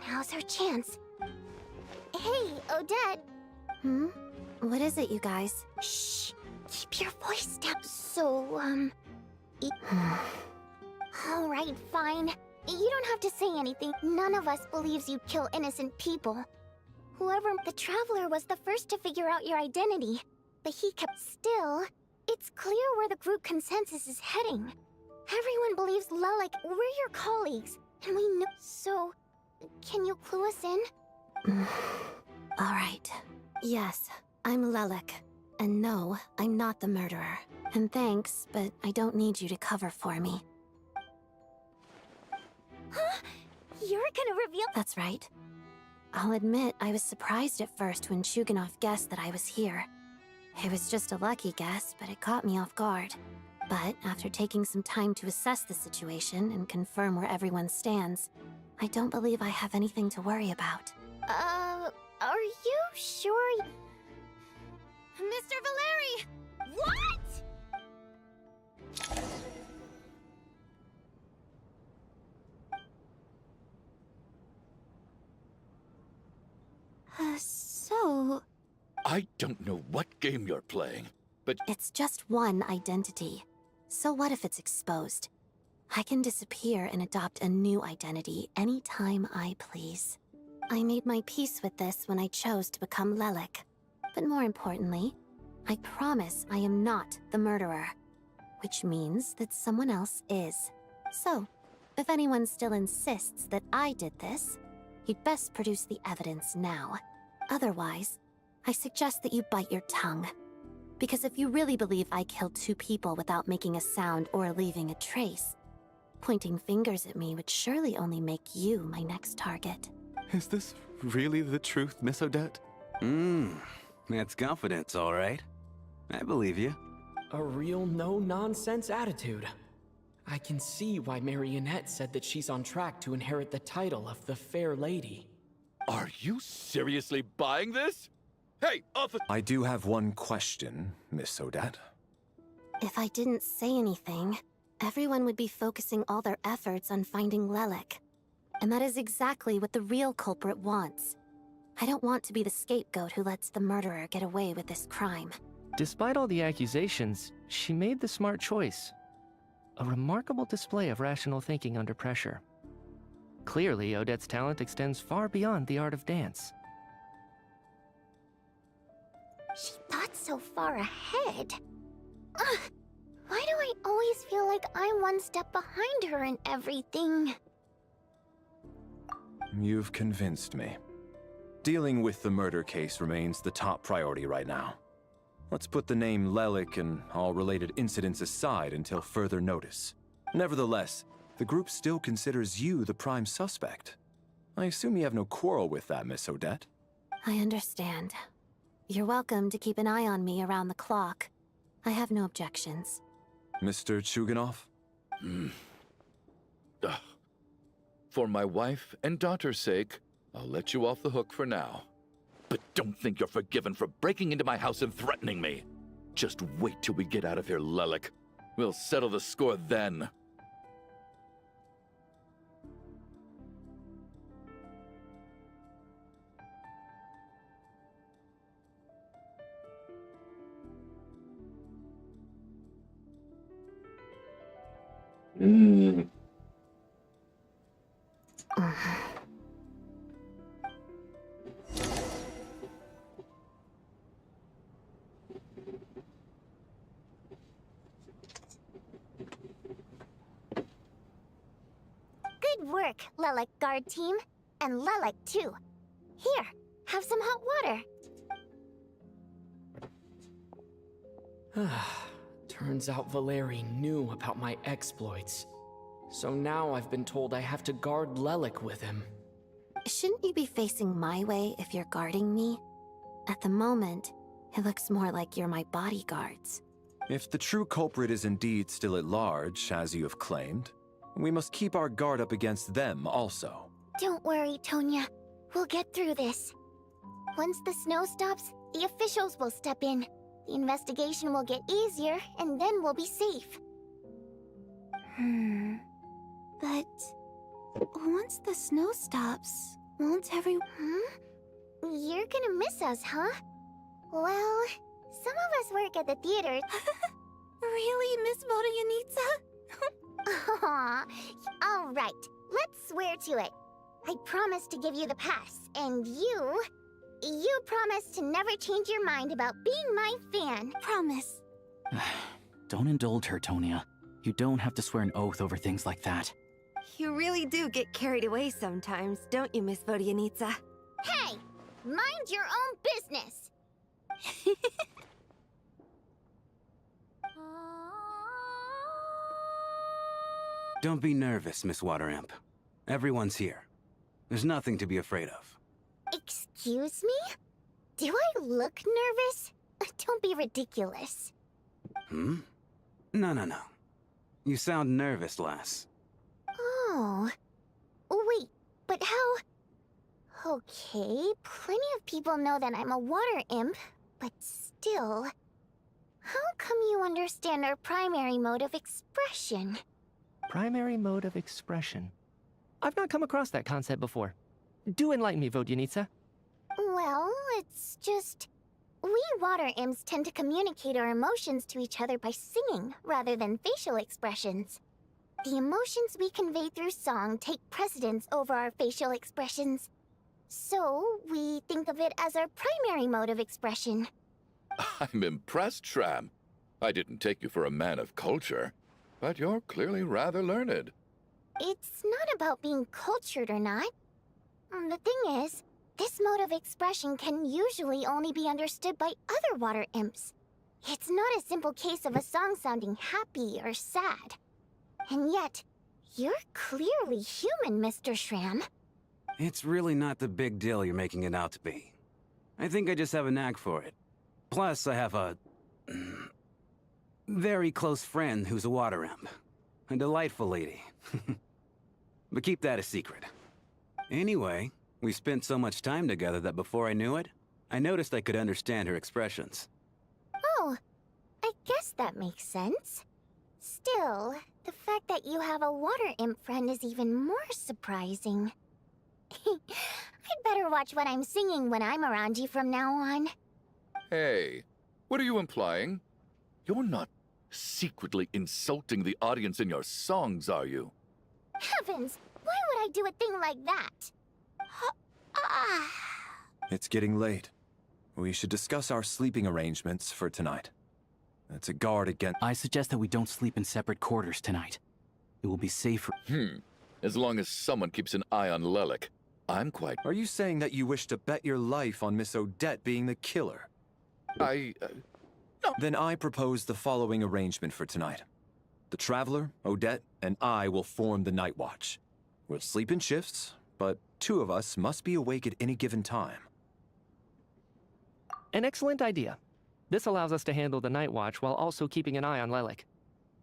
Now's our chance. Hey, Odette! What is it, you guys? Shh! Keep your voice down. So, Alright, fine. You don't have to say anything. None of us believes you kill innocent people. Whoever the Traveler was the first to figure out your identity. But he kept still. It's clear where the group consensus is heading. Everyone believes Lelek. We're your colleagues, and we know. So, can you clue us in? All right. Yes, I'm Lelek. And no, I'm not the murderer. And thanks, but I don't need you to cover for me. Huh? You're gonna reveal— That's right. I'll admit I was surprised at first when Shuganov guessed that I was here. It was just a lucky guess, but it caught me off guard. But after taking some time to assess the situation and confirm where everyone stands, I don't believe I have anything to worry about. Are you sure? Mr. Valeri! What?! So... I don't know what game you're playing, but... It's just one identity. So what if it's exposed? I can disappear and adopt a new identity anytime I please. I made my peace with this when I chose to become Lelek. But more importantly, I promise I am not the murderer. Which means that someone else is. So, if anyone still insists that I did this, you'd best produce the evidence now. Otherwise, I suggest that you bite your tongue. Because if you really believe I killed 2 people without making a sound or leaving a trace, pointing fingers at me would surely only make you my next target. Is this really the truth, Miss Odette? That's confidence, all right. I believe you. A real no-nonsense attitude. I can see why Marionette said that she's on track to inherit the title of the Fair Lady. Are you seriously buying this? Hey, officer! I do have one question, Miss Odette. If I didn't say anything, everyone would be focusing all their efforts on finding Lelek. And that is exactly what the real culprit wants. I don't want to be the scapegoat who lets the murderer get away with this crime. Despite all the accusations, she made the smart choice. A remarkable display of rational thinking under pressure. Clearly, Odette's talent extends far beyond the art of dance. She thought so far ahead. Ugh, why do I always feel like I'm one step behind her in everything? You've convinced me. Dealing with the murder case remains the top priority right now. Let's put the name Lelik and all related incidents aside until further notice. Nevertheless, the group still considers you the prime suspect. I assume you have no quarrel with that, Miss Odette? I understand. You're welcome to keep an eye on me around the clock. I have no objections. Mr. Chuganov? For my wife and daughter's sake, I'll let you off the hook for now. But don't think you're forgiven for breaking into my house and threatening me. Just wait till we get out of here, Lelik. We'll settle the score then. Good work, Lelik guard team. And Lelik too. Here, have some hot water. Turns out Valeri knew about my exploits. So now I've been told I have to guard Lelik with him. Shouldn't you be facing my way if you're guarding me? At the moment, it looks more like you're my bodyguards. If the true culprit is indeed still at large, as you have claimed, we must keep our guard up against them also. Don't worry, Tonya. We'll get through this. Once the snow stops, the officials will step in. The investigation will get easier, and then we'll be safe. But once the snow stops, won't everyone... You're gonna miss us, huh? Well, some of us work at the theater. Really, Miss Vodyanitsa? Aw, all right. Let's swear to it. I promise to give you the pass, and you promise to never change your mind about being my fan. Promise. Don't indulge her, Tonya. You don't have to swear an oath over things like that. You really do get carried away sometimes, don't you, Miss Vodyanitsa? Hey! Mind your own business! Don't be nervous, Miss Water Imp. Everyone's here. There's nothing to be afraid of. Excuse me? Do I look nervous? Don't be ridiculous. No. You sound nervous, lass. Oh. Wait, but how... Okay, plenty of people know that I'm a water imp, but still... How come you understand our primary mode of expression? Primary mode of expression. I've not come across that concept before. Do enlighten me, Vodyanitsa. Well, it's just... We water imps tend to communicate our emotions to each other by singing, rather than facial expressions. The emotions we convey through song take precedence over our facial expressions. So, we think of it as our primary mode of expression. I'm impressed, Shram. I didn't take you for a man of culture, but you're clearly rather learned. It's not about being cultured or not. The thing is, this mode of expression can usually only be understood by other water imps. It's not a simple case of a song sounding happy or sad. And yet, you're clearly human, Mr. Shram. It's really not the big deal you're making it out to be. I think I just have a knack for it. Plus, I have a... very close friend who's a water imp. A delightful lady. But keep that a secret. Anyway, we spent so much time together that before I knew it, I noticed I could understand her expressions. Oh, I guess that makes sense. Still, the fact that you have a water imp friend is even more surprising. I'd better watch what I'm singing when I'm around you from now on. Hey, what are you implying? You're not secretly insulting the audience in your songs, are you? Heavens! Why would I do a thing like that? It's getting late. We should discuss our sleeping arrangements for tonight. It's a guard against— I suggest that we don't sleep in separate quarters tonight. It will be safer. As long as someone keeps an eye on Lelik, I'm quite— Are you saying that you wish to bet your life on Miss Odette being the killer? No. Then I propose the following arrangement for tonight. The Traveler, Odette, and I will form the Night Watch. We'll sleep in shifts, but 2 of us must be awake at any given time. An excellent idea. This allows us to handle the Night Watch while also keeping an eye on Lelik.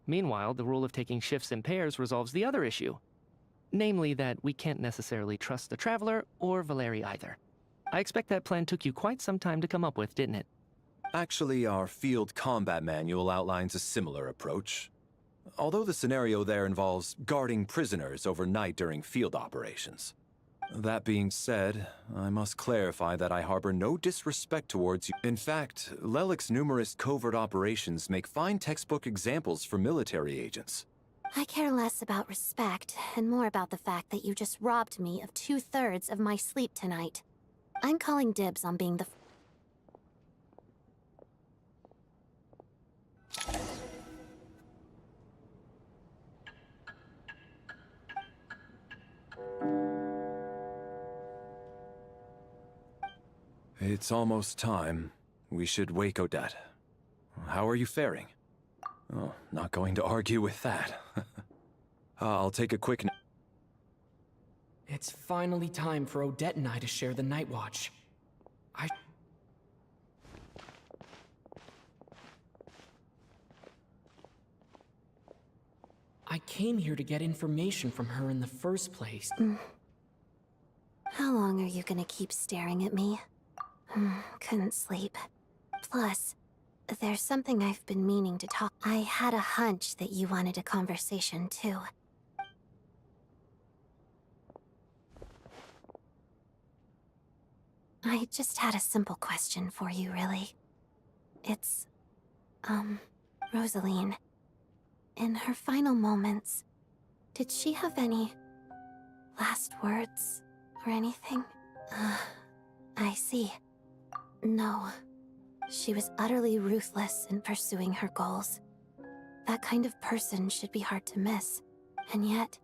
Meanwhile, the rule of taking shifts in pairs resolves the other issue. Namely that we can't necessarily trust the Traveler or Valeri either. I expect that plan took you quite some time to come up with, didn't it? Actually, our field combat manual outlines a similar approach. Although the scenario there involves guarding prisoners overnight during field operations. That being said, I must clarify that I harbor no disrespect towards you. In fact, Lelik's numerous covert operations make fine textbook examples for military agents. I care less about respect and more about the fact that you just robbed me of 2/3 of my sleep tonight. I'm calling dibs on being the... It's almost time. We should wake Odette. How are you faring? Oh, not going to argue with that. I'll take a quick... It's finally time for Odette and I to share the Night Watch. I came here to get information from her in the first place. How long are you gonna keep staring at me? Couldn't sleep. Plus, there's something I've been meaning to talk. I had a hunch that you wanted a conversation too. I just had a simple question for you, really. It's, Rosaline. In her final moments, did she have any last words or anything? I see. No. She was utterly ruthless in pursuing her goals. That kind of person should be hard to miss. And yet,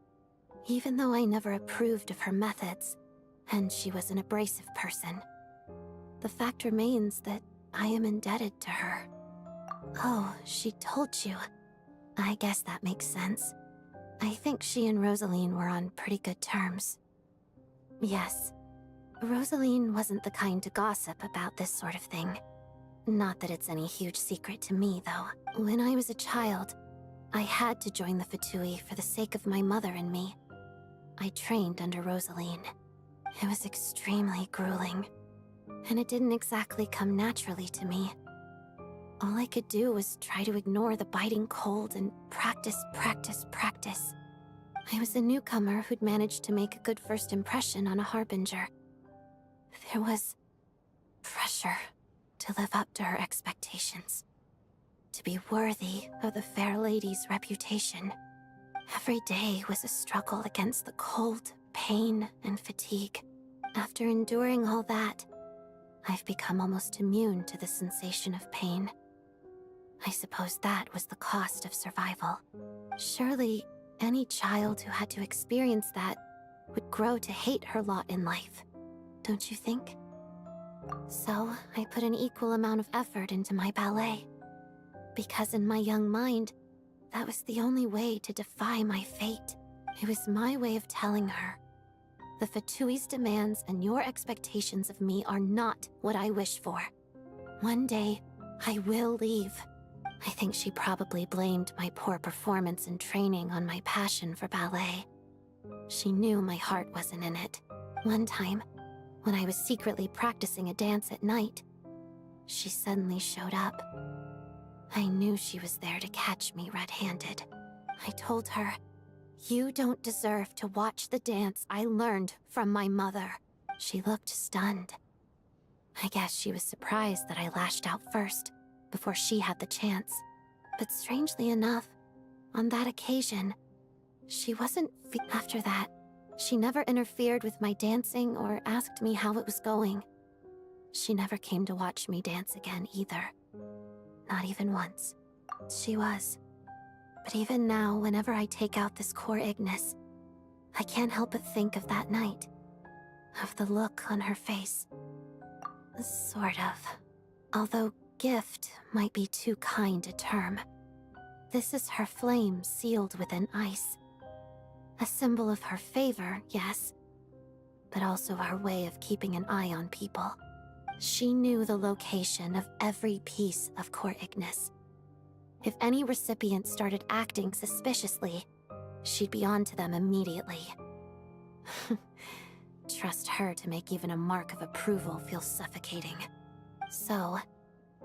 even though I never approved of her methods, and she was an abrasive person, the fact remains that I am indebted to her. Oh, she told you. I guess that makes sense. I think she and Rosaline were on pretty good terms. Yes. Rosaline wasn't the kind to gossip about this sort of thing. Not that it's any huge secret to me, though. When I was a child, I had to join the Fatui for the sake of my mother and me. I trained under Rosaline. It was extremely grueling, and it didn't exactly come naturally to me. All I could do was try to ignore the biting cold and practice, practice, practice. I was a newcomer who'd managed to make a good first impression on a harbinger. There was pressure to live up to her expectations, to be worthy of the fair lady's reputation. Every day was a struggle against the cold, pain, and fatigue. After enduring all that, I've become almost immune to the sensation of pain. I suppose that was the cost of survival. Surely, any child who had to experience that would grow to hate her lot in life, don't you think? So, I put an equal amount of effort into my ballet. Because in my young mind, that was the only way to defy my fate. It was my way of telling her, the Fatui's demands and your expectations of me are not what I wish for. One day, I will leave. I think she probably blamed my poor performance in training on my passion for ballet. She knew my heart wasn't in it. One time, when I was secretly practicing a dance at night, she suddenly showed up. I knew she was there to catch me red-handed. I told her, "You don't deserve to watch the dance I learned from my mother." She looked stunned. I guess she was surprised that I lashed out first, before she had the chance. But strangely enough, on that occasion, she wasn't... After that, she never interfered with my dancing or asked me how it was going. She never came to watch me dance again either. Not even once. She was. But even now, whenever I take out this core Ignis, I can't help but think of that night. Of the look on her face. Sort of. Although gift might be too kind a term. This is her flame sealed within ice. A symbol of her favor, yes, but also her way of keeping an eye on people. She knew the location of every piece of core Ignis. If any recipient started acting suspiciously, she'd be on to them immediately. Trust her to make even a mark of approval feel suffocating. So,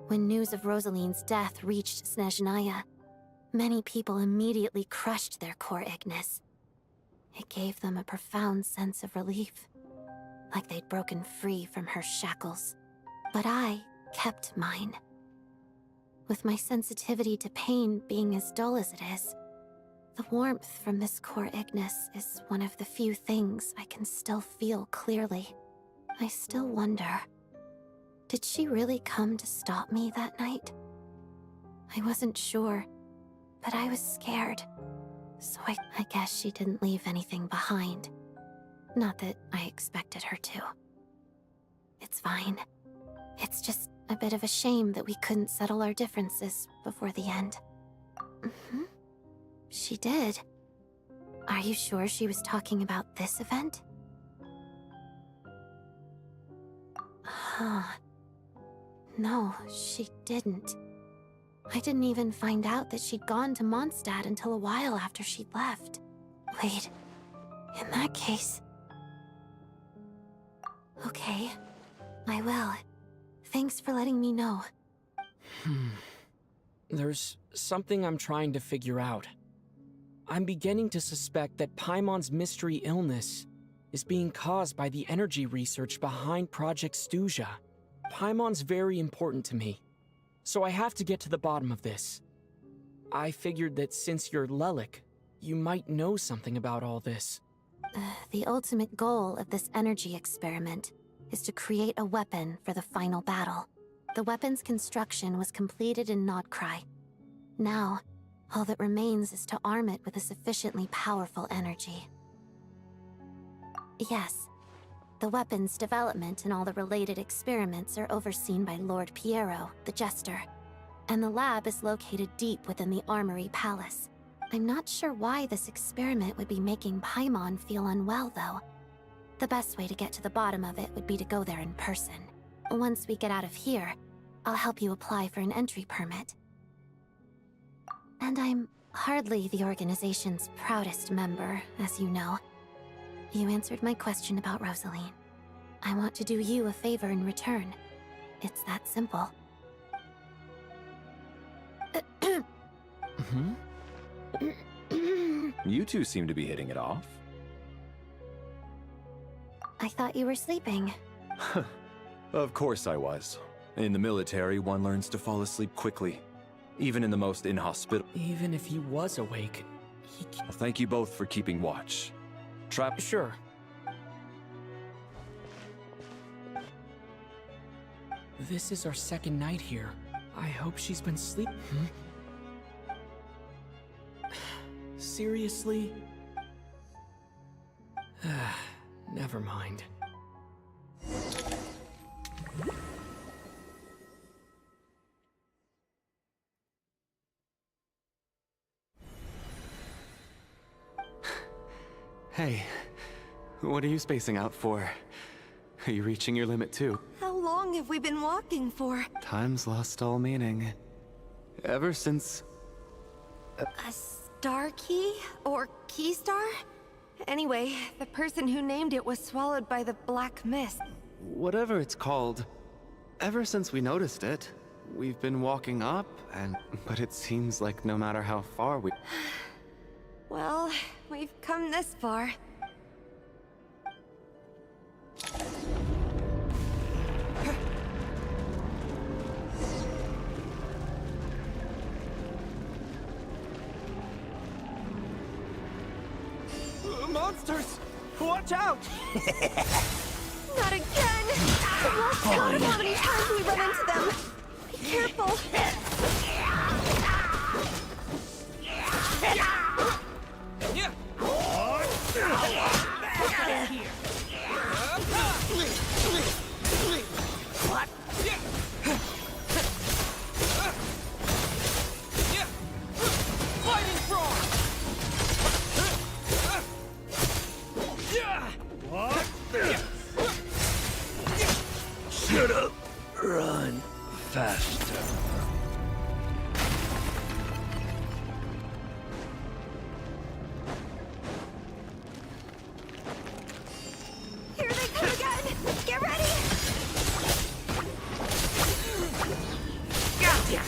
when news of Rosaline's death reached Snezhnaya, many people immediately crushed their core Ignis. It gave them a profound sense of relief, like they'd broken free from her shackles. But I kept mine. With my sensitivity to pain being as dull as it is, the warmth from this core Ignis is one of the few things I can still feel clearly. I still wonder, did she really come to stop me that night? I wasn't sure, but I was scared. So I guess she didn't leave anything behind. Not that I expected her to. It's fine. It's just a bit of a shame that we couldn't settle our differences before the end. She did. Are you sure she was talking about this event? Huh. No, she didn't. I didn't even find out that she'd gone to Mondstadt until a while after she'd left. Wait, in that case... Okay, I will. Thanks for letting me know. There's something I'm trying to figure out. I'm beginning to suspect that Paimon's mystery illness is being caused by the energy research behind Project Stuja. Paimon's very important to me, so I have to get to the bottom of this. I figured that since you're Lelik, you might know something about all this. The ultimate goal of this energy experiment is to create a weapon for the final battle. The weapon's construction was completed in Nodkrai. Now, all that remains is to arm it with a sufficiently powerful energy. Yes, the weapon's development and all the related experiments are overseen by Lord Piero, the Jester, and the lab is located deep within the Armory Palace. I'm not sure why this experiment would be making Paimon feel unwell, though. The best way to get to the bottom of it would be to go there in person. Once we get out of here, I'll help you apply for an entry permit. And I'm hardly the organization's proudest member, as you know. You answered my question about Rosaline. I want to do you a favor in return. It's that simple. You two seem to be hitting it off. I thought you were sleeping. Of course I was. In the military, one learns to fall asleep quickly, even in the most inhospitable... Even if he was awake, he... Well, thank you both for keeping watch. Trap... Sure. This is our second night here. I hope she's been sleeping. Seriously? Never mind. Hey, what are you spacing out for? Are you reaching your limit too? How long have we been walking for? Time's lost all meaning. Ever since... A star key? Or key star? Anyway, the person who named it was swallowed by the black mist. Whatever it's called. Ever since we noticed it, we've been walking up, but it seems like no matter how far we... Well, we've come this far. Monsters! Watch out! Not again! Count how many times we run into them. Be careful. What? Fighting frog! What? Shut up! Run faster. Here they come again! Get ready! Gotcha!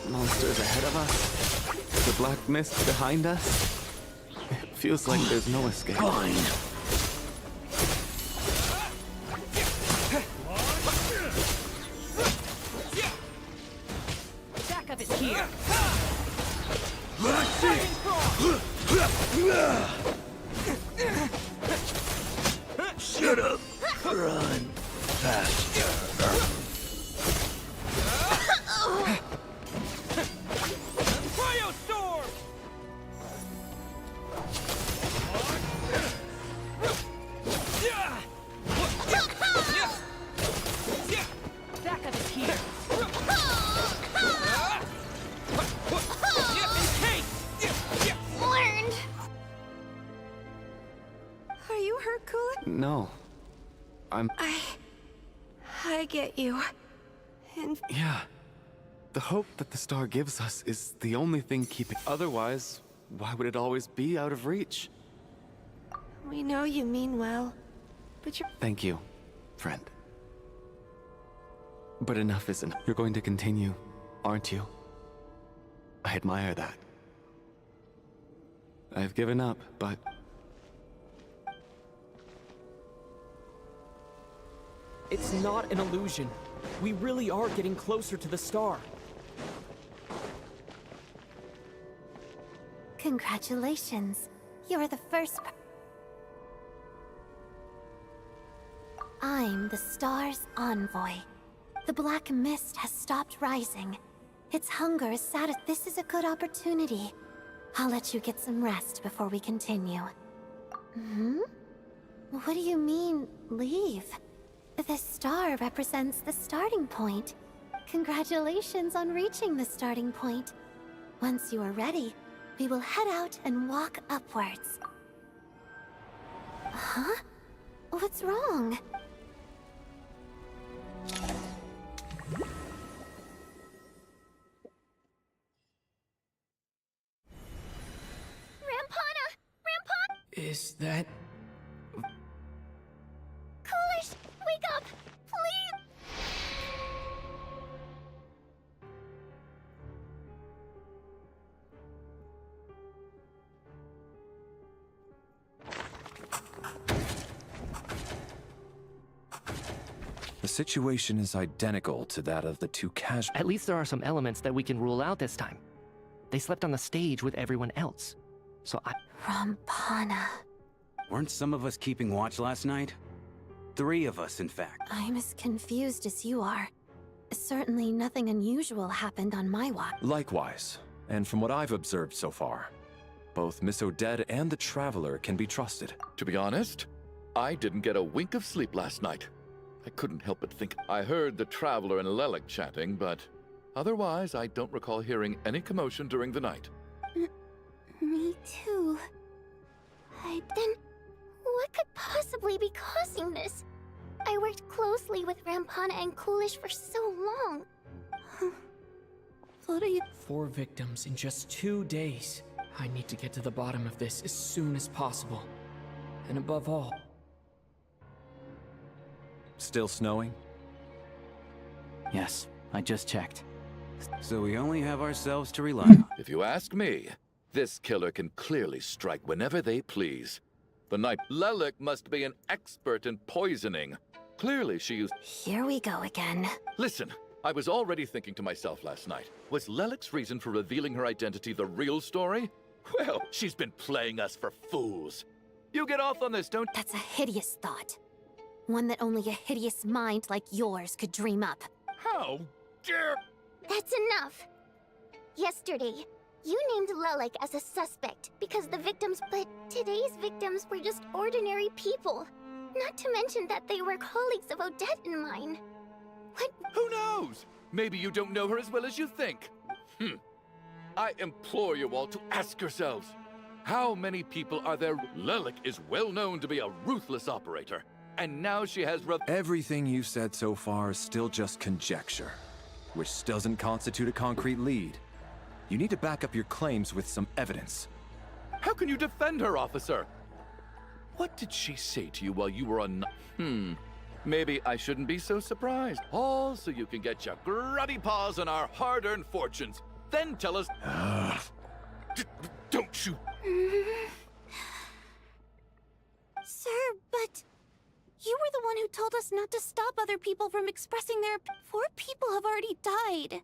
Monsters ahead of us. The black mist behind us. It feels like there's no escape. Fine. Backup is here. Let's see. Shut up. Run faster. Backup is here. Learned. Are you hurt, Kulik? No. I get you. And Yeah. The hope that the star gives us is the only thing keeping... Otherwise, why would it always be out of reach? we know you mean well, but you're... Thank you, friend. But enough isn't. You're going to continue, aren't you? I admire that. I've given up, but... It's not an illusion. We really are getting closer to the star. Congratulations. You're the first I'm the star's envoy. The black mist has stopped rising. Its hunger is satisfied. This is a good opportunity. I'll let you get some rest before we continue. Hmm? What do you mean, leave? The star represents the starting point. Congratulations on reaching the starting point. Once you are ready, we will head out and walk upwards. Huh? What's wrong? Rampana! Rampana! Is that... Coolish! Wake up! Please! The situation is identical to that of the two casual... At least there are some elements that we can rule out this time. They slept on the stage with everyone else. So Rampana. Weren't some of us keeping watch last night? 3 of us, in fact. I'm as confused as you are. Certainly nothing unusual happened on my watch. Likewise, and from what I've observed so far, both Miss Odette and the Traveler can be trusted. To be honest, I didn't get a wink of sleep last night. I couldn't help but think I heard the Traveler and Lelic chatting, but otherwise I don't recall hearing any commotion during the night. Me too. Then What could possibly be causing this? I worked closely with Rampana and Coolish for so long. What are you... 4 victims in just 2 days. I need to get to the bottom of this as soon as possible. And above all... Still snowing? Yes, I just checked. So we only have ourselves to rely on. If you ask me, this killer can clearly strike whenever they please. The night Lelik must be an expert in poisoning. Clearly she used... Here we go again. Listen, I was already thinking to myself last night, was Lelik's reason for revealing her identity the real story? Well, she's been playing us for fools. You get off on this, don't... That's a hideous thought. One that only a hideous mind like yours could dream up. How dare... That's enough! Yesterday, you named Lelik as a suspect because the victims, but today's victims were just ordinary people. Not to mention that they were colleagues of Odette and mine. What? Who knows? Maybe you don't know her as well as you think. I implore you all to ask yourselves, how many people are there? Lelik is well known to be a ruthless operator, and now she has... Everything you've said so far is still just conjecture, which doesn't constitute a concrete lead. You need to back up your claims with some evidence. How can you defend her, officer? What did she say to you while you were on... Maybe I shouldn't be so surprised. All so you can get your grubby paws on our hard-earned fortunes. Then tell us... Don't you... Sir, but... You were the one who told us not to stop other people from expressing their... 4 people have already died.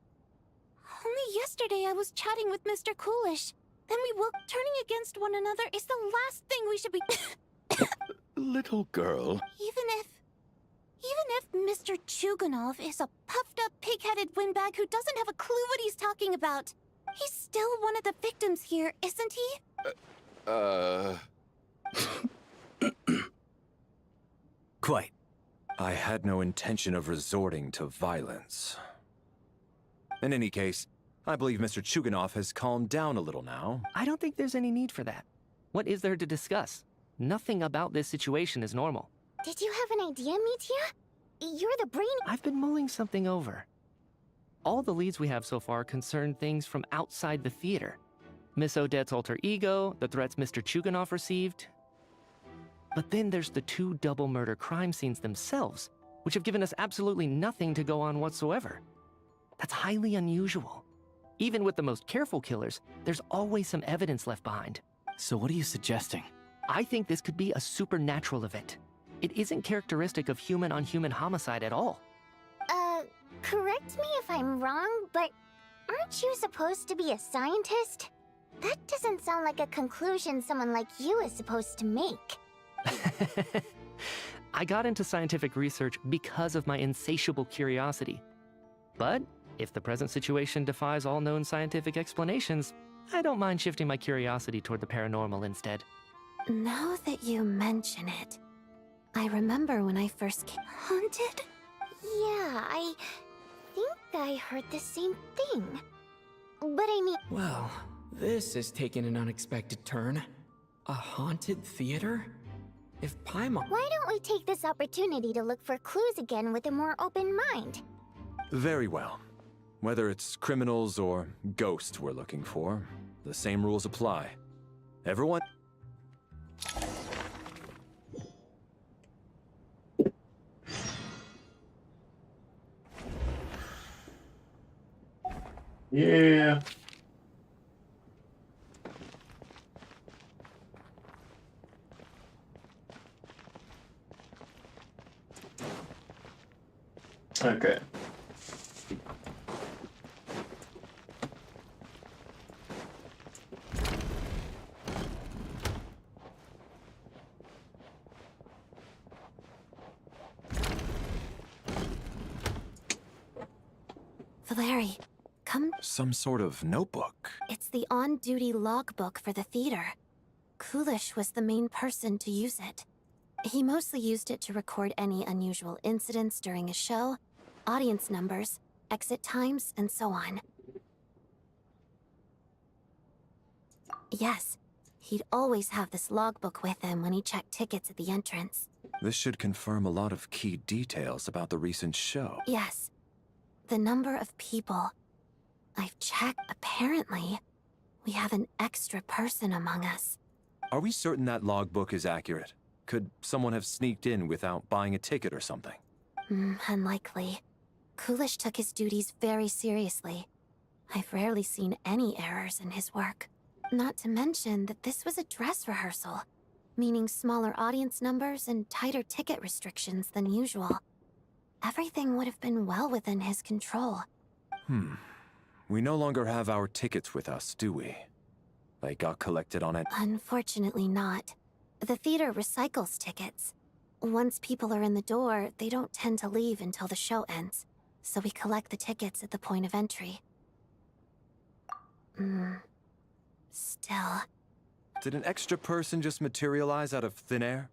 Only yesterday I was chatting with Mr. Coolish. Then we woke... Turning against one another is the last thing we should be... Little girl. Even if Mr. Chuganov is a puffed-up, pig-headed windbag who doesn't have a clue what he's talking about, he's still one of the victims here, isn't he? Quite. I had no intention of resorting to violence. In any case, I believe Mr. Chuganov has calmed down a little now. I don't think there's any need for that. What is there to discuss? Nothing about this situation is normal. Did you have an idea, Mitya? You're the brain... I've been mulling something over. All the leads we have so far concern things from outside the theater. Miss Odette's alter ego, the threats Mr. Chuganov received. But then there's the 2 double murder crime scenes themselves, which have given us absolutely nothing to go on whatsoever. That's highly unusual. Even with the most careful killers, there's always some evidence left behind. So what are you suggesting? I think this could be a supernatural event. It isn't characteristic of human-on-human homicide at all. Correct me if I'm wrong, but aren't you supposed to be a scientist? That doesn't sound like a conclusion someone like you is supposed to make. I got into scientific research because of my insatiable curiosity. But if the present situation defies all known scientific explanations, I don't mind shifting my curiosity toward the paranormal instead. Now that you mention it, I remember when I first came... Haunted? Yeah, I think I heard the same thing. But I mean... Well, this has taken an unexpected turn. A haunted theater? If Paimon... Why don't we take this opportunity to look for clues again with a more open mind? Very well. Whether it's criminals or ghosts we're looking for, the same rules apply. Everyone... Yeah. Okay. Valeri, come... Some sort of notebook. It's the on-duty logbook for the theater. Coolish was the main person to use it. He mostly used it to record any unusual incidents during a show, audience numbers, exit times, and so on. Yes, He'd always have this logbook with him when he checked tickets at the entrance. This should confirm a lot of key details about the recent show. Yes. The number of people. I've checked. Apparently, we have an extra person among us. Are we certain that logbook is accurate? Could someone have sneaked in without buying a ticket or something? Unlikely. Coolish took his duties very seriously. I've rarely seen any errors in his work. Not to mention that this was a dress rehearsal, meaning smaller audience numbers and tighter ticket restrictions than usual. Everything would have been well within his control. We no longer have our tickets with us, do we? They got collected on it. Unfortunately not. The theater recycles tickets. Once people are in the door, they don't tend to leave until the show ends, so we collect the tickets at the point of entry. Still... Did an extra person just materialize out of thin air?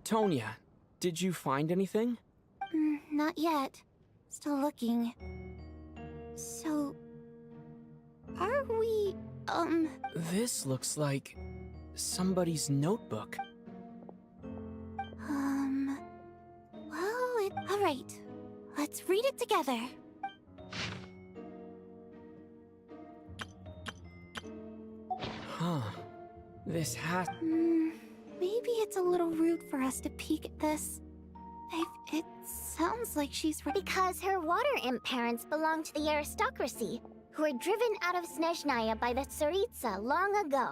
Tonya, did you find anything? Not yet. Still looking. So... are we, This looks like somebody's notebook. Well, alright. Let's read it together. Huh. This hat... Maybe it's a little rude for us to peek at this. It sounds like she's because her water imp parents belong to the aristocracy, who were driven out of Snezhnaya by the Tsaritsa long ago.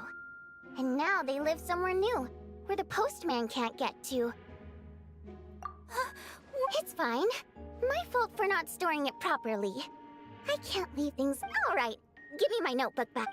And now they live somewhere new, where the postman can't get to. It's fine. My fault for not storing it properly. I can't leave things... Alright, give me my notebook back.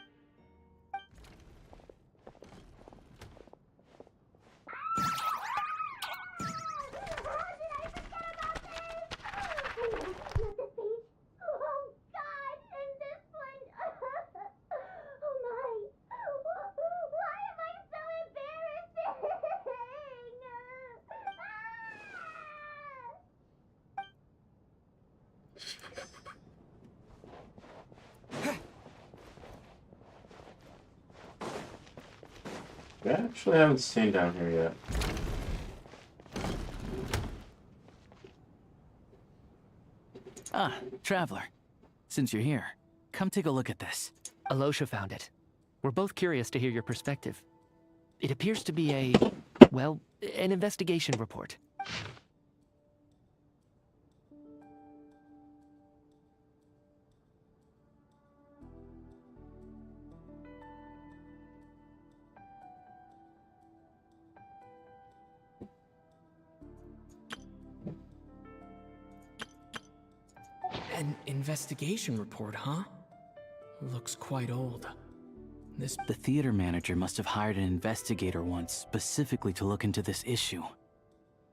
I actually haven't seen down here yet. Ah, Traveler. Since you're here, come take a look at this. Alosha found it. We're both curious to hear your perspective. It appears to be a, well, an investigation report. An investigation report, huh? Looks quite old. The theater manager must have hired an investigator once specifically to look into this issue.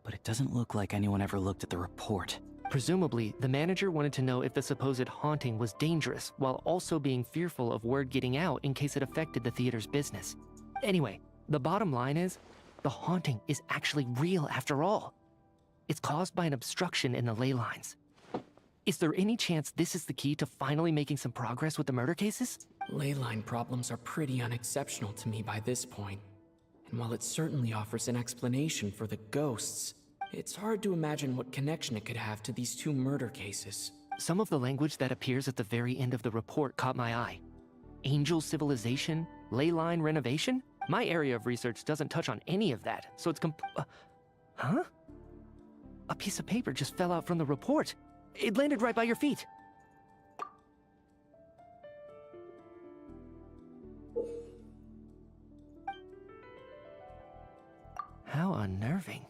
But it doesn't look like anyone ever looked at the report. Presumably, the manager wanted to know if the supposed haunting was dangerous, while also being fearful of word getting out in case it affected the theater's business. Anyway, the bottom line is, the haunting is actually real after all. It's caused by an obstruction in the ley lines. Is there any chance this is the key to finally making some progress with the murder cases? Ley line problems are pretty unexceptional to me by this point. And while it certainly offers an explanation for the ghosts, it's hard to imagine what connection it could have to these two murder cases. Some of the language that appears at the very end of the report caught my eye. Angel civilization, ley line renovation? My area of research doesn't touch on any of that, so it's huh? A piece of paper just fell out from the report. It landed right by your feet. How unnerving.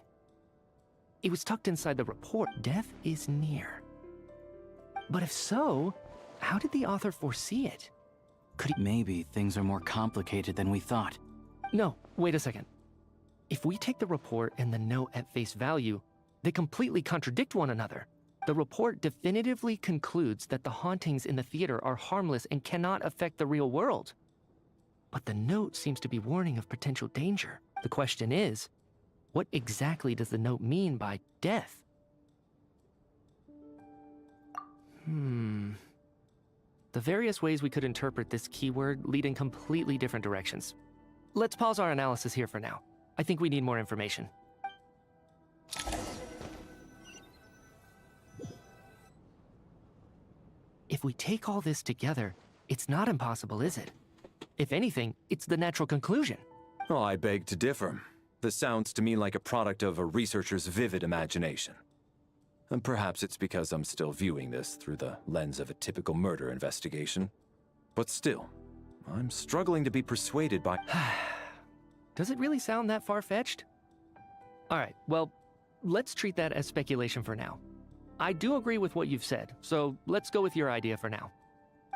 It was tucked inside the report. Death is near. But if so, how did the author foresee it? Could he... Maybe things are more complicated than we thought. No, wait a second. If we take the report and the note at face value, they completely contradict one another. The report definitively concludes that the hauntings in the theater are harmless and cannot affect the real world. But the note seems to be warning of potential danger. The question is, What exactly does the note mean by death? The various ways we could interpret this keyword lead in completely different directions. Let's pause our analysis here for now. I think we need more information. If we take all this together, it's not impossible, is it? If anything, it's the natural conclusion. Oh, I beg to differ. This sounds to me like a product of a researcher's vivid imagination. And perhaps it's because I'm still viewing this through the lens of a typical murder investigation. But still, I'm struggling to be persuaded by... Does it really sound that far-fetched? Alright, well, let's treat that as speculation for now. I do agree with what you've said, so let's go with your idea for now.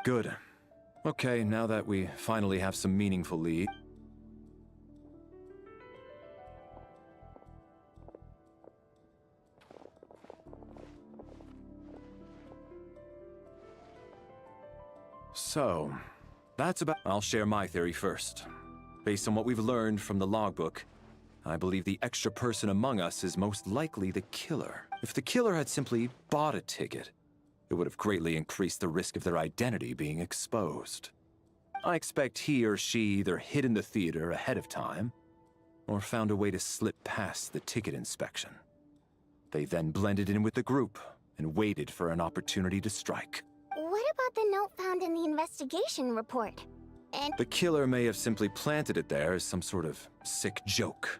Good. Okay, now that we finally have some meaningful lead... So, that's about... I'll share my theory first. Based on what we've learned from the logbook, I believe the extra person among us is most likely the killer. If the killer had simply bought a ticket, it would have greatly increased the risk of their identity being exposed. I expect he or she either hid in the theater ahead of time, or found a way to slip past the ticket inspection. They then blended in with the group and waited for an opportunity to strike. What about the note found in the investigation report? And The killer may have simply planted it there as some sort of sick joke.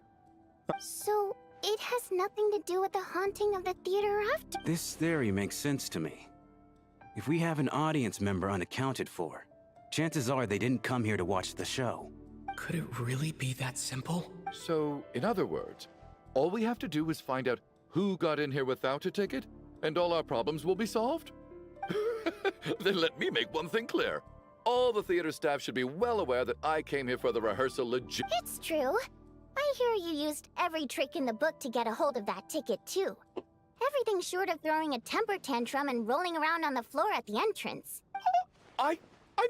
so it has nothing to do with the haunting of the theater after. This theory makes sense to me. If we have an audience member unaccounted for, chances are they didn't come here to watch the show. Could it really be that simple? So, in other words, all we have to do is find out who got in here without a ticket, and all our problems will be solved? Then let me make one thing clear. All the theater staff should be well aware that I came here for the rehearsal legit. It's true. I hear you used every trick in the book to get a hold of that ticket, too. Everything short of throwing a temper tantrum and rolling around on the floor at the entrance. I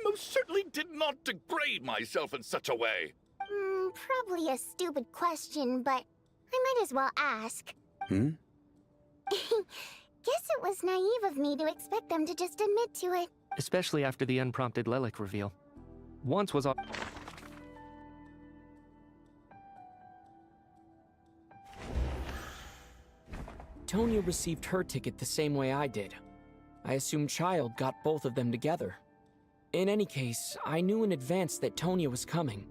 most certainly did not degrade myself in such a way. Probably a stupid question, but I might as well ask. Guess it was naive of me to expect them to just admit to it. Especially after the unprompted Lelic reveal. Once was all... Tonya received her ticket the same way I did. I assume Child got both of them together. In any case, I knew in advance that Tonya was coming.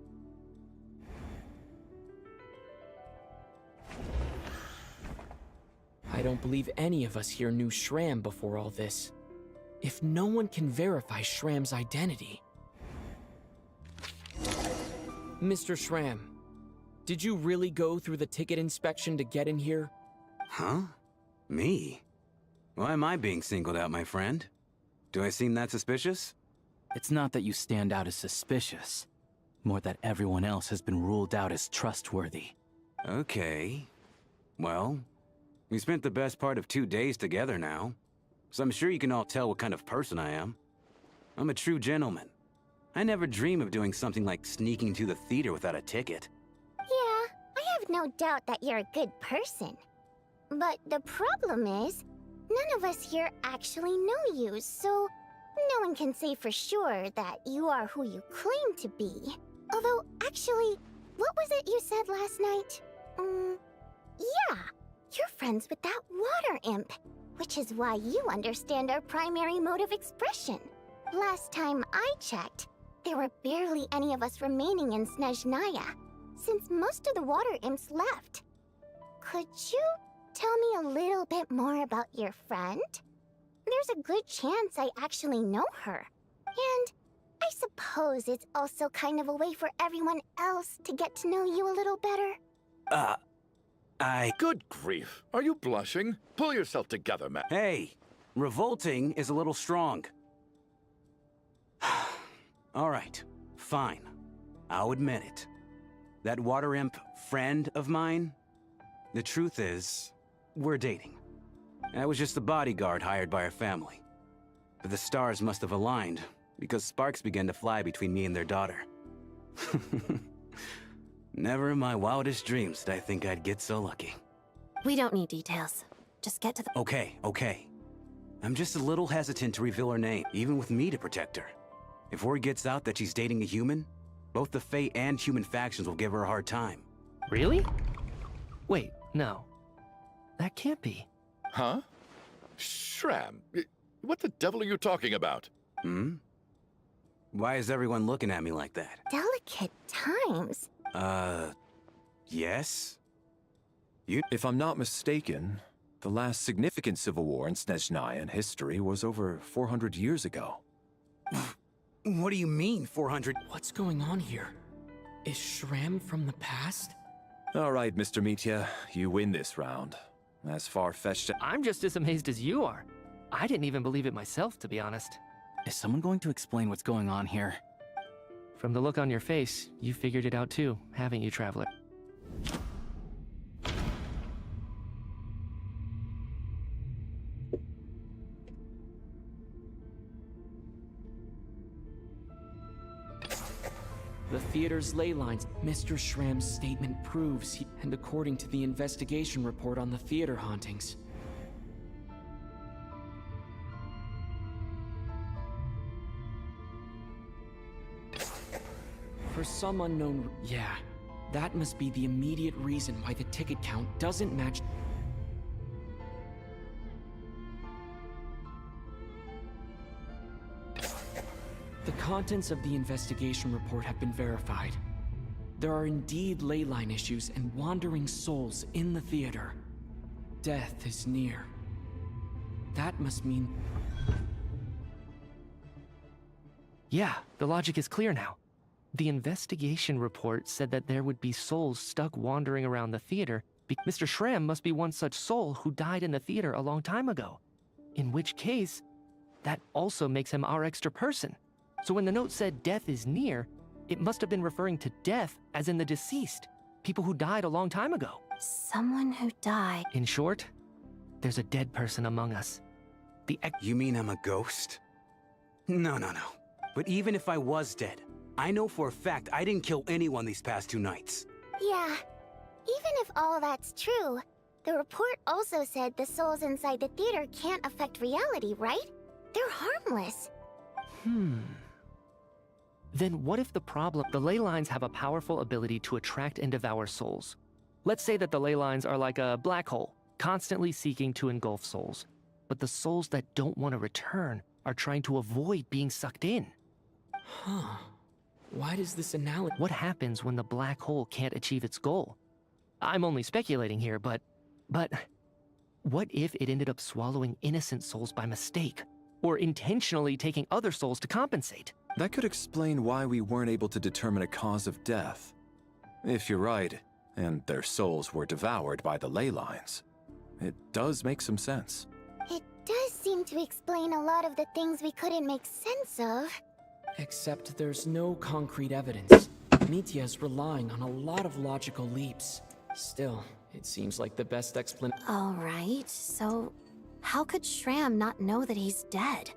I don't believe any of us here knew Shram before all this. If no one can verify Shram's identity... Mr. Shram, did you really go through the ticket inspection to get in here? Huh? Me? Why am I being singled out, my friend? Do I seem that suspicious? It's not that you stand out as suspicious, more that everyone else has been ruled out as trustworthy. Okay. Well, we spent the best part of 2 days together now, so I'm sure you can all tell what kind of person I am. I'm a true gentleman. I never dream of doing something like sneaking to the theater without a ticket. Yeah, I have no doubt that you're a good person. But the problem is, none of us here actually know you, so no one can say for sure that you are who you claim to be. Although, actually, what was it you said last night? Yeah, you're friends with that water imp, which is why you understand our primary mode of expression. Last time I checked, there were barely any of us remaining in Snezhnaya, since most of the water imps left. Could you tell me a little bit more about your friend? There's a good chance I actually know her. And I suppose it's also kind of a way for everyone else to get to know you a little better. Good grief. Are you blushing? Pull yourself together, man. Hey, revolting is a little strong. All right, fine. I'll admit it. That water imp friend of mine, the truth is, we're dating. I was just the bodyguard hired by our family. But the stars must have aligned, because sparks began to fly between me and their daughter. Never in my wildest dreams did I think I'd get so lucky. We don't need details. Just get to the— Okay, okay. I'm just a little hesitant to reveal her name, even with me to protect her. If word gets out that she's dating a human, both the Fae and human factions will give her a hard time. Really? Wait, no. That can't be. Huh? Shram, what the devil are you talking about? Hmm? Why is everyone looking at me like that? Delicate times. Yes? If I'm not mistaken, the last significant civil war in Snezhnayan history was over 400 years ago. What do you mean, 400? What's going on here? Is Shram from the past? All right, Mr. Mitya, you win this round. As far-fetched as— I'm just as amazed as you are. I didn't even believe it myself, to be honest. Is someone going to explain what's going on here? From the look on your face, you figured it out too, haven't you, Traveler? The theater's ley lines. Mr. Shram's statement proves and according to the investigation report on the theater hauntings. For some unknown— yeah, that must be the immediate reason why the ticket count doesn't match. The contents of the investigation report have been verified. There are indeed ley line issues and wandering souls in the theater. Death is near. That must mean— Yeah, the logic is clear now. The investigation report said that there would be souls stuck wandering around the theater. Mr. Shram must be one such soul who died in the theater a long time ago. In which case, that also makes him our extra person. So when the note said death is near, it must have been referring to death as in the deceased. People who died a long time ago. Someone who died. In short, there's a dead person among us. You mean I'm a ghost? No. But even if I was dead, I know for a fact I didn't kill anyone these past 2 nights. Yeah. Even if all that's true, the report also said the souls inside the theater can't affect reality, right? They're harmless. Then what if the ley lines have a powerful ability to attract and devour souls? Let's say that the ley lines are like a black hole, constantly seeking to engulf souls. But the souls that don't want to return are trying to avoid being sucked in. Huh. Why does this analogy— What happens when the black hole can't achieve its goal? I'm only speculating here, but what if it ended up swallowing innocent souls by mistake? Or intentionally taking other souls to compensate? That could explain why we weren't able to determine a cause of death. If you're right, and their souls were devoured by the ley lines, it does make some sense. It does seem to explain a lot of the things we couldn't make sense of. Except there's no concrete evidence. Mitya's relying on a lot of logical leaps. Still, it seems like the best explanation— All right, so how could Shram not know that he's dead?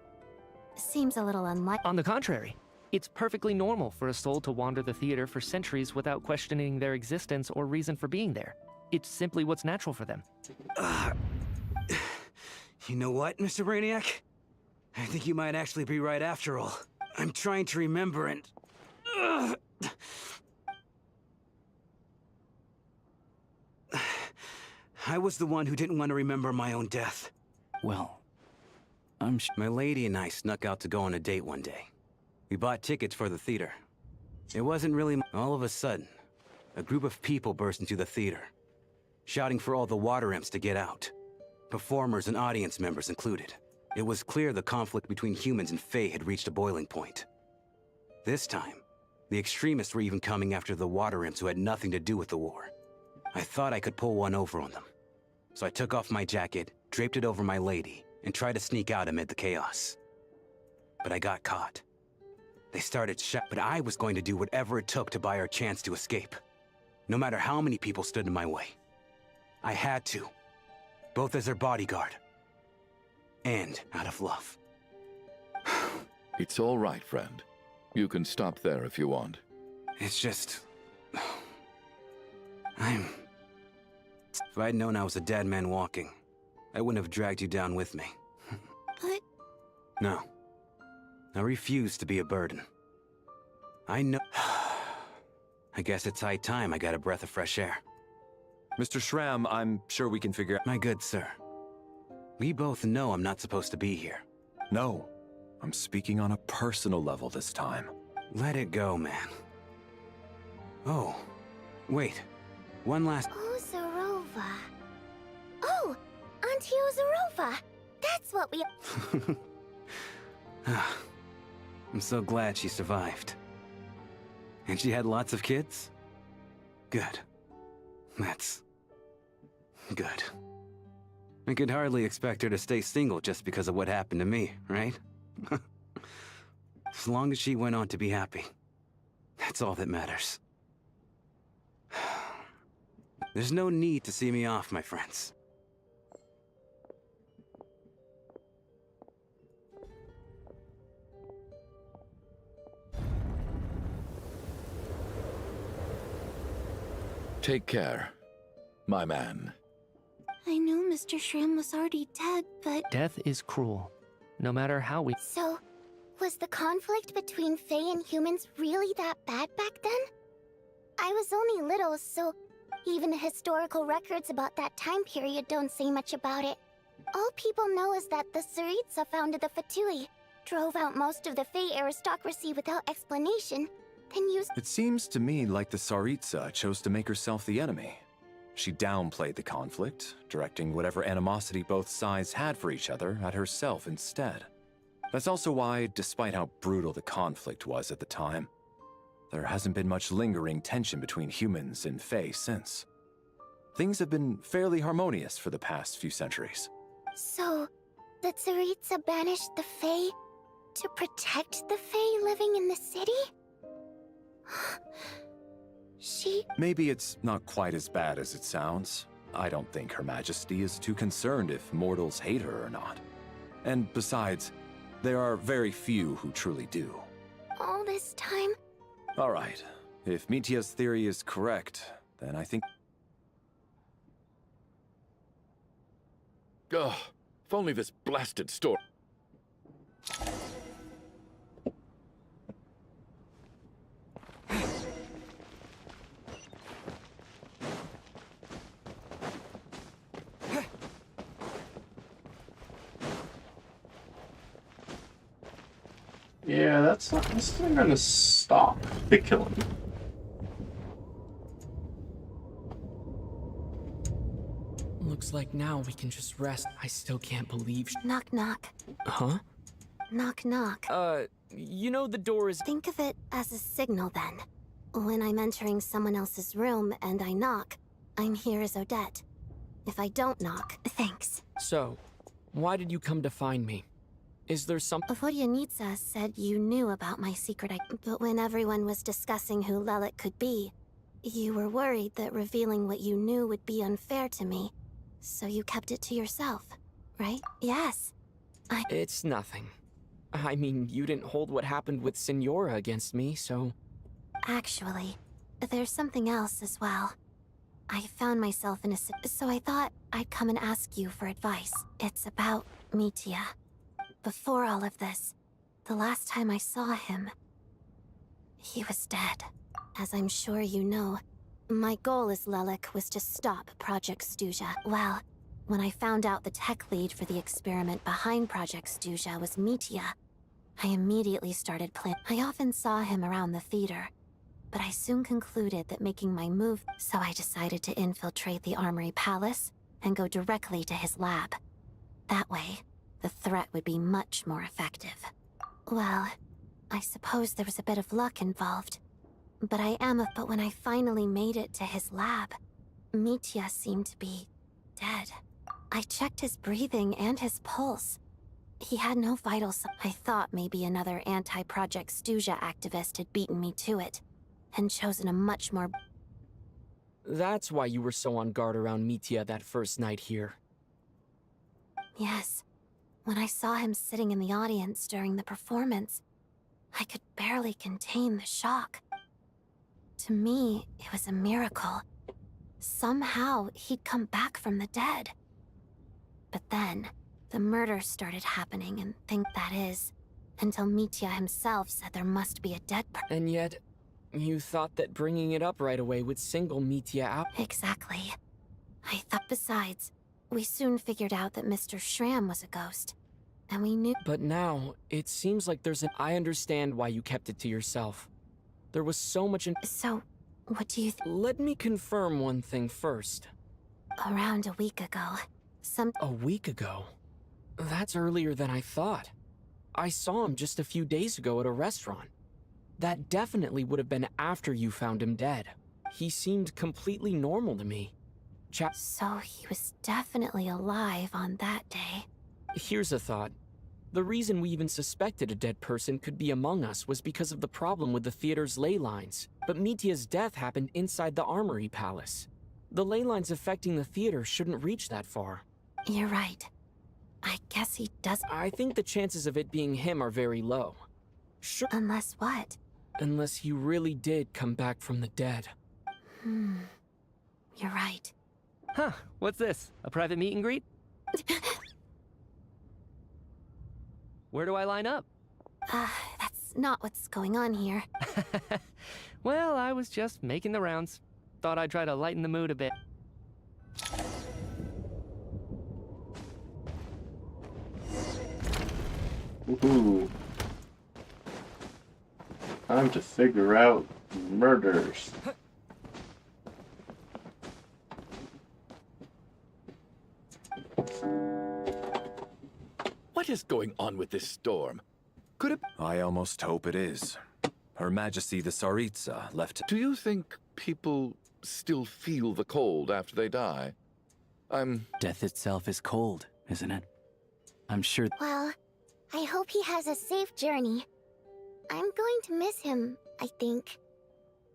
Seems a little unlikely. On the contrary, it's perfectly normal for a soul to wander the theater for centuries without questioning their existence or reason for being there. It's simply what's natural for them. You know what, Mr. Brainiac? I think you might actually be right after all. I'm trying to remember and— I was the one who didn't want to remember my own death. Well, My lady and I snuck out to go on a date one day. We bought tickets for the theater. It wasn't really— All of a sudden, a group of people burst into the theater, shouting for all the water imps to get out. Performers and audience members included. It was clear the conflict between humans and Fae had reached a boiling point. This time, the extremists were even coming after the water imps who had nothing to do with the war. I thought I could pull one over on them. So I took off my jacket, draped it over my lady, and tried to sneak out amid the chaos. But I got caught. They started but I was going to do whatever it took to buy her a chance to escape. No matter how many people stood in my way. I had to. Both as their bodyguard. And out of love. It's all right, friend. You can stop there if you want. It's just— If I'd known I was a dead man walking, I wouldn't have dragged you down with me. But... No. I refuse to be a burden. I know... I guess it's high time I got a breath of fresh air. Mr. Schramm, I'm sure we can figure out... My good sir. We both know I'm not supposed to be here. No. I'm speaking on a personal level this time. Let it go, man. Oh. Wait. One last... Ozarova. Oh! Auntie Ozarova! That's what we... I'm so glad she survived. And she had lots of kids? Good. That's... good. I could hardly expect her to stay single just because of what happened to me, right? As long as she went on to be happy. That's all that matters. There's no need to see me off, my friends. Take care, my man. I knew Mr. Shrim was already dead, but... Death is cruel, no matter how we... So, was the conflict between Fae and humans really that bad back then? I was only little, so even the historical records about that time period don't say much about it. All people know is that the Tsaritsa founded the Fatui, drove out most of the Fae aristocracy without explanation, then used... It seems to me like the Tsaritsa chose to make herself the enemy. She downplayed the conflict, directing whatever animosity both sides had for each other at herself instead. That's also why, despite how brutal the conflict was at the time, there hasn't been much lingering tension between humans and Fae since. Things have been fairly harmonious for the past few centuries. So, the Tsaritsa banished the Fae to protect the Fae living in the city? Maybe it's not quite as bad as it sounds. I don't think Her Majesty is too concerned if mortals hate her or not. And besides, there are very few who truly do. All this time? All right. If Mitia's theory is correct, then I think... Ugh, if only this blasted store... Yeah, that's not gonna stop the killing. Looks like now we can just rest. I still can't believe... Knock, knock. Huh? Knock, knock. You know the door is... Think of it as a signal, then. When I'm entering someone else's room and I knock, I'm here as Odette. If I don't knock, thanks. So, why did you come to find me? Is there some... Vodyanitsa said you knew about my secret, but when everyone was discussing who Lelik could be, you were worried that revealing what you knew would be unfair to me, so you kept it to yourself, right? Yes. It's nothing. I mean, you didn't hold what happened with Signora against me, so... Actually, there's something else as well. I found myself in a... so I thought I'd come and ask you for advice. It's about Mitia. Before all of this, the last time I saw him, he was dead. As I'm sure you know, my goal as Lelik was to stop Project Stuja. Well, when I found out the tech lead for the experiment behind Project Stuja was Mitia, I immediately started planning. I often saw him around the theater, but I soon concluded that making my move, so I decided to infiltrate the Armory Palace and go directly to his lab. That way, the threat would be much more effective. Well, I suppose there was a bit of luck involved, but but when I finally made it to his lab, Mitya seemed to be dead. I checked his breathing and his pulse. He had no vital signs. I thought maybe another anti-Project Stuja activist had beaten me to it, and chosen a much more... That's why you were so on guard around Mitya that first night here. Yes. When I saw him sitting in the audience during the performance, I could barely contain the shock. To me, it was a miracle. somehow he'd come back from the dead. But then, the murders started happening, and think that is, until Mitya himself said there must be a dead person. And yet, you thought that bringing it up right away would single Mitya out? Exactly. I thought besides, we soon figured out that Mr. Schramm was a ghost. And we knew— But now, it seems like there's an— I understand why you kept it to yourself. There was so much in— So, what do you think? Let me confirm one thing first. Around a week ago, A week ago? That's earlier than I thought. I saw him just a few days ago at a restaurant. That definitely would have been after you found him dead. He seemed completely normal to me. So he was definitely alive on that day. Here's a thought. The reason we even suspected a dead person could be among us was because of the problem with the theater's ley lines. But Mitya's death happened inside the Armory Palace. The ley lines affecting the theater shouldn't reach that far. You're right. I guess he does— I think the chances of it being him are very low. Sure. Unless what? Unless he really did come back from the dead. You're right. Huh, what's this? A private meet and greet? Where do I line up? That's not what's going on here. Well, I was just making the rounds. Thought I'd try to lighten the mood a bit. Woohoo. Time to figure out murders. What is going on with this storm? Could it— I almost hope it is. Her Majesty the Tsaritsa left— Do you think people still feel the cold after they die? Death itself is cold, isn't it? I'm sure— Well, I hope he has a safe journey. I'm going to miss him, I think.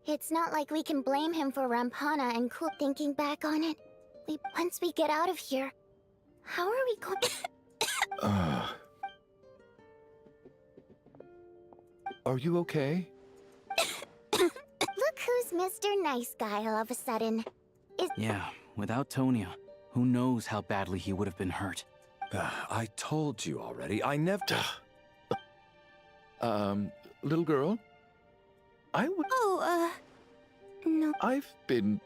It's not like we can blame him for Rampana and Cool. Thinking back on it, once we get out of here, how are we going to— Are you okay? Look who's Mr. Nice Guy all of a sudden. Yeah, without Tonya, who knows how badly he would have been hurt. I told you already, I never— Little girl? I would— No. I've been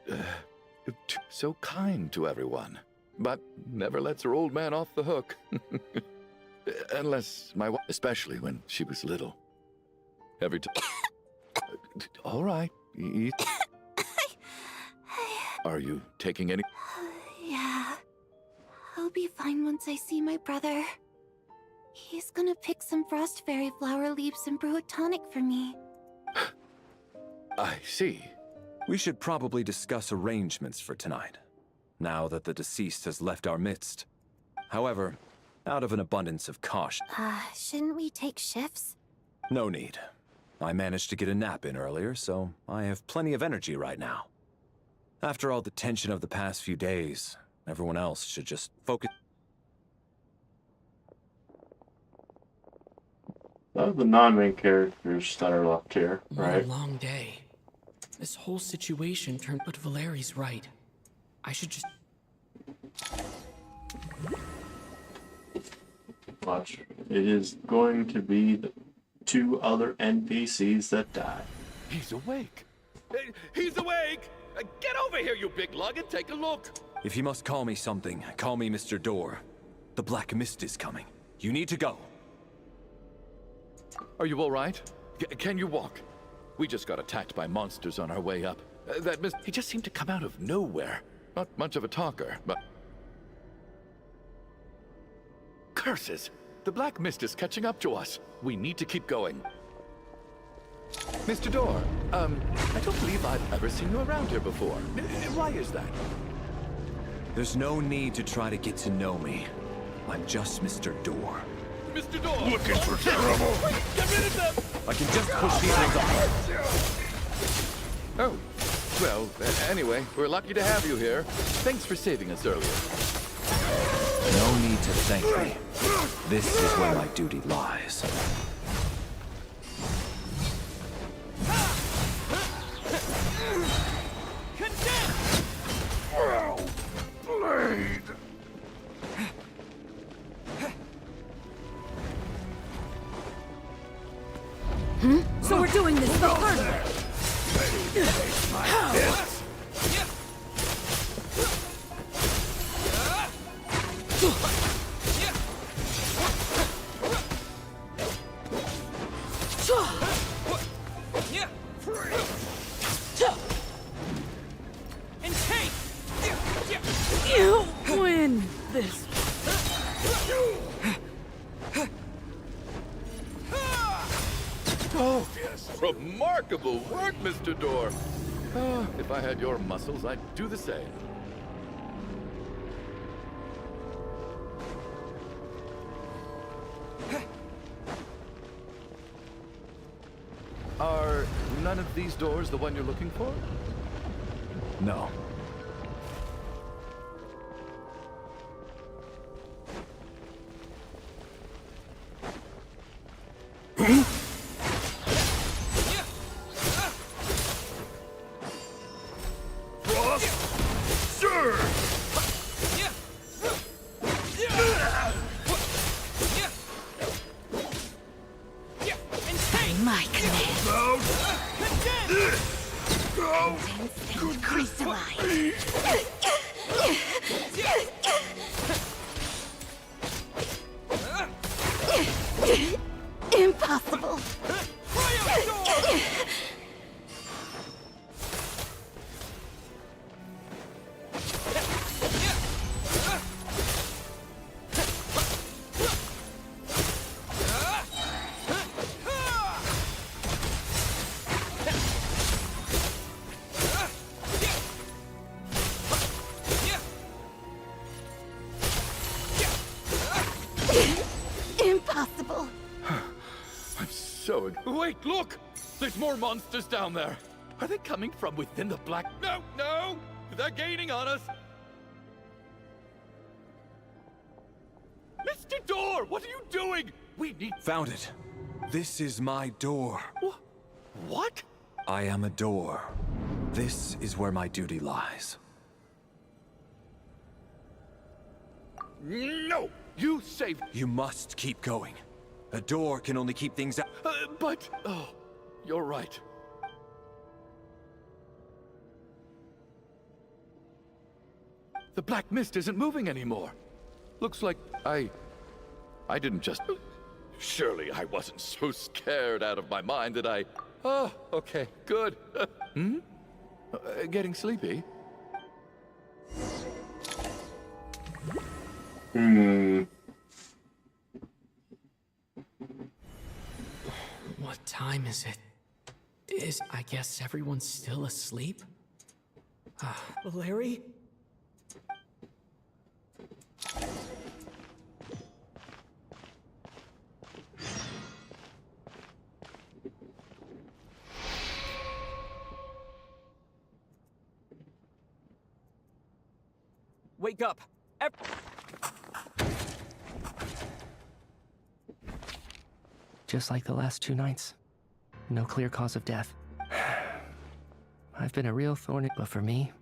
so kind to everyone, but never lets her old man off the hook. Unless my wife, especially when she was little. Every time. All right. Eat. Are you taking any? Yeah. I'll be fine once I see my brother. He's gonna pick some frost fairy flower leaves and brew a tonic for me. I see. We should probably discuss arrangements for tonight, now that the deceased has left our midst. However, out of an abundance of caution— Shouldn't we take shifts? No need. I managed to get a nap in earlier, so I have plenty of energy right now. After all the tension of the past few days, everyone else should just focus— Those are the non-main characters that are left here, right? What a long day. This whole situation turned— But Valeri's right. I should just— Watch. It is going to be the 2 other NPCs that die. He's awake. He's awake! Get over here, you big lug, and take a look. If you must call me something, call me Mr. Door. The Black Mist is coming. You need to go. Are you all right? Can you walk? We just got attacked by monsters on our way up. That mist— he just seemed to come out of nowhere. Not much of a talker, but— Curses! The Black Mist is catching up to us. We need to keep going. Mr. Door, I don't believe I've ever seen you around here before. Why is that? There's no need to try to get to know me. I'm just Mr. Door. Mr. Door! Looking for trouble! Get rid of them! I can just push these ones up. Oh, well, anyway, we're lucky to have you here. Thanks for saving us earlier. No need to thank me. This is where my duty lies. So we're doing this the hard way. And take! You win this. Oh, remarkable work, Mr. Door. Oh, if I had your muscles, I'd do the same. Are none of these doors the one you're looking for? No. My command. Impossible. Impossible. I'm so... Wait, look! There's more monsters down there. Are they coming from within the black... No, no! They're gaining on us! Mr. Door, what are you doing? We need... Found it. This is my door. What? I am a door. This is where my duty lies. No! You saved... You must keep going. A door can only keep things out. But... Oh, you're right. The black mist isn't moving anymore. Looks like I didn't just... Surely I wasn't so scared out of my mind that I... Oh, okay, good. Getting sleepy? What time is it? I guess everyone's still asleep? Larry? Wake up! Just like the last 2 nights. No clear cause of death. I've been a real thorn, but for me,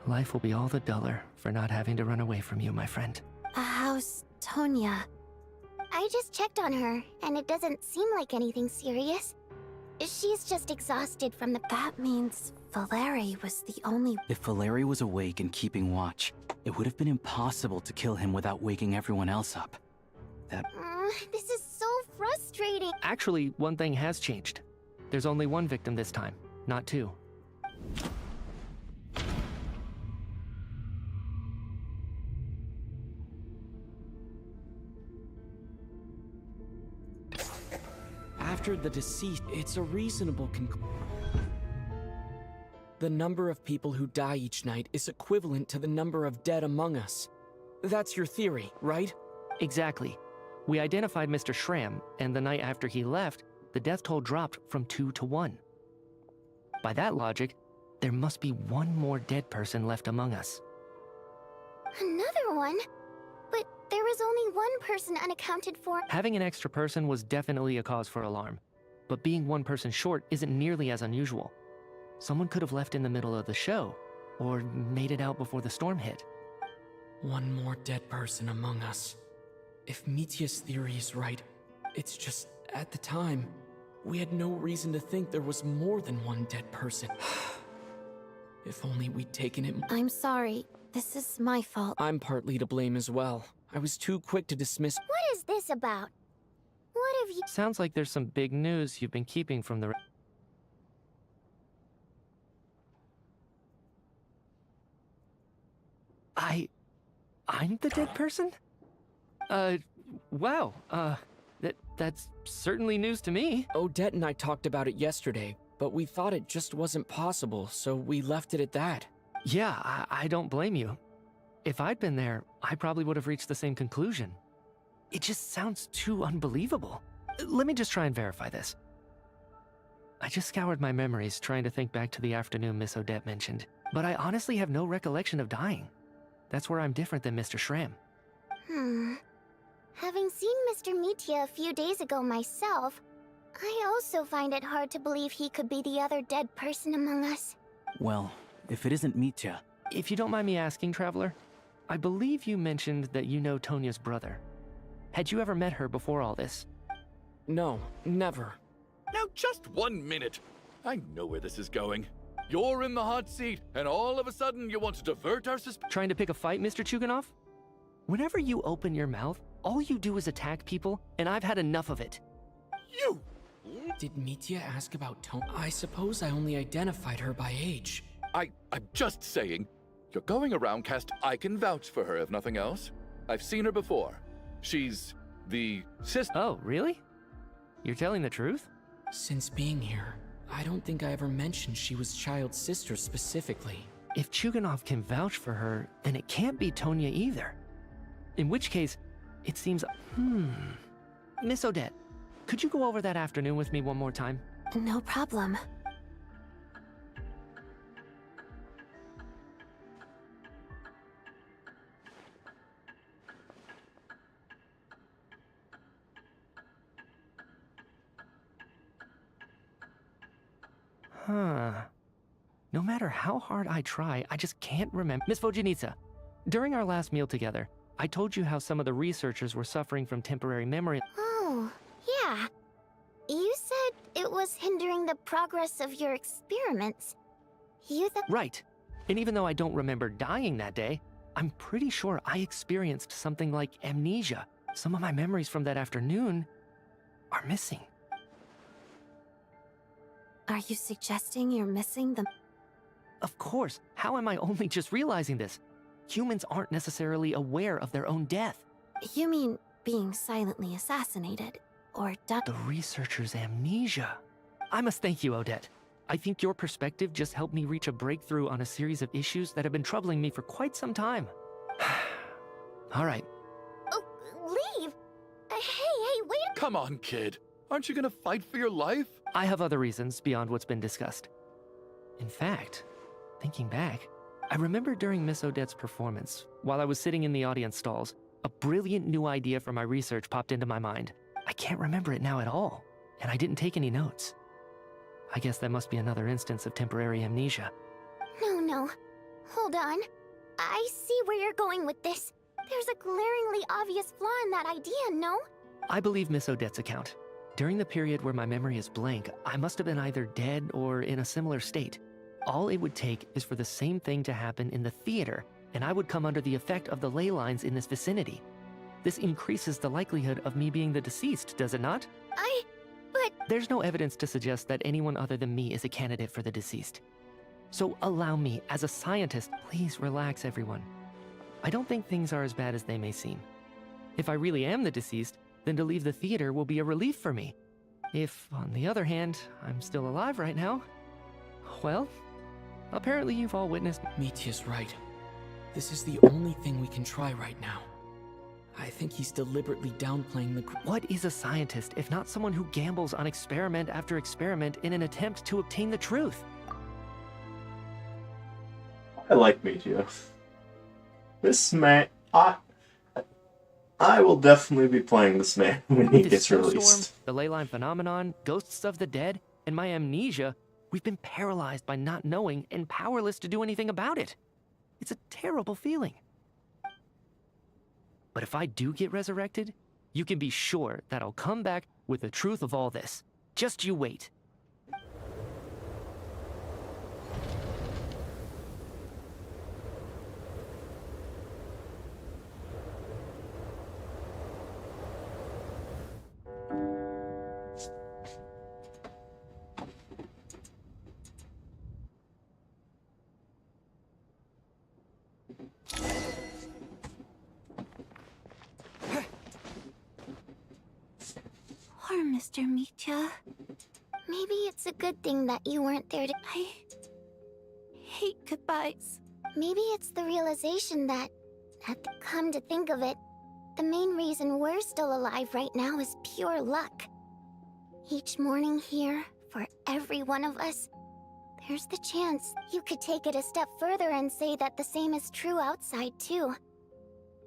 life will be all the duller for not having to run away from you, my friend. How's Tonya? I just checked on her, and it doesn't seem like anything serious. She's just exhausted from the... That means Valeri was the only... If Valeri was awake and keeping watch, it would have been impossible to kill him without waking everyone else up. This is so frustrating. Actually, one thing has changed. There's only 1 victim this time, not 2. After the deceased, it's a reasonable conclusion. The number of people who die each night is equivalent to the number of dead among us. That's your theory, right? Exactly. We identified Mr. Schramm, and the night after he left, the death toll dropped from 2 to 1. By that logic, there must be 1 more dead person left among us. Another one? But there was only 1 person unaccounted for. Having an extra person was definitely a cause for alarm, but being 1 person short isn't nearly as unusual. Someone could have left in the middle of the show, or made it out before the storm hit. 1 more dead person among us. If Mitya's theory is right, it's just, at the time, We had no reason to think there was more than one dead person. If only we'd taken it. I'm sorry. This is my fault. I'm partly to blame as well. I was too quick to dismiss. What is this about? What have you... Sounds like there's some big news you've been keeping from the... I'm the dead person? Wow. That's certainly news to me. Odette and I talked about it yesterday, but we thought it just wasn't possible, so we left it at that. Yeah, I don't blame you. If I'd been there, I probably would have reached the same conclusion. It just sounds too unbelievable. Let me just try and verify this. I just scoured my memories trying to think back to the afternoon Miss Odette mentioned, but I honestly have no recollection of dying. That's where I'm different than Mr. Schramm. Having seen Mr. Mitya a few days ago myself, I also find it hard to believe he could be the other dead person among us. Well, if it isn't Mitya... If you don't mind me asking, Traveler, I believe you mentioned that you know Tonya's brother. Had you ever met her before all this? No, never. Now just 1 minute. I know where this is going. You're in the hot seat, and all of a sudden you want to divert our Trying to pick a fight, Mr. Chuganov? Whenever you open your mouth, all you do is attack people, and I've had enough of it. You! Did Mitya ask about Tonya? I suppose I only identified her by age. I'm just saying. You're going around I can vouch for her if nothing else. I've seen her before. She's the sister. Oh, really? You're telling the truth? Since being here, I don't think I ever mentioned she was Child's sister specifically. If Chuganov can vouch for her, then it can't be Tonya either. In which case, it seems... Miss Odette, could you go over that afternoon with me one more time? No problem. No matter how hard I try, I just can't remember. Miss Vojanitsa, during our last meal together, I told you how some of the researchers were suffering from temporary memory. Oh, yeah. You said it was hindering the progress of your experiments. Right. And even though I don't remember dying that day, I'm pretty sure I experienced something like amnesia. Some of my memories from that afternoon are missing. Are you suggesting you're missing them? Of course. How am I only just realizing this? Humans aren't necessarily aware of their own death. You mean being silently assassinated, or done? The researcher's amnesia. I must thank you, Odette. I think your perspective just helped me reach a breakthrough on a series of issues that have been troubling me for quite some time. All right. Oh, leave! Hey, wait! Come on, kid. Aren't you gonna fight for your life? I have other reasons beyond what's been discussed. In fact, thinking back, I remember during Miss Odette's performance, while I was sitting in the audience stalls, a brilliant new idea for my research popped into my mind. I can't remember it now at all, and I didn't take any notes. I guess that must be another instance of temporary amnesia. No. Hold on. I see where you're going with this. There's a glaringly obvious flaw in that idea, no? I believe Miss Odette's account. During the period where my memory is blank, I must have been either dead or in a similar state. All it would take is for the same thing to happen in the theater, and I would come under the effect of the ley lines in this vicinity. This increases the likelihood of me being the deceased, does it not? But... There's no evidence to suggest that anyone other than me is a candidate for the deceased. So allow me, as a scientist, please relax everyone. I don't think things are as bad as they may seem. If I really am the deceased, then to leave the theater will be a relief for me. If, on the other hand, I'm still alive right now, well, apparently you've all witnessed... Mitya's right. This is the only thing we can try right now. I think he's deliberately downplaying the... What is a scientist if not someone who gambles on experiment after experiment in an attempt to obtain the truth? I like Mitya. This man... I will definitely be playing this man when he gets released. The ley line phenomenon, ghosts of the dead, and my amnesia, we've been paralyzed by not knowing and powerless to do anything about it. It's a terrible feeling. But if I do get resurrected, you can be sure that I'll come back with the truth of all this. Just you wait. Poor Mr. Mitya. Maybe it's a good thing that you weren't there to— I hate goodbyes. Maybe it's the realization that, come to think of it, the main reason we're still alive right now is pure luck. Each morning here, for every one of us, there's the chance you could take it a step further and say that the same is true outside too.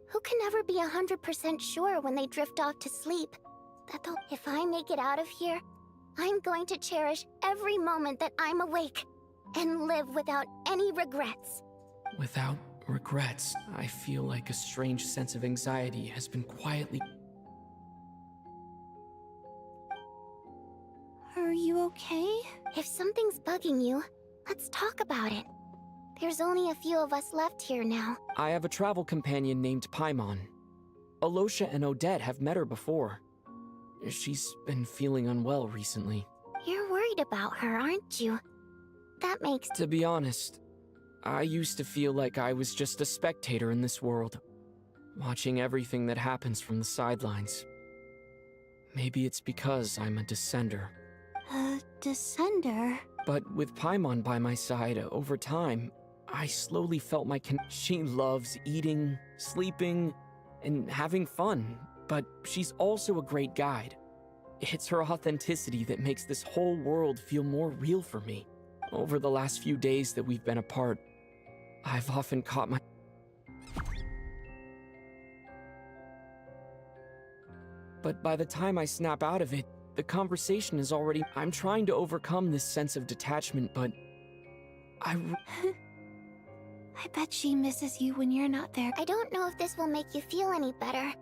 Who can never be 100% sure when they drift off to sleep that if I make it out of here, I'm going to cherish every moment that I'm awake and live without any regrets. Without regrets, I feel like a strange sense of anxiety has been quietly... Are you okay? If something's bugging you, let's talk about it. There's only a few of us left here now. I have a travel companion named Paimon. Alosha and Odette have met her before. She's been feeling unwell recently. You're worried about her, aren't you? That makes— To be honest, I used to feel like I was just a spectator in this world, watching everything that happens from the sidelines. Maybe it's because I'm a descender. A descender? But with Paimon by my side, over time, I slowly felt She loves eating, sleeping, and having fun, but she's also a great guide. It's her authenticity that makes this whole world feel more real for me. Over the last few days that we've been apart, I've often caught my... But by the time I snap out of it, the conversation is already... I'm trying to overcome this sense of detachment, but... I bet she misses you when you're not there. I don't know if this will make you feel any better,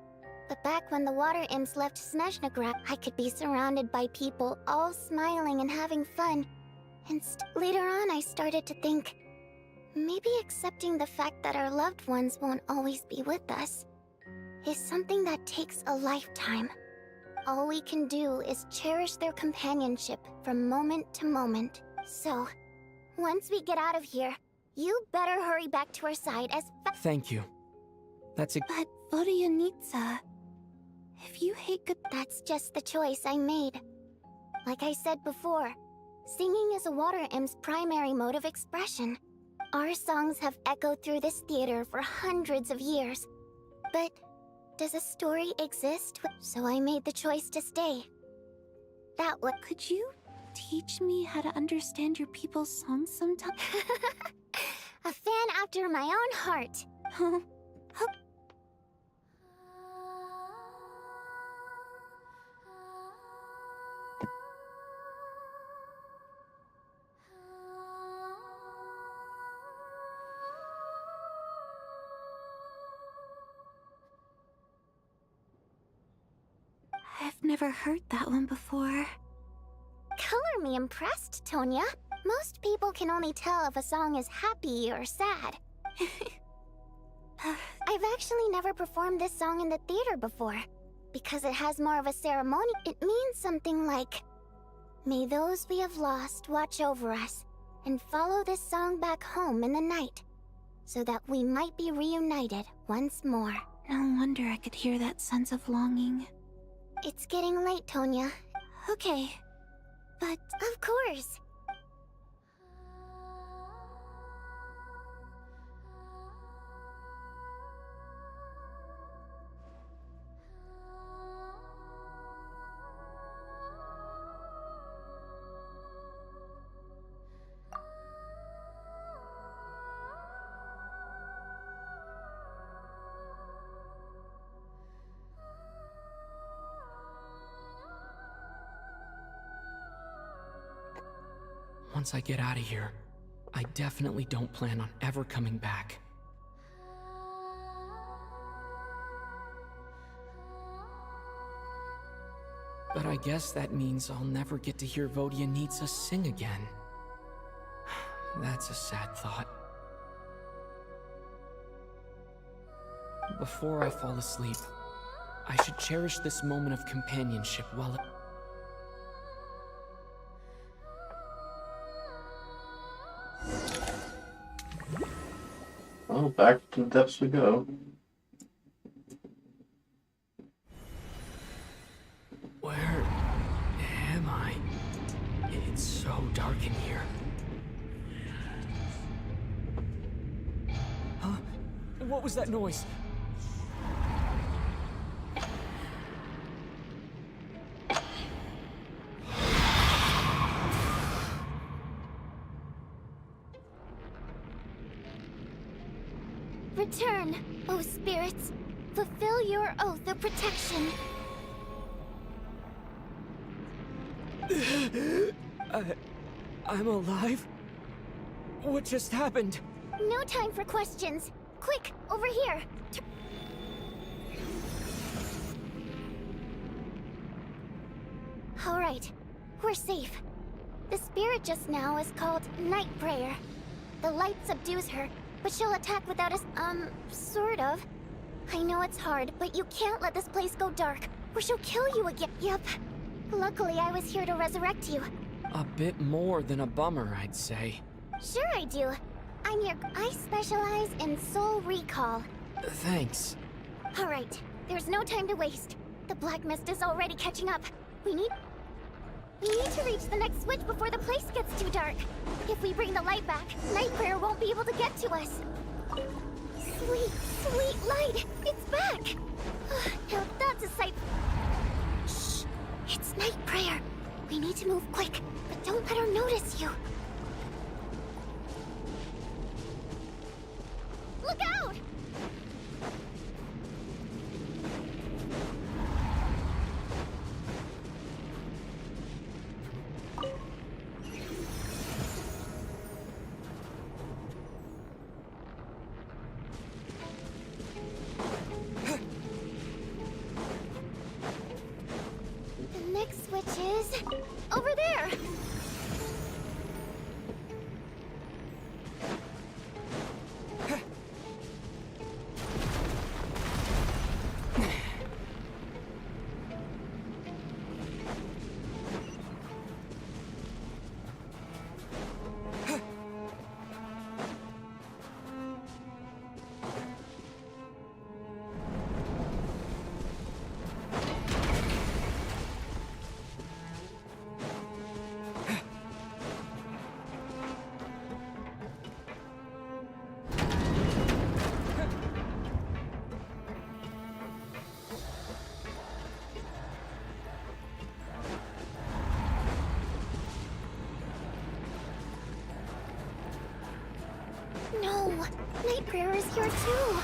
but back when the water imps left Snezhnegrad, I could be surrounded by people all smiling and having fun. And later on, I started to think, maybe accepting the fact that our loved ones won't always be with us is something that takes a lifetime. All we can do is cherish their companionship from moment to moment. So, once we get out of here, you better hurry back to our side as fast— Thank you. That's a— But Vodyanitsa, if you hate good— That's just the choice I made. Like I said before, singing is a water imp's primary mode of expression. Our songs have echoed through this theater for hundreds of years. But does a story exist? So I made the choice to stay. That would— Could you teach me how to understand your people's songs sometime? A fan after my own heart. I've never heard that one before. Color me impressed, Tonya. Most people can only tell if a song is happy or sad. I've actually never performed this song in the theater before, because it has more of a ceremony. It means something like, may those we have lost watch over us, and follow this song back home in the night, so that we might be reunited once more. No wonder I could hear that sense of longing. It's getting late, Tonya. Okay, but of course. Once I get out of here, I definitely don't plan on ever coming back. But I guess that means I'll never get to hear Vodyanitsa sing again. That's a sad thought. Before I fall asleep, I should cherish this moment of companionship while it... Well, back to the depths we go. Where am I? It's so dark in here. Huh? What was that noise? Return, O spirits. Fulfill your oath of protection. I'm alive? What just happened? No time for questions. Quick, over here. All right, we're safe. The spirit just now is called Night Prayer. The light subdues her, but she'll attack without us, sort of. I know it's hard, but you can't let this place go dark, or she'll kill you again. Yep. Luckily, I was here to resurrect you. A bit more than a bummer, I'd say. Sure I do. I specialize in soul recall. Thanks. All right, there's no time to waste. The black mist is already catching up. We need to reach the next switch before the place gets too dark. If we bring the light back, Night Prayer won't be able to get to us. Sweet, sweet light! It's back! Now that's a sight. Shh! It's Night Prayer. We need to move quick, but don't let her notice you. Look out! The next switch is over there. No, Night Prayer is here too.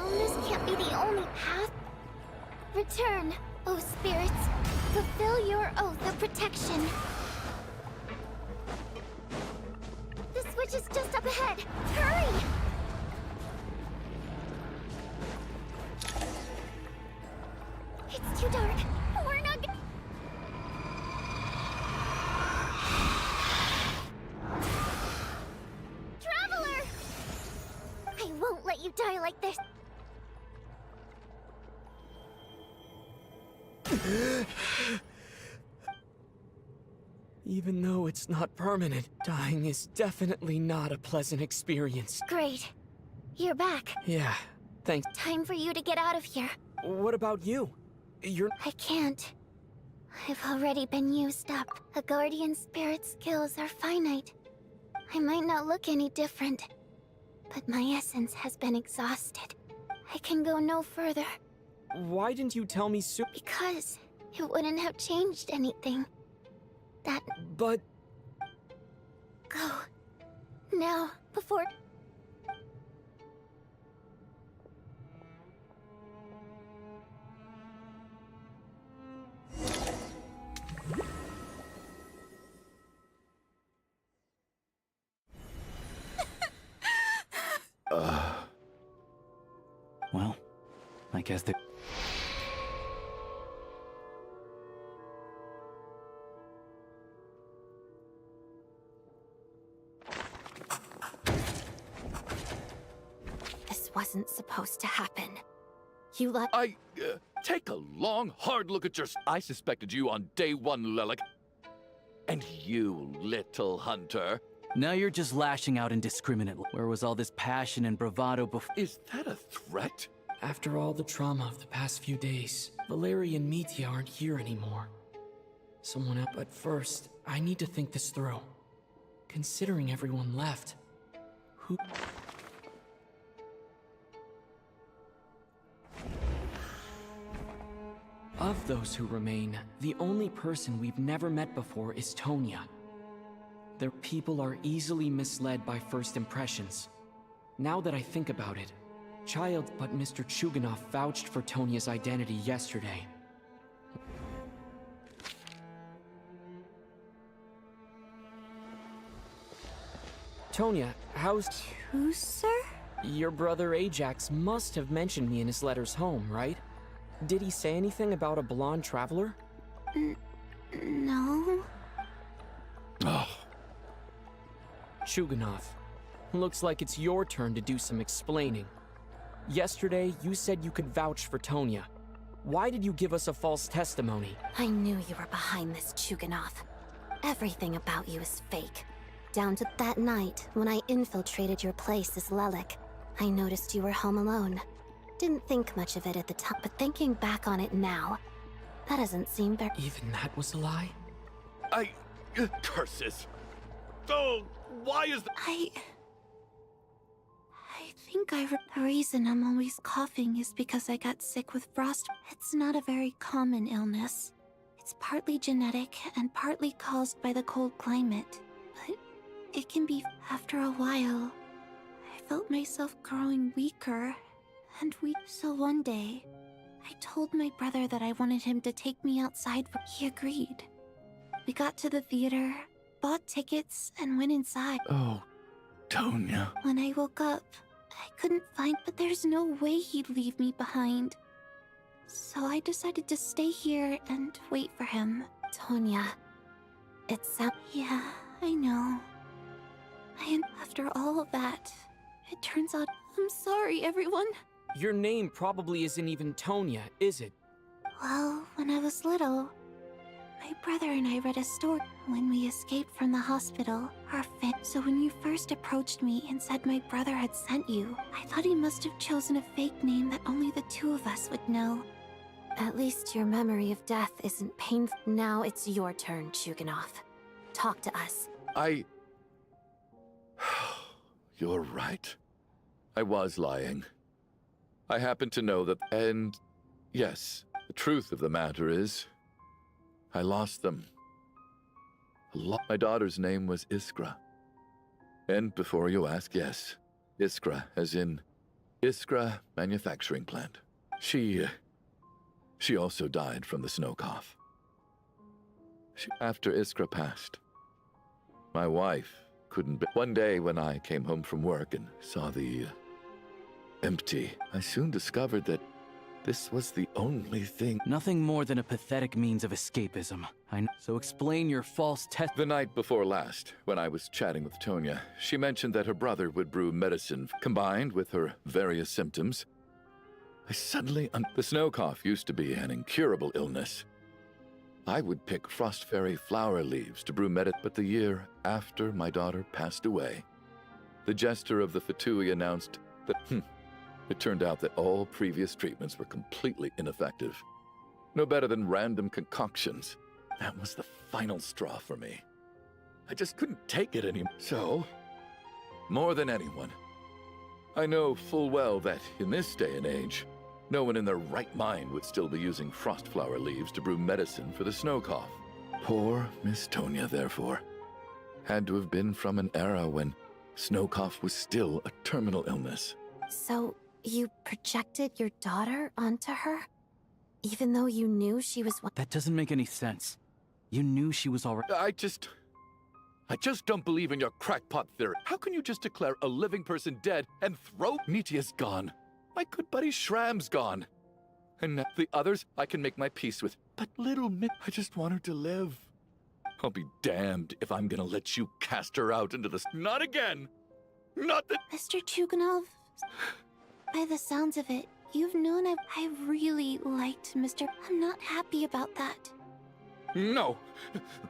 This can't be the only path. Return, O spirits. Fulfill your oath of protection. The switch is just up ahead. Hurry! It's too dark. We're not gonna... Traveler! I won't let you die like this. Even though it's not permanent, dying is definitely not a pleasant experience. Great. You're back. Yeah, thanks. Time for you to get out of here. What about you? You're... I can't. I've already been used up. A guardian spirit's skills are finite. I might not look any different, but my essence has been exhausted. I can go no further. Why didn't you tell me sooner? Because it wouldn't have changed anything. That... But... Go. Now, before... Well, I guess that... wasn't supposed to happen. You let— Take a long, hard look at your... I suspected you on day one, Lelik. And you, little hunter. Now you're just lashing out indiscriminately. Where was all this passion and bravado before? Is that a threat? After all the trauma of the past few days, Valeri and Mitya aren't here anymore. Someone else. But first, I need to think this through. Considering everyone left, who... Of those who remain, the only person we've never met before is Tonya. Their people are easily misled by first impressions. Now that I think about it, but Mr. Chuganov vouched for Tonya's identity yesterday. Tonya, how's... Who, sir? Your brother Ajax must have mentioned me in his letters home, right? Did he say anything about a blonde traveler? No. Oh. Chuganov, looks like it's your turn to do some explaining. Yesterday, you said you could vouch for Tonya. Why did you give us a false testimony? I knew you were behind this, Chuganov. Everything about you is fake. Down to that night, when I infiltrated your place as Lelik. I noticed you were home alone. Didn't think much of it at the time, but thinking back on it now, that doesn't seem very— Even that was a lie? Curses! Oh, why is that? I think the reason I'm always coughing is because I got sick with frost. It's not a very common illness. It's partly genetic and partly caused by the cold climate. But it can be— After a while, I felt myself growing weaker and weak. So one day, I told my brother that I wanted him to take me outside. He agreed. We got to the theater, bought tickets, and went inside. Oh, Tonya. When I woke up, I couldn't find— But there's no way he'd leave me behind. So I decided to stay here and wait for him. Tonya, yeah, I know. And after all of that, it turns out— I'm sorry, everyone. Your name probably isn't even Tonya, is it? Well, when I was little, my brother and I read a story when we escaped from the hospital. So when you first approached me and said my brother had sent you, I thought he must have chosen a fake name that only the two of us would know. At least your memory of death isn't painful. Now it's your turn, Chuganov. Talk to us. You're right. I was lying. I happen to know that, and yes, the truth of the matter is, I lost them. My daughter's name was Iskra. And before you ask, yes, Iskra, as in Iskra Manufacturing Plant. She also died from the snow cough. After Iskra passed, my wife couldn't be— One day when I came home from work and saw the empty, I soon discovered that this was the only thing— Nothing more than a pathetic means of escapism. So explain your false test— The night before last, when I was chatting with Tonya, she mentioned that her brother would brew medicine. Combined with her various symptoms, I suddenly— The snow cough used to be an incurable illness. I would pick frost fairy flower leaves to brew medicine, but the year after my daughter passed away, the jester of the Fatui announced that, it turned out that all previous treatments were completely ineffective. No better than random concoctions. That was the final straw for me. I just couldn't take it anymore. So, more than anyone, I know full well that in this day and age, no one in their right mind would still be using frost flower leaves to brew medicine for the snow cough. Poor Miss Tonya, therefore, had to have been from an era when snow cough was still a terminal illness. So, you projected your daughter onto her? Even though you knew she was one— That doesn't make any sense. You knew she was already— I just don't believe in your crackpot theory. How can you just declare a living person dead and throw— Mitya's gone. My good buddy Shram's gone. And the others I can make my peace with. But little I just want her to live. I'll be damned if I'm gonna let you cast her out into the— Not again! Not the— Mr. Chuganov? By the sounds of it, you've known I really liked Mr. I'm not happy about that. No!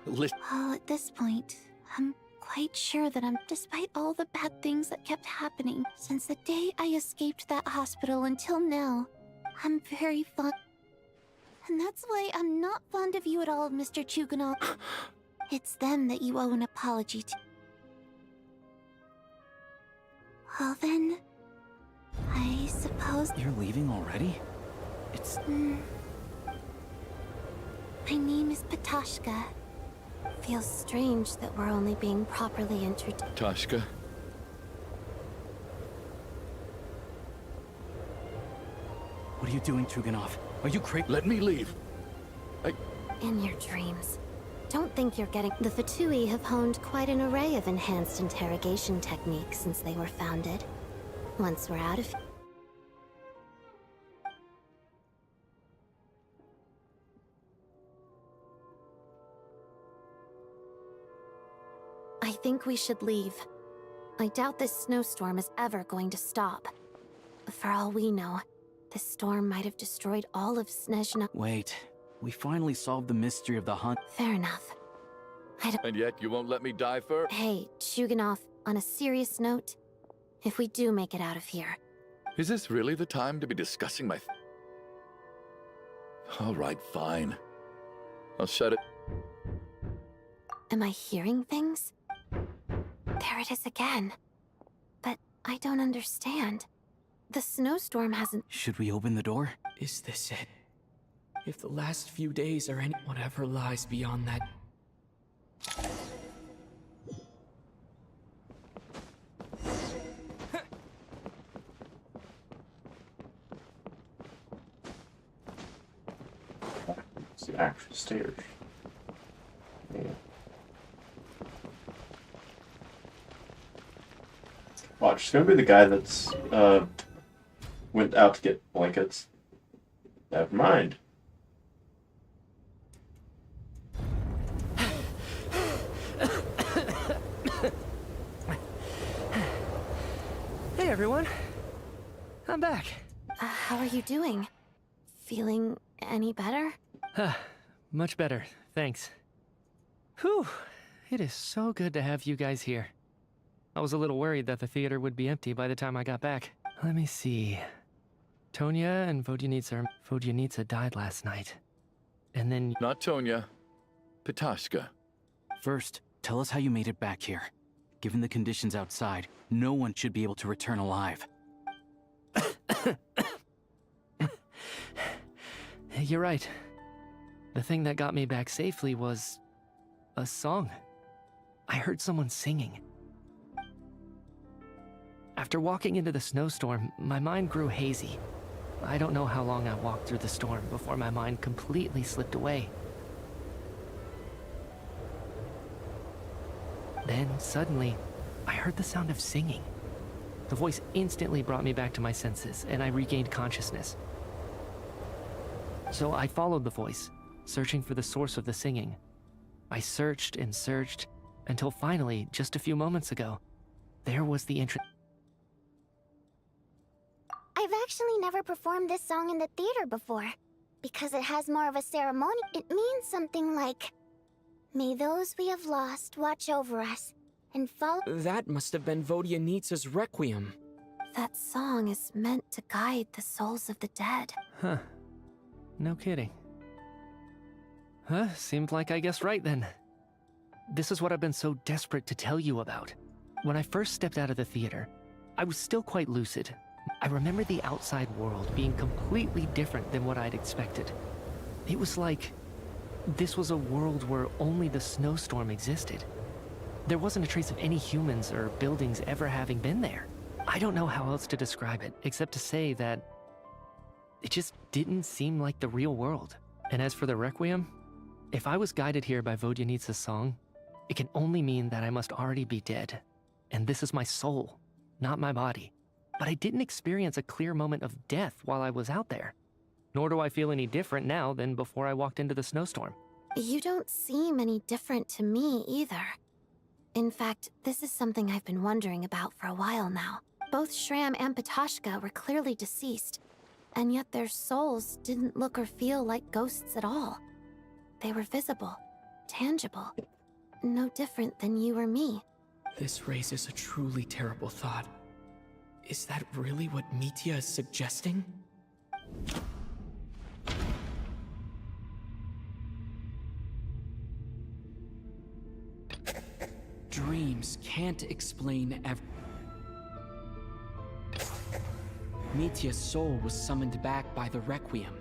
Well, at this point, I'm quite sure that despite all the bad things that kept happening since the day I escaped that hospital until now, I'm very fond. And that's why I'm not fond of you at all, Mr. Chuganov. It's them that you owe an apology to. Well then, I suppose... You're leaving already? It's... My name is Patashka. Feels strange that we're only being properly introduced. Tashka? What are you doing, Chuganov? Are you crazy? Let me leave. In your dreams. Don't think you're getting... The Fatui have honed quite an array of enhanced interrogation techniques since they were founded. Once we're out of... I think we should leave. I doubt this snowstorm is ever going to stop. For all we know, this storm might have destroyed all of Snezhna. Wait, we finally solved the mystery of the hunt. Fair enough. And yet you won't let me die first? Hey, Chuganov, on a serious note, if we do make it out of here... Is this really the time to be discussing my... All right, fine. I'll shut it. Am I hearing things? There it is again. But I don't understand. The snowstorm hasn't... Should we open the door? Is this it? If the last few days are any... Whatever lies beyond that... It's the actual stairs. Yeah. Watch, it's gonna be the guy that's went out to get blankets. Never mind. Hey everyone, I'm back. How are you doing? Feeling any better? Much better, thanks. Whew, it is so good to have you guys here. I was a little worried that the theater would be empty by the time I got back. Let me see. Tonya and Vodyanitsa died last night. And then... Not Tonya. Patashka. First, tell us how you made it back here. Given the conditions outside, no one should be able to return alive. You're right. The thing that got me back safely was... a song. I heard someone singing. After walking into the snowstorm, my mind grew hazy. I don't know how long I walked through the storm before my mind completely slipped away. Then, suddenly, I heard the sound of singing. The voice instantly brought me back to my senses, and I regained consciousness. So I followed the voice, searching for the source of the singing. I searched and searched, until finally, just a few moments ago, there was the entrance. I've actually never performed this song in the theater before. Because it has more of a ceremony, it means something like... May those we have lost watch over us, and follow... That must have been Vodyanitsa's Requiem. That song is meant to guide the souls of the dead. Huh. No kidding. Huh, seemed like I guessed right then. This is what I've been so desperate to tell you about. When I first stepped out of the theater, I was still quite lucid. I remember the outside world being completely different than what I'd expected. It was like this was a world where only the snowstorm existed. There wasn't a trace of any humans or buildings ever having been there. I don't know how else to describe it, except to say that it just didn't seem like the real world. And as for the Requiem, if I was guided here by Vodyanitsa's song, it can only mean that I must already be dead. And this is my soul, not my body. But I didn't experience a clear moment of death while I was out there. Nor do I feel any different now than before I walked into the snowstorm. You don't seem any different to me either. In fact, this is something I've been wondering about for a while now. Both Shram and Patashka were clearly deceased, and yet their souls didn't look or feel like ghosts at all. They were visible, tangible, no different than you or me. This raises a truly terrible thought. Is that really what Mitya is suggesting? Dreams can't explain Mitya's soul was summoned back by the Requiem,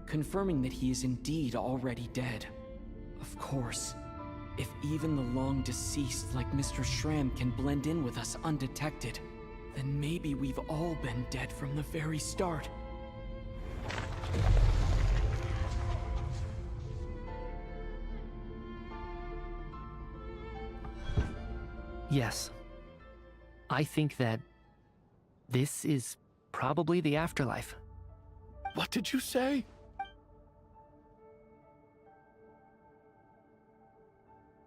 confirming that he is indeed already dead. Of course, if even the long-deceased like Mr. Shram can blend in with us undetected, then maybe we've all been dead from the very start. Yes. I think that this is probably the afterlife. What did you say?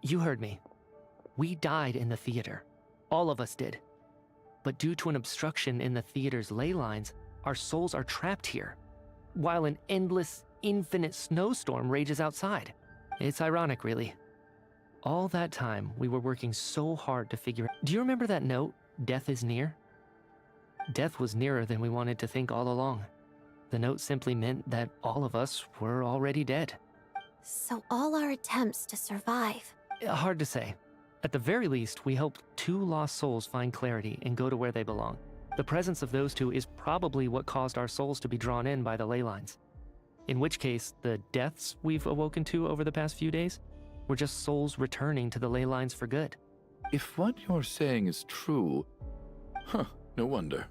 You heard me. We died in the theater. All of us did. But due to an obstruction in the theater's ley lines, our souls are trapped here, while an endless, infinite snowstorm rages outside. It's ironic, really. All that time, we were working so hard to figure out. Do you remember that note, "Death is near"? Death was nearer than we wanted to think all along. The note simply meant that all of us were already dead. So all our attempts to survive. Hard to say. At the very least, we helped 2 lost souls find clarity and go to where they belong. The presence of those 2 is probably what caused our souls to be drawn in by the ley lines. In which case, the deaths we've awoken to over the past few days were just souls returning to the ley lines for good. If what you're saying is true, no wonder.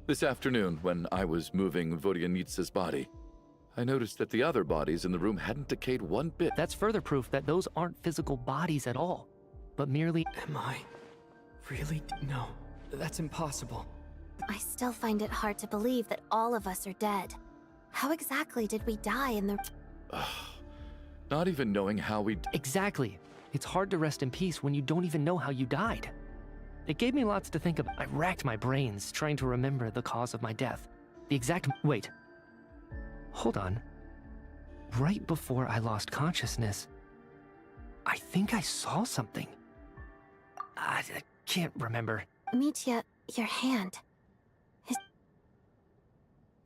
This afternoon, when I was moving Vodyanitsa's body, I noticed that the other bodies in the room hadn't decayed one bit. That's further proof that those aren't physical bodies at all, but merely... Am I? Really? No, that's impossible. I still find it hard to believe that all of us are dead. How exactly did we die in the... Not even knowing how we... Exactly. It's hard to rest in peace when you don't even know how you died. It gave me lots to think about. I racked my brains trying to remember the cause of my death. The exact... Wait. Hold on. Right before I lost consciousness, I think I saw something. I can't remember. Mitya, your hand.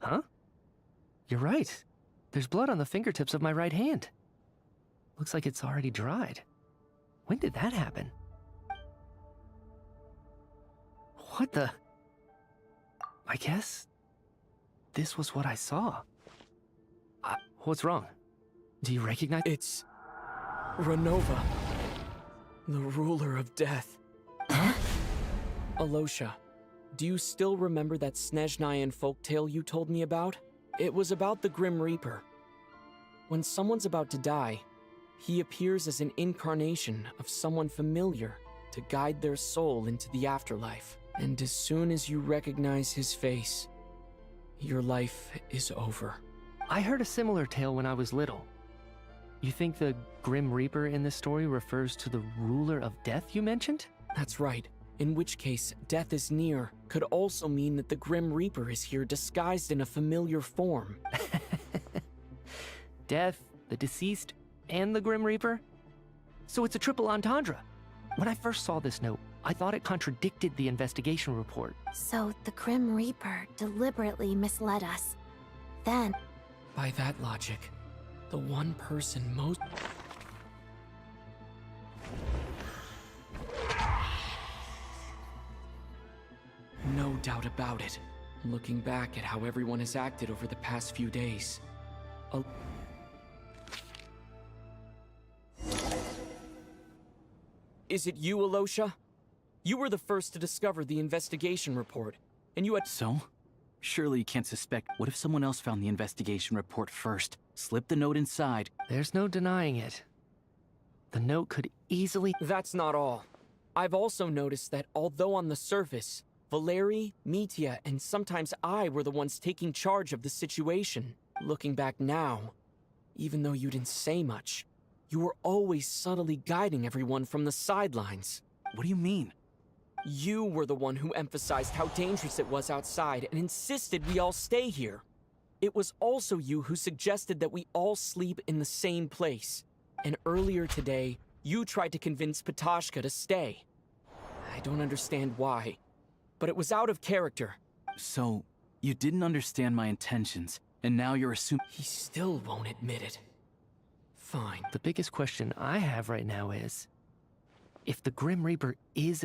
Huh? You're right. There's blood on the fingertips of my right hand. Looks like it's already dried. When did that happen? What the... I guess... this was what I saw. What's wrong? Do you recognize... It's... Renova. The ruler of death. Huh? Alosha, do you still remember that Snezhnayan folktale you told me about? It was about the Grim Reaper. When someone's about to die, he appears as an incarnation of someone familiar to guide their soul into the afterlife. And as soon as you recognize his face, your life is over. I heard a similar tale when I was little. You think the Grim Reaper in this story refers to the ruler of death you mentioned? That's right. In which case, death is near could also mean that the Grim Reaper is here disguised in a familiar form. Death, the deceased, and the Grim Reaper? So it's a triple entendre. When I first saw this note, I thought it contradicted the investigation report. So the Grim Reaper deliberately misled us. Then... By that logic, the one person most... No doubt about it. Looking back at how everyone has acted over the past few days. Is it you, Alosha? You were the first to discover the investigation report, and you had... So? Surely you can't suspect. What if someone else found the investigation report first? Slipped the note inside. There's no denying it. The note could easily... That's not all. I've also noticed that although on the surface, Valeri, Mitya, and sometimes I were the ones taking charge of the situation, looking back now, even though you didn't say much, you were always subtly guiding everyone from the sidelines. What do you mean? You were the one who emphasized how dangerous it was outside and insisted we all stay here. It was also you who suggested that we all sleep in the same place. And earlier today, you tried to convince Patashka to stay. I don't understand why, but it was out of character. So, you didn't understand my intentions, and now you're assuming— He still won't admit it. Fine. The biggest question I have right now is, if the Grim Reaper is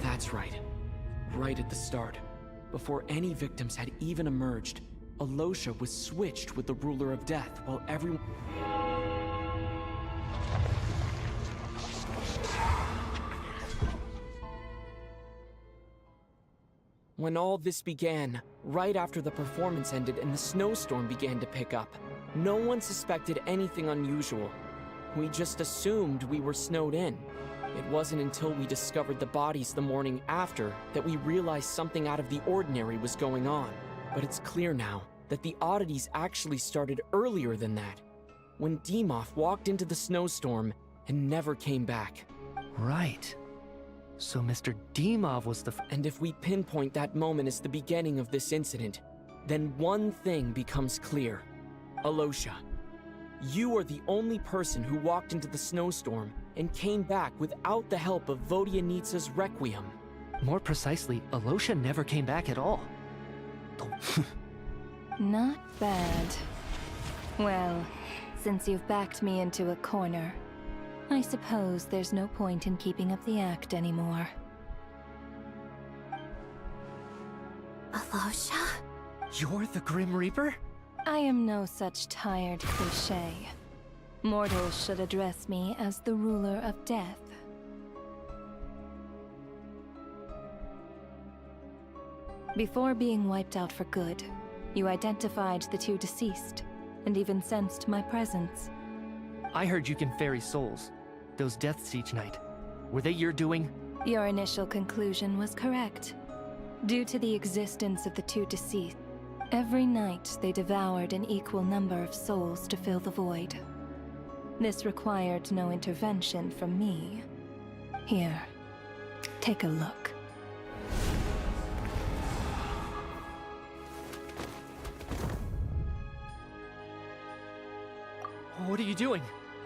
That's right. Right at the start, before any victims had even emerged, Alosha was switched with the Ruler of Death while everyone— When all this began, right after the performance ended and the snowstorm began to pick up, no one suspected anything unusual. We just assumed we were snowed in. It wasn't until we discovered the bodies the morning after that we realized something out of the ordinary was going on. But it's clear now that the oddities actually started earlier than that, when Dimov walked into the snowstorm and never came back. Right. So Mr. Dimov was the— And if we pinpoint that moment as the beginning of this incident, then one thing becomes clear. Alosha, you are the only person who walked into the snowstorm and came back without the help of Vodyanitsa's Requiem. More precisely, Alosha never came back at all. Not bad. Well, since you've backed me into a corner, I suppose there's no point in keeping up the act anymore. Alosha? You're the Grim Reaper? I am no such tired cliché. Mortals should address me as the Ruler of Death. Before being wiped out for good, you identified the two deceased, and even sensed my presence. I heard you can ferry souls. Those deaths each night. Were they your doing? Your initial conclusion was correct. Due to the existence of the two deceased, every night they devoured an equal number of souls to fill the void. This required no intervention from me. Here, take a look. What are you doing?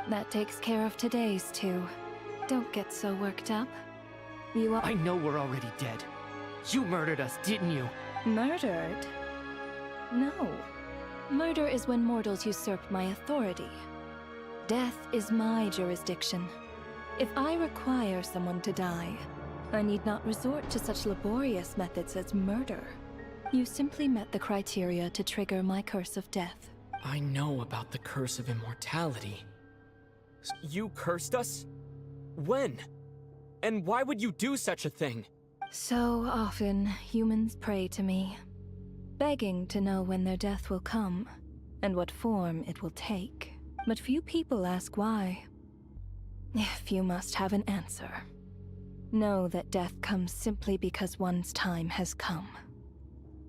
That takes care of today's two. Don't get so worked up. You are— I know we're already dead. You murdered us, didn't you? Murdered? No. Murder is when mortals usurp my authority. Death is my jurisdiction. If I require someone to die, I need not resort to such laborious methods as murder. You simply met the criteria to trigger my curse of death. I know about the curse of immortality. You cursed us? When? And why would you do such a thing? So often, humans pray to me, begging to know when their death will come, and what form it will take. But few people ask why. If you must have an answer, know that death comes simply because one's time has come.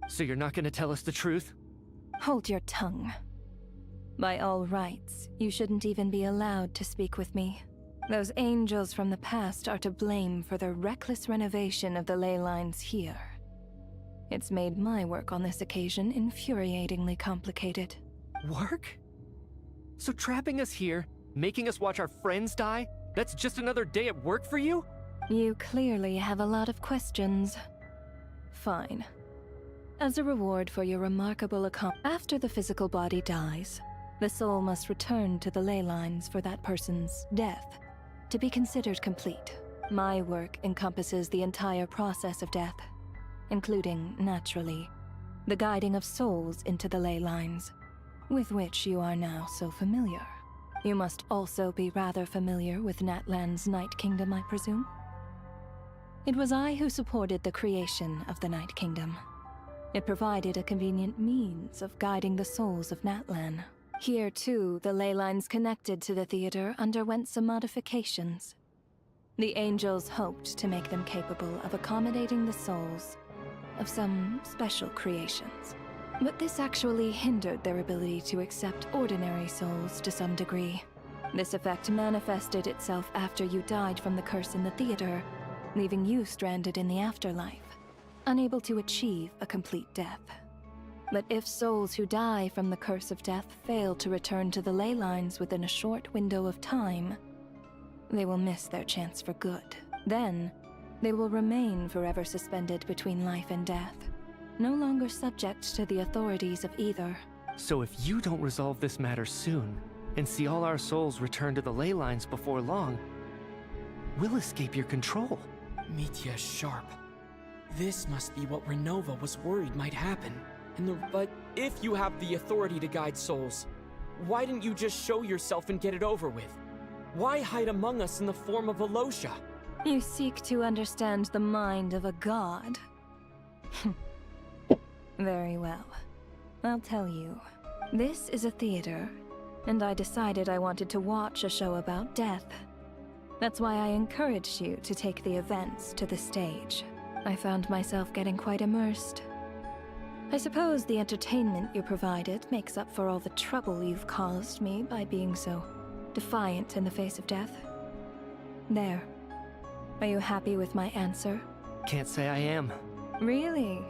So you're not gonna tell us the truth? Hold your tongue. By all rights, you shouldn't even be allowed to speak with me. Those angels from the past are to blame for the reckless renovation of the ley lines here. It's made my work on this occasion infuriatingly complicated. Work? So trapping us here, making us watch our friends die, that's just another day at work for you? You clearly have a lot of questions. Fine. As a reward for your remarkable accomplishment, after the physical body dies, the soul must return to the ley lines for that person's death to be considered complete. My work encompasses the entire process of death, including, naturally, the guiding of souls into the ley lines, with which you are now so familiar. You must also be rather familiar with Natlan's Night Kingdom, I presume? It was I who supported the creation of the Night Kingdom. It provided a convenient means of guiding the souls of Natlan. Here, too, the ley lines connected to the theater underwent some modifications. The angels hoped to make them capable of accommodating the souls of some special creations. But this actually hindered their ability to accept ordinary souls to some degree. This effect manifested itself after you died from the curse in the theater, leaving you stranded in the afterlife, unable to achieve a complete death. But if souls who die from the curse of death fail to return to the ley lines within a short window of time, they will miss their chance for good. Then, they will remain forever suspended between life and death, no longer subject to the authorities of either. So if you don't resolve this matter soon, and see all our souls return to the ley lines before long, we'll escape your control. Mitya is sharp. This must be what Renova was worried might happen. But if you have the authority to guide souls, why didn't you just show yourself and get it over with? Why hide among us in the form of Alosha? You seek to understand the mind of a god. Very well. I'll tell you. This is a theater, and I decided I wanted to watch a show about death. That's why I encouraged you to take the events to the stage. I found myself getting quite immersed. I suppose the entertainment you provided makes up for all the trouble you've caused me by being so defiant in the face of death. There. Are you happy with my answer? Can't say I am. Really?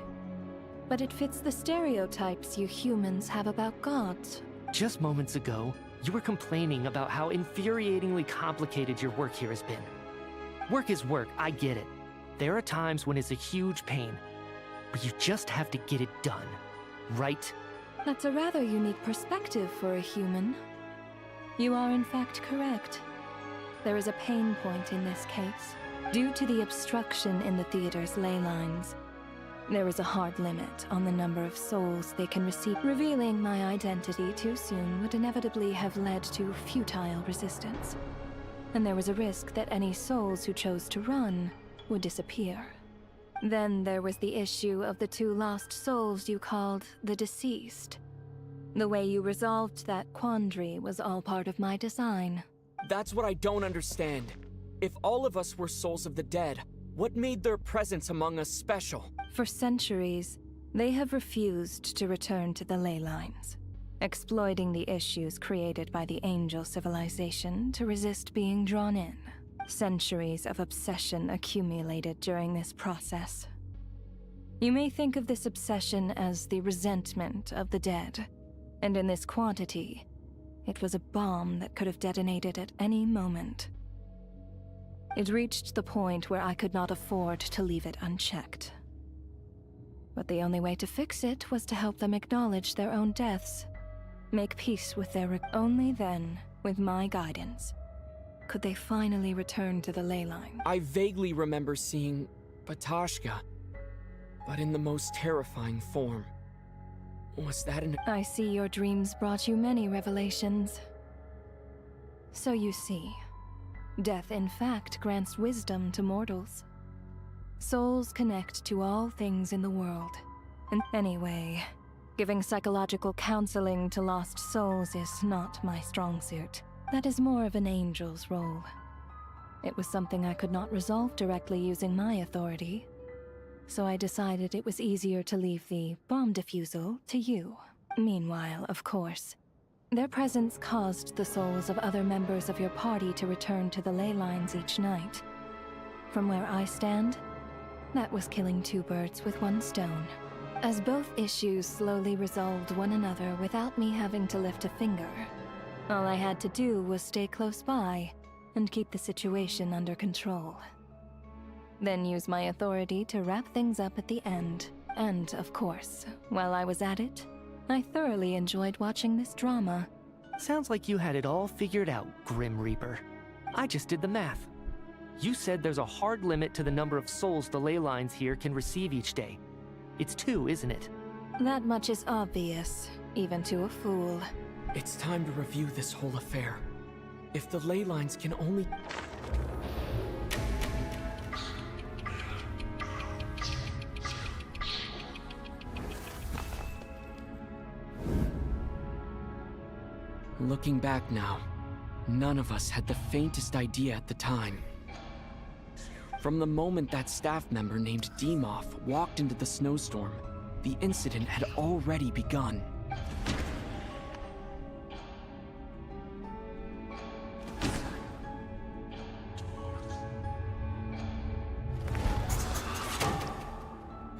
But it fits the stereotypes you humans have about gods. Just moments ago, you were complaining about how infuriatingly complicated your work here has been. Work is work, I get it. There are times when it's a huge pain, but you just have to get it done, right? That's a rather unique perspective for a human. You are in fact correct. There is a pain point in this case. Due to the obstruction in the theater's ley lines, there is a hard limit on the number of souls they can receive. Revealing my identity too soon would inevitably have led to futile resistance. And there was a risk that any souls who chose to run would disappear. Then there was the issue of the 2 lost souls you called the deceased. The way you resolved that quandary was all part of my design. That's what I don't understand. If all of us were souls of the dead, what made their presence among us special? For centuries, they have refused to return to the ley lines, exploiting the issues created by the angel civilization to resist being drawn in. Centuries of obsession accumulated during this process. You may think of this obsession as the resentment of the dead, and in this quantity, it was a bomb that could have detonated at any moment. It reached the point where I could not afford to leave it unchecked. But the only way to fix it was to help them acknowledge their own deaths, make peace with their only then, with my guidance, could they finally return to the ley line. I vaguely remember seeing Batashka, but in the most terrifying form. Was that an... I see your dreams brought you many revelations. So you see, death in fact grants wisdom to mortals. Souls connect to all things in the world. And anyway, giving psychological counseling to lost souls is not my strong suit. That is more of an angel's role. It was something I could not resolve directly using my authority, so I decided it was easier to leave the bomb defusal to you. Meanwhile, of course, their presence caused the souls of other members of your party to return to the ley lines each night. From where I stand, that was killing 2 birds with 1 stone. As both issues slowly resolved one another without me having to lift a finger, all I had to do was stay close by and keep the situation under control. Then use my authority to wrap things up at the end. And, of course, while I was at it, I thoroughly enjoyed watching this drama. Sounds like you had it all figured out, Grim Reaper. I just did the math. You said there's a hard limit to the number of souls the ley lines here can receive each day. It's 2, isn't it? That much is obvious, even to a fool. It's time to review this whole affair. If the ley lines can only... Looking back now, none of us had the faintest idea at the time. From the moment that staff member named Demoff walked into the snowstorm, the incident had already begun.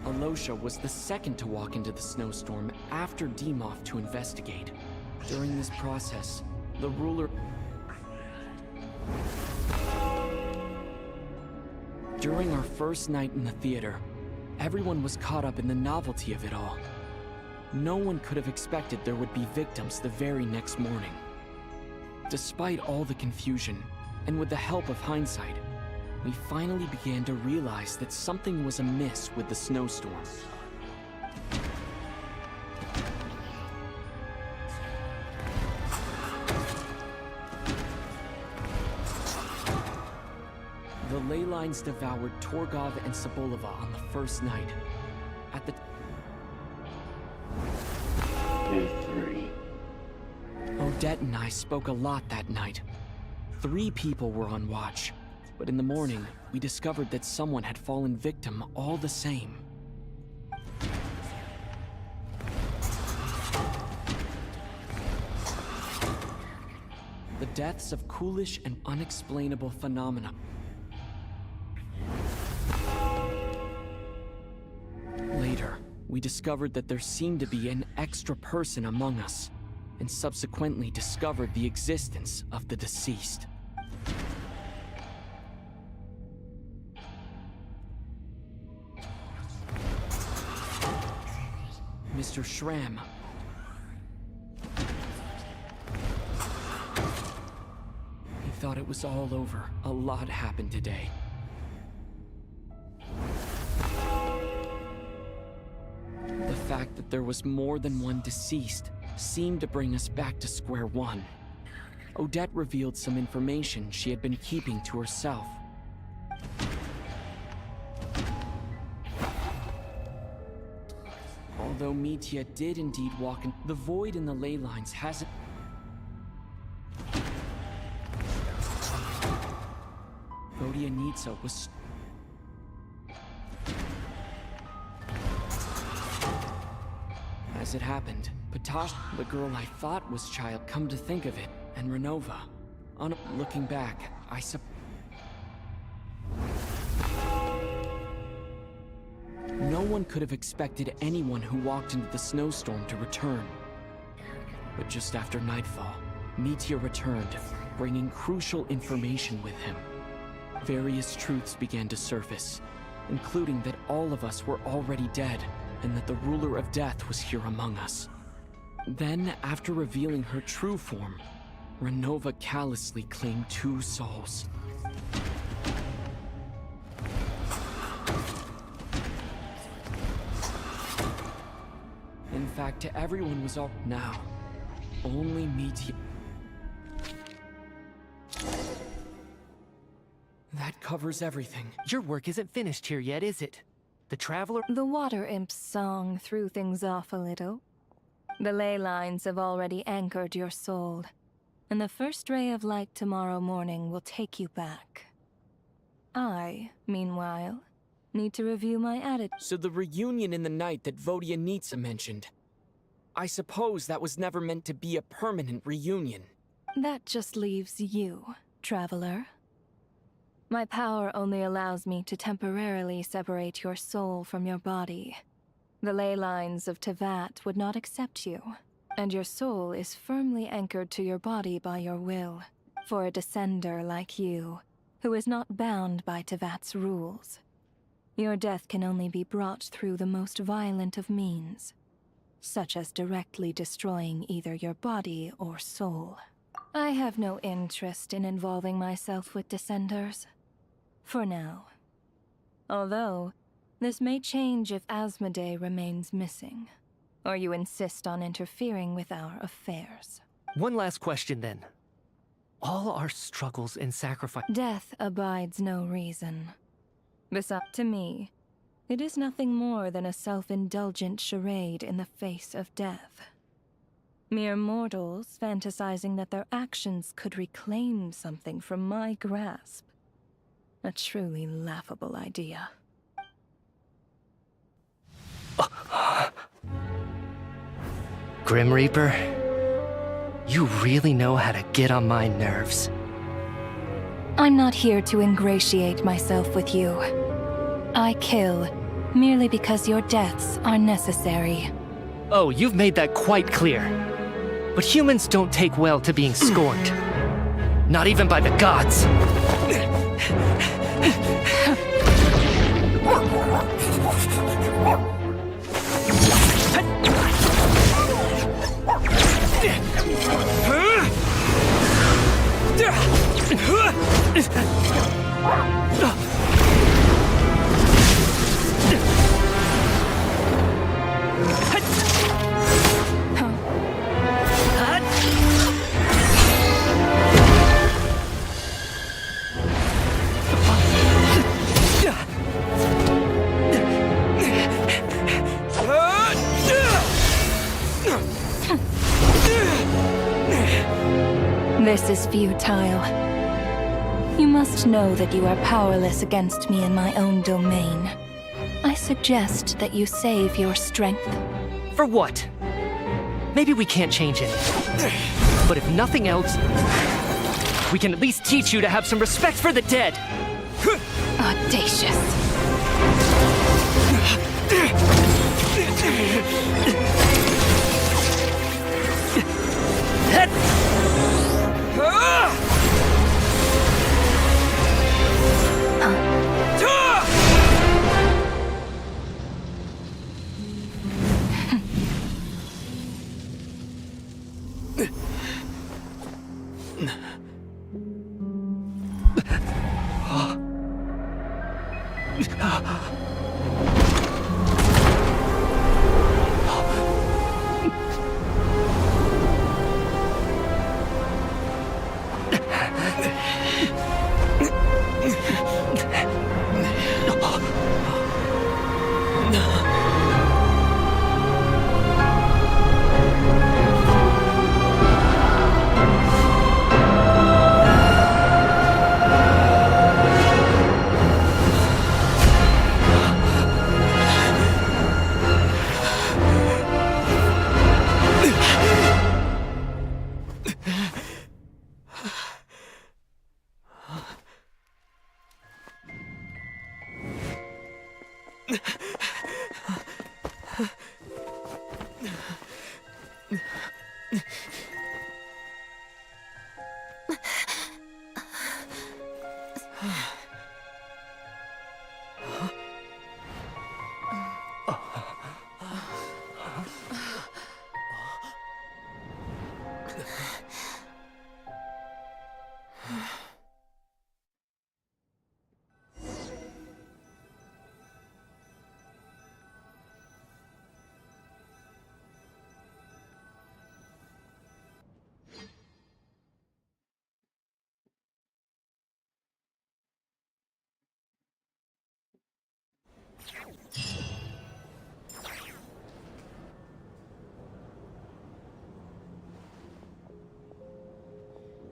Alosha was the second to walk into the snowstorm after Demoff to investigate. During this process, the ruler... During our first night in the theater, everyone was caught up in the novelty of it all. No one could have expected there would be victims the very next morning. Despite all the confusion, and with the help of hindsight, we finally began to realize that something was amiss with the snowstorm. The ley lines devoured Torgov and Sobolova on the first night. At the A3. Odette and I spoke a lot that night. 3 people were on watch, but in the morning, we discovered that someone had fallen victim all the same. The deaths of coolish and unexplainable phenomena. Later, we discovered that there seemed to be an extra person among us, and subsequently discovered the existence of the deceased. Mr. Schramm. He thought it was all over. A lot happened today. The fact that there was more than one deceased seemed to bring us back to square one. Odette revealed some information she had been keeping to herself. Although Mitya did indeed walk in, the void in the ley lines hasn't... Vodyanitsa was... As it happened, Patash, the girl I thought was child, come to think of it, and Renova. On looking back, I No one could have expected anyone who walked into the snowstorm to return. But just after nightfall, Mitya returned, bringing crucial information with him. Various truths began to surface, including that all of us were already dead, and that the ruler of death was here among us. Then, after revealing her true form, Renova callously claimed 2 souls. In fact, everyone was all... Now, only Mitya... That covers everything. Your work isn't finished here yet, is it? The Traveler... The Water Imp's song threw things off a little. The ley lines have already anchored your soul, and the first ray of light tomorrow morning will take you back. I, meanwhile, need to review my attitude. So the reunion in the night that Vodyanitsa mentioned. I suppose that was never meant to be a permanent reunion. That just leaves you, Traveler. My power only allows me to temporarily separate your soul from your body. The ley lines of Tevat would not accept you, and your soul is firmly anchored to your body by your will. For a descender like you, who is not bound by Tevat's rules, your death can only be brought through the most violent of means, such as directly destroying either your body or soul. I have no interest in involving myself with descenders. For now. Although, this may change if Asmodee remains missing, or you insist on interfering with our affairs. One last question, then. All our struggles and sacrifice... Death abides no reason. Besides, to me, it is nothing more than a self-indulgent charade in the face of death. Mere mortals fantasizing that their actions could reclaim something from my grasp. A truly laughable idea. Grim Reaper, you really know how to get on my nerves. I'm not here to ingratiate myself with you. I kill merely because your deaths are necessary. Oh, you've made that quite clear. But humans don't take well to being scorned. Not even by the gods. This is futile. You must know that you are powerless against me in my own domain. I suggest that you save your strength. For what? Maybe we can't change it. But if nothing else, we can at least teach you to have some respect for the dead. Audacious.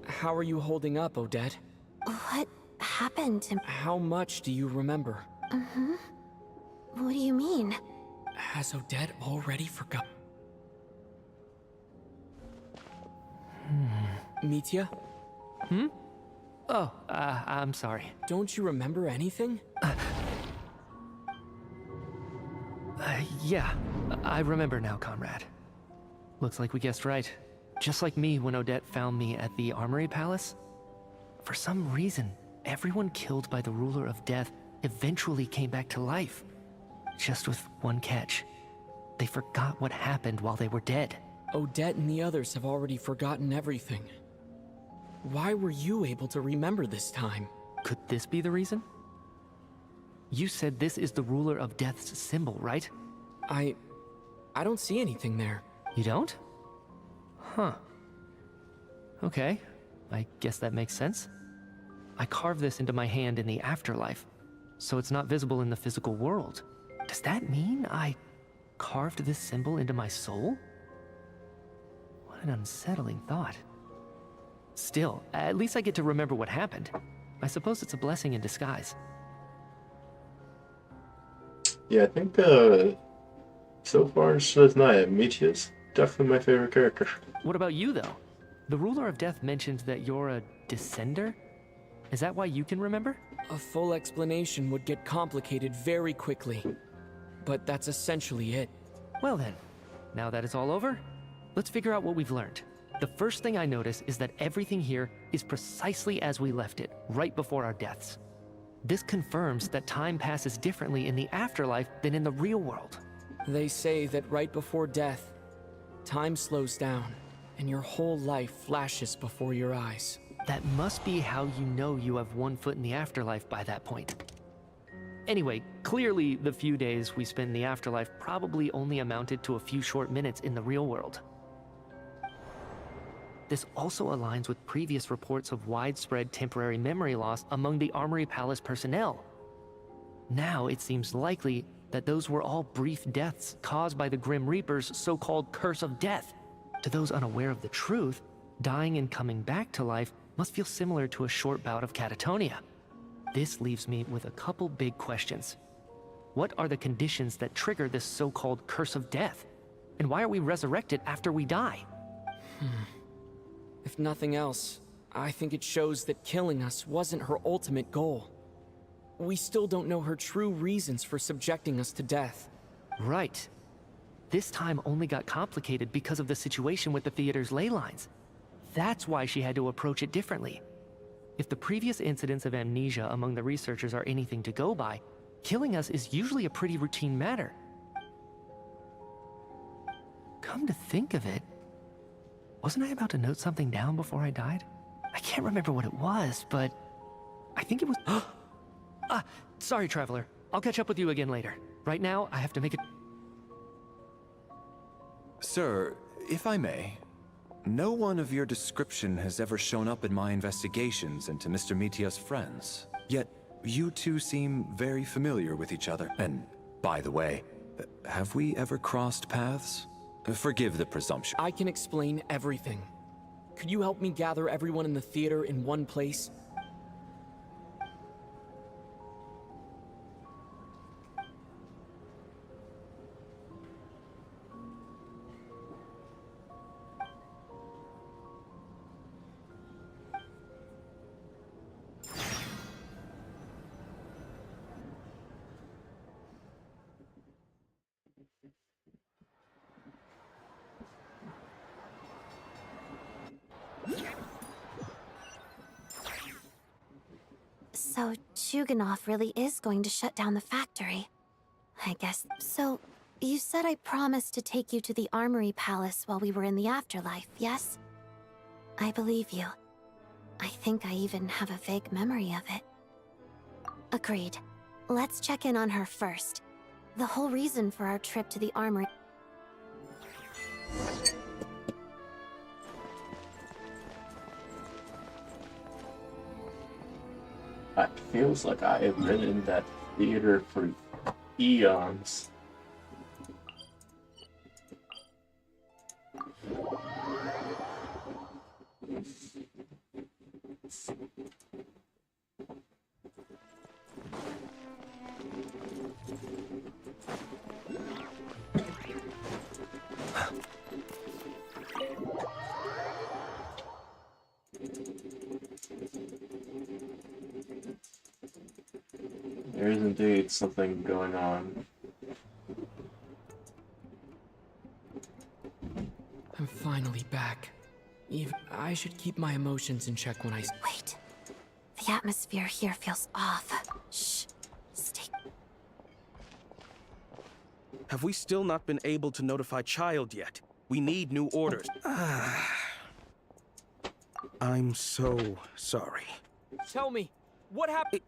How are you holding up, Odette? What happened to... How much do you remember? What do you mean? Has Odette already forgotten? Mitya? Oh, I'm sorry. Don't you remember anything? Yeah, I remember now, comrade. Looks like we guessed right. Just like me when Odette found me at the Armory Palace. For some reason, everyone killed by the Ruler of Death eventually came back to life. Just with one catch. They forgot what happened while they were dead. Odette and the others have already forgotten everything. Why were you able to remember this time? Could this be the reason? You said this is the Ruler of Death's symbol, right? I don't see anything there. You don't? Huh. Okay, I guess that makes sense. I carved this into my hand in the afterlife, so it's not visible in the physical world. Does that mean I carved this symbol into my soul? What an unsettling thought. Still, at least I get to remember what happened. I suppose it's a blessing in disguise. Yeah, I think so far in Snezhnaya, Michia's definitely my favorite character. What about you, though? The Ruler of Death mentioned that you're a descender? Is that why you can remember? A full explanation would get complicated very quickly. But that's essentially it. Well then, now that it's all over, let's figure out what we've learned. The first thing I notice is that everything here is precisely as we left it, right before our deaths. This confirms that time passes differently in the afterlife than in the real world. They say that right before death, time slows down, and your whole life flashes before your eyes. That must be how you know you have one foot in the afterlife by that point. Anyway, clearly the few days we spend in the afterlife probably only amounted to a few short minutes in the real world. This also aligns with previous reports of widespread temporary memory loss among the Armory Palace personnel. Now it seems likely that those were all brief deaths caused by the Grim Reaper's so-called curse of death. To those unaware of the truth, dying and coming back to life must feel similar to a short bout of catatonia. This leaves me with a couple big questions. What are the conditions that trigger this so-called curse of death? And why are we resurrected after we die? If nothing else, I think it shows that killing us wasn't her ultimate goal. We still don't know her true reasons for subjecting us to death. Right. This time only got complicated because of the situation with the theater's ley lines. That's why she had to approach it differently. If the previous incidents of amnesia among the researchers are anything to go by, killing us is usually a pretty routine matter. Come to think of it, wasn't I about to note something down before I died? I can't remember what it was, but I think it was... sorry, Traveler. I'll catch up with you again later. Right now, I have to make it... Sir, if I may, no one of your description has ever shown up in my investigations into Mr. Mitia's friends. Yet, you two seem very familiar with each other. And, by the way, have we ever crossed paths? Forgive the presumption. I can explain everything. Could you help me gather everyone in the theater in one place? So, Chuganov really is going to shut down the factory. I guess. So, you said I promised to take you to the Armory Palace while we were in the afterlife, yes? I believe you. I think I even have a vague memory of it. Agreed. Let's check in on her first. The whole reason for our trip to the Armory... It feels like I have been in that theater for eons. There is indeed something going on. I'm finally back. Eve, I should keep my emotions in check when I... Wait. The atmosphere here feels off. Shh. Stay... Have we still not been able to notify Child yet? We need new orders. I'm so sorry. Tell me, what happened?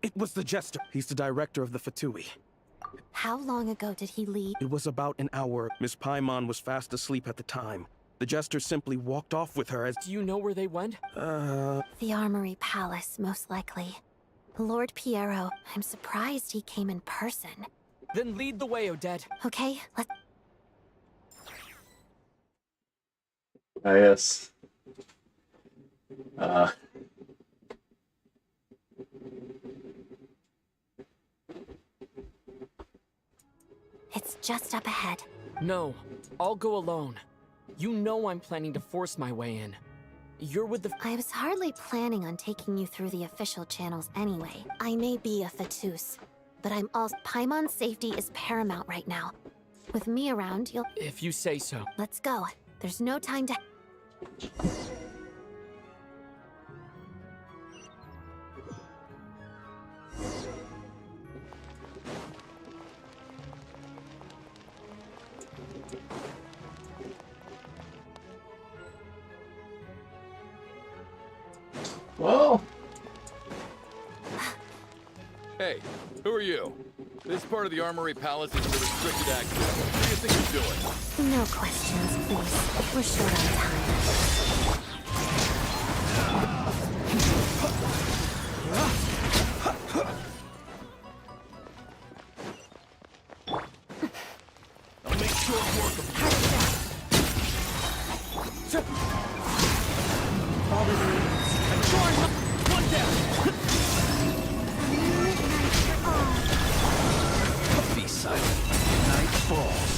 It was the Jester. He's the director of the Fatui. How long ago did he leave? It was about an hour. Miss Paimon was fast asleep at the time. The Jester simply walked off with her as... Do you know where they went? The Armory Palace, most likely. Lord Piero, I'm surprised he came in person. Then lead the way, Odette. Okay, let's... Ah, yes. just up ahead. No, I'll go alone. You know I'm planning to force my way in. You're with the... I was hardly planning on taking you through the official channels anyway. I may be a Fatus, but I'm also... Paimon's safety is paramount right now. With me around, you'll... If you say so. Let's go. There's no time to... Well... Hey, who are you? This part of the Armory Palace is for restricted access. What do you think you're doing? No questions, please. We're short on time. I'll make short work of you. One down! Be silent. Night falls.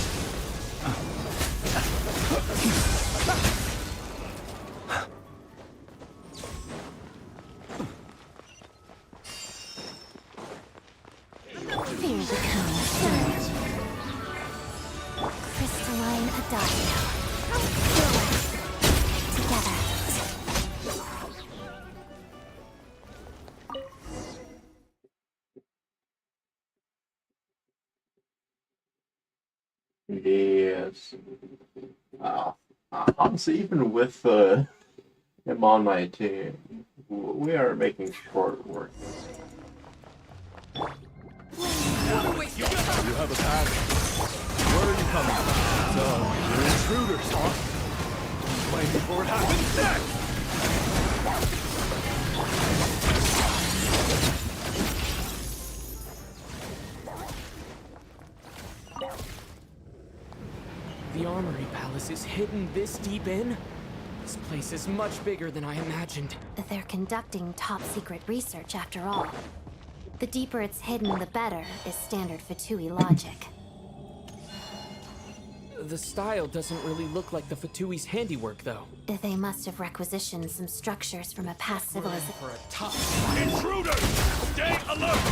Here we come. Crystalline Adagio. Together. Yes. Honestly, even with him on my team, we are making short work. You have a pass. Where are you coming from? So, you're intruders, huh? Wait before it happens next! The Armory Palace is hidden this deep in? This place is much bigger than I imagined. They're conducting top-secret research after all. The deeper it's hidden, the better, is standard Fatui logic. The style doesn't really look like the Fatui's handiwork, though. They must have requisitioned some structures from a past civilization. For a top intruder! Stay alert!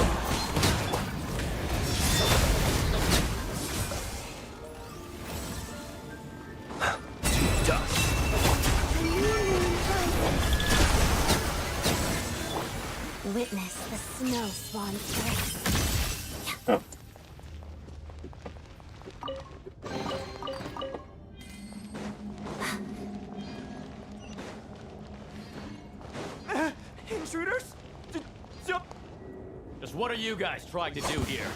Witness the snow swan's grace. Oh. Intruders? Just what are you guys trying to do here?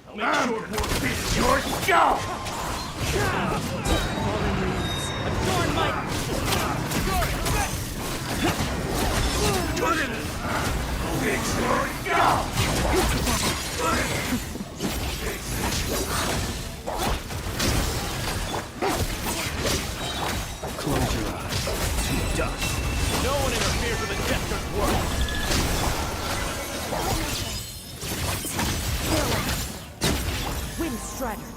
I'll make short work of this. Your show! Adorn my... Close your eyes. To dust. No one interferes with the Jester's work. Wind Strider!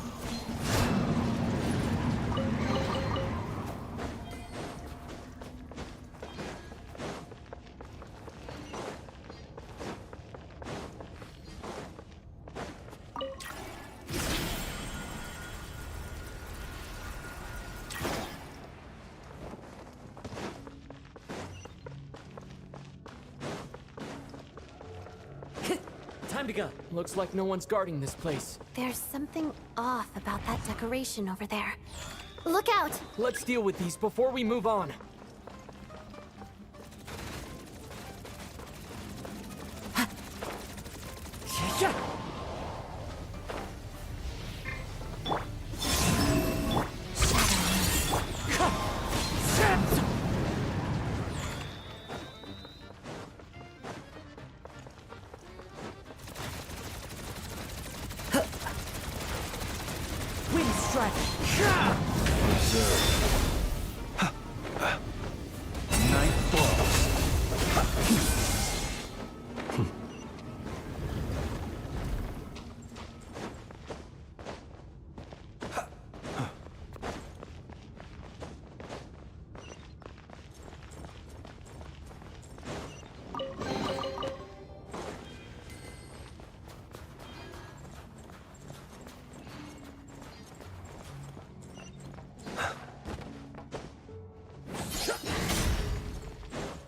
Time to go. Looks like no one's guarding this place. There's something off about that decoration over there. Look out! Let's deal with these before we move on. Wind strike. Night falls.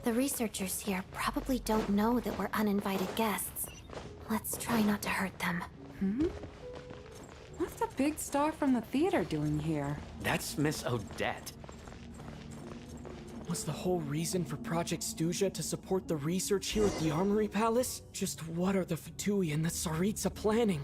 The researchers here probably don't know that we're uninvited guests. Let's try not to hurt them. What's the big star from the theater doing here? That's Miss Odette. Was the whole reason for Project Stuja to support the research here at the Armory Palace? Just what are the Fatui and the Tsaritsa planning?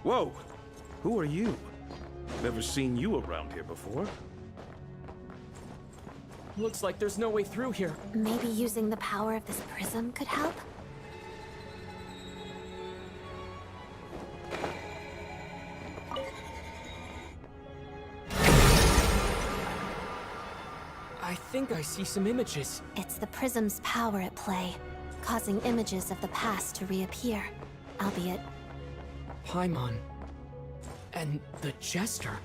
Whoa! Who are you? Never seen you around here before. Looks like there's no way through here. Maybe using the power of this prism could help? I think I see some images. It's the prism's power at play, causing images of the past to reappear, albeit... Paimon. And the Jester.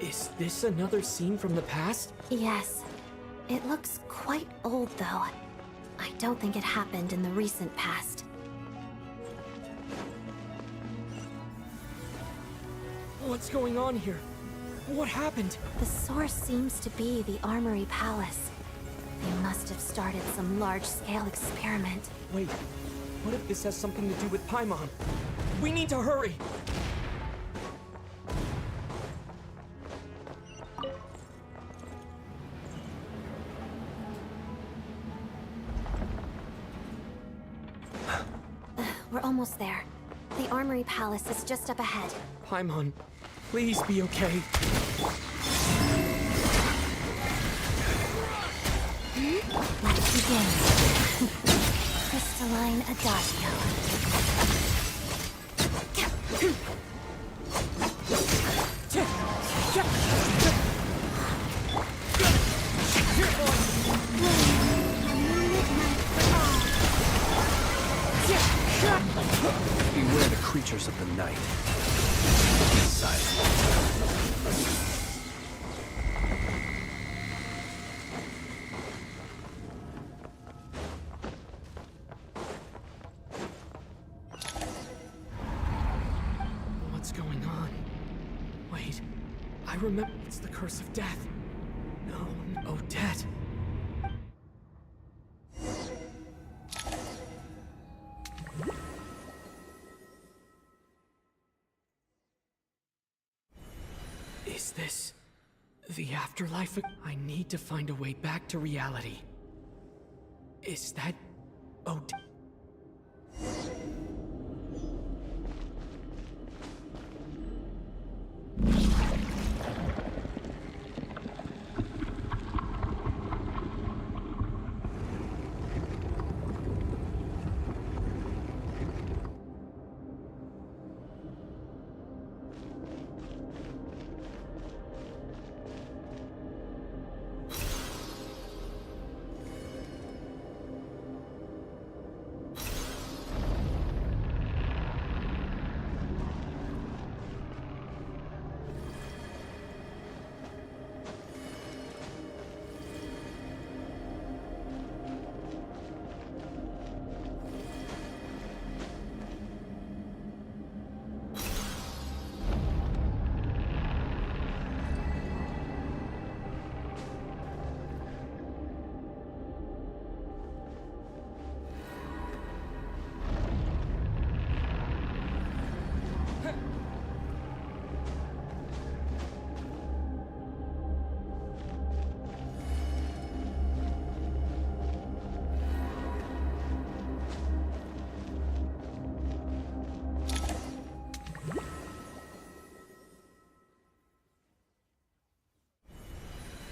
Is this another scene from the past? Yes. It looks quite old, though. I don't think it happened in the recent past. What's going on here? What happened? The source seems to be the Armory Palace. They must have started some large-scale experiment. Wait, what if this has something to do with Paimon? We need to hurry! We're almost there. The Armory Palace is just up ahead. Paimon, please be okay. Let's begin. Crystalline Adagio. Beware the creatures of the night. Silence. What's going on? Wait, I remember it's the curse of death. No, Odette. Is this the afterlife? I need to find a way back to reality. Is that Odette?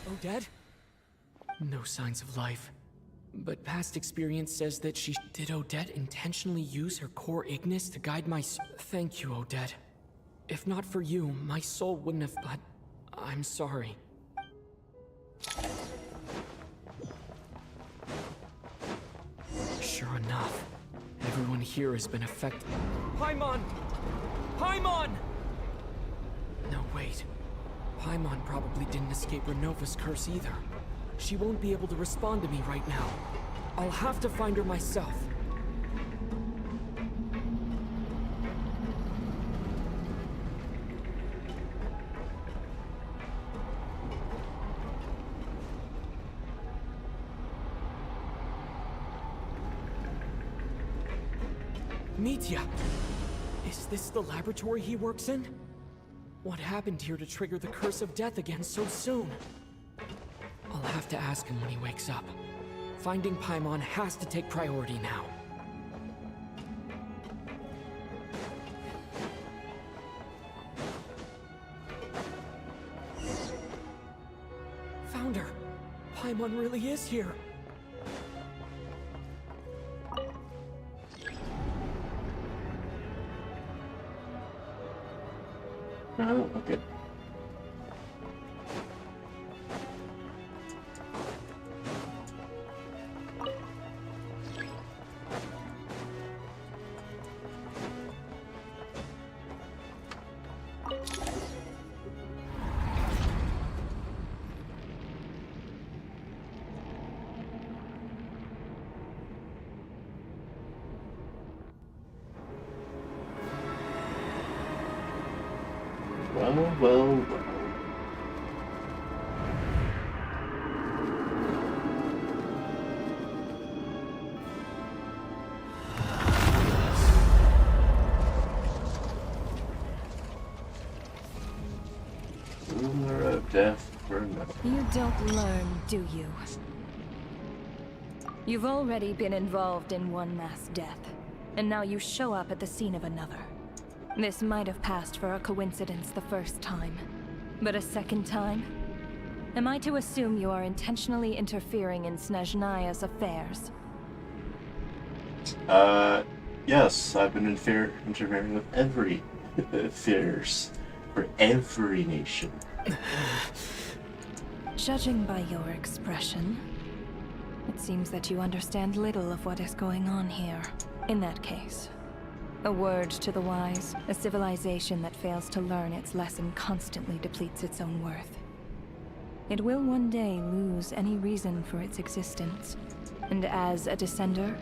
Odette? No signs of life. But past experience says that she... Did Odette intentionally use her core Ignis to guide my soul? Thank you, Odette. If not for you, my soul wouldn't have... But I'm sorry. Sure enough, everyone here has been affected. Paimon! Paimon! No, wait. Paimon probably didn't escape Renova's curse either. She won't be able to respond to me right now. I'll have to find her myself. Mitya! Is this the laboratory he works in? What happened here to trigger the curse of death again so soon? I'll have to ask him when he wakes up. Finding Paimon has to take priority now. Found her! Paimon really is here! Oh, okay. Well. Ruler of death for nothing. You don't learn, do you? You've already been involved in one mass death, and now you show up at the scene of another. This might have passed for a coincidence the first time, but a second time? Am I to assume you are intentionally interfering in Snezhnaya's affairs? Yes, I've been interfering with every affairs for every nation. Judging by your expression, it seems that you understand little of what is going on here. In that case, a word to the wise, a civilization that fails to learn its lesson constantly depletes its own worth. It will one day lose any reason for its existence, and as a descender,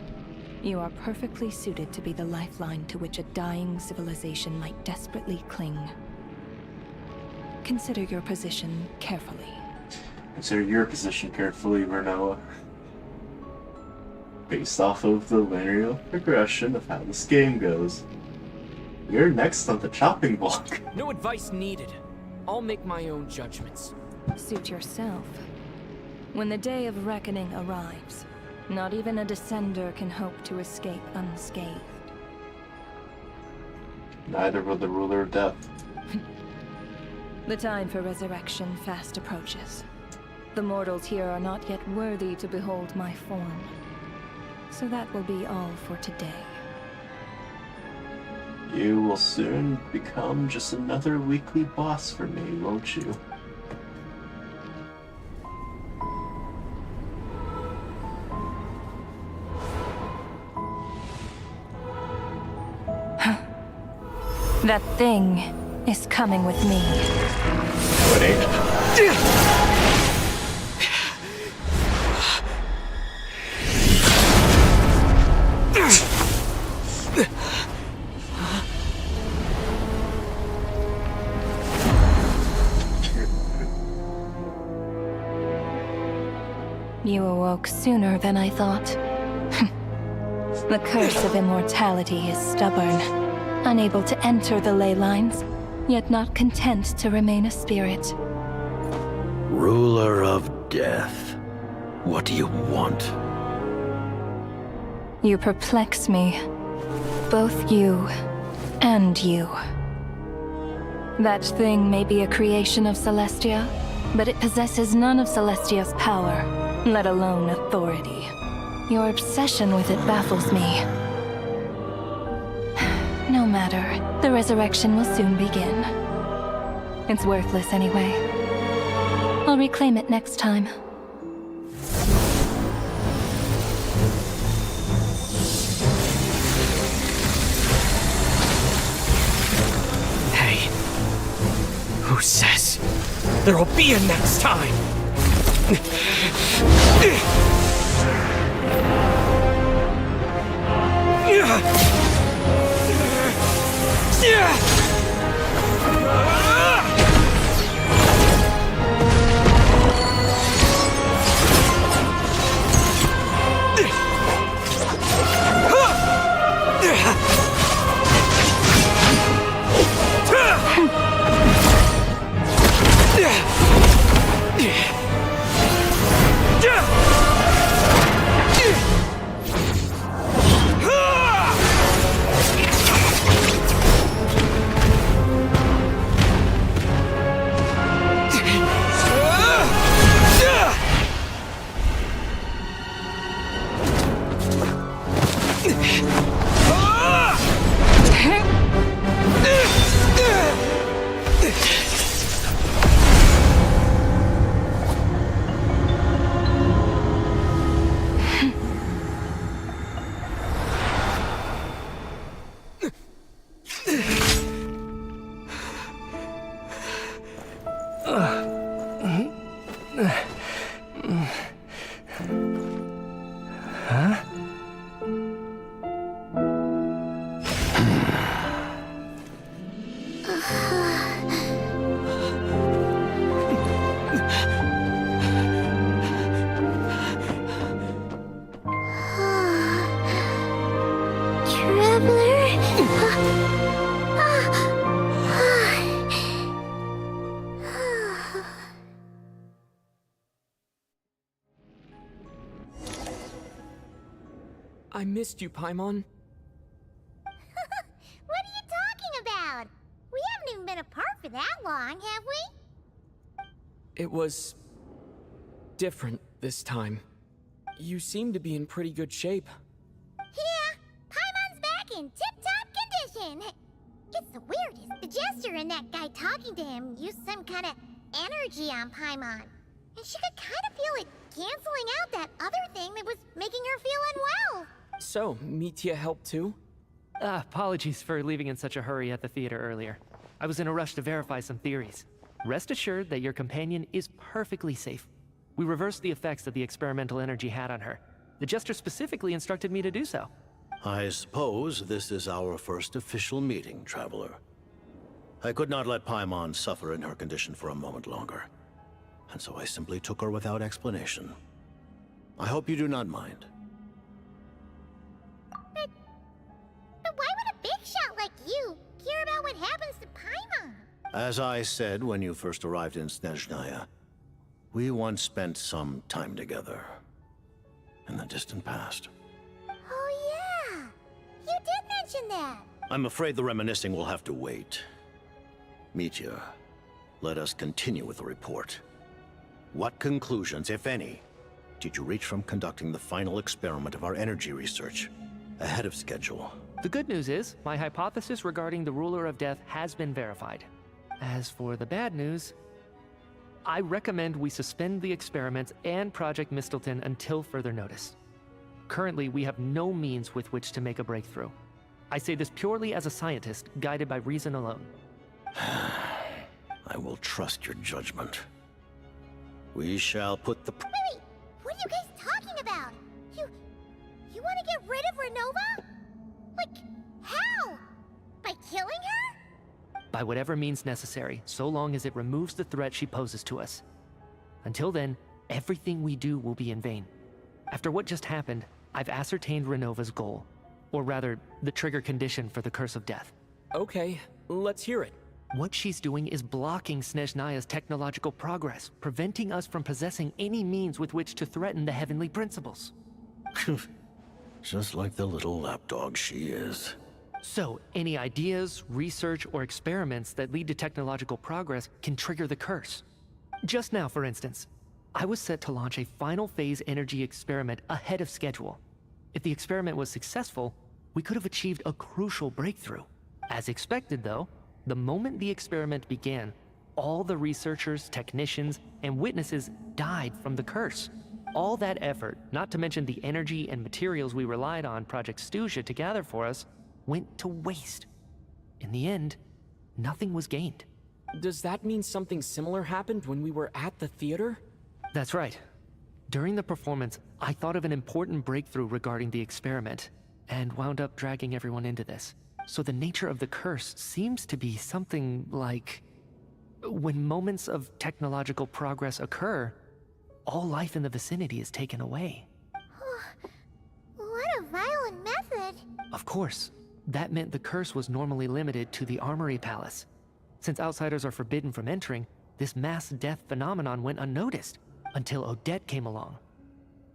you are perfectly suited to be the lifeline to which a dying civilization might desperately cling. Consider your position carefully. Consider your position carefully, Vernoa. Based off of the linear progression of how this game goes, you're next on the chopping block. No advice needed. I'll make my own judgments. Suit yourself. When the day of reckoning arrives, not even a descender can hope to escape unscathed. Neither will the ruler of death. The time for resurrection fast approaches. The mortals here are not yet worthy to behold my form. So that will be all for today. You will soon become just another weekly boss for me, won't you? That thing is coming with me. No, it ain't. You awoke sooner than I thought. The curse of immortality is stubborn, unable to enter the ley lines, yet not content to remain a spirit. Ruler of death, what do you want? You perplex me. Both you and you. That thing may be a creation of Celestia, but it possesses none of Celestia's power, let alone authority. Your obsession with it baffles me. No matter, the resurrection will soon begin. It's worthless anyway. I'll reclaim it next time. Hey, who says There will be a next time! Huh? I missed you, Paimon. What are you talking about? We haven't even been apart for that long, have we? It was different this time. You seem to be in pretty good shape. Yeah, Paimon's back in tip-top condition. It's the weirdest. The jester and that guy talking to him used some kind of energy on Paimon. And she could kind of feel it canceling out that other thing that was making her feel unwell. So, Mitya helped too? Apologies for leaving in such a hurry at the theater earlier. I was in a rush to verify some theories. Rest assured that your companion is perfectly safe. We reversed the effects that the experimental energy had on her. The jester specifically instructed me to do so. I suppose this is our first official meeting, Traveler. I could not let Paimon suffer in her condition for a moment longer, and so I simply took her without explanation. I hope you do not mind. But why would a big shot like you care about what happens to Paimon? As I said when you first arrived in Snezhnaya, we once spent some time together in the distant past. Oh yeah, you did mention that. I'm afraid the reminiscing will have to wait. Mitya, let us continue with the report. What conclusions, if any, did you reach from conducting the final experiment of our energy research ahead of schedule? The good news is, my hypothesis regarding the Ruler of Death has been verified. As for the bad news, I recommend we suspend the experiments and Project Mistleton until further notice. Currently, we have no means with which to make a breakthrough. I say this purely as a scientist, guided by reason alone. I will trust your judgment. We shall put the... Wait, what are you guys talking about? You want to get rid of Renova? Like, how? By killing her? By whatever means necessary, so long as it removes the threat she poses to us. Until then, everything we do will be in vain. After what just happened, I've ascertained Renova's goal. Or rather, the trigger condition for the Curse of Death. Okay, let's hear it. What she's doing is blocking Snezhnaya's technological progress, preventing us from possessing any means with which to threaten the heavenly principles. Just like the little lapdog she is. So, any ideas, research, or experiments that lead to technological progress can trigger the curse. Just now, for instance, I was set to launch a final phase energy experiment ahead of schedule. If the experiment was successful, we could have achieved a crucial breakthrough. As expected, though, the moment the experiment began, all the researchers, technicians, and witnesses died from the curse. All that effort, not to mention the energy and materials we relied on Project Stuja to gather for us, went to waste. In the end, nothing was gained. Does that mean something similar happened when we were at the theater? That's right. During the performance, I thought of an important breakthrough regarding the experiment, and wound up dragging everyone into this. So the nature of the curse seems to be something like... when moments of technological progress occur, all life in the vicinity is taken away. What a violent method. Of course, that meant the curse was normally limited to the Armory Palace. Since outsiders are forbidden from entering, this mass death phenomenon went unnoticed until Odette came along.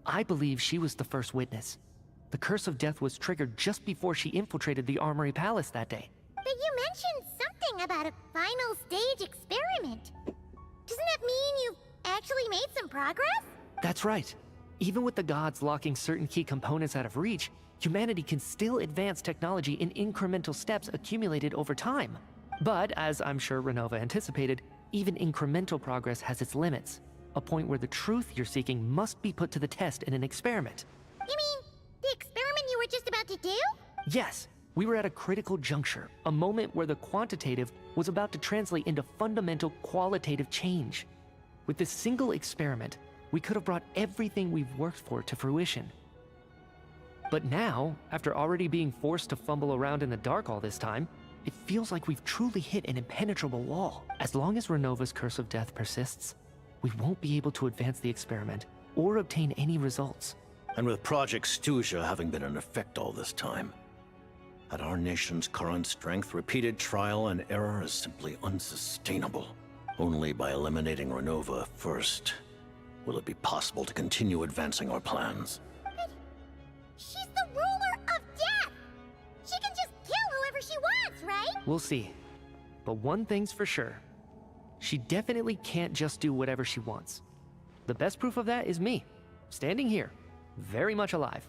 I believe she was the first witness. The curse of death was triggered just before she infiltrated the Armory Palace that day. But you mentioned something about a final stage experiment. Doesn't that mean you've actually made some progress? That's right. Even with the gods locking certain key components out of reach, humanity can still advance technology in incremental steps accumulated over time. But, as I'm sure Renova anticipated, even incremental progress has its limits. A point where the truth you're seeking must be put to the test in an experiment. You mean the experiment you were just about to do? Yes, we were at a critical juncture, a moment where the quantitative was about to translate into fundamental qualitative change. With this single experiment, we could have brought everything we've worked for to fruition. But now, after already being forced to fumble around in the dark all this time, it feels like we've truly hit an impenetrable wall. As long as Renova's curse of death persists, we won't be able to advance the experiment or obtain any results. And with Project Stuja having been in effect all this time, at our nation's current strength, repeated trial and error is simply unsustainable. Only by eliminating Renova first will it be possible to continue advancing our plans. But she's the ruler of death! She can just kill whoever she wants, right? We'll see. But one thing's for sure. She definitely can't just do whatever she wants. The best proof of that is me, standing here, very much alive.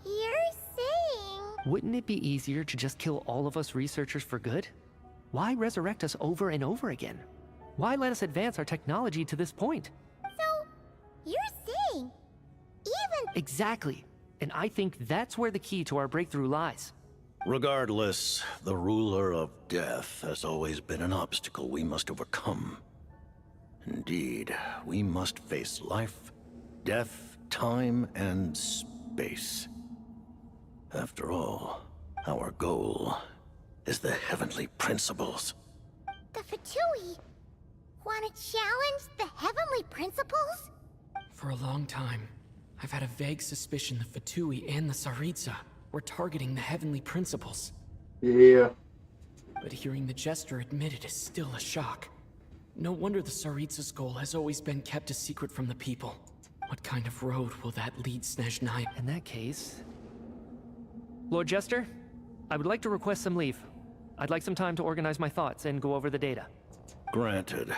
You're saying... Wouldn't it be easier to just kill all of us researchers for good? Why resurrect us over and over again? Why let us advance our technology to this point? So, you're saying... even... Exactly. And I think that's where the key to our breakthrough lies. Regardless, the ruler of death has always been an obstacle we must overcome. Indeed, we must face life, death, time, and space. After all, our goal is the heavenly principles. The Fatui want to challenge the heavenly principles? For a long time, I've had a vague suspicion the Fatui and the Tsaritsa were targeting the heavenly principles. Yeah. But hearing the Jester admit it is still a shock. No wonder the Tsaritsa's goal has always been kept a secret from the people. What kind of road will that lead Snezhnaya? In that case... Lord Jester, I would like to request some leave. I'd like some time to organize my thoughts and go over the data. Granted.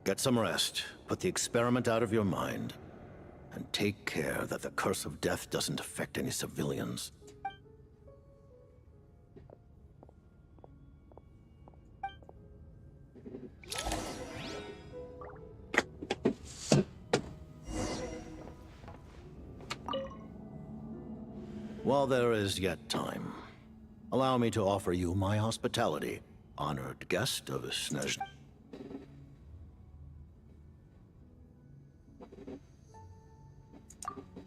Get some rest, put the experiment out of your mind, and take care that the curse of death doesn't affect any civilians. While there is yet time, allow me to offer you my hospitality, honored guest of Snezh.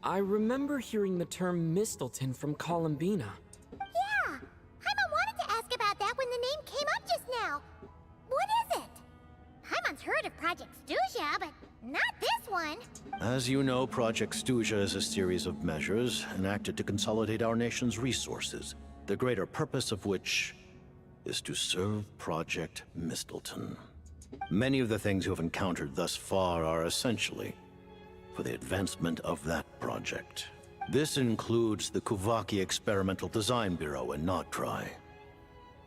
I remember hearing the term Mistleton from Columbina. Yeah! Paimon wanted to ask about that when the name came up just now. What is it? Paimon's heard of Project Stuja, but not this one. As you know, Project Stuja is a series of measures enacted to consolidate our nation's resources, the greater purpose of which is to serve Project Mistleton. Many of the things you have encountered thus far are essentially for the advancement of that project. This includes the Kuvaki Experimental Design Bureau in Notdry.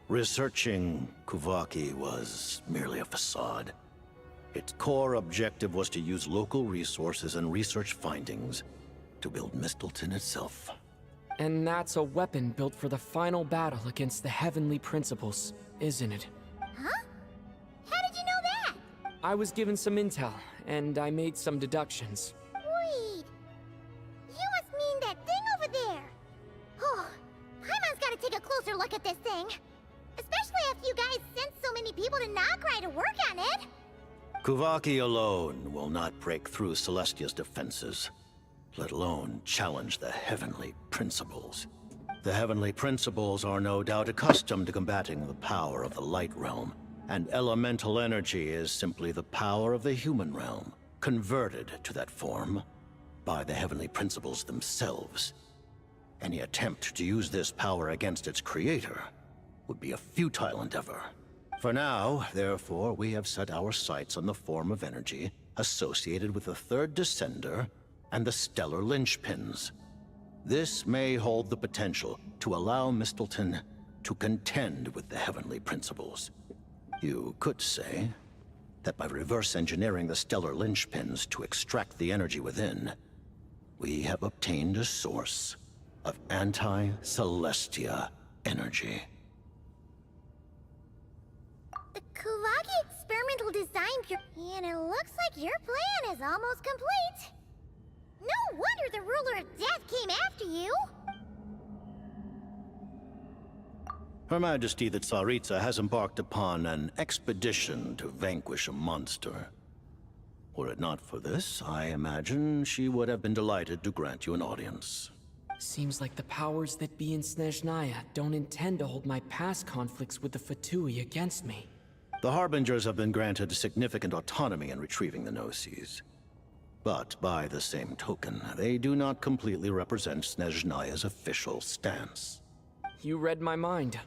Researching Kuvaki was merely a facade. Its core objective was to use local resources and research findings to build Mistleton itself. And that's a weapon built for the final battle against the heavenly principles, isn't it? Huh? How did you know that? I was given some intel, and I made some deductions. Wait. You must mean that thing over there. Oh, Paimon's gotta take a closer look at this thing. Especially after you guys sent so many people to Nagrai to work on it. Kuvaki alone will not break through Celestia's defenses, let alone challenge the heavenly principles. The heavenly principles are no doubt accustomed to combating the power of the light realm, and elemental energy is simply the power of the human realm, converted to that form by the heavenly principles themselves. Any attempt to use this power against its creator would be a futile endeavor. For now, therefore, we have set our sights on the form of energy associated with the third descender and the stellar linchpins. This may hold the potential to allow Mistleton to contend with the heavenly principles. You could say that by reverse engineering the stellar linchpins to extract the energy within, we have obtained a source of anti-Celestia energy. The Kuvaki experimental design and it looks like your plan is almost complete. No wonder the ruler of death came after you. Her Majesty the Tsaritsa has embarked upon an expedition to vanquish a monster. Were it not for this, I imagine she would have been delighted to grant you an audience. Seems like the powers that be in Snezhnaya don't intend to hold my past conflicts with the Fatui against me. The Harbingers have been granted significant autonomy in retrieving the Gnosis. But by the same token, they do not completely represent Snezhnaya's official stance. You read my mind.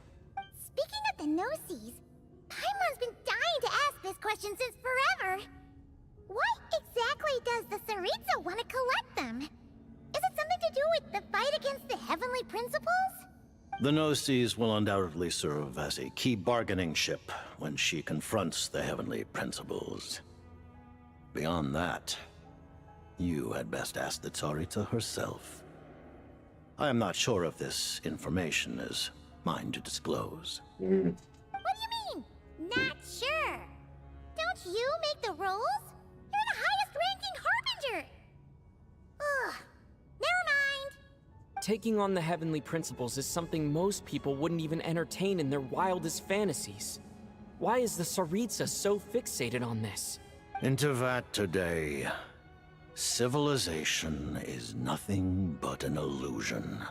Speaking of the Gnosis, Paimon's been dying to ask this question since forever. Why exactly does the Tsaritsa want to collect them? Is it something to do with the fight against the heavenly principles? The Gnosis will undoubtedly serve as a key bargaining chip when she confronts the heavenly principles. Beyond that, you had best ask the Tsaritsa herself. I am not sure if this information is mine to disclose. What do you mean, not sure? Don't you make the rules? You're the highest-ranking Harbinger! Ugh, never mind. Taking on the heavenly principles is something most people wouldn't even entertain in their wildest fantasies. Why is the Tsaritsa so fixated on this? Intervat today. Civilization is nothing but an illusion.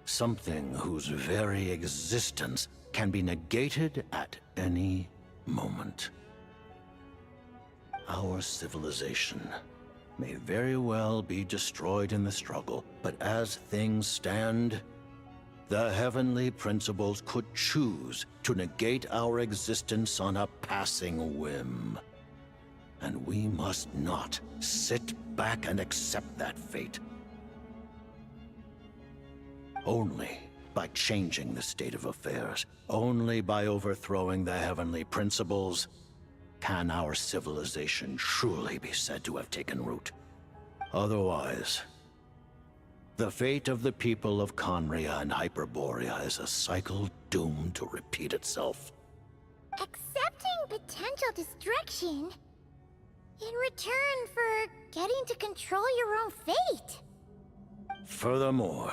Something whose very existence can be negated at any moment. Our civilization may very well be destroyed in the struggle, but as things stand, the heavenly principles could choose to negate our existence on a passing whim. And we must not sit back and accept that fate. Only by changing the state of affairs, only by overthrowing the heavenly principles, can our civilization truly be said to have taken root. Otherwise, the fate of the people of Conria and Hyperborea is a cycle doomed to repeat itself. Accepting potential destruction in return for getting to control your own fate. Furthermore,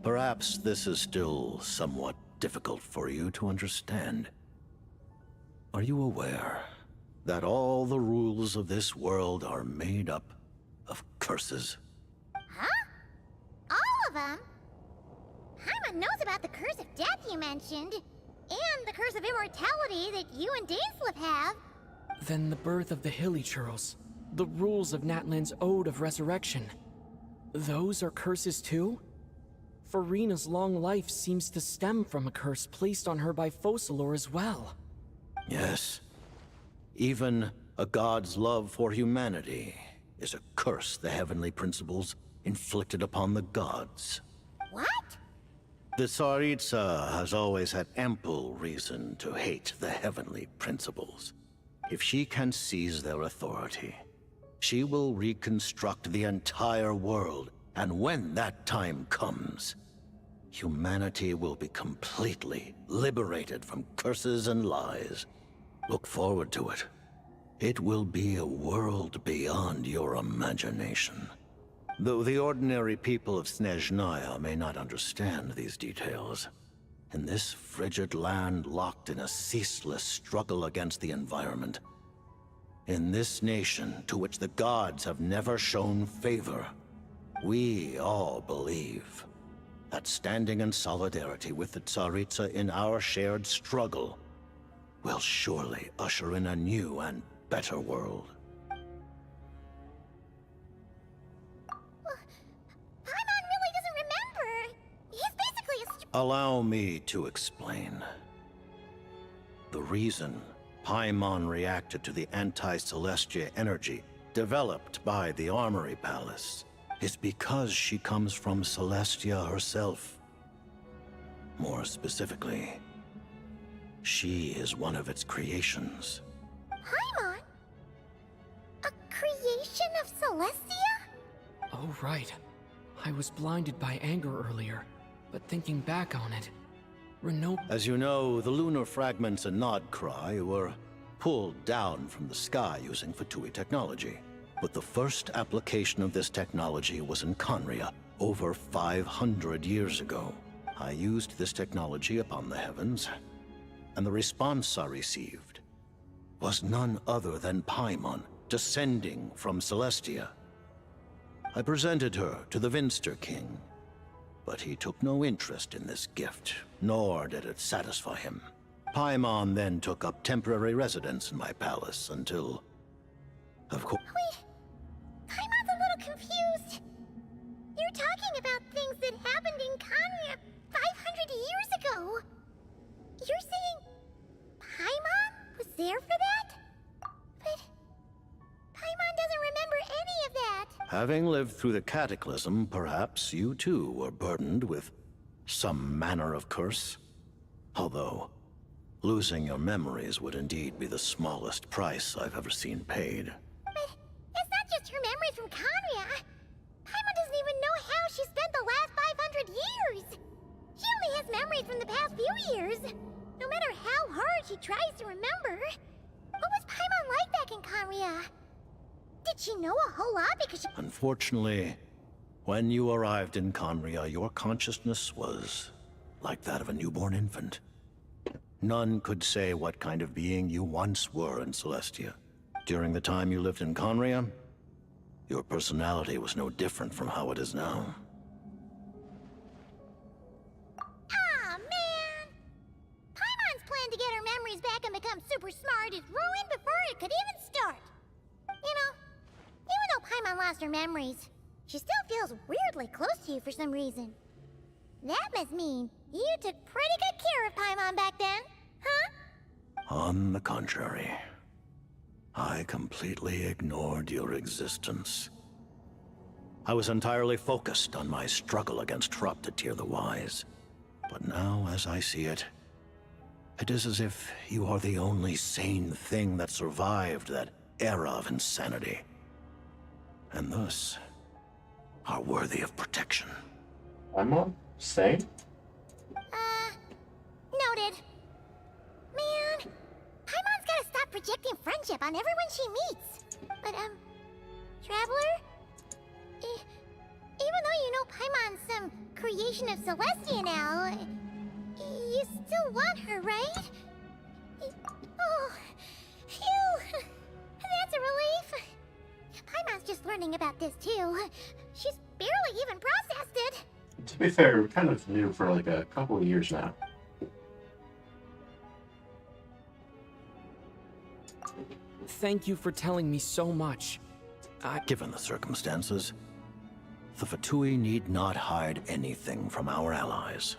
perhaps this is still somewhat difficult for you to understand. Are you aware that all the rules of this world are made up of curses? Huh? All of them? Paimon knows about the curse of death you mentioned, and the curse of immortality that you and Dainsleif have. Then the birth of the Hilichurls, the rules of Natlan's Ode of Resurrection. Those are curses too? Farina's long life seems to stem from a curse placed on her by Focalor as well. Yes. Even a god's love for humanity is a curse the heavenly principles inflicted upon the gods. What? The Tsaritsa has always had ample reason to hate the heavenly principles. If she can seize their authority, she will reconstruct the entire world, and when that time comes, humanity will be completely liberated from curses and lies. Look forward to it. It will be a world beyond your imagination. Though the ordinary people of Snezhnaya may not understand these details, In this frigid land locked in a ceaseless struggle against the environment. In this nation to which the gods have never shown favor, we all believe that standing in solidarity with the Tsaritsa in our shared struggle will surely usher in a new and better world. Paimon really doesn't remember. He's basically a Allow me to explain. The reason Paimon reacted to the anti-Celestia energy developed by the Armory Palace is because she comes from Celestia herself. More specifically, she is one of its creations. Paimon? A creation of Celestia? Oh, right. I was blinded by anger earlier, but thinking back on it, Renault... As you know, the lunar fragments in Nodcry were pulled down from the sky using Fatui technology. But the first application of this technology was in Conria, over 500 years ago. I used this technology upon the heavens, and the response I received was none other than Paimon, descending from Celestia. I presented her to the Vinster King, but he took no interest in this gift, nor did it satisfy him. Paimon then took up temporary residence in my palace until... Of course... Wait, Paimon's a little confused. You're talking about things that happened in Conria 500 years ago. You're saying Paimon was there for that? But Paimon doesn't remember any of that. Having lived through the cataclysm, perhaps you too were burdened with some manner of curse. Although, losing your memories would indeed be the smallest price I've ever seen paid. But it's not just her memories from Conria. Paimon doesn't even know how she spent the last 500 years. She only has memories from the past few years. No matter how hard she tries to remember. What was Paimon like back in Conria? Did she know a whole lot because she... Unfortunately, when you arrived in Conria, your consciousness was like that of a newborn infant. None could say what kind of being you once were in Celestia. During the time you lived in Conria, your personality was no different from how it is now. Aw, man! Paimon's plan to get her memories back and become super smart is ruined before it could even start. You know, even though Paimon lost her memories, she still feels weirdly close to you for some reason. That must mean you took pretty good care of Paimon back then, huh? On the contrary, I completely ignored your existence. I was entirely focused on my struggle against Troptatir the Wise. But now, as I see it, it is as if you are the only sane thing that survived that era of insanity. And thus, are worthy of protection. I'm on sane? Noted. Man, Paimon's gotta stop projecting friendship on everyone she meets. But, Traveler? Even though you know Paimon's some creation of Celestia now, you still want her, right? Oh, phew! That's a relief. Paimon's just learning about this, too. She's barely even processed it. To be fair, we're kind of new for like a couple of years now. Thank you for telling me so much. Given the circumstances, the Fatui need not hide anything from our allies.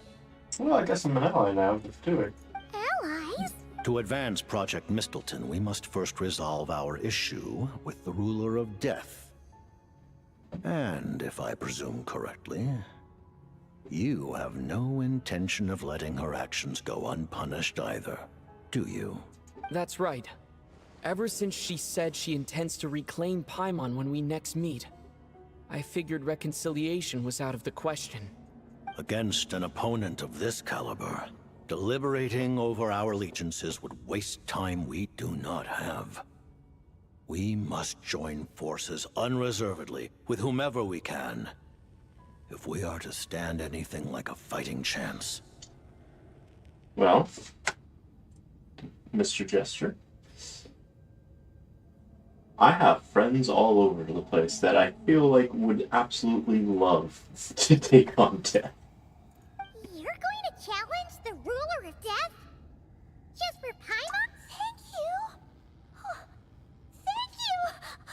Well, I guess I'm an ally now of the Fatui. Allies? To advance Project Mistelton, we must first resolve our issue with the Ruler of Death. And, if I presume correctly, you have no intention of letting her actions go unpunished either, do you? That's right. Ever since she said she intends to reclaim Paimon when we next meet, I figured reconciliation was out of the question. Against an opponent of this caliber, deliberating over our allegiances would waste time we do not have. We must join forces unreservedly with whomever we can, if we are to stand anything like a fighting chance. Well, Mr. Jester, I have friends all over the place that I feel like would absolutely love to take on death. You're going to challenge the ruler of death? Just for Paimon? Thank you. Oh, thank you.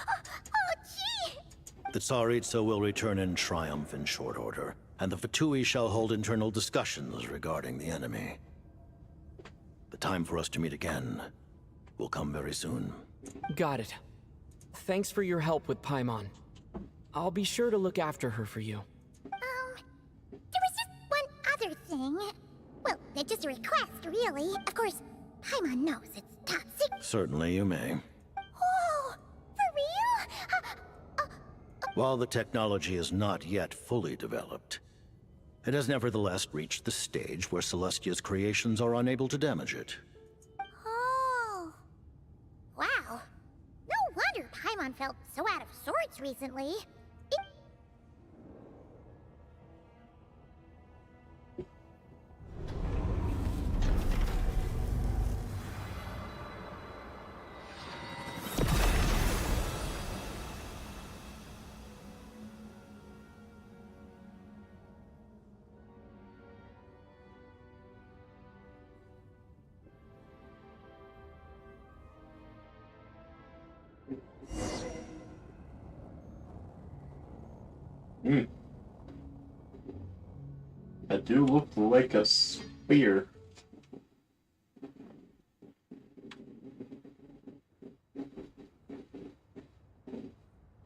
Oh, gee. The Tsaritsa will return in triumph in short order, and the Fatui shall hold internal discussions regarding the enemy. The time for us to meet again will come very soon. Got it. Thanks for your help with Paimon. I'll be sure to look after her for you. There was just one other thing. Well, it's just a request, really. Of course, Paimon knows it's top secret. Certainly you may. Oh, for real? While the technology is not yet fully developed, it has nevertheless reached the stage where Celestia's creations are unable to damage it. Oh. Wow. No wonder Paimon felt so out of sorts recently. That do look like a spear.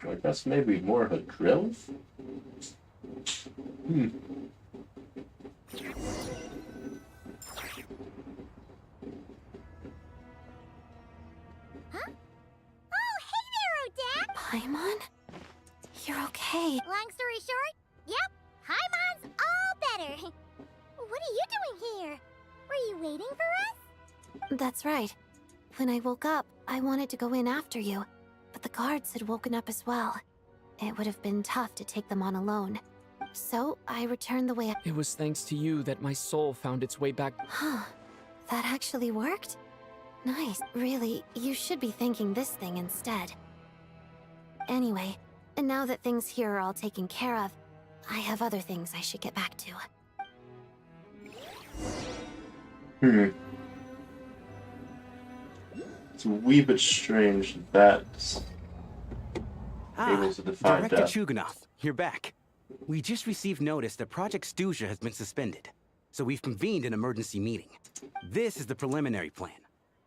I guess maybe more of a drill? Huh? Oh, hey there, Odette! Paimon? You're okay. Long story short, yep, Paimon's all better. What are you doing here? Were you waiting for us? That's right. When I woke up, I wanted to go in after you, but the guards had woken up as well. It would have been tough to take them on alone. So, I returned the way I— It was thanks to you that my soul found its way back. Huh. That actually worked? Nice. Really, you should be thanking this thing instead. Anyway, and now that things here are all taken care of, I have other things I should get back to. It's a wee bit strange that able to defy Director death. Chuganov, you're back. We just received notice that Project Stuja has been suspended, so we've convened an emergency meeting. This is the preliminary plan.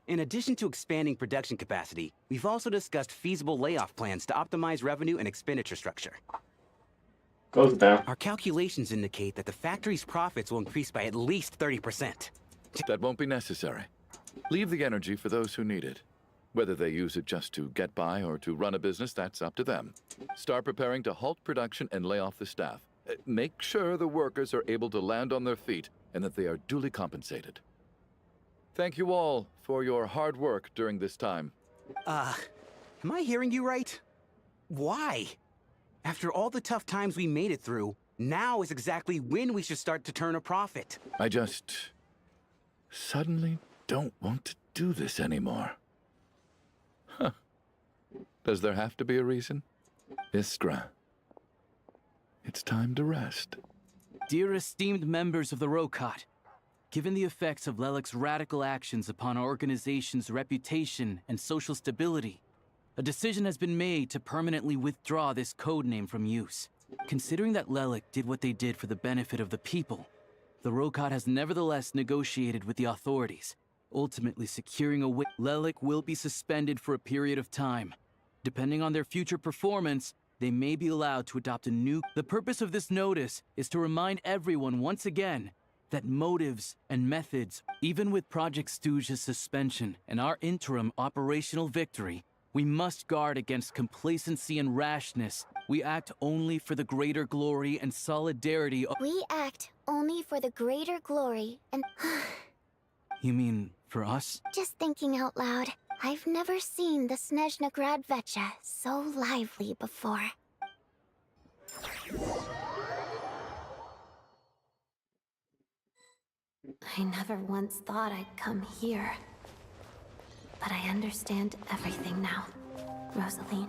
In addition to expanding production capacity, we've also discussed feasible layoff plans to optimize revenue and expenditure structure. Goes down. Our calculations indicate that the factory's profits will increase by at least 30%. That won't be necessary. Leave the energy for those who need it. Whether they use it just to get by or to run a business, that's up to them. Start preparing to halt production and lay off the staff. Make sure the workers are able to land on their feet and that they are duly compensated. Thank you all for your hard work during this time. Am I hearing you right? Why? After all the tough times we made it through, now is exactly when we should start to turn a profit. I just suddenly don't want to do this anymore. Huh. Does there have to be a reason? Iskra, it's time to rest. Dear esteemed members of the Rokat, given the effects of Lelik's radical actions upon our organization's reputation and social stability, a decision has been made to permanently withdraw this codename from use. Considering that Lelik did what they did for the benefit of the people, the Rokat has nevertheless negotiated with the authorities, ultimately securing a way. Lelik will be suspended for a period of time. Depending on their future performance, they may be allowed to adopt a new— The purpose of this notice is to remind everyone once again that motives and methods, even with Project Stuja's suspension and our interim operational victory, we must guard against complacency and rashness. We act only for the greater glory and solidarity of— We act only for the greater glory and... You mean for us? Just thinking out loud, I've never seen the Snezhna Grad Vecha so lively before. I never once thought I'd come here. But I understand everything now, Rosaline.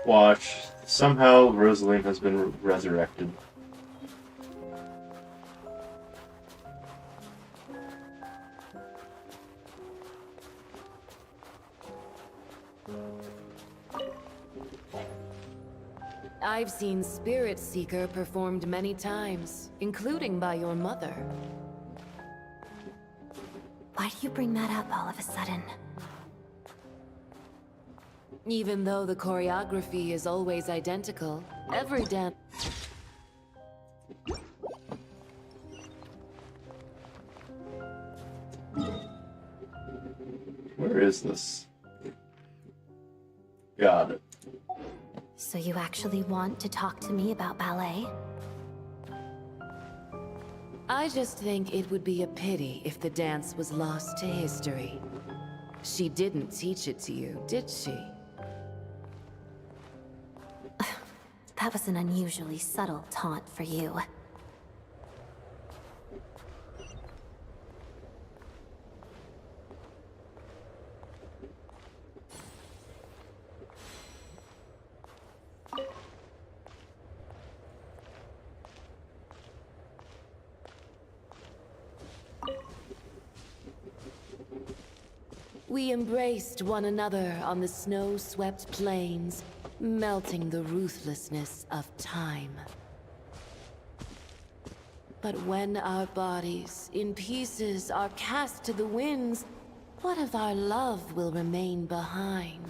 Watch. Somehow Rosaline has been resurrected. I've seen Spirit Seeker performed many times, including by your mother. Why do you bring that up all of a sudden? Even though the choreography is always identical, every dance... Where is this? Got it. So you actually want to talk to me about ballet? I just think it would be a pity if the dance was lost to history. She didn't teach it to you, did she? That was an unusually subtle taunt for you. We embraced one another on the snow-swept plains, melting the ruthlessness of time. But when our bodies, in pieces, are cast to the winds, what of our love will remain behind?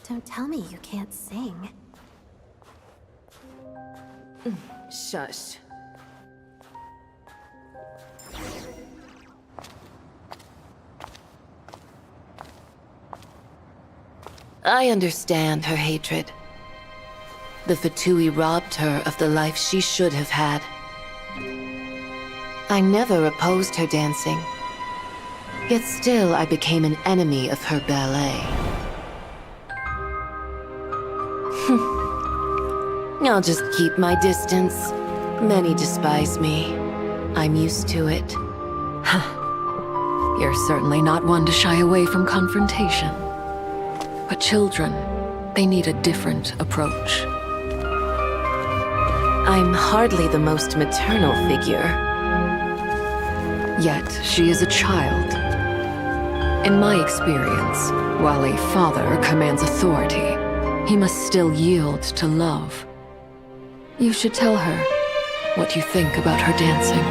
Don't tell me you can't sing. Shush. I understand her hatred. The Fatui robbed her of the life she should have had. I never opposed her dancing. Yet still I became an enemy of her ballet. I'll just keep my distance. Many despise me. I'm used to it. You're certainly not one to shy away from confrontation. But children, they need a different approach. I'm hardly the most maternal figure. Yet, she is a child. In my experience, while a father commands authority, he must still yield to love. You should tell her what you think about her dancing.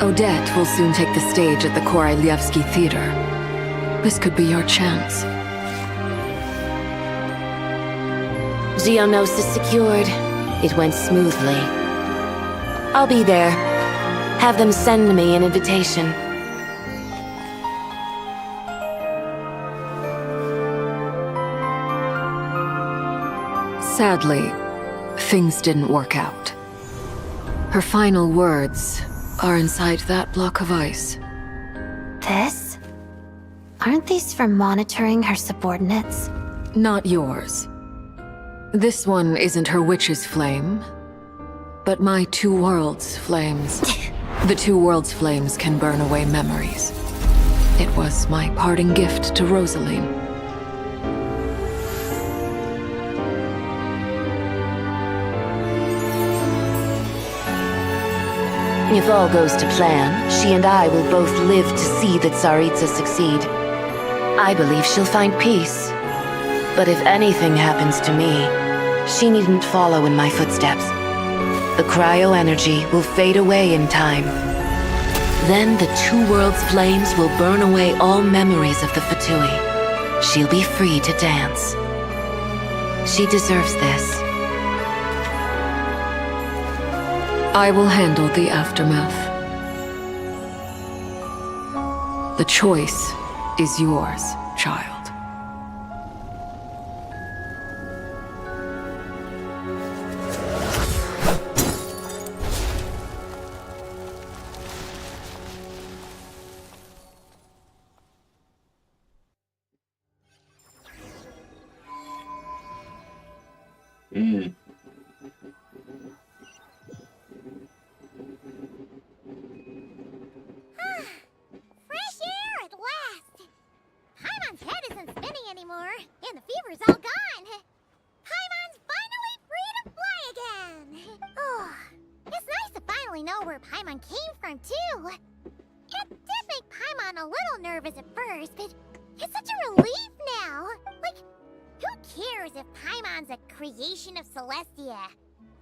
Odette will soon take the stage at the Koralyevsky Theater. This could be your chance. Geonosis secured. It went smoothly. I'll be there. Have them send me an invitation. Sadly, things didn't work out. Her final words are inside that block of ice. This? Aren't these for monitoring her subordinates? Not yours. This one isn't her witch's flame, but my two worlds' flames. The two worlds' flames can burn away memories. It was my parting gift to Rosaline. If all goes to plan, she and I will both live to see the Tsaritsa succeed. I believe she'll find peace. But if anything happens to me, she needn't follow in my footsteps. The cryo-energy will fade away in time. Then the two worlds' flames will burn away all memories of the Fatui. She'll be free to dance. She deserves this. I will handle the aftermath. The choice is yours, child. Mm. Fresh air at last! Paimon's head isn't spinning anymore, and the fever's all gone. Paimon's finally free to fly again! Oh, it's nice to finally know where Paimon came from, too. It did make Paimon a little nervous at first, but it's such a relief now. Like, who cares if Paimon's a creation of Celestia?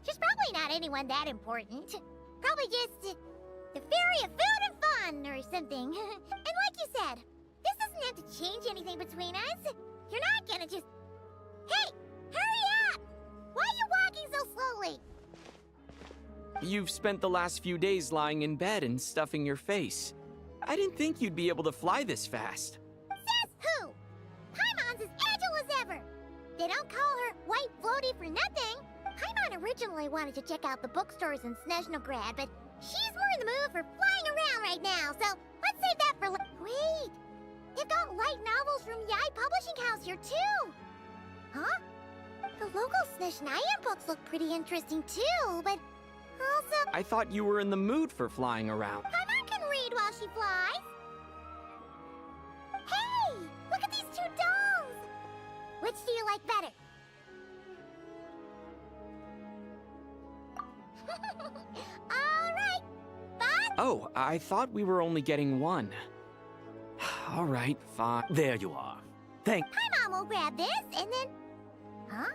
She's probably not anyone that important. Probably just the fairy of food and fun or something. And like you said, this doesn't have to change anything between us. You're not gonna just... Hey, hurry up! Why are you walking so slowly? You've spent the last few days lying in bed and stuffing your face. I didn't think you'd be able to fly this fast. Says who? Paimon's as agile as ever. They don't call her White Floaty for nothing. Paimon originally wanted to check out the bookstores in Snezhnograd, but she's more in the mood for flying around right now, so let's save that for Wait! They've got light novels from Yai Publishing House here, too! Huh? The local Snezhnaya books look pretty interesting, too, but also... I thought you were in the mood for flying around. Paimon can read while she flies. Hey! Look at these two dolls! Which do you like better? All right, but... Oh, I thought we were only getting one. All right, fine. There you are. Thank... Paimon will grab this, and then... Huh?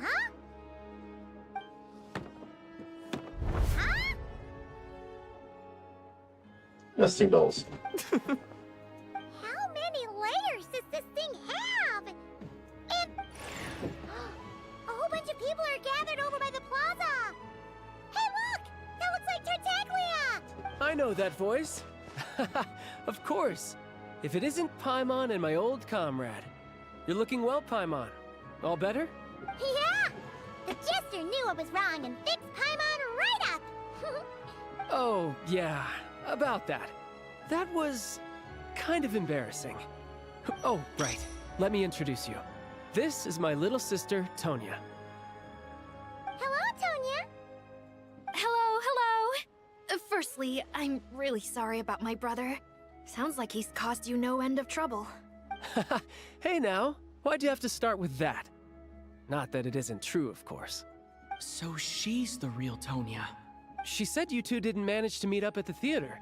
Huh? Huh? Nesting dolls. How many layers does this thing have? And... a whole bunch of people are gathered over by the plaza! Hey, look! That looks like Tartaglia! I know that voice. Of course. If it isn't Paimon and my old comrade. You're looking well, Paimon. All better? Yeah! The jester knew I was wrong and fixed Paimon right up! Oh, yeah. About that. That was... kind of embarrassing. Oh, right. Let me introduce you. This is my little sister, Tonya. Hello, Tonya! Hello, hello! Firstly, I'm really sorry about my brother. Sounds like he's caused you no end of trouble. Hey now, why'd you have to start with that? Not that it isn't true, of course. So she's the real Tonya. She said you two didn't manage to meet up at the theater.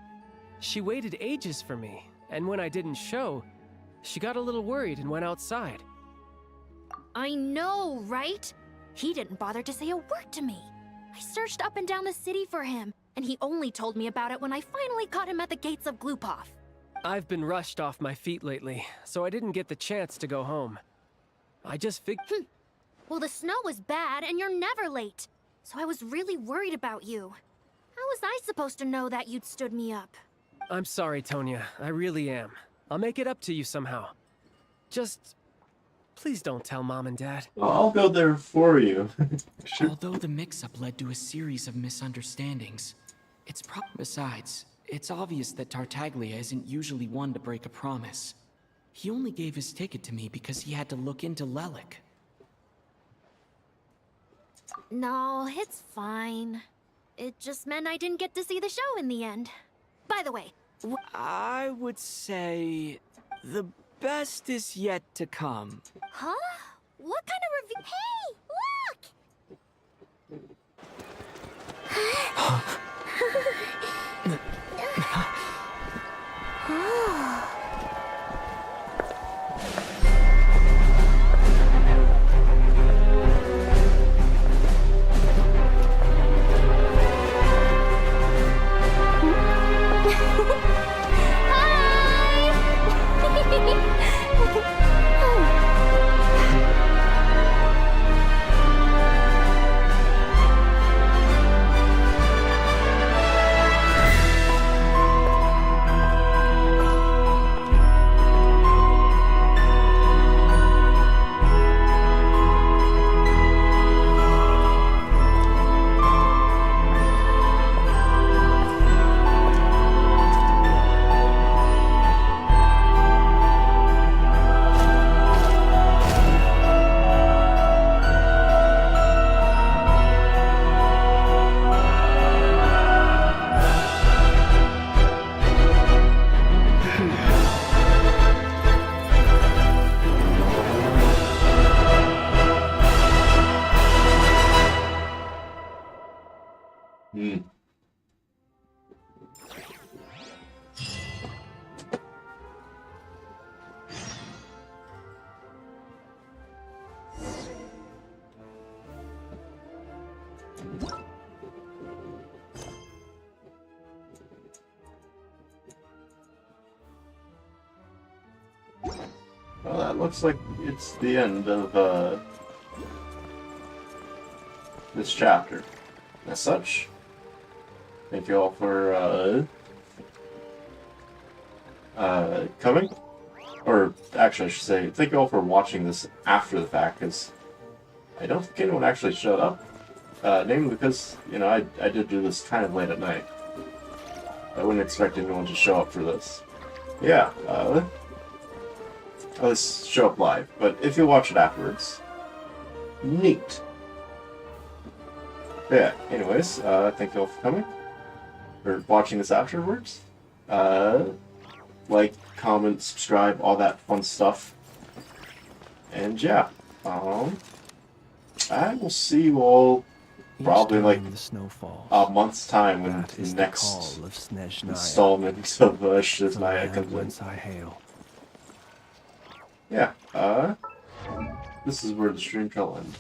She waited ages for me, and when I didn't show, she got a little worried and went outside. I know, right? He didn't bother to say a word to me. I searched up and down the city for him, and he only told me about it when I finally caught him at the gates of Glupov. I've been rushed off my feet lately, so I didn't get the chance to go home. I just figured... Well, the snow was bad, and you're never late. So I was really worried about you. How was I supposed to know that you'd stood me up? I'm sorry, Tonya. I really am. I'll make it up to you somehow. Just... please don't tell Mom and Dad. Well, I'll go there for you. Sure. Although the mix-up led to a series of misunderstandings, Besides, it's obvious that Tartaglia isn't usually one to break a promise. He only gave his ticket to me because he had to look into Lelik. No, it's fine. It just meant I didn't get to see the show in the end. By the way... I would say... the best is yet to come. Huh? What kind of review... Hey, look! Well, that looks like it's the end of this chapter. As such, thank you all for coming. Or actually, I should say, thank you all for watching this after the fact, because I don't think anyone actually showed up. Namely because, you know, I did do this kind of late at night. I wouldn't expect anyone to show up for this. Yeah, at least show up live, but if you watch it afterwards, neat. Yeah, anyways, thank you all for coming, or watching this afterwards. Like, comment, subscribe, all that fun stuff. And yeah, I will see you all probably like a month's time when the next installment of Snezhnaya comes in. Yeah, this is where the stream shall end.